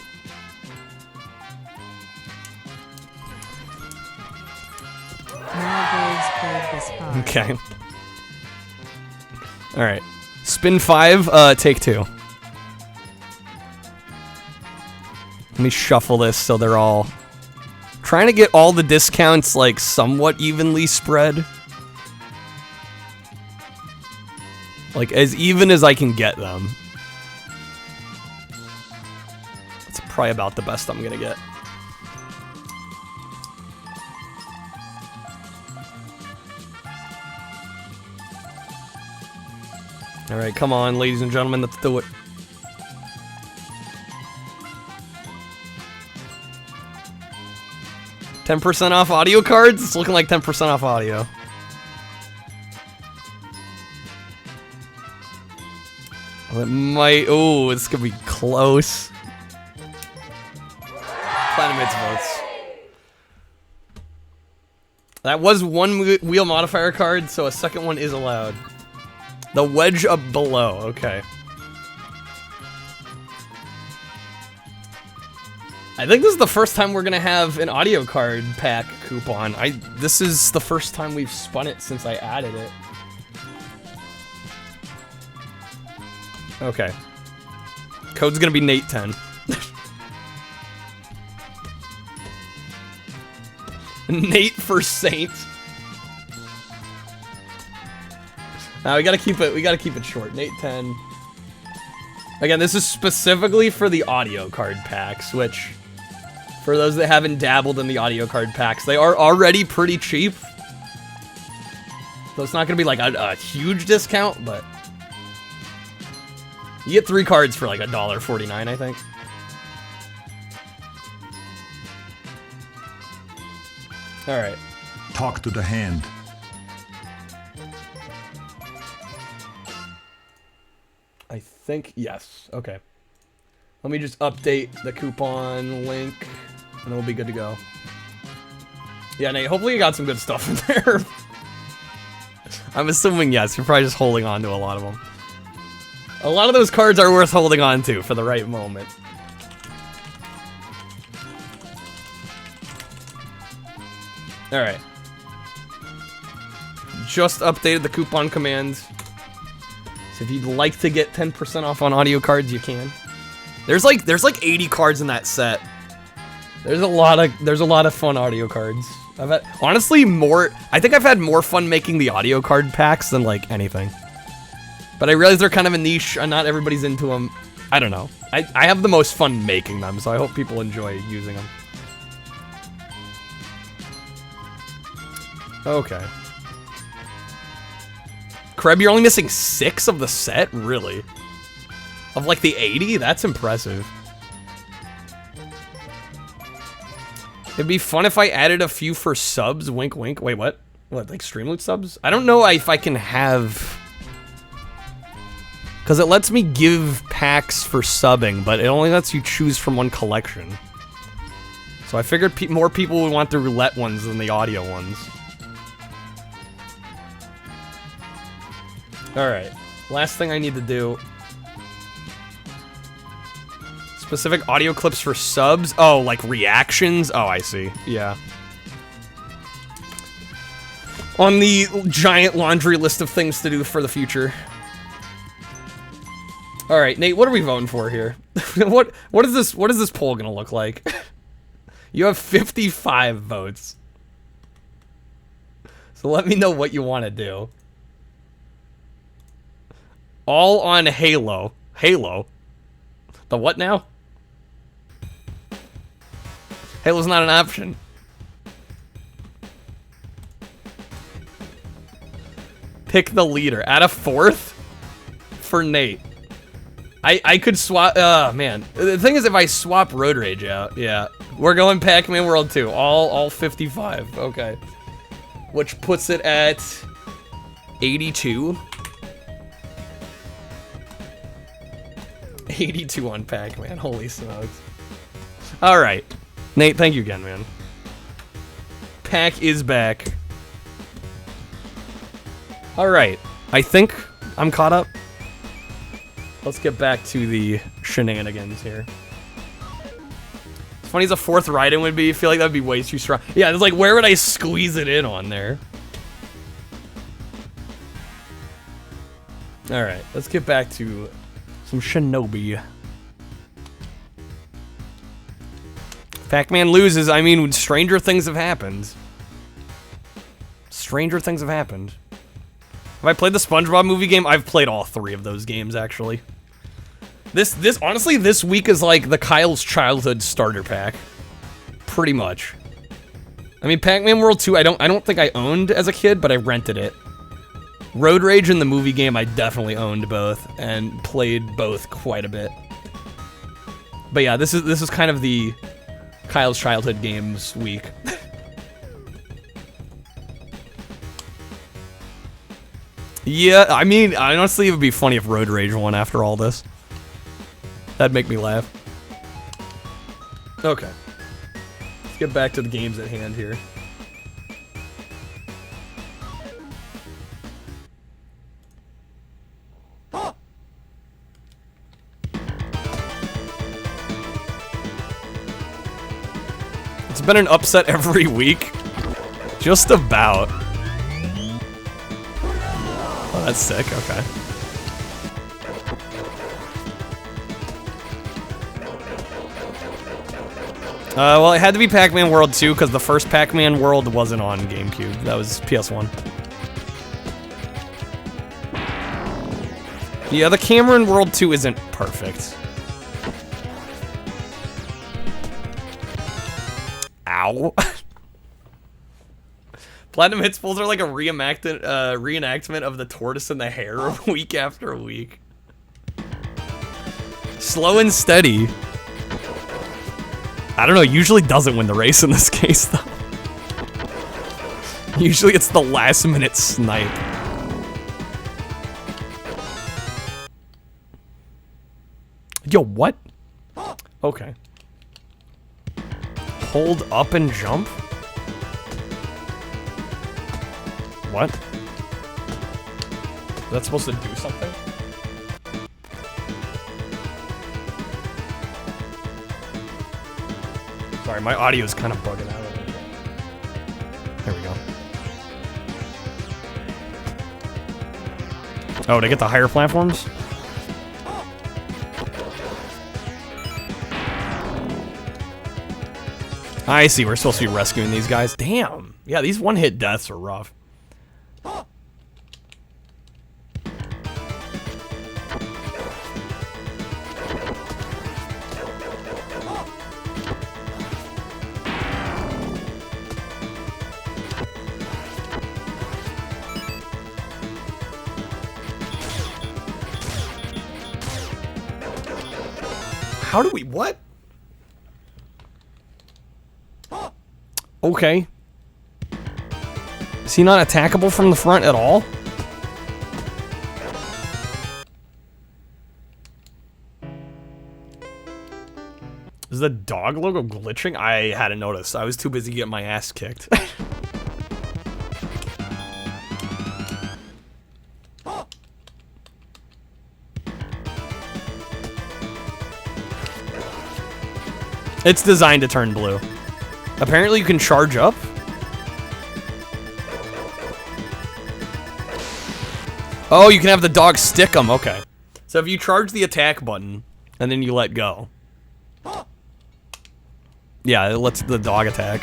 Okay. Alright. Spin 5, take 2. Let me shuffle this so they're all... Trying to get all the discounts, like, somewhat evenly spread. Like, as even as I can get them. That's probably about the best I'm gonna get. All right, come on, ladies and gentlemen, let's do it. $10% off audio cards? It's looking like 10% off audio. Well, it might... Oh, it's gonna be close. Platinum hits votes. That was one wheel modifier card, so a second one is allowed. The wedge up below, okay. I think this is the first time we're gonna have an audio card pack coupon. This is the first time we've spun it since I added it. Okay. Code's gonna be Nate10. Nate for Saint. Now we gotta keep it short. Nate10. Again, this is specifically for the audio card packs, which, for those that haven't dabbled in the audio card packs, they are already pretty cheap. So it's not gonna be like a huge discount, but you get 3 cards for like $1.49, I think. All right. Talk to the hand. I think, yes. Okay. Let me just update the coupon link, and we'll be good to go. Yeah, Nate, hopefully you got some good stuff in there. I'm assuming yes. You're probably just holding on to a lot of them. A lot of those cards are worth holding on to for the right moment. Alright. Just updated the coupon commands. So if you'd like to get 10% off on audio cards, you can. There's like 80 cards in that set. There's a lot of fun audio cards. I've had, honestly, I think I've had more fun making the audio card packs than like anything. But I realize they're kind of a niche and not everybody's into them. I don't know. I have the most fun making them, so I hope people enjoy using them. Okay. Kreb, you're only missing 6 of the set? Really? Of like the 80? That's impressive. It'd be fun if I added a few for subs. Wink, wink. Wait, what? What, like Streamloot subs? I don't know if I can have... Because it lets me give packs for subbing, but it only lets you choose from one collection. So I figured more people would want the roulette ones than the audio ones. Alright, last thing I need to do. Specific audio clips for subs? Oh, like reactions? Oh, I see. Yeah. On the giant laundry list of things to do for the future. Alright, Nate, what are we voting for here? What is this poll gonna look like? You have 55 votes. So let me know what you want to do. All on Halo. Halo? The what now? Halo's not an option. Pick the leader. Add a 4th? For Nate. I could swap... Oh, man. The thing is, if I swap Road Rage out, yeah. We're going Pac-Man World 2. All 55. Okay. Which puts it at 82. 82 on Pac-Man. Holy smokes. Alright. Nate, thank you again, man. Pac is back. Alright. I think I'm caught up. Let's get back to the shenanigans here. As funny as a 4th ride-in would be, I feel like that'd be way too strong. Yeah, it's like, where would I squeeze it in on there? Alright, let's get back to some Shinobi. Pac-Man loses, I mean, stranger things have happened. Stranger things have happened. Have I played the SpongeBob movie game? I've played all 3 of those games, actually. This honestly, this week is like the Kyle's childhood starter pack. Pretty much. I mean, Pac-Man World 2, I don't think I owned as a kid, but I rented it. Road Rage and the movie game, I definitely owned both and played both quite a bit. But yeah, this is kind of the Kyle's childhood games week. Yeah, I mean, honestly, it would be funny if Road Rage won after all this. That'd make me laugh. Okay. Let's get back to the games at hand here. It's been an upset every week. Just about. Oh, that's sick, okay. Well, it had to be Pac-Man World 2 because the first Pac-Man World wasn't on GameCube. That was PS1. Yeah, the Cameron World 2 isn't perfect. Ow. Platinum Hits pulls are like a reenactment of the tortoise and the hare week after week. Slow and steady. I don't know, usually doesn't win the race in this case, though. Usually it's the last minute snipe. Yo, what? Okay. Hold up and jump? What? Is that supposed to do something? Sorry, my audio is kind of bugging out a little bit. There we go. Oh, to get the higher platforms? I see, we're supposed to be rescuing these guys. Damn. Yeah, these one-hit deaths are rough. How do we, what? Okay. Is he not attackable from the front at all? Is the dog logo glitching? I hadn't noticed. I was too busy getting my ass kicked. It's designed to turn blue. Apparently you can charge up. Oh, you can have the dog stick them. Okay. So if you charge the attack button and then you let go. Yeah, it lets the dog attack.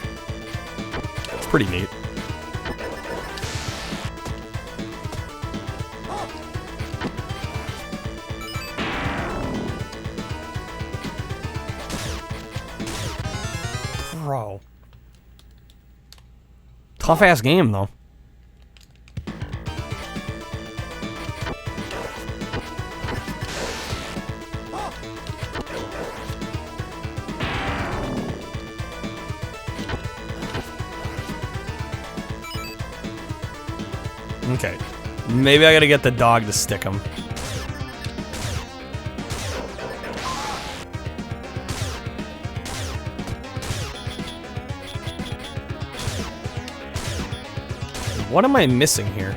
It's pretty neat. Bro. Tough ass game though. Okay. Maybe I gotta get the dog to stick him. What am I missing here?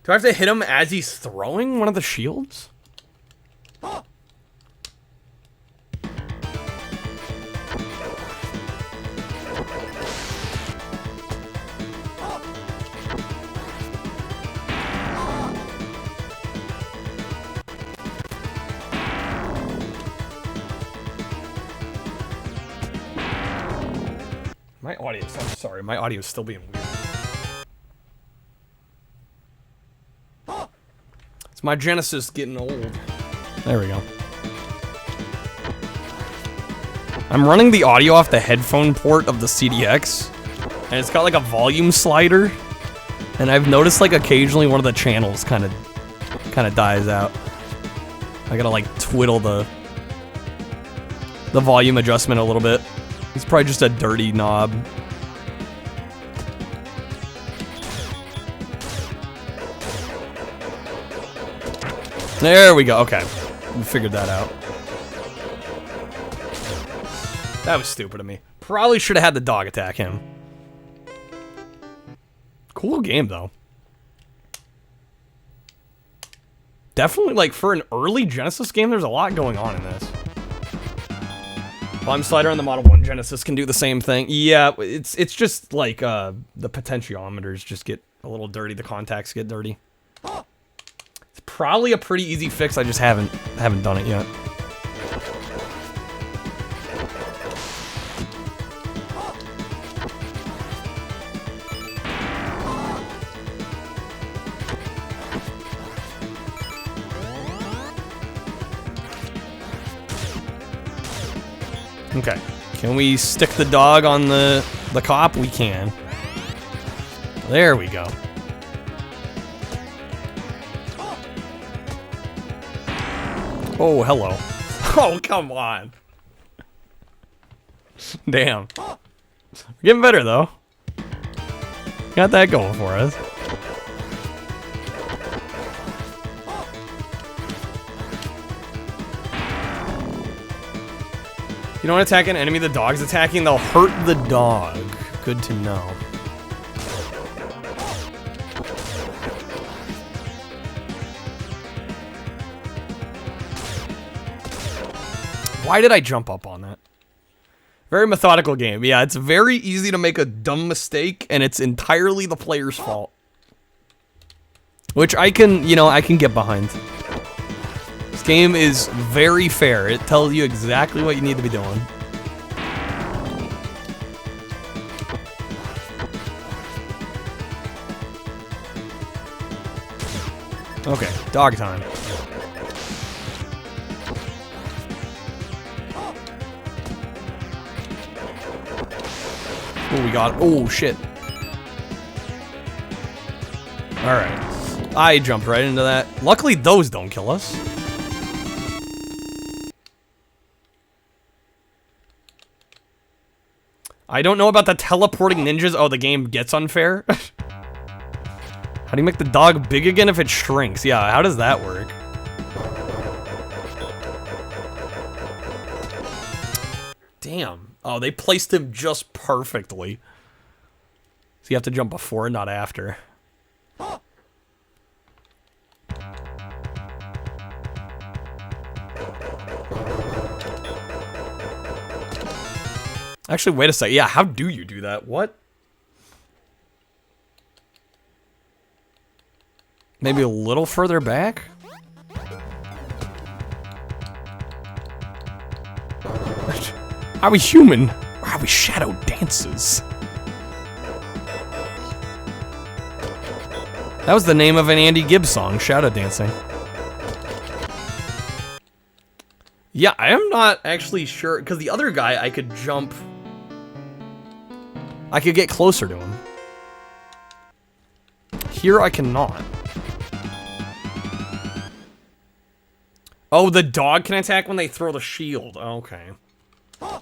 Do I have to hit him as he's throwing one of the shields? My audio, I'm sorry, my audio is still being weird. It's my Genesis getting old. There we go. I'm running the audio off the headphone port of the CDX, And it's got like a volume slider. And I've noticed like occasionally one of the channels kind of dies out. I gotta like twiddle the volume adjustment a little bit. It's probably just a dirty knob. There we go. Okay. We figured that out. That was stupid of me. Probably should have had the dog attack him. Cool game, though. Definitely, like, for an early Genesis game, there's a lot going on in this. Volume slider on the Model 1 Genesis can do the same thing. Yeah, it's just, like, the potentiometers just get a little dirty. The contacts get dirty. It's probably a pretty easy fix. I just haven't done it yet. Okay. Can we stick the dog on the cop? We can. There we go. Oh, hello. Oh, come on. Damn. We're getting better, though. Got that going for us. You don't attack an enemy the dog's attacking, they'll hurt the dog. Good to know. Why did I jump up on that? Very methodical game. Yeah, it's very easy to make a dumb mistake, and it's entirely the player's fault. Which I can, I can get behind. This game is very fair. It tells you exactly what you need to be doing. Okay, dog time. Oh, we got it. Oh, shit. Alright. I jumped right into that. Luckily, those don't kill us. I don't know about the teleporting ninjas. Oh, the game gets unfair? How do you make the dog big again if it shrinks? Yeah, how does that work? Damn. Oh, they placed him just perfectly. So you have to jump before, not after. Actually, wait a sec. Yeah, how do you do that? What? Maybe a little further back? Are we human? Or are we shadow dancers? That was the name of an Andy Gibb song, Shadow Dancing. Yeah, I am not actually sure, because the other guy, I could jump. I could get closer to him. Here I cannot. Oh, the dog can attack when they throw the shield. Okay. I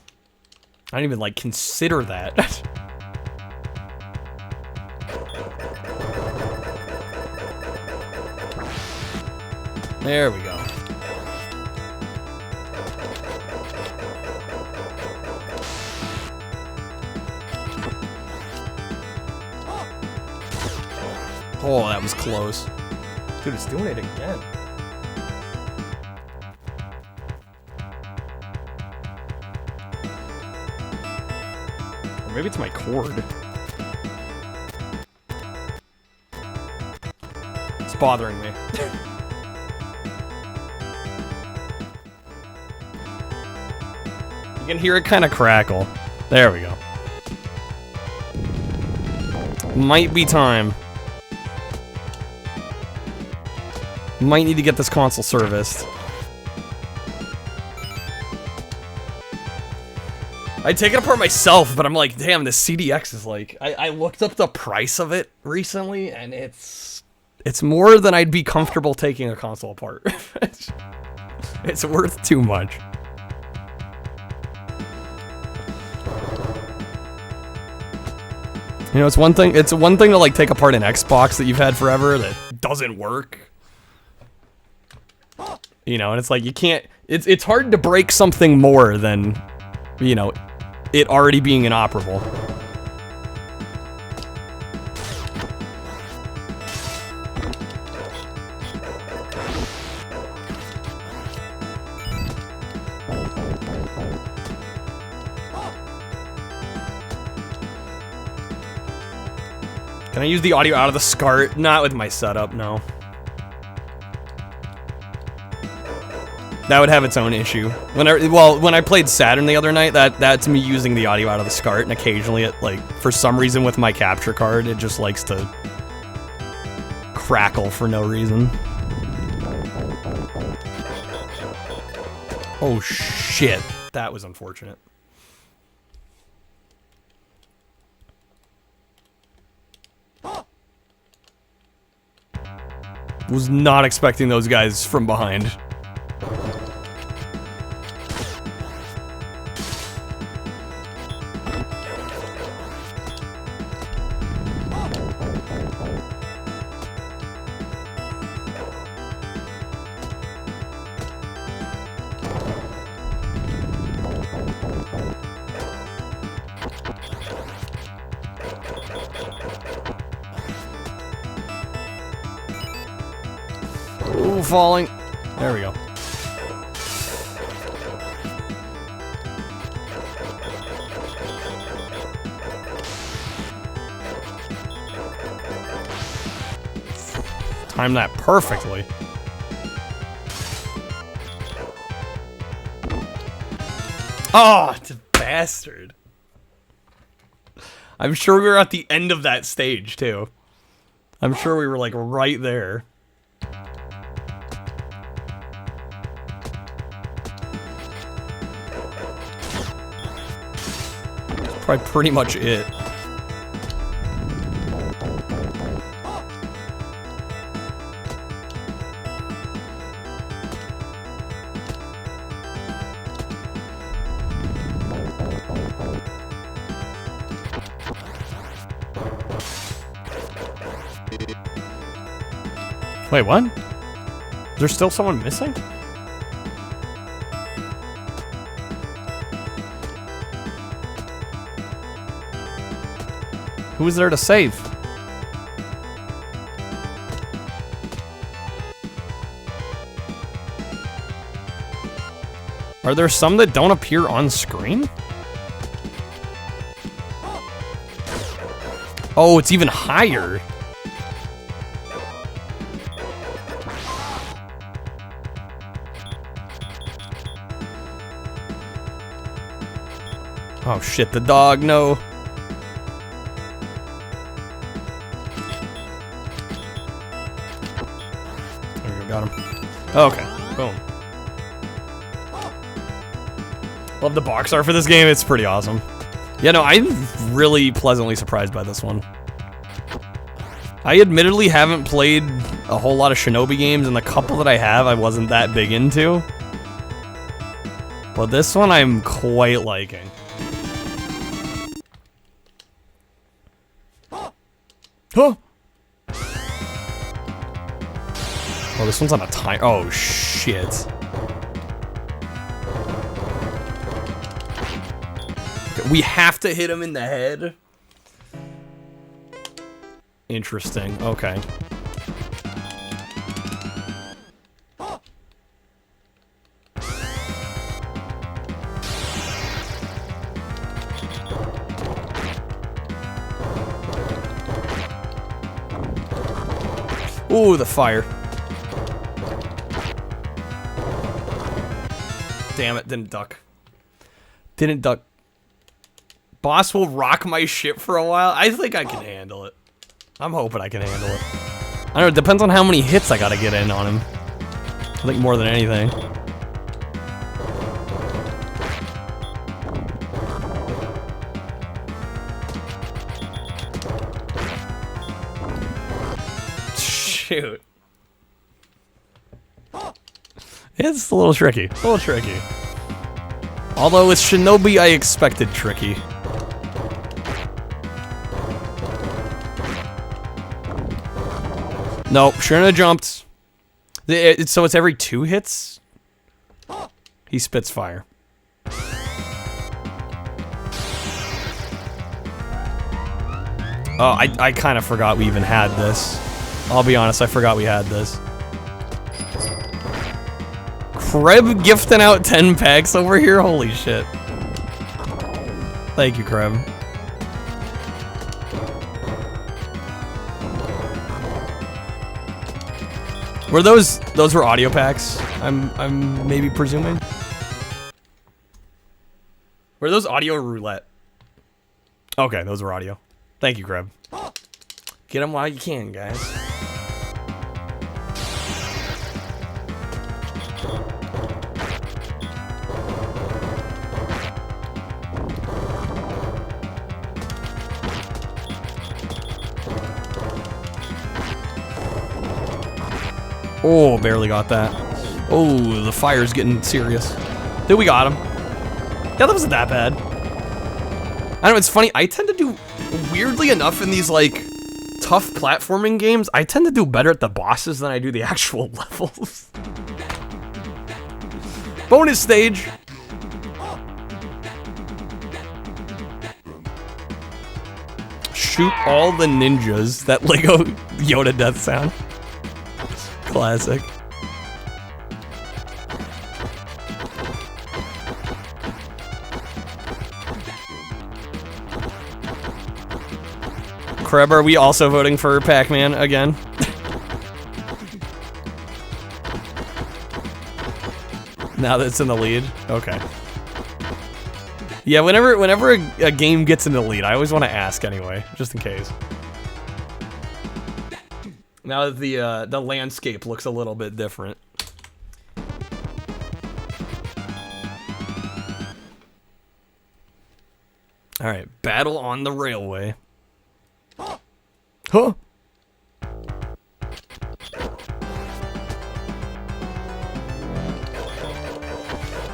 didn't even, like, consider that. There we go. Oh, that was close. Dude, it's doing it again. Or maybe it's my cord. It's bothering me. You can hear it kind of crackle. There we go. Might be time. Might need to get this console serviced. I take it apart myself, but I'm like, damn, the CDX is like, I looked up the price of it recently, and it's more than I'd be comfortable taking a console apart. It's worth too much. You know, it's one thing to like take apart an Xbox that you've had forever that doesn't work. You know, and it's like you can't, it's hard to break something more than, you know, it already being inoperable. Can I use the audio out of the SCART? Not with my setup, no. That would have its own issue. When I played Saturn the other night, that's me using the audio out of the SCART, and occasionally it, like, for some reason with my capture card, it just likes to crackle for no reason. Oh shit, that was unfortunate. Was not expecting those guys from behind. Ooh, falling. There we go. Timed that perfectly. Oh, it's a bastard. I'm sure we were at the end of that stage, too. I'm sure we were, like, right there. Probably pretty much it. Wait, what? Is there still someone missing? Who was there to save? Are there some that don't appear on screen? Oh, it's even higher. Oh shit, the dog, no. There we go, got him. Okay, boom. Love the box art for this game, it's pretty awesome. Yeah, no, I'm really pleasantly surprised by this one. I admittedly haven't played a whole lot of Shinobi games, and the couple that I have, I wasn't that big into. But this one I'm quite liking. Huh? Oh, this one's on a time. Oh, shit. Okay, we have to hit him in the head. Interesting. Okay. Ooh, the fire. Damn it, didn't duck. Didn't duck. Boss will rock my ship for a while. I think I can handle it. I'm hoping I can handle it. I don't know, it depends on how many hits I gotta get in on him. I think more than anything. shoot. It's a little tricky. A little tricky. Although with Shinobi, I expected tricky. Nope, shouldn't have jumped. So it's every 2 hits? He spits fire. Oh, I kind of forgot we even had this. I'll be honest, I forgot we had this. Kreb gifting out 10 packs over here? Holy shit. Thank you, Kreb. Were those were audio packs? I'm maybe presuming. Were those audio roulette? Okay, those were audio. Thank you, Kreb. Get them while you can, guys. Oh, barely got that. Oh, the fire's getting serious. Dude, we got him. Yeah, that wasn't that bad. I know, it's funny, I tend to do, weirdly enough, in these, like, tough platforming games, I tend to do better at the bosses than I do the actual levels. Bonus stage! Shoot all the ninjas, that Lego Yoda death sound. Classic. Kreb, are we also voting for Pac-Man again? Now that it's in the lead? Okay. Yeah, whenever a game gets in the lead, I always want to ask anyway, just in case. Now that the landscape looks a little bit different. All right, battle on the railway. Huh?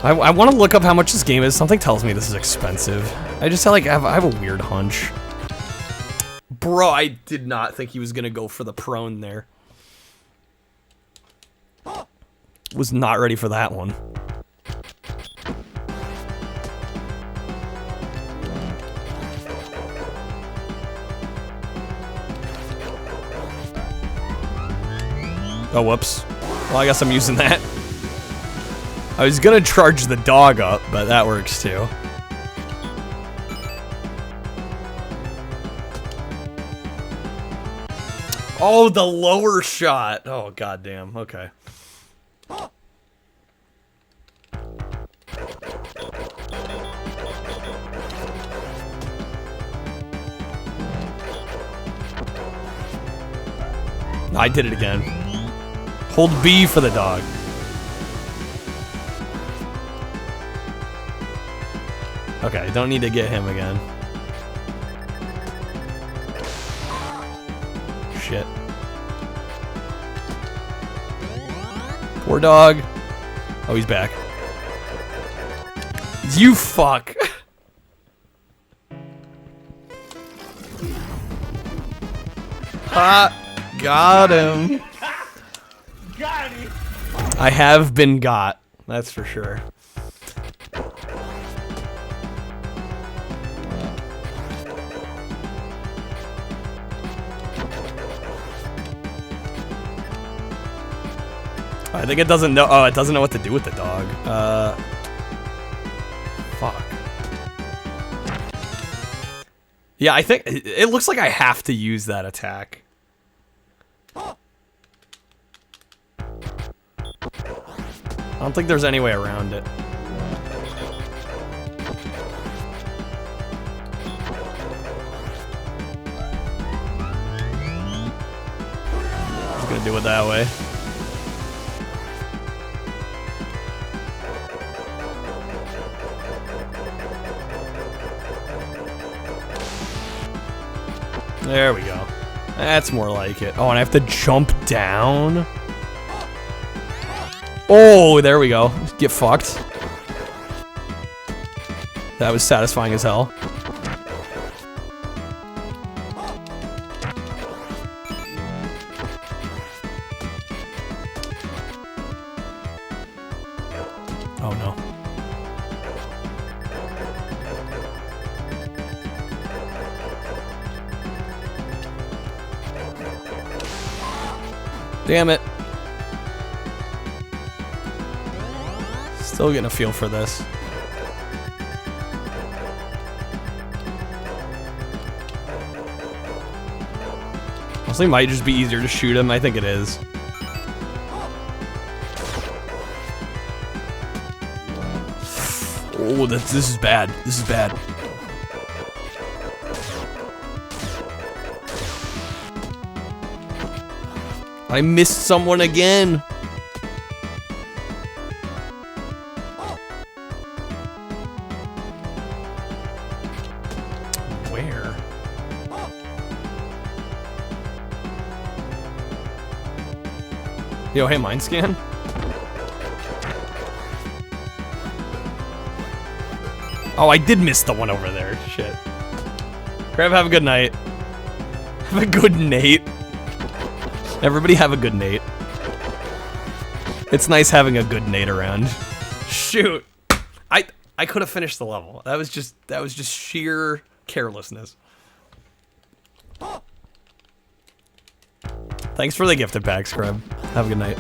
I want to look up how much this game is. Something tells me this is expensive. I just I have a weird hunch. Bro, I did not think he was gonna go for the prone there. Was not ready for that one. Oh, whoops. Well, I guess I'm using that. I was gonna charge the dog up, but that works too. Oh, the lower shot. Oh, goddamn. Okay. I did it again. Hold B for the dog. Okay, don't need to get him again. Shit. Poor dog. Oh, he's back. You fuck. Ha! Got him. Got him. I have been got. That's for sure. I think it doesn't know. Oh, it doesn't know what to do with the dog. Fuck. Yeah, I think it looks like I have to use that attack. I don't think there's any way around it. I'm gonna do it that way. There we go. That's more like it. Oh, and I have to jump down? Oh, there we go. Get fucked. That was satisfying as hell. Oh no. Damn it. Still getting a feel for this. Honestly, it might just be easier to shoot him. I think it is. Oh, this is bad. This is bad. I missed someone again. Where? Yo, hey, mind scan? Oh, I did miss the one over there. Shit. Crab, have a good night. Have a good Nate. Everybody have a good Nate. It's nice having a good Nate around. Shoot. I could have finished the level. That was just sheer carelessness. Thanks for the gifted pack, Scrub. Have a good night.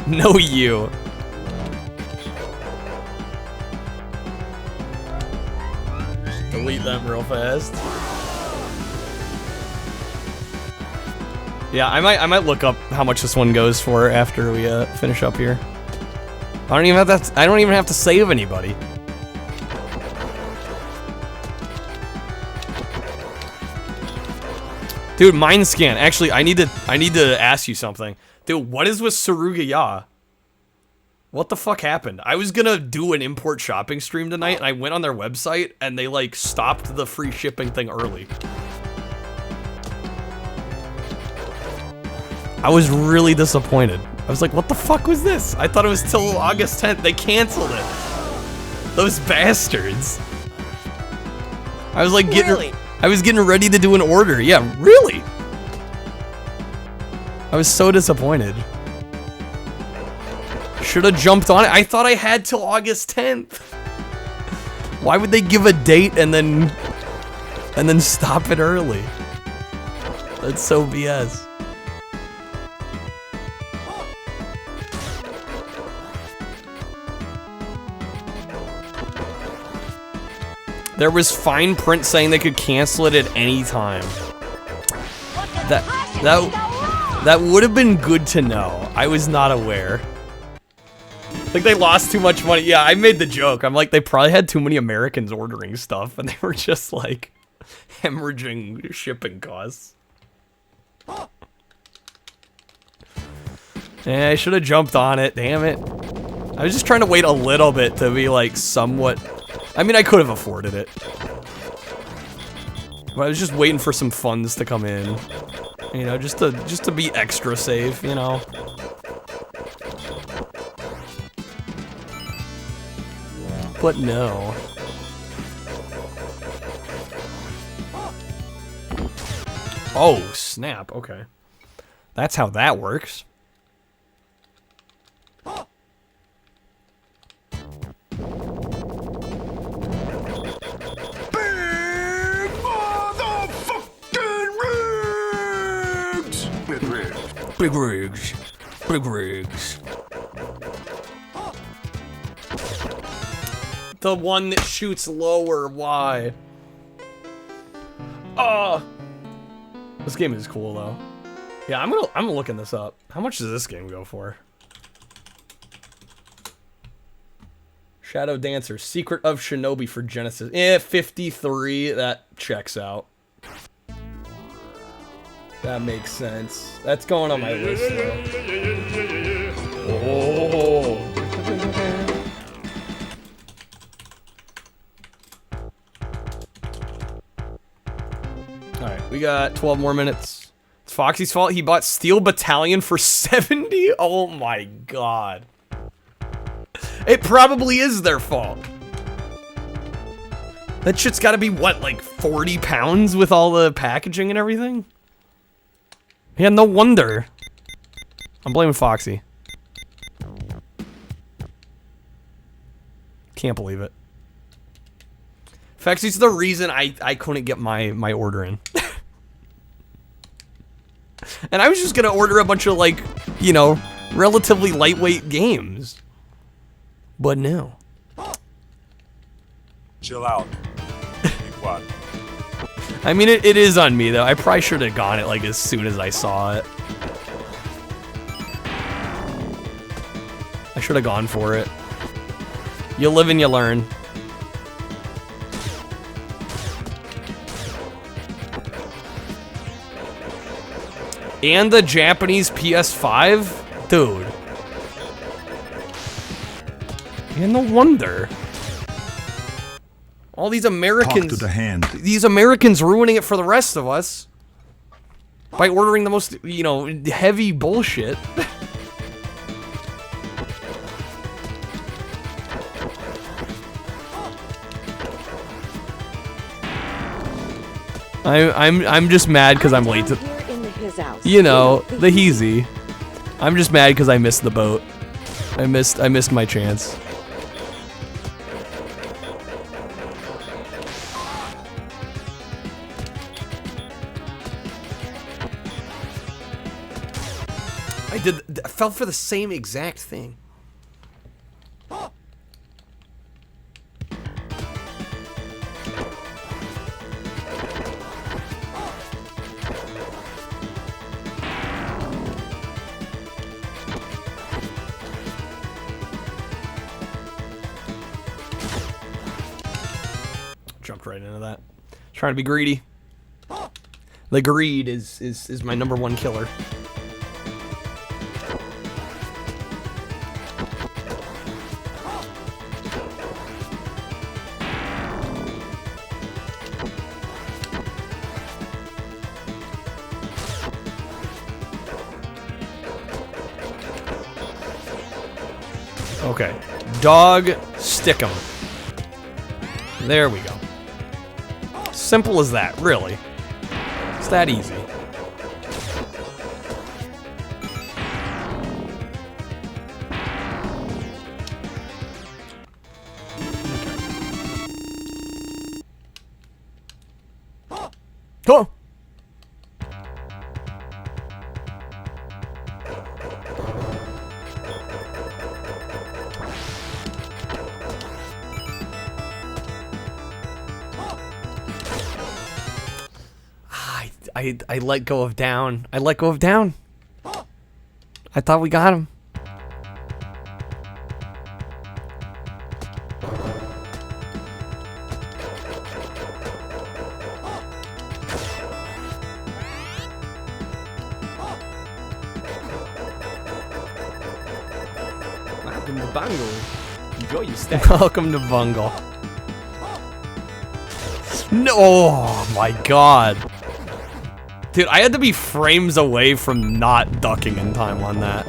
No, you. Just delete them real fast. Yeah, I might look up how much this one goes for after we finish up here. I don't even have to save anybody. Dude, mind scan. Actually, I need to ask you something. Dude, what is with Surugaya? What the fuck happened? I was gonna do an import shopping stream tonight, and I went on their website, and they like stopped the free shipping thing early. I was really disappointed. I was like, what the fuck was this? I thought it was till August 10th. They canceled it. Those bastards. I was like getting ready to do an order. Yeah, really? I was so disappointed. Should have jumped on it. I thought I had till August 10th. Why would they give a date and then stop it early? That's so BS. There was fine print saying they could cancel it at any time. That would have been good to know. I was not aware. Like, they lost too much money. Yeah, I made the joke. I'm like, they probably had too many Americans ordering stuff, and they were just, like, hemorrhaging shipping costs. Yeah, I should have jumped on it. Damn it. I was just trying to wait a little bit to be, like, somewhat... I mean, I could have afforded it. But I was just waiting for some funds to come in. You know, just to be extra safe, you know. But no. Oh, snap. Okay. That's how that works. Big rigs. Big rigs. The one that shoots lower, why? This game is cool though. Yeah, I'm looking this up. How much does this game go for? Shadow Dancer, Secret of Shinobi for Genesis. 53, that checks out. That makes sense. That's going on my list, though. Oh. Alright, we got 12 more minutes. Foxy's fault. He bought Steel Battalion for 70. Oh my god. It probably is their fault. That shit's got to be what, like 40 pounds with all the packaging and everything? Yeah, no wonder. I'm blaming Foxy. Can't believe it. Foxy's the reason I couldn't get my order in. And I was just gonna order a bunch of, like, you know, relatively lightweight games. But no. Chill out. What? I mean, it is on me, though. I probably should have gone it, like, as soon as I saw it. I should have gone for it. You live and you learn. And the Japanese PS5? Dude. And no wonder. All these Americans... Talk to the hand. These Americans ruining it for the rest of us. By ordering the most, you know, heavy bullshit. I'm just mad because I'm late to... You know, the heezy. I'm just mad because I missed the boat. I missed my chance. I fell for the same exact thing. Jumped right into that. Trying to be greedy. The greed is my #1 killer. Okay. Dog, stick 'em. There we go. Simple as that, really. It's that easy. Oh! I let go of down. I let go of down. I thought we got him. Welcome to Bungle. Enjoy your stay. Welcome to Bungle. No, oh my god. Dude, I had to be frames away from not ducking in time on that.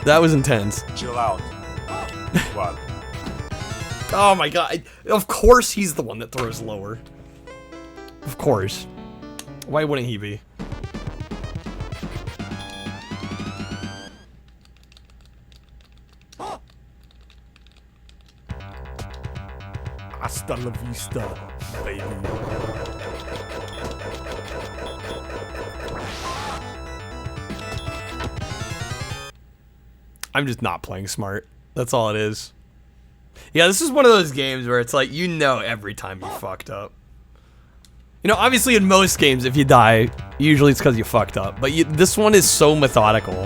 That was intense. Chill out. What? Oh my god. Of course he's the one that throws lower. Of course. Why wouldn't he be? Hasta la vista, baby. I'm just not playing smart. That's all it is. Yeah, this is one of those games where it's like, you know every time you fucked up. You know, obviously in most games, if you die, usually it's because you fucked up. But this one is so methodical.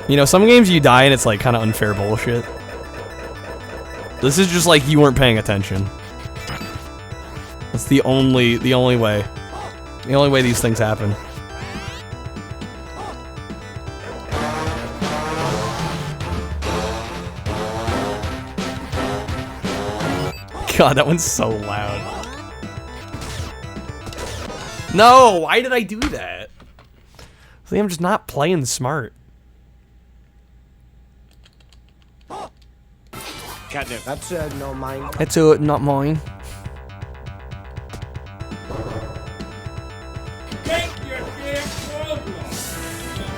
You know, some games you die and it's like kind of unfair bullshit. This is just like you weren't paying attention. That's the only way. The only way these things happen. God, that one's so loud. No, why did I do that? See, I'm just not playing smart. Catnip. That's not mine. It's not mine.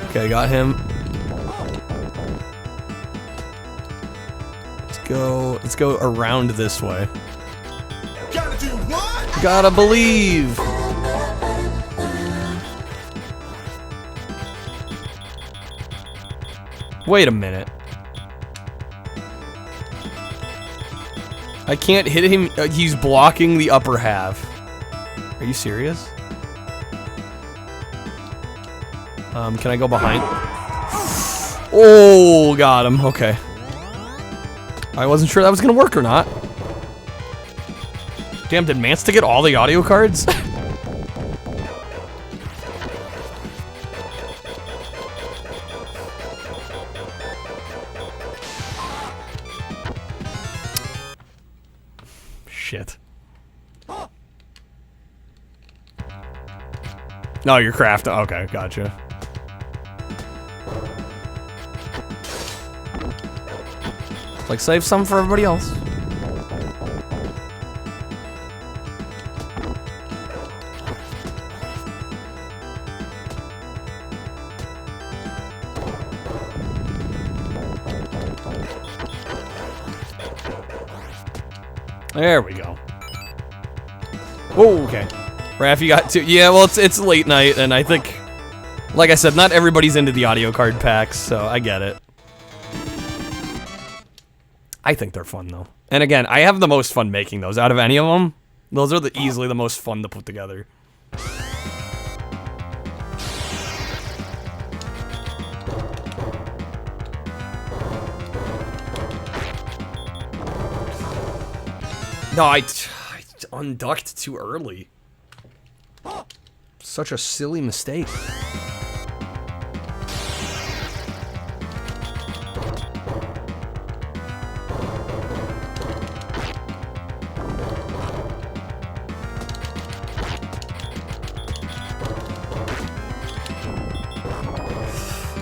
Okay, got him. Let's go around this way. Gotta do what? Gotta believe. Wait a minute. I can't hit him. He's blocking the upper half. Are you serious? Can I go behind? Oh, got him. Okay. I wasn't sure that was gonna work or not. Damn, did Mansta get all the audio cards? Shit. No, you're crafting. Okay, gotcha. Like, save some for everybody else. There we go. Oh, okay. Raph, you got two. Yeah, well, it's late night, and I think, like I said, not everybody's into the audio card packs, so I get it. I think they're fun, though. And again, I have the most fun making those. Out of any of them, those are easily the most fun to put together. No, I unducked too early. Such a silly mistake.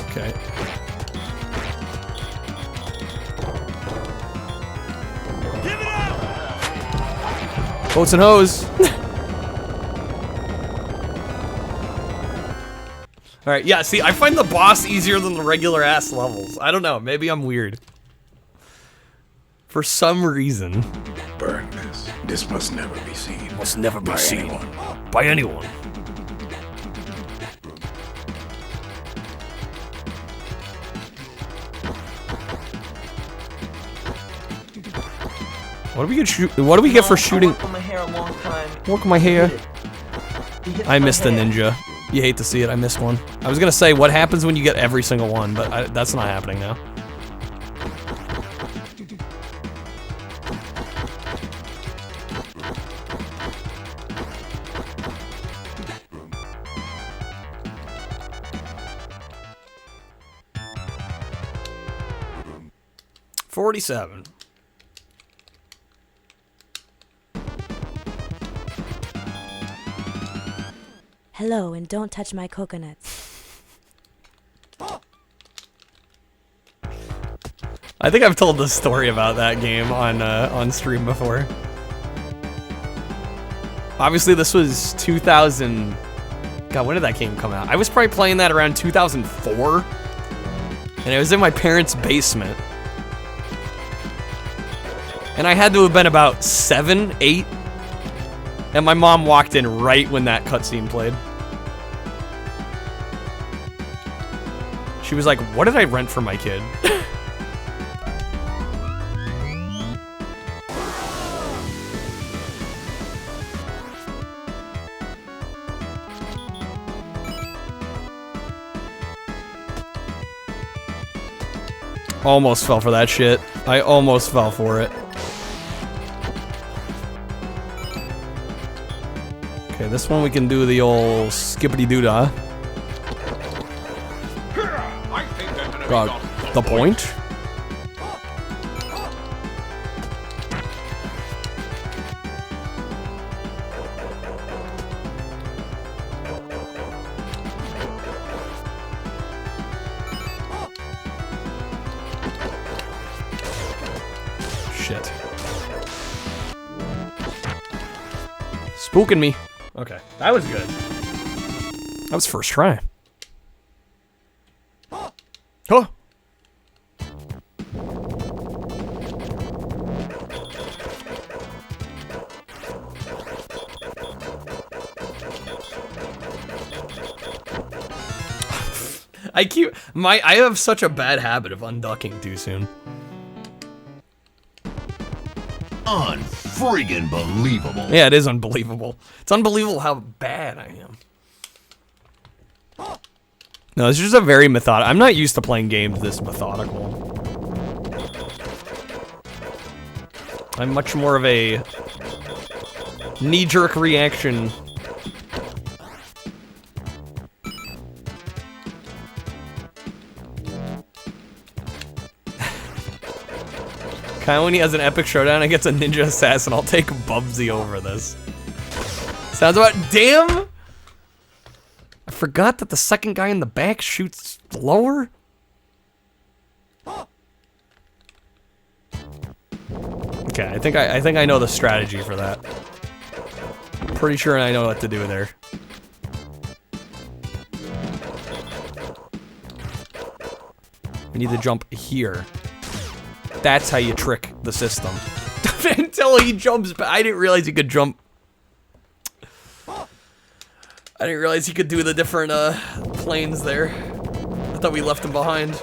Okay. Give it up! Boats and hose. Alright, yeah, see, I find the boss easier than the regular ass levels. I don't know, maybe I'm weird. For some reason. Burn this. This must never be seen. Must never be by seen. anyone. By anyone. What do we get? What do we get for shooting? I worked on my hair a long time. Work on my hair. He hits I my missed the hair. ninja. You hate to see it. I missed one. I was gonna say what happens when you get every single one, but that's not happening now. $47. Hello, and don't touch my coconuts. I think I've told this story about that game on stream before. Obviously, this was 2000. God, when did that game come out? I was probably playing that around 2004, and it was in my parents' basement. And I had to have been about 7, 8, and my mom walked in right when that cutscene played. She was like, "What did I rent for my kid?" Almost fell for that shit. I almost fell for it. Okay, this one we can do the old skippity-doo-dah. God, the point? shit. Spooking me. Okay, that was good. That was first try. Huh. I have such a bad habit of unducking too soon. Unfriggin' believable. Yeah, it is unbelievable. It's unbelievable how bad I am. No, it's just a very methodical. I'm not used to playing games this methodical. I'm much more of a knee-jerk reaction. Kyle, when he has an epic showdown and gets a ninja assassin, I'll take Bubsy over this. Sounds about damn. I forgot that the second guy in the back shoots lower. Okay, I think I know the strategy for that. Pretty sure I know what to do there. We need to jump here. That's how you trick the system. Until he jumps back. I didn't realize he could jump. I didn't realize he could do the different planes there. I thought we left him behind.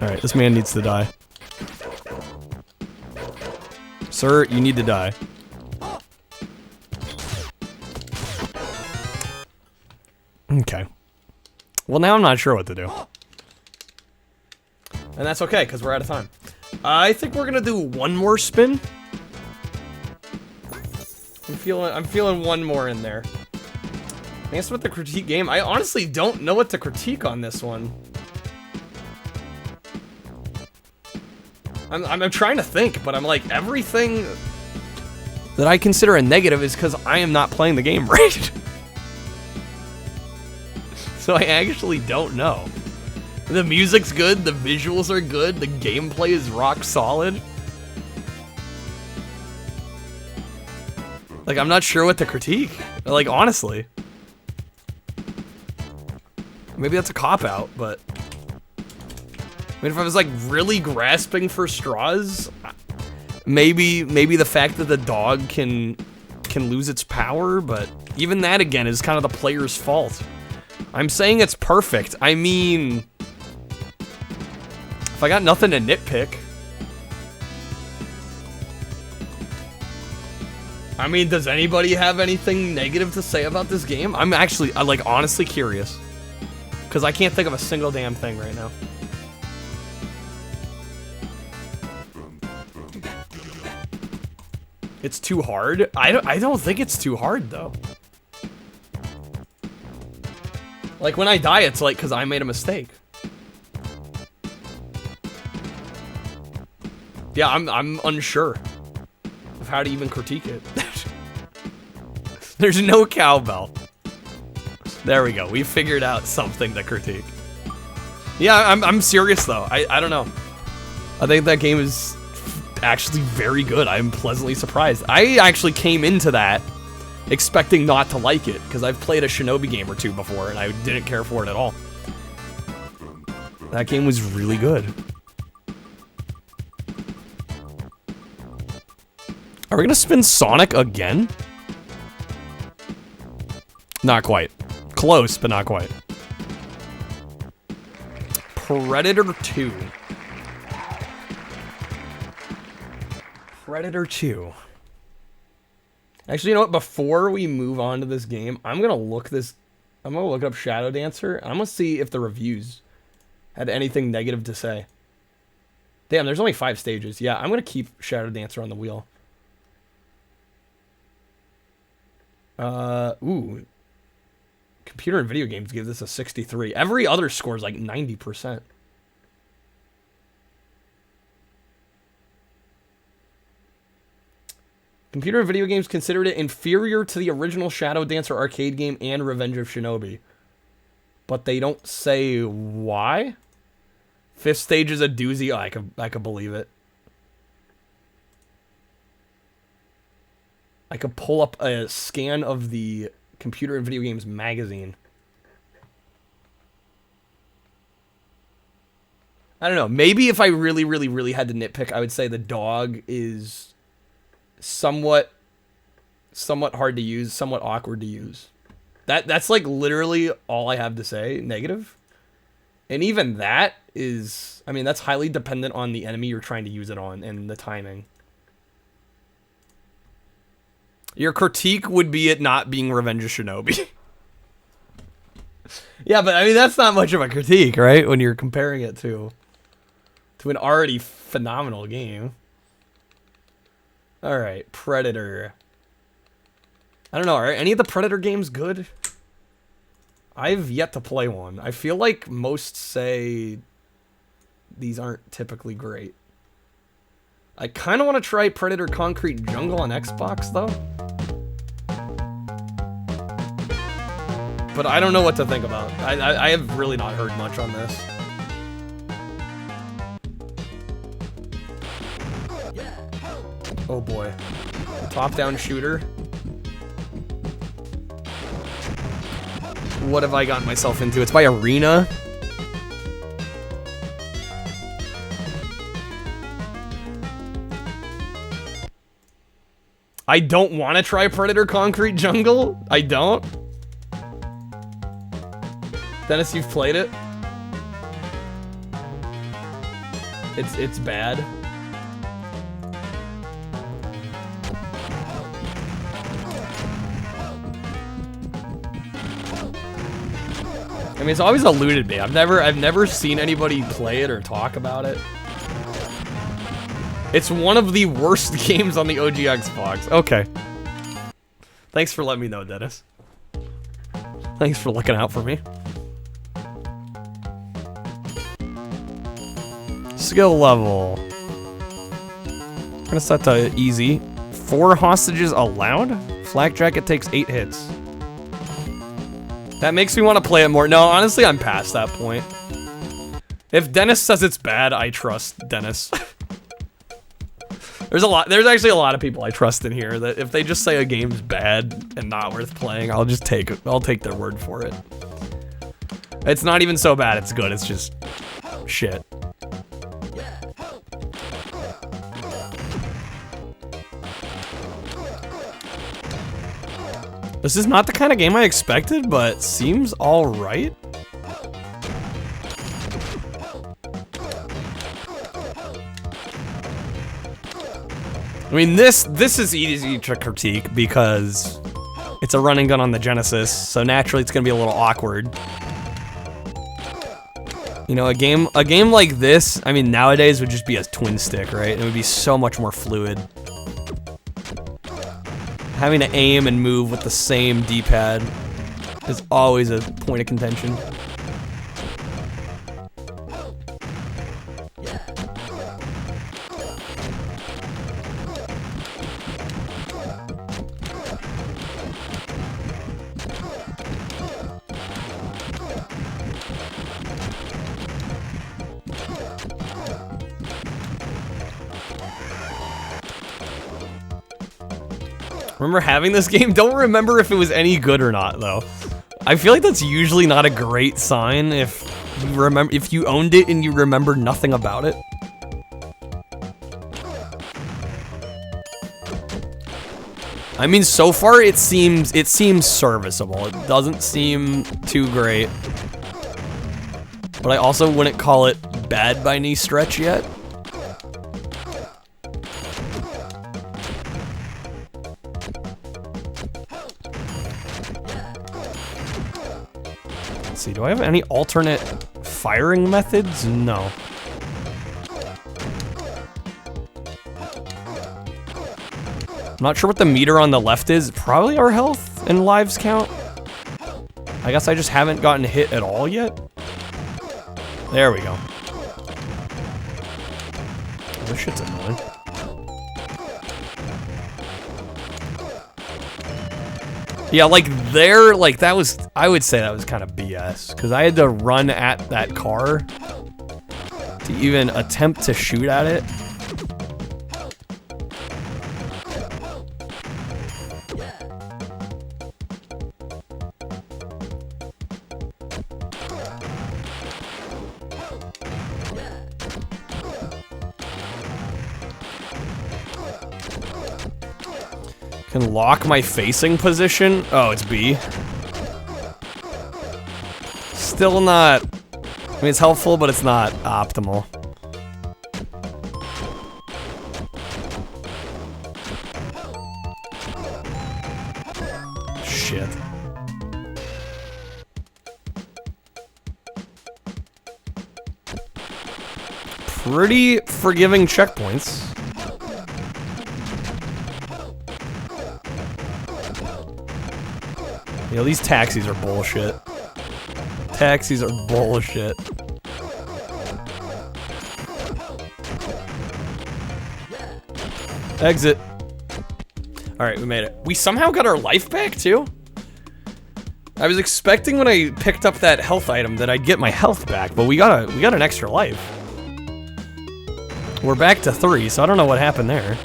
Alright, this man needs to die. Sir, you need to die. Okay. Well, now I'm not sure what to do. And that's okay, because we're out of time. I think we're gonna do one more spin. I'm feeling one more in there. I guess with the critique game, I honestly don't know what to critique on this one. I'm trying to think, but I'm like, everything that I consider a negative is because I am not playing the game right. So I actually don't know. The music's good, the visuals are good, the gameplay is rock solid. Like, I'm not sure what to critique. Like, honestly. Maybe that's a cop-out, but... I mean, if I was, like, really grasping for straws, maybe the fact that the dog can lose its power, but even that, again, is kind of the player's fault. I'm saying it's perfect. I mean... If I got nothing to nitpick... I mean, does anybody have anything negative to say about this game? I'm actually, like, honestly curious. Because I can't think of a single damn thing right now. It's too hard? I don't think it's too hard, though. Like, when I die, it's like, because I made a mistake. Yeah, I'm unsure of how to even critique it. There's no cowbell. There we go. We figured out something to critique. Yeah, I'm serious, though. I don't know. I think that game is actually very good. I'm pleasantly surprised. I actually came into that expecting not to like it, because I've played a Shinobi game or two before, and I didn't care for it at all. That game was really good. Are we gonna spin Sonic again? Not quite. Close, but not quite. Predator 2. Predator 2. Actually, you know what? Before we move on to this game, I'm gonna look up Shadow Dancer, and I'm gonna see if the reviews had anything negative to say. Damn, there's only 5 stages. Yeah, I'm gonna keep Shadow Dancer on the wheel. Ooh. Computer and video games give this a 63. Every other score is like 90%. Computer and video games considered it inferior to the original Shadow Dancer arcade game and Revenge of Shinobi. but they don't say why. 5th stage is a doozy. Oh, I could believe it. I could pull up a scan of the Computer and Video Games magazine. I don't know. Maybe if I really, really, really had to nitpick, I would say the dog is somewhat hard to use, somewhat awkward to use. That's like literally all I have to say, negative. And even that is, I mean, that's highly dependent on the enemy you're trying to use it on and the timing. Your critique would be it not being Revenge of Shinobi. Yeah, but I mean, that's not much of a critique, right? When you're comparing it to an already phenomenal game. All right, Predator. I don't know, are any of the Predator games good? I've yet to play one. I feel like most say these aren't typically great. I kind of want to try Predator Concrete Jungle on Xbox, though. But I don't know what to think about. I have really not heard much on this. Oh boy. Top-down shooter. What have I gotten myself into? It's by Arena. I don't want to try Predator Concrete Jungle. I don't. Dennis, you've played it? It's bad. I mean, it's always eluded me. I've never seen anybody play it or talk about it. It's one of the worst games on the OG Xbox. Okay. Thanks for letting me know, Dennis. Thanks for looking out for me. Skill level. I'm gonna set to easy. 4 hostages allowed? Flak Jacket takes 8 hits. That makes me want to play it more. No, honestly, I'm past that point. If Dennis says it's bad, I trust Dennis. There's actually a lot of people I trust in here that if they just say a game's bad and not worth playing, I'll take their word for it. It's not even so bad, it's good, it's just shit. This is not the kind of game I expected, but seems alright. I mean, this is easy to critique because it's a run and gun on the Genesis, so naturally it's gonna be a little awkward. You know, a game like this, I mean, nowadays would just be a twin stick, right? It would be so much more fluid. Having to aim and move with the same D-pad is always a point of contention. Remember having this game? Don't remember if it was any good or not, though. I feel like that's usually not a great sign if you owned it and you remember nothing about it. I mean, so far it seems serviceable. It doesn't seem too great. But I also wouldn't call it bad by any stretch yet. See, do I have any alternate firing methods? No. I'm not sure what the meter on the left is. Probably our health and lives count. I guess I just haven't gotten hit at all yet. There we go. This shit's annoying. Yeah, like there, like that was, I would say that was kind of BS. Because I had to run at that car to even attempt to shoot at it. Can lock my facing position. Oh, it's B. Still not. I mean, it's helpful, but it's not optimal. Shit. Pretty forgiving checkpoints. You know, these taxis are bullshit. Taxis are bullshit. Exit. Alright, we made it. We somehow got our life back, too? I was expecting when I picked up that health item that I'd get my health back, but we got an extra life. We're back to 3, so I don't know what happened there.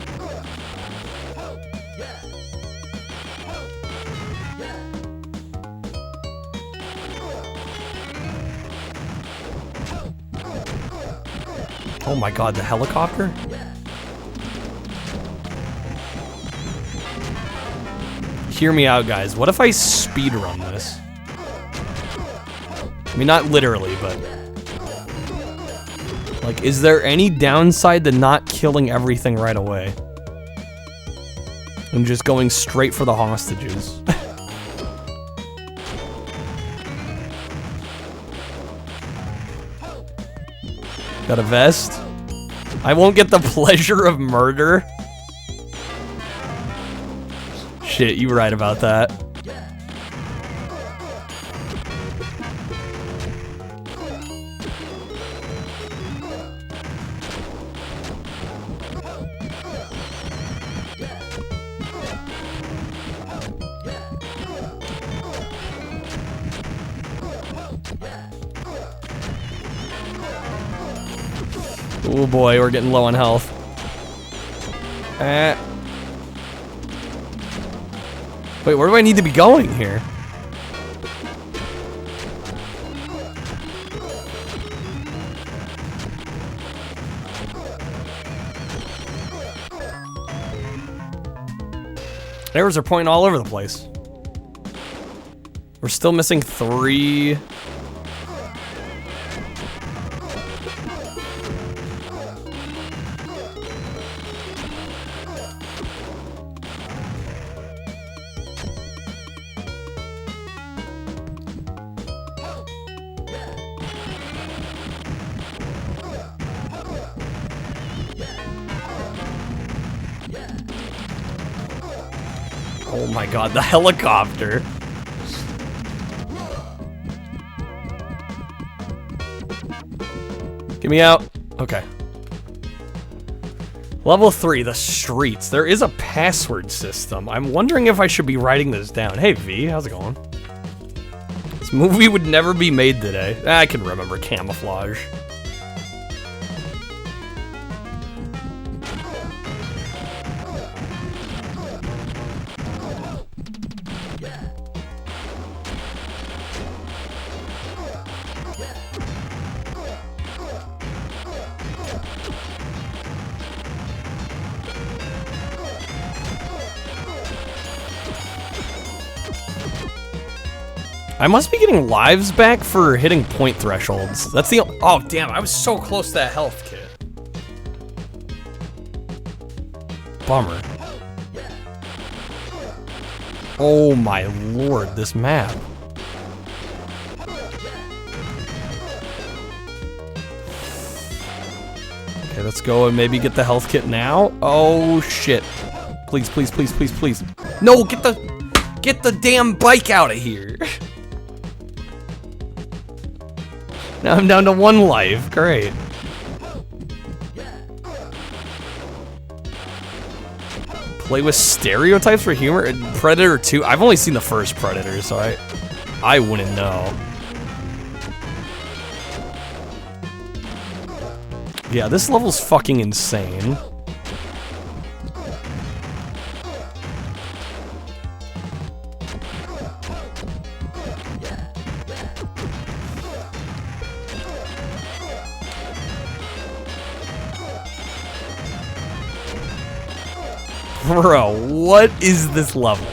Oh my god, the helicopter? Hear me out, guys. What if I speedrun this? I mean, not literally, but... like, is there any downside to not killing everything right away? And just going straight for the hostages. Got a vest? I won't get the pleasure of murder. Shit, you were right about that. Oh boy, we're getting low on health. Wait, where do I need to be going here? Arrows are pointing all over the place. We're still missing 3. Oh my god, the helicopter. Get me out. Okay. Level 3, the streets. There is a password system. I'm wondering if I should be writing this down. Hey V, how's it going? This movie would never be made today. I can remember camouflage. I must be getting lives back for hitting point thresholds. That's the... oh, damn, I was so close to that health kit. Bummer. Oh my lord, this map. Okay, let's go and maybe get the health kit now. Oh shit. Please, please, please, please, please. No, get the damn bike out of here. Now I'm down to 1 life. Great. Play with stereotypes for humor? And Predator 2? I've only seen the first Predator, so I wouldn't know. Yeah, this level's fucking insane. Bro, what is this level?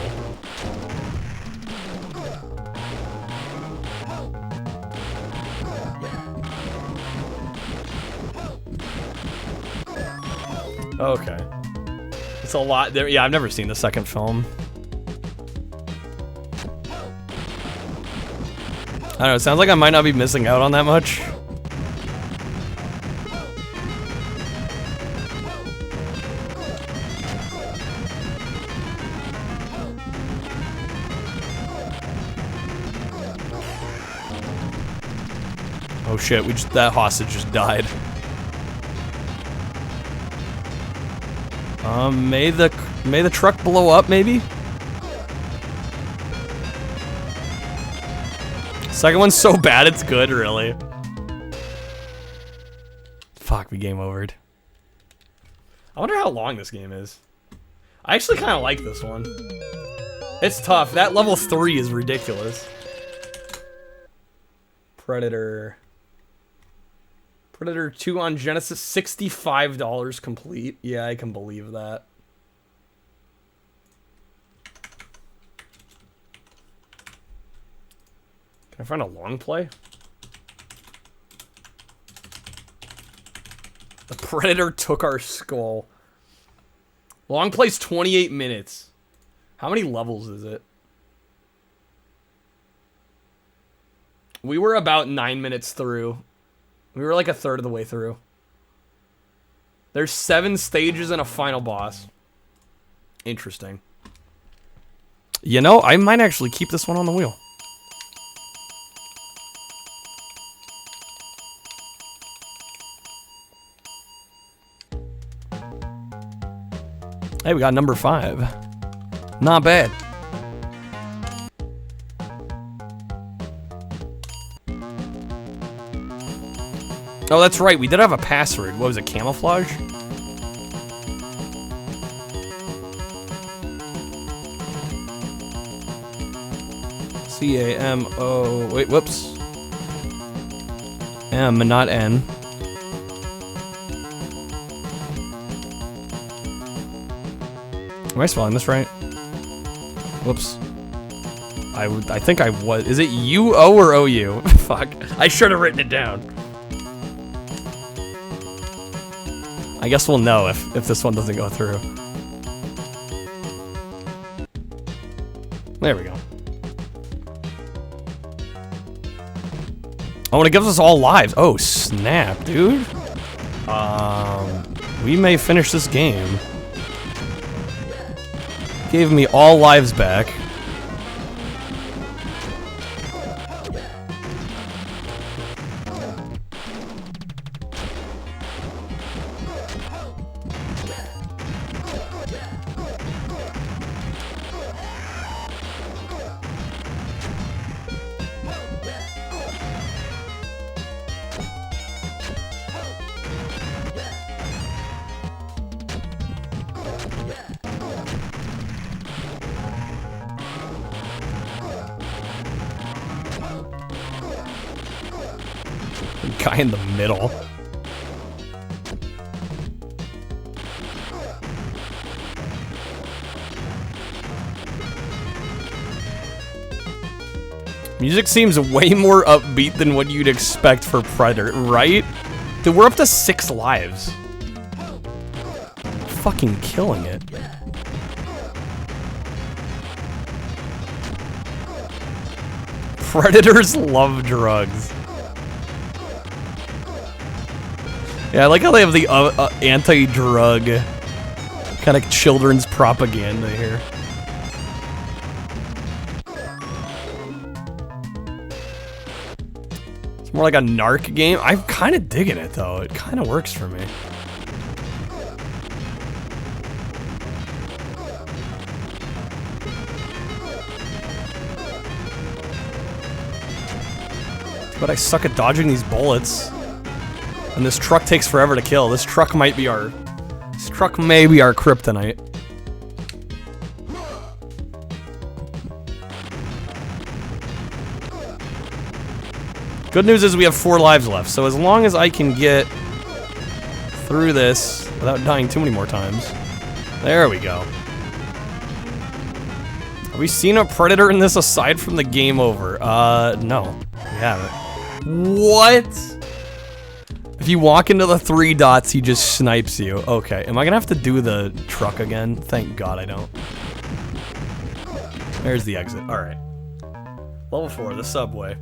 Okay. It's a lot there. Yeah, I've never seen the second film. I don't know, it sounds like I might not be missing out on that much. Oh shit, that hostage just died. May the truck blow up, maybe? Second one's so bad it's good, really. Fuck, we game overed. I wonder how long this game is. I actually kind of like this one. It's tough. That level 3 is ridiculous. Predator 2 on Genesis, $65 complete. Yeah, I can believe that. Can I find a long play? The Predator took our skull. Long play's 28 minutes. How many levels is it? We were about 9 minutes through. We were like a third of the way through. There's 7 stages and a final boss. Interesting. You know, I might actually keep this one on the wheel. Hey, we got number 5. Not bad. Oh, that's right. We did have a password. What was it? Camouflage? C-A-M-O... Wait, whoops. M, not N. Am I spelling this right? Whoops. I think I was. Is it U-O or O-U? Fuck. I should have written it down. I guess we'll know if this one doesn't go through. There we go. Oh, and it gives us all lives. Oh, snap, dude. We may finish this game. Gave me all lives back. Guy in the middle. Music seems way more upbeat than what you'd expect for Predator, right? Dude, we're up to 6 lives. Fucking killing it. Predators love drugs. Yeah, I like how they have the anti-drug kind of children's propaganda here. It's more like a narc game. I'm kind of digging it, though. It kind of works for me. But I suck at dodging these bullets. And this truck takes forever to kill. This truck may be our kryptonite. Good news is we have 4 lives left, so as long as I can get through this without dying too many more times. There we go. Have we seen a predator in this aside from the game over? No. We haven't. What? If you walk into the 3 dots, he just snipes you. Okay, am I gonna have to do the truck again? Thank God I don't. There's the exit. Alright. Level 4, the subway.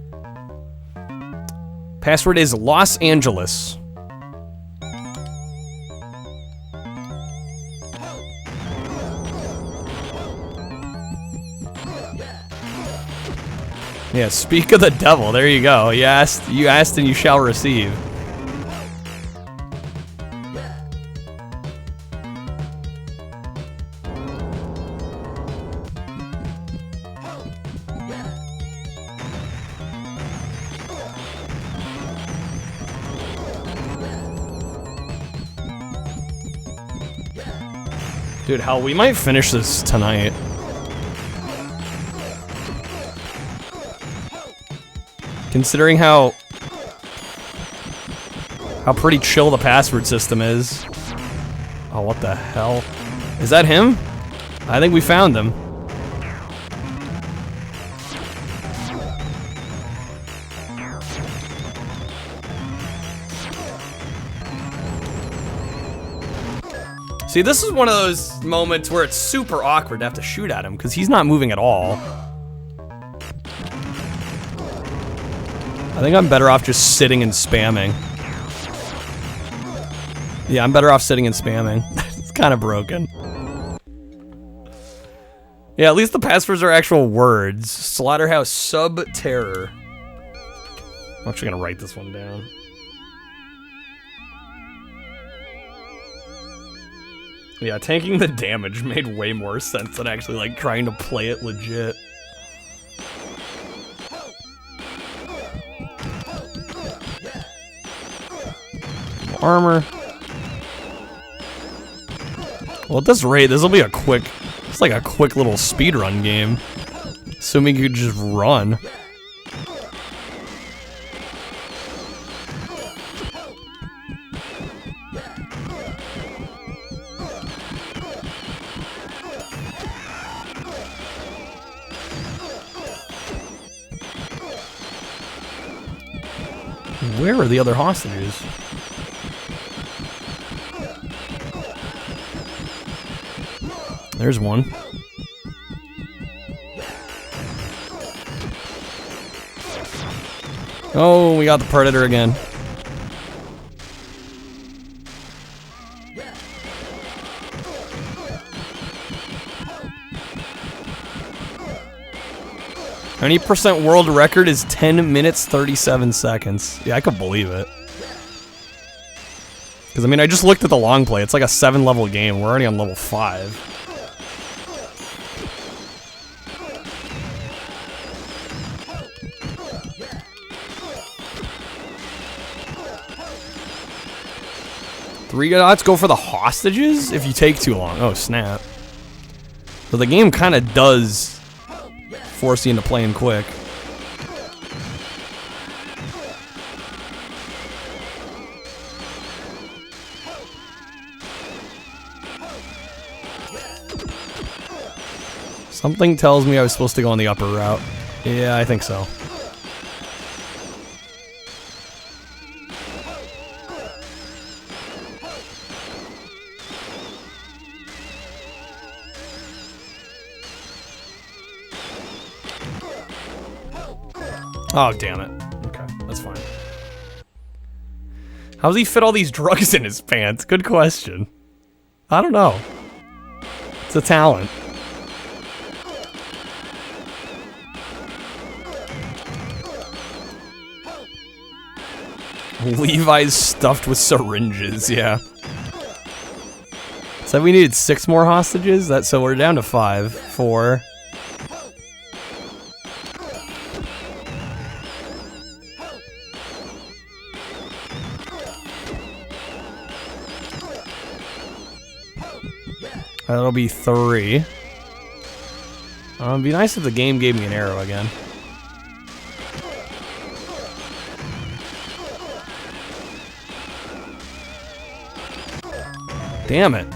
Password is Los Angeles. Yeah, speak of the devil. There you go. You asked and you shall receive. Dude, hell, we might finish this tonight. Considering how pretty chill the password system is. Oh, what the hell? Is that him? I think we found him. See, this is one of those moments where it's super awkward to have to shoot at him because he's not moving at all. I think I'm better off just sitting and spamming. Yeah, I'm better off sitting and spamming. It's kind of broken. Yeah, at least the passwords are actual words. Slaughterhouse Sub-Terror. I'm actually gonna write this one down. Yeah, tanking the damage made way more sense than actually, like, trying to play it legit. Armor. Well, at this rate, this will be a quick... It's like a quick little speedrun game. Assuming you could just run. Where are the other hostages? There's one. Oh, we got the predator again. Any percent world record is 10 minutes 37 seconds. Yeah, I could believe it. Because, I mean, I just looked at the long play. It's like a 7-level game. We're already on level 5. Three dots go for the hostages if you take too long. Oh, snap. So the game kind of does force you into playing quick. Something tells me I was supposed to go on the upper route. Yeah, I think so. Oh, damn it. Okay, that's fine. How does he fit all these drugs in his pants? Good question. I don't know. It's a talent. Levi's stuffed with syringes, yeah. So we needed 6 more hostages? So we're down to 5. 4. That'll be 3. It'd be nice if the game gave me an arrow again. Damn it.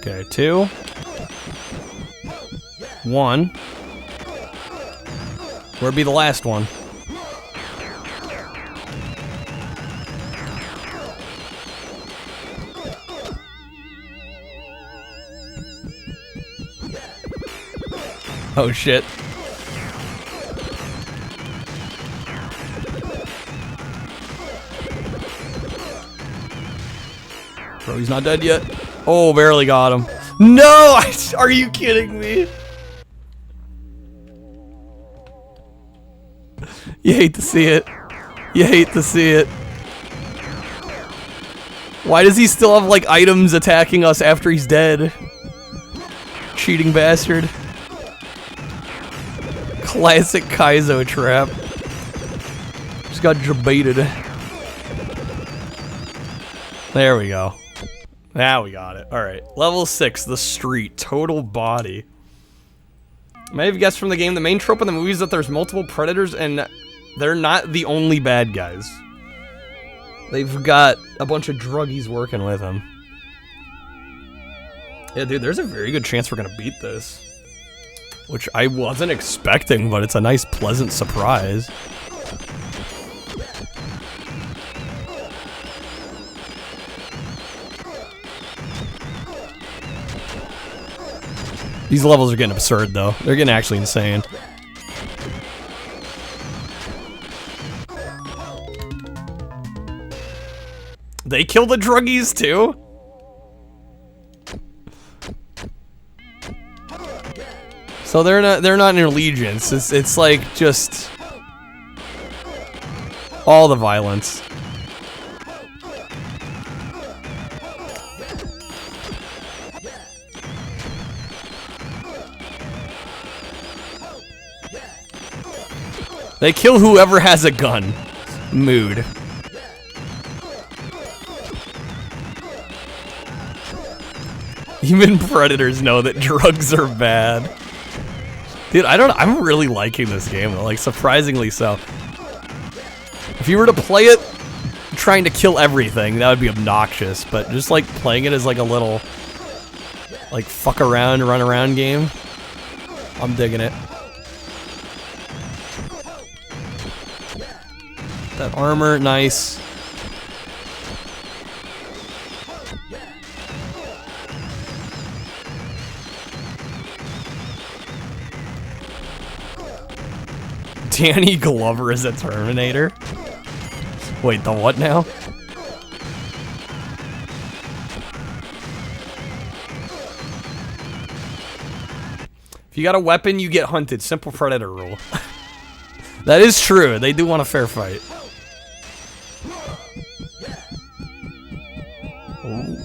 Okay, 2. 1. Where'd be the last one? Oh shit. Bro, he's not dead yet. Oh, barely got him. No! Are you kidding me? You hate to see it. You hate to see it. Why does he still have, like, items attacking us after he's dead? Cheating bastard. Classic Kaizo trap. Just got debated. There we go. Now we got it. Alright. Level 6, the street. Total body. May have guessed from the game, the main trope in the movie is that there's multiple predators and they're not the only bad guys. They've got a bunch of druggies working with them. Yeah, dude, there's a very good chance we're gonna beat this. Which I wasn't expecting, but it's a nice, pleasant surprise. These levels are getting absurd, though. They're getting actually insane. They kill the druggies, too? So they're not in allegiance. It's like just all the violence. They kill whoever has a gun. Mood. Even predators know that drugs are bad. Dude, I'm really liking this game, like, surprisingly so. If you were to play it trying to kill everything, that would be obnoxious, but just, like, playing it as, like, a little, like, fuck around, run around game, I'm digging it. That armor, nice. Danny Glover is a Terminator? Wait, the what now? If you got a weapon, you get hunted. Simple Predator rule. That is true. They do want a fair fight. Ooh.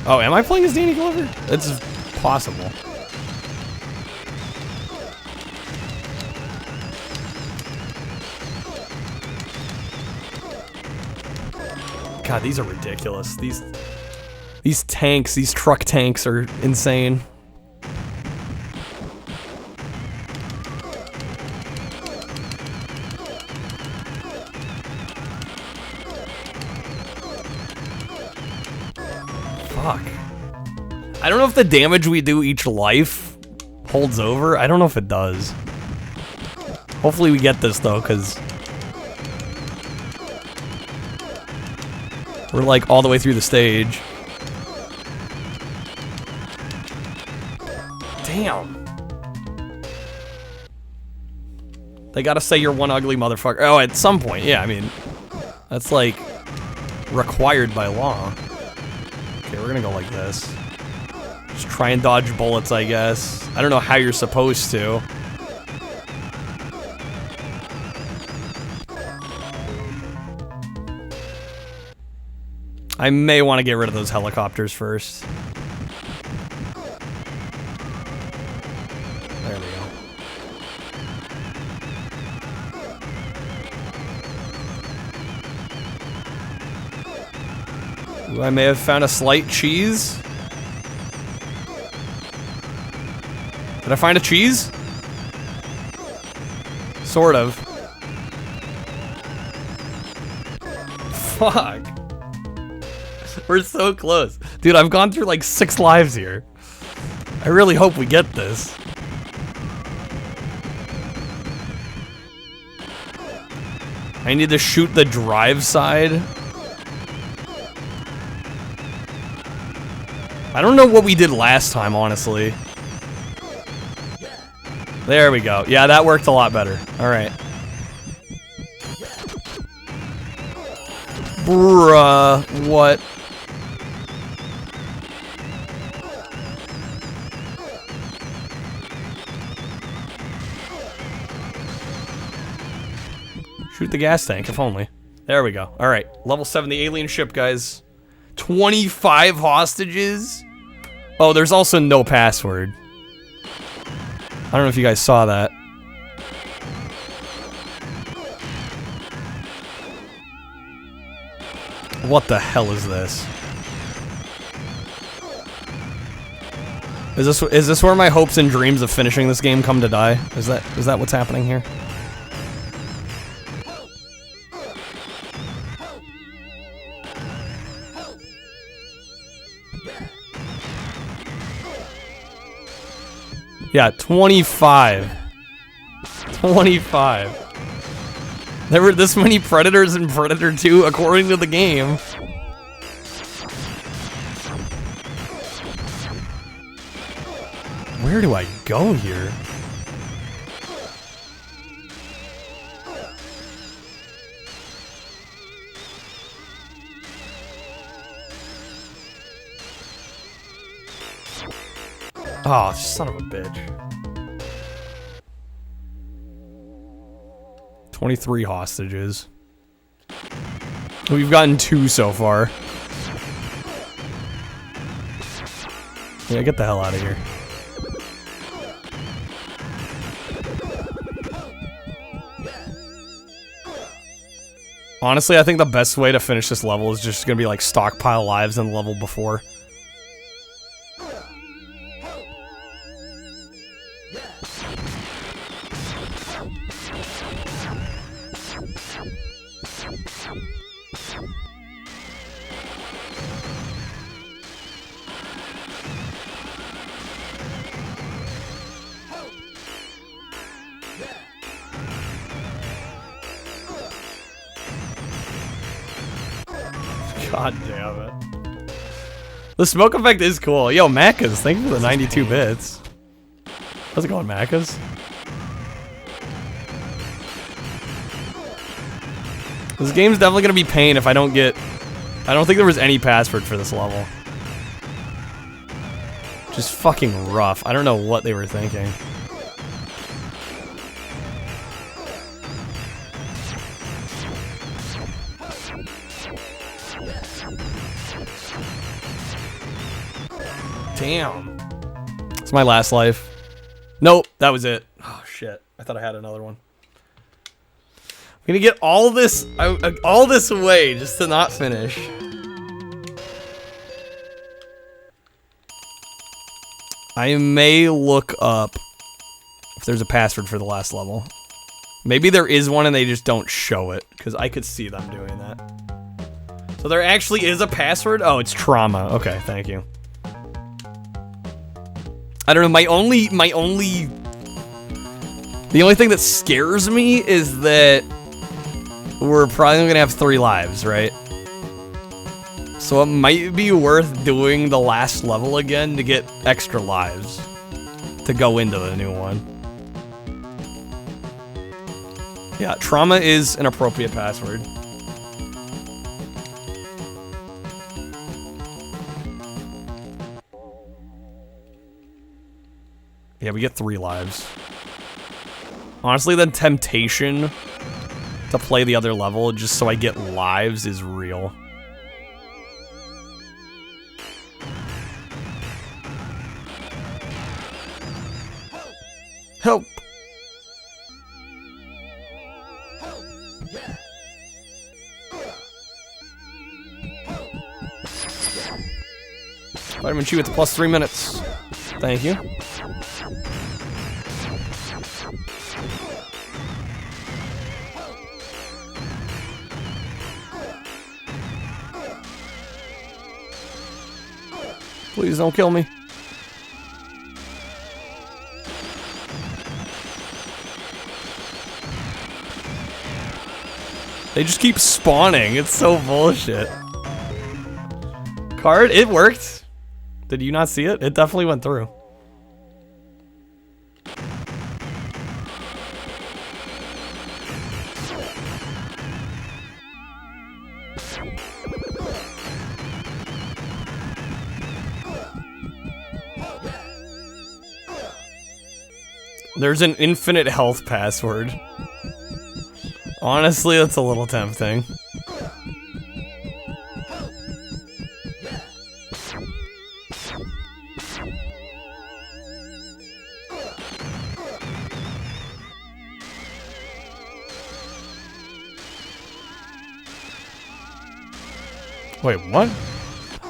Oh, am I playing as Danny Glover? It's possible. God, these are ridiculous. These tanks, these truck tanks are insane. Fuck. I don't know if the damage we do each life holds over. I don't know if it does. Hopefully we get this though, because we're like all the way through the stage. Damn. They gotta say you're one ugly motherfucker. Oh, at some point, yeah, I mean, that's like required by law. Okay, we're gonna go like this. Just try and dodge bullets, I guess. I don't know how you're supposed to. I may want to get rid of those helicopters first. There we go. Ooh, I may have found a slight cheese. Did I find a cheese? Sort of. Fuck. We're so close. Dude, I've gone through like 6 lives here. I really hope we get this. I need to shoot the drive side. I don't know what we did last time, honestly. There we go. Yeah, that worked a lot better. Alright. Bruh, what? Shoot the gas tank, if only. There we go. Alright, level 7, the alien ship, guys. 25 hostages? Oh, there's also no password. I don't know if you guys saw that. What the hell is this? Is this where my hopes and dreams of finishing this game come to die? Is that what's happening here? Yeah, 25. 25. There were this many Predators in Predator 2, according to the game. Where do I go here? Oh, son of a bitch. 23 hostages. We've gotten 2 so far. Yeah, get the hell out of here. Honestly, I think the best way to finish this level is just gonna be like stockpile lives in the level before. God damn it. The smoke effect is cool. Yo, Macas, thank you for the 92 bits. How's it going, Macas? This game's definitely gonna be pain if I don't get... I don't think there was any password for this level. Just fucking rough. I don't know what they were thinking. Damn. It's my last life. Nope, that was it. Oh shit. I thought I had another one. I'm gonna get all this away just to not finish. I may look up if there's a password for the last level. Maybe there is one and they just don't show it, because I could see them doing that. So there actually is a password? Oh, it's trauma. Okay, thank you. I don't know, the only thing that scares me is that we're probably gonna have 3 lives, right? So it might be worth doing the last level again to get extra lives to go into the new one. Yeah, trauma is an appropriate password. Yeah, we get 3 lives. Honestly, the temptation to play the other level just so I get lives is real. Help! Vitamin Chew, it's plus 3 minutes. Thank you. Please don't kill me. They just keep spawning. It's so bullshit. Card, it worked. Did you not see it? It definitely went through. There's an infinite health password. Honestly, that's a little tempting. Wait, what?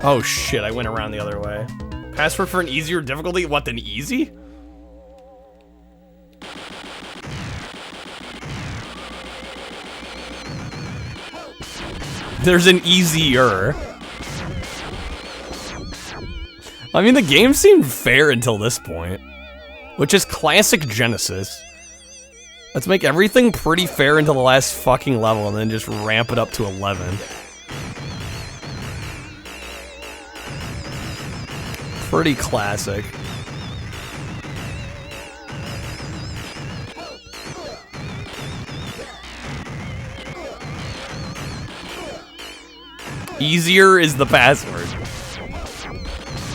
Oh shit, I went around the other way. Password for an easier difficulty? What, than easy? There's an easier. I mean, the game seemed fair until this point, which is classic Genesis. Let's make everything pretty fair until the last fucking level and then just ramp it up to 11. Pretty classic. Easier is the password.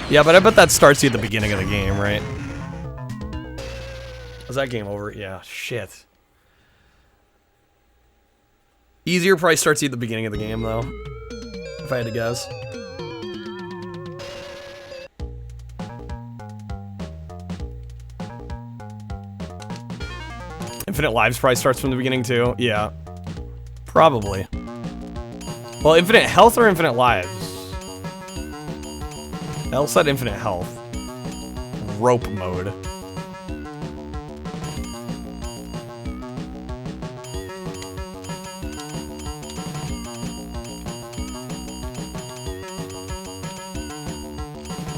Yeah, but I bet that starts you at the beginning of the game, right? Is that game over? Yeah, shit. Easier probably starts you at the beginning of the game, though. If I had to guess. Infinite Lives probably starts from the beginning, too. Yeah. Probably. Well, Infinite Health or Infinite Lives? L said Infinite Health. Rope mode.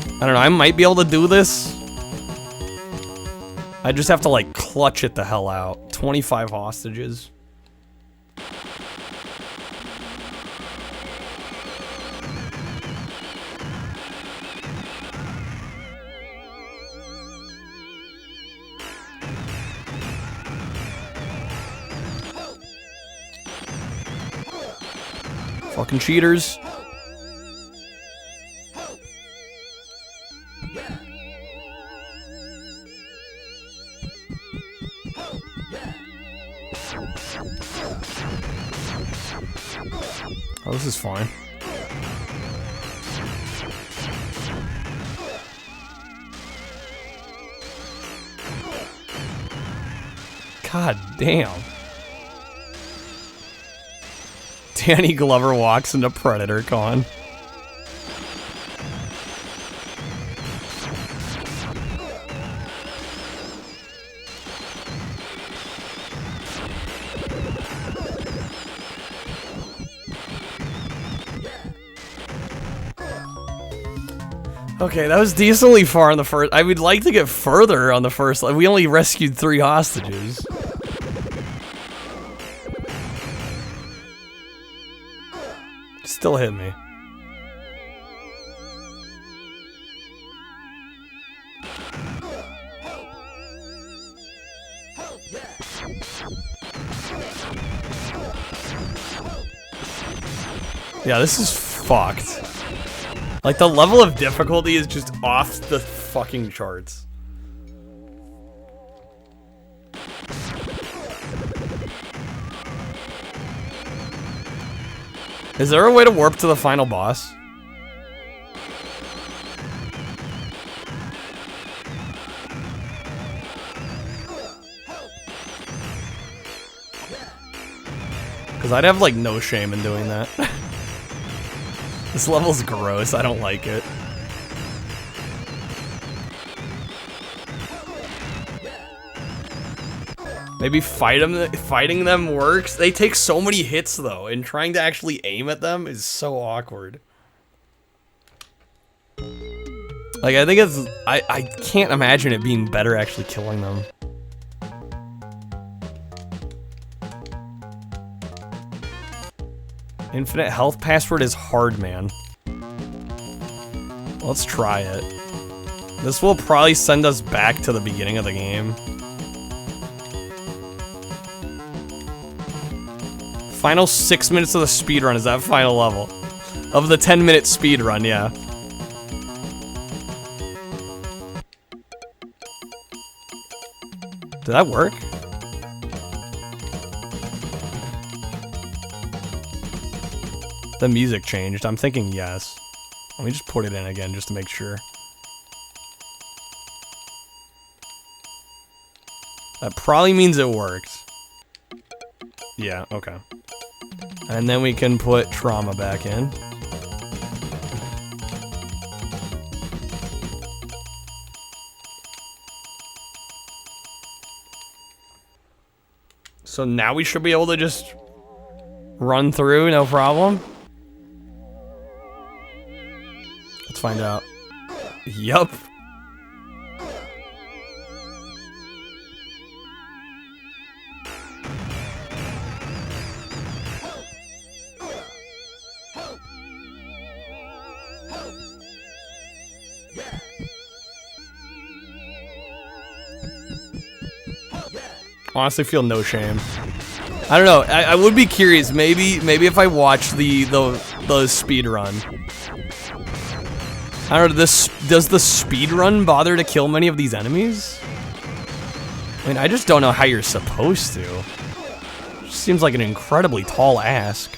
I don't know, I might be able to do this. I just have to, like, clutch it the hell out. 25 hostages. Fucking cheaters. Oh, this is fine. God damn. Danny Glover walks into Predator Con. Okay, that was decently far on the first. I would like to get further on the first. We only rescued 3 hostages. Still hit me. Yeah, this is fucked. Like, the level of difficulty is just off the fucking charts. Is there a way to warp to the final boss? Because I'd have, like, no shame in doing that. This level's gross. I don't like it. Maybe fighting them works. They take so many hits, though, and trying to actually aim at them is so awkward. Like, I think it's... I can't imagine it being better actually killing them. Infinite health password is hard, man. Let's try it. This will probably send us back to the beginning of the game. Final 6 minutes of the speedrun is that final level. Of the 10-minute speedrun, yeah. Did that work? The music changed. I'm thinking yes. Let me just put it in again just to make sure. That probably means it worked. Yeah, okay. And then we can put trauma back in. So now we should be able to just run through, no problem. Let's find out. Yup. Honestly, feel no shame. I don't know. I would be curious. Maybe if I watch the speed run. I don't know. Does the speed run bother to kill many of these enemies? I mean, I just don't know how you're supposed to. It just seems like an incredibly tall ask.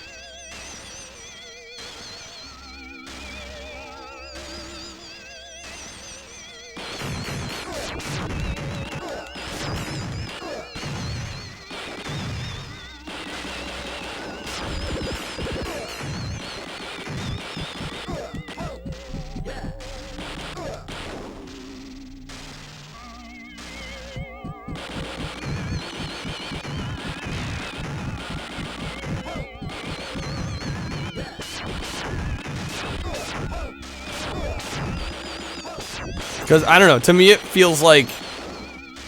Because, I don't know, to me it feels like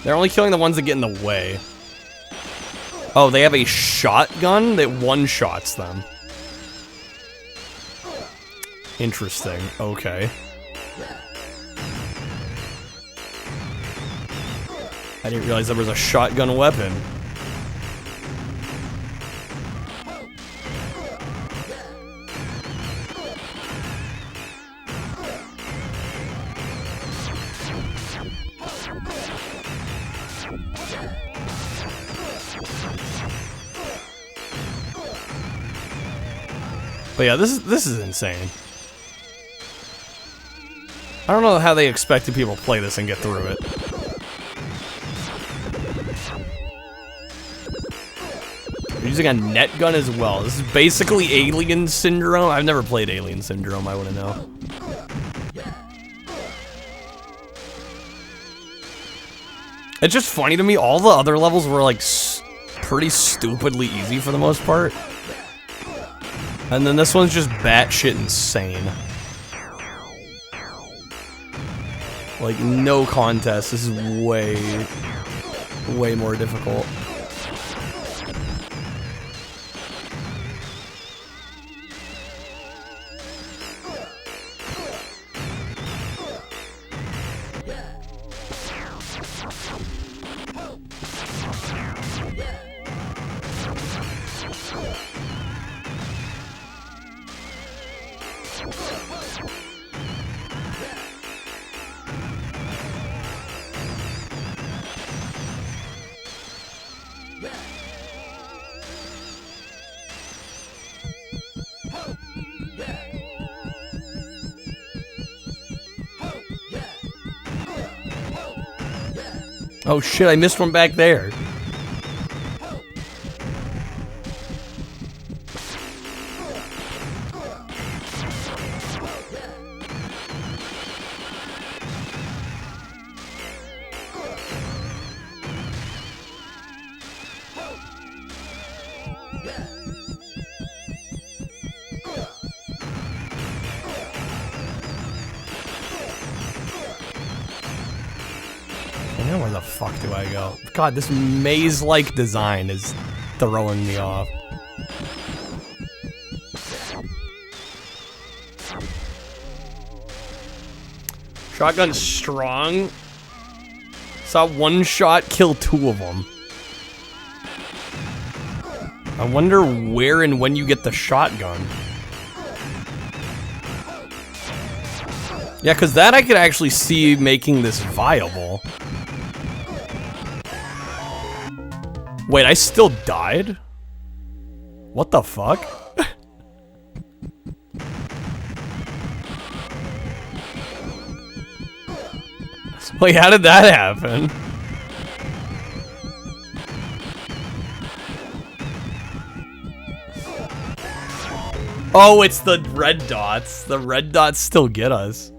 they're only killing the ones that get in the way. Oh, they have a shotgun that one-shots them. Interesting, okay. I didn't realize there was a shotgun weapon. But yeah, this is insane. I don't know how they expected people to play this and get through it. They're using a net gun as well. This is basically Alien Syndrome. I've never played Alien Syndrome, I wouldn't know. It's just funny to me, all the other levels were like pretty stupidly easy for the most part. And then this one's just batshit insane. Like, no contest. This is way more difficult. Oh shit, I missed one back there. Now where the fuck do I go? God, this maze-like design is throwing me off. Shotgun's strong. Saw one shot kill 2 of them. I wonder where and when you get the shotgun. Yeah, because that I could actually see making this viable. Wait, I still died? What the fuck? Wait, how did that happen? Oh, it's the red dots. The red dots still get us.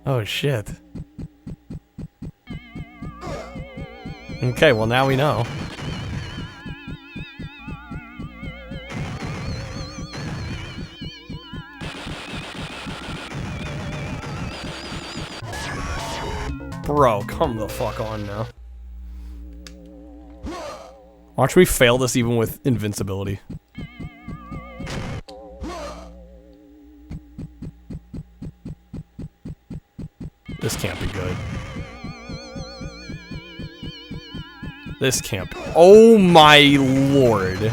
Oh, shit. Okay, well now we know. Bro, come the fuck on now. Watch me fail this even with invincibility. This can't be good. This can't be. Oh my lord.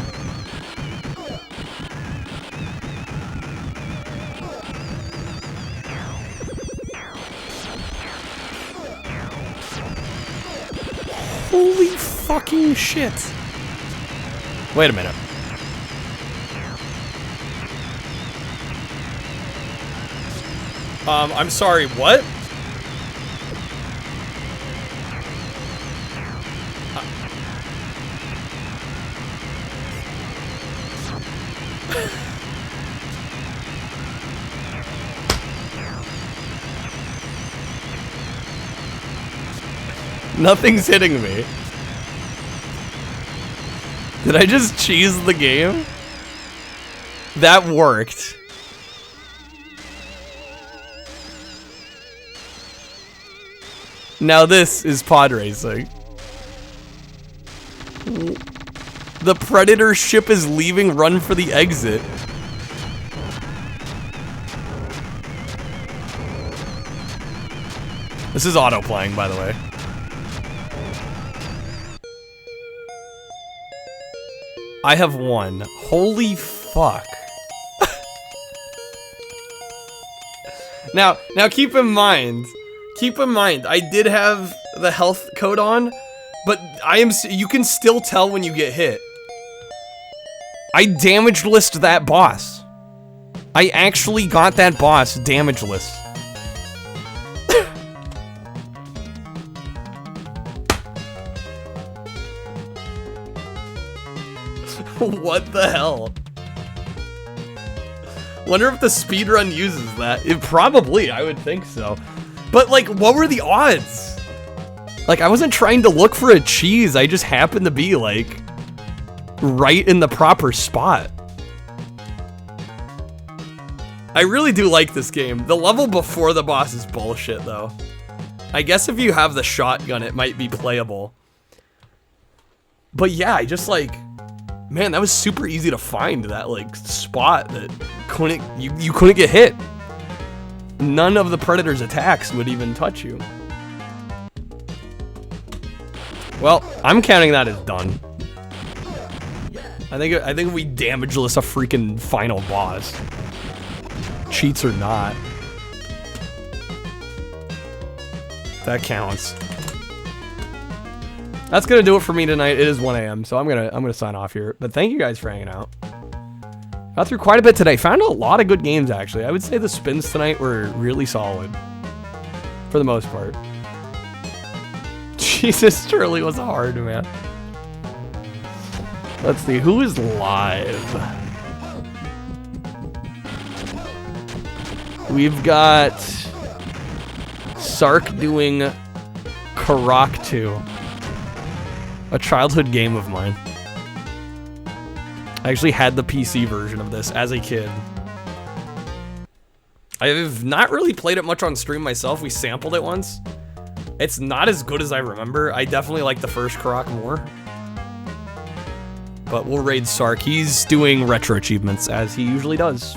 Holy fucking shit. Wait a minute. I'm sorry, what? Nothing's hitting me. Did I just cheese the game? That worked. Now this is pod racing. The Predator ship is leaving, run for the exit. This is auto-playing, by the way. I have won. Holy fuck. Now keep in mind, I did have the health code on, but you can still tell when you get hit. I damage list that boss. I actually got that boss damage list. What the hell? Wonder if the speedrun uses that. It probably, I would think so. But like, what were the odds? Like, I wasn't trying to look for a cheese. I just happened to be like right in the proper spot. I really do like this game. The level before the boss is bullshit though. I guess if you have the shotgun, it might be playable. But yeah, I just like, man, that was super easy to find, that like spot that you couldn't get hit. None of the Predator's attacks would even touch you. Well, I'm counting that as done. I think we damageless a freaking final boss. Cheats or not. That counts. That's gonna do it for me tonight. It is 1 AM, so I'm gonna sign off here. But thank you guys for hanging out. Got through quite a bit today. Found a lot of good games actually. I would say the spins tonight were really solid. For the most part. Jesus, Turley was hard, man. Let's see, who is live? We've got Sark doing Karak 2. A childhood game of mine. I actually had the PC version of this as a kid. I've not really played it much on stream myself. We sampled it once. It's not as good as I remember. I definitely like the first Karak more. But we'll raid Sark. He's doing retro achievements, as he usually does.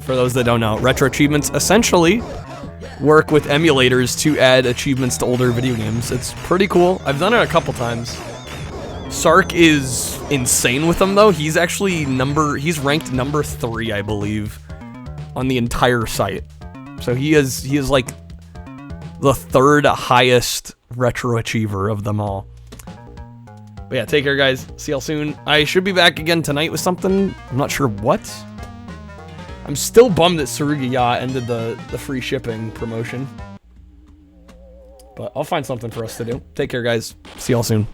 For those that don't know, retro achievements essentially work with emulators to add achievements to older video games. It's pretty cool. I've done it a couple times. Sark is insane with them, though. He's actually he's ranked number 3, I believe, on the entire site. So he is like the 3rd highest retro achiever of them all. But yeah, take care, guys. See y'all soon. I should be back again tonight with something. I'm not sure what. I'm still bummed that Saruga ended the free shipping promotion. But I'll find something for us to do. Take care, guys. See y'all soon.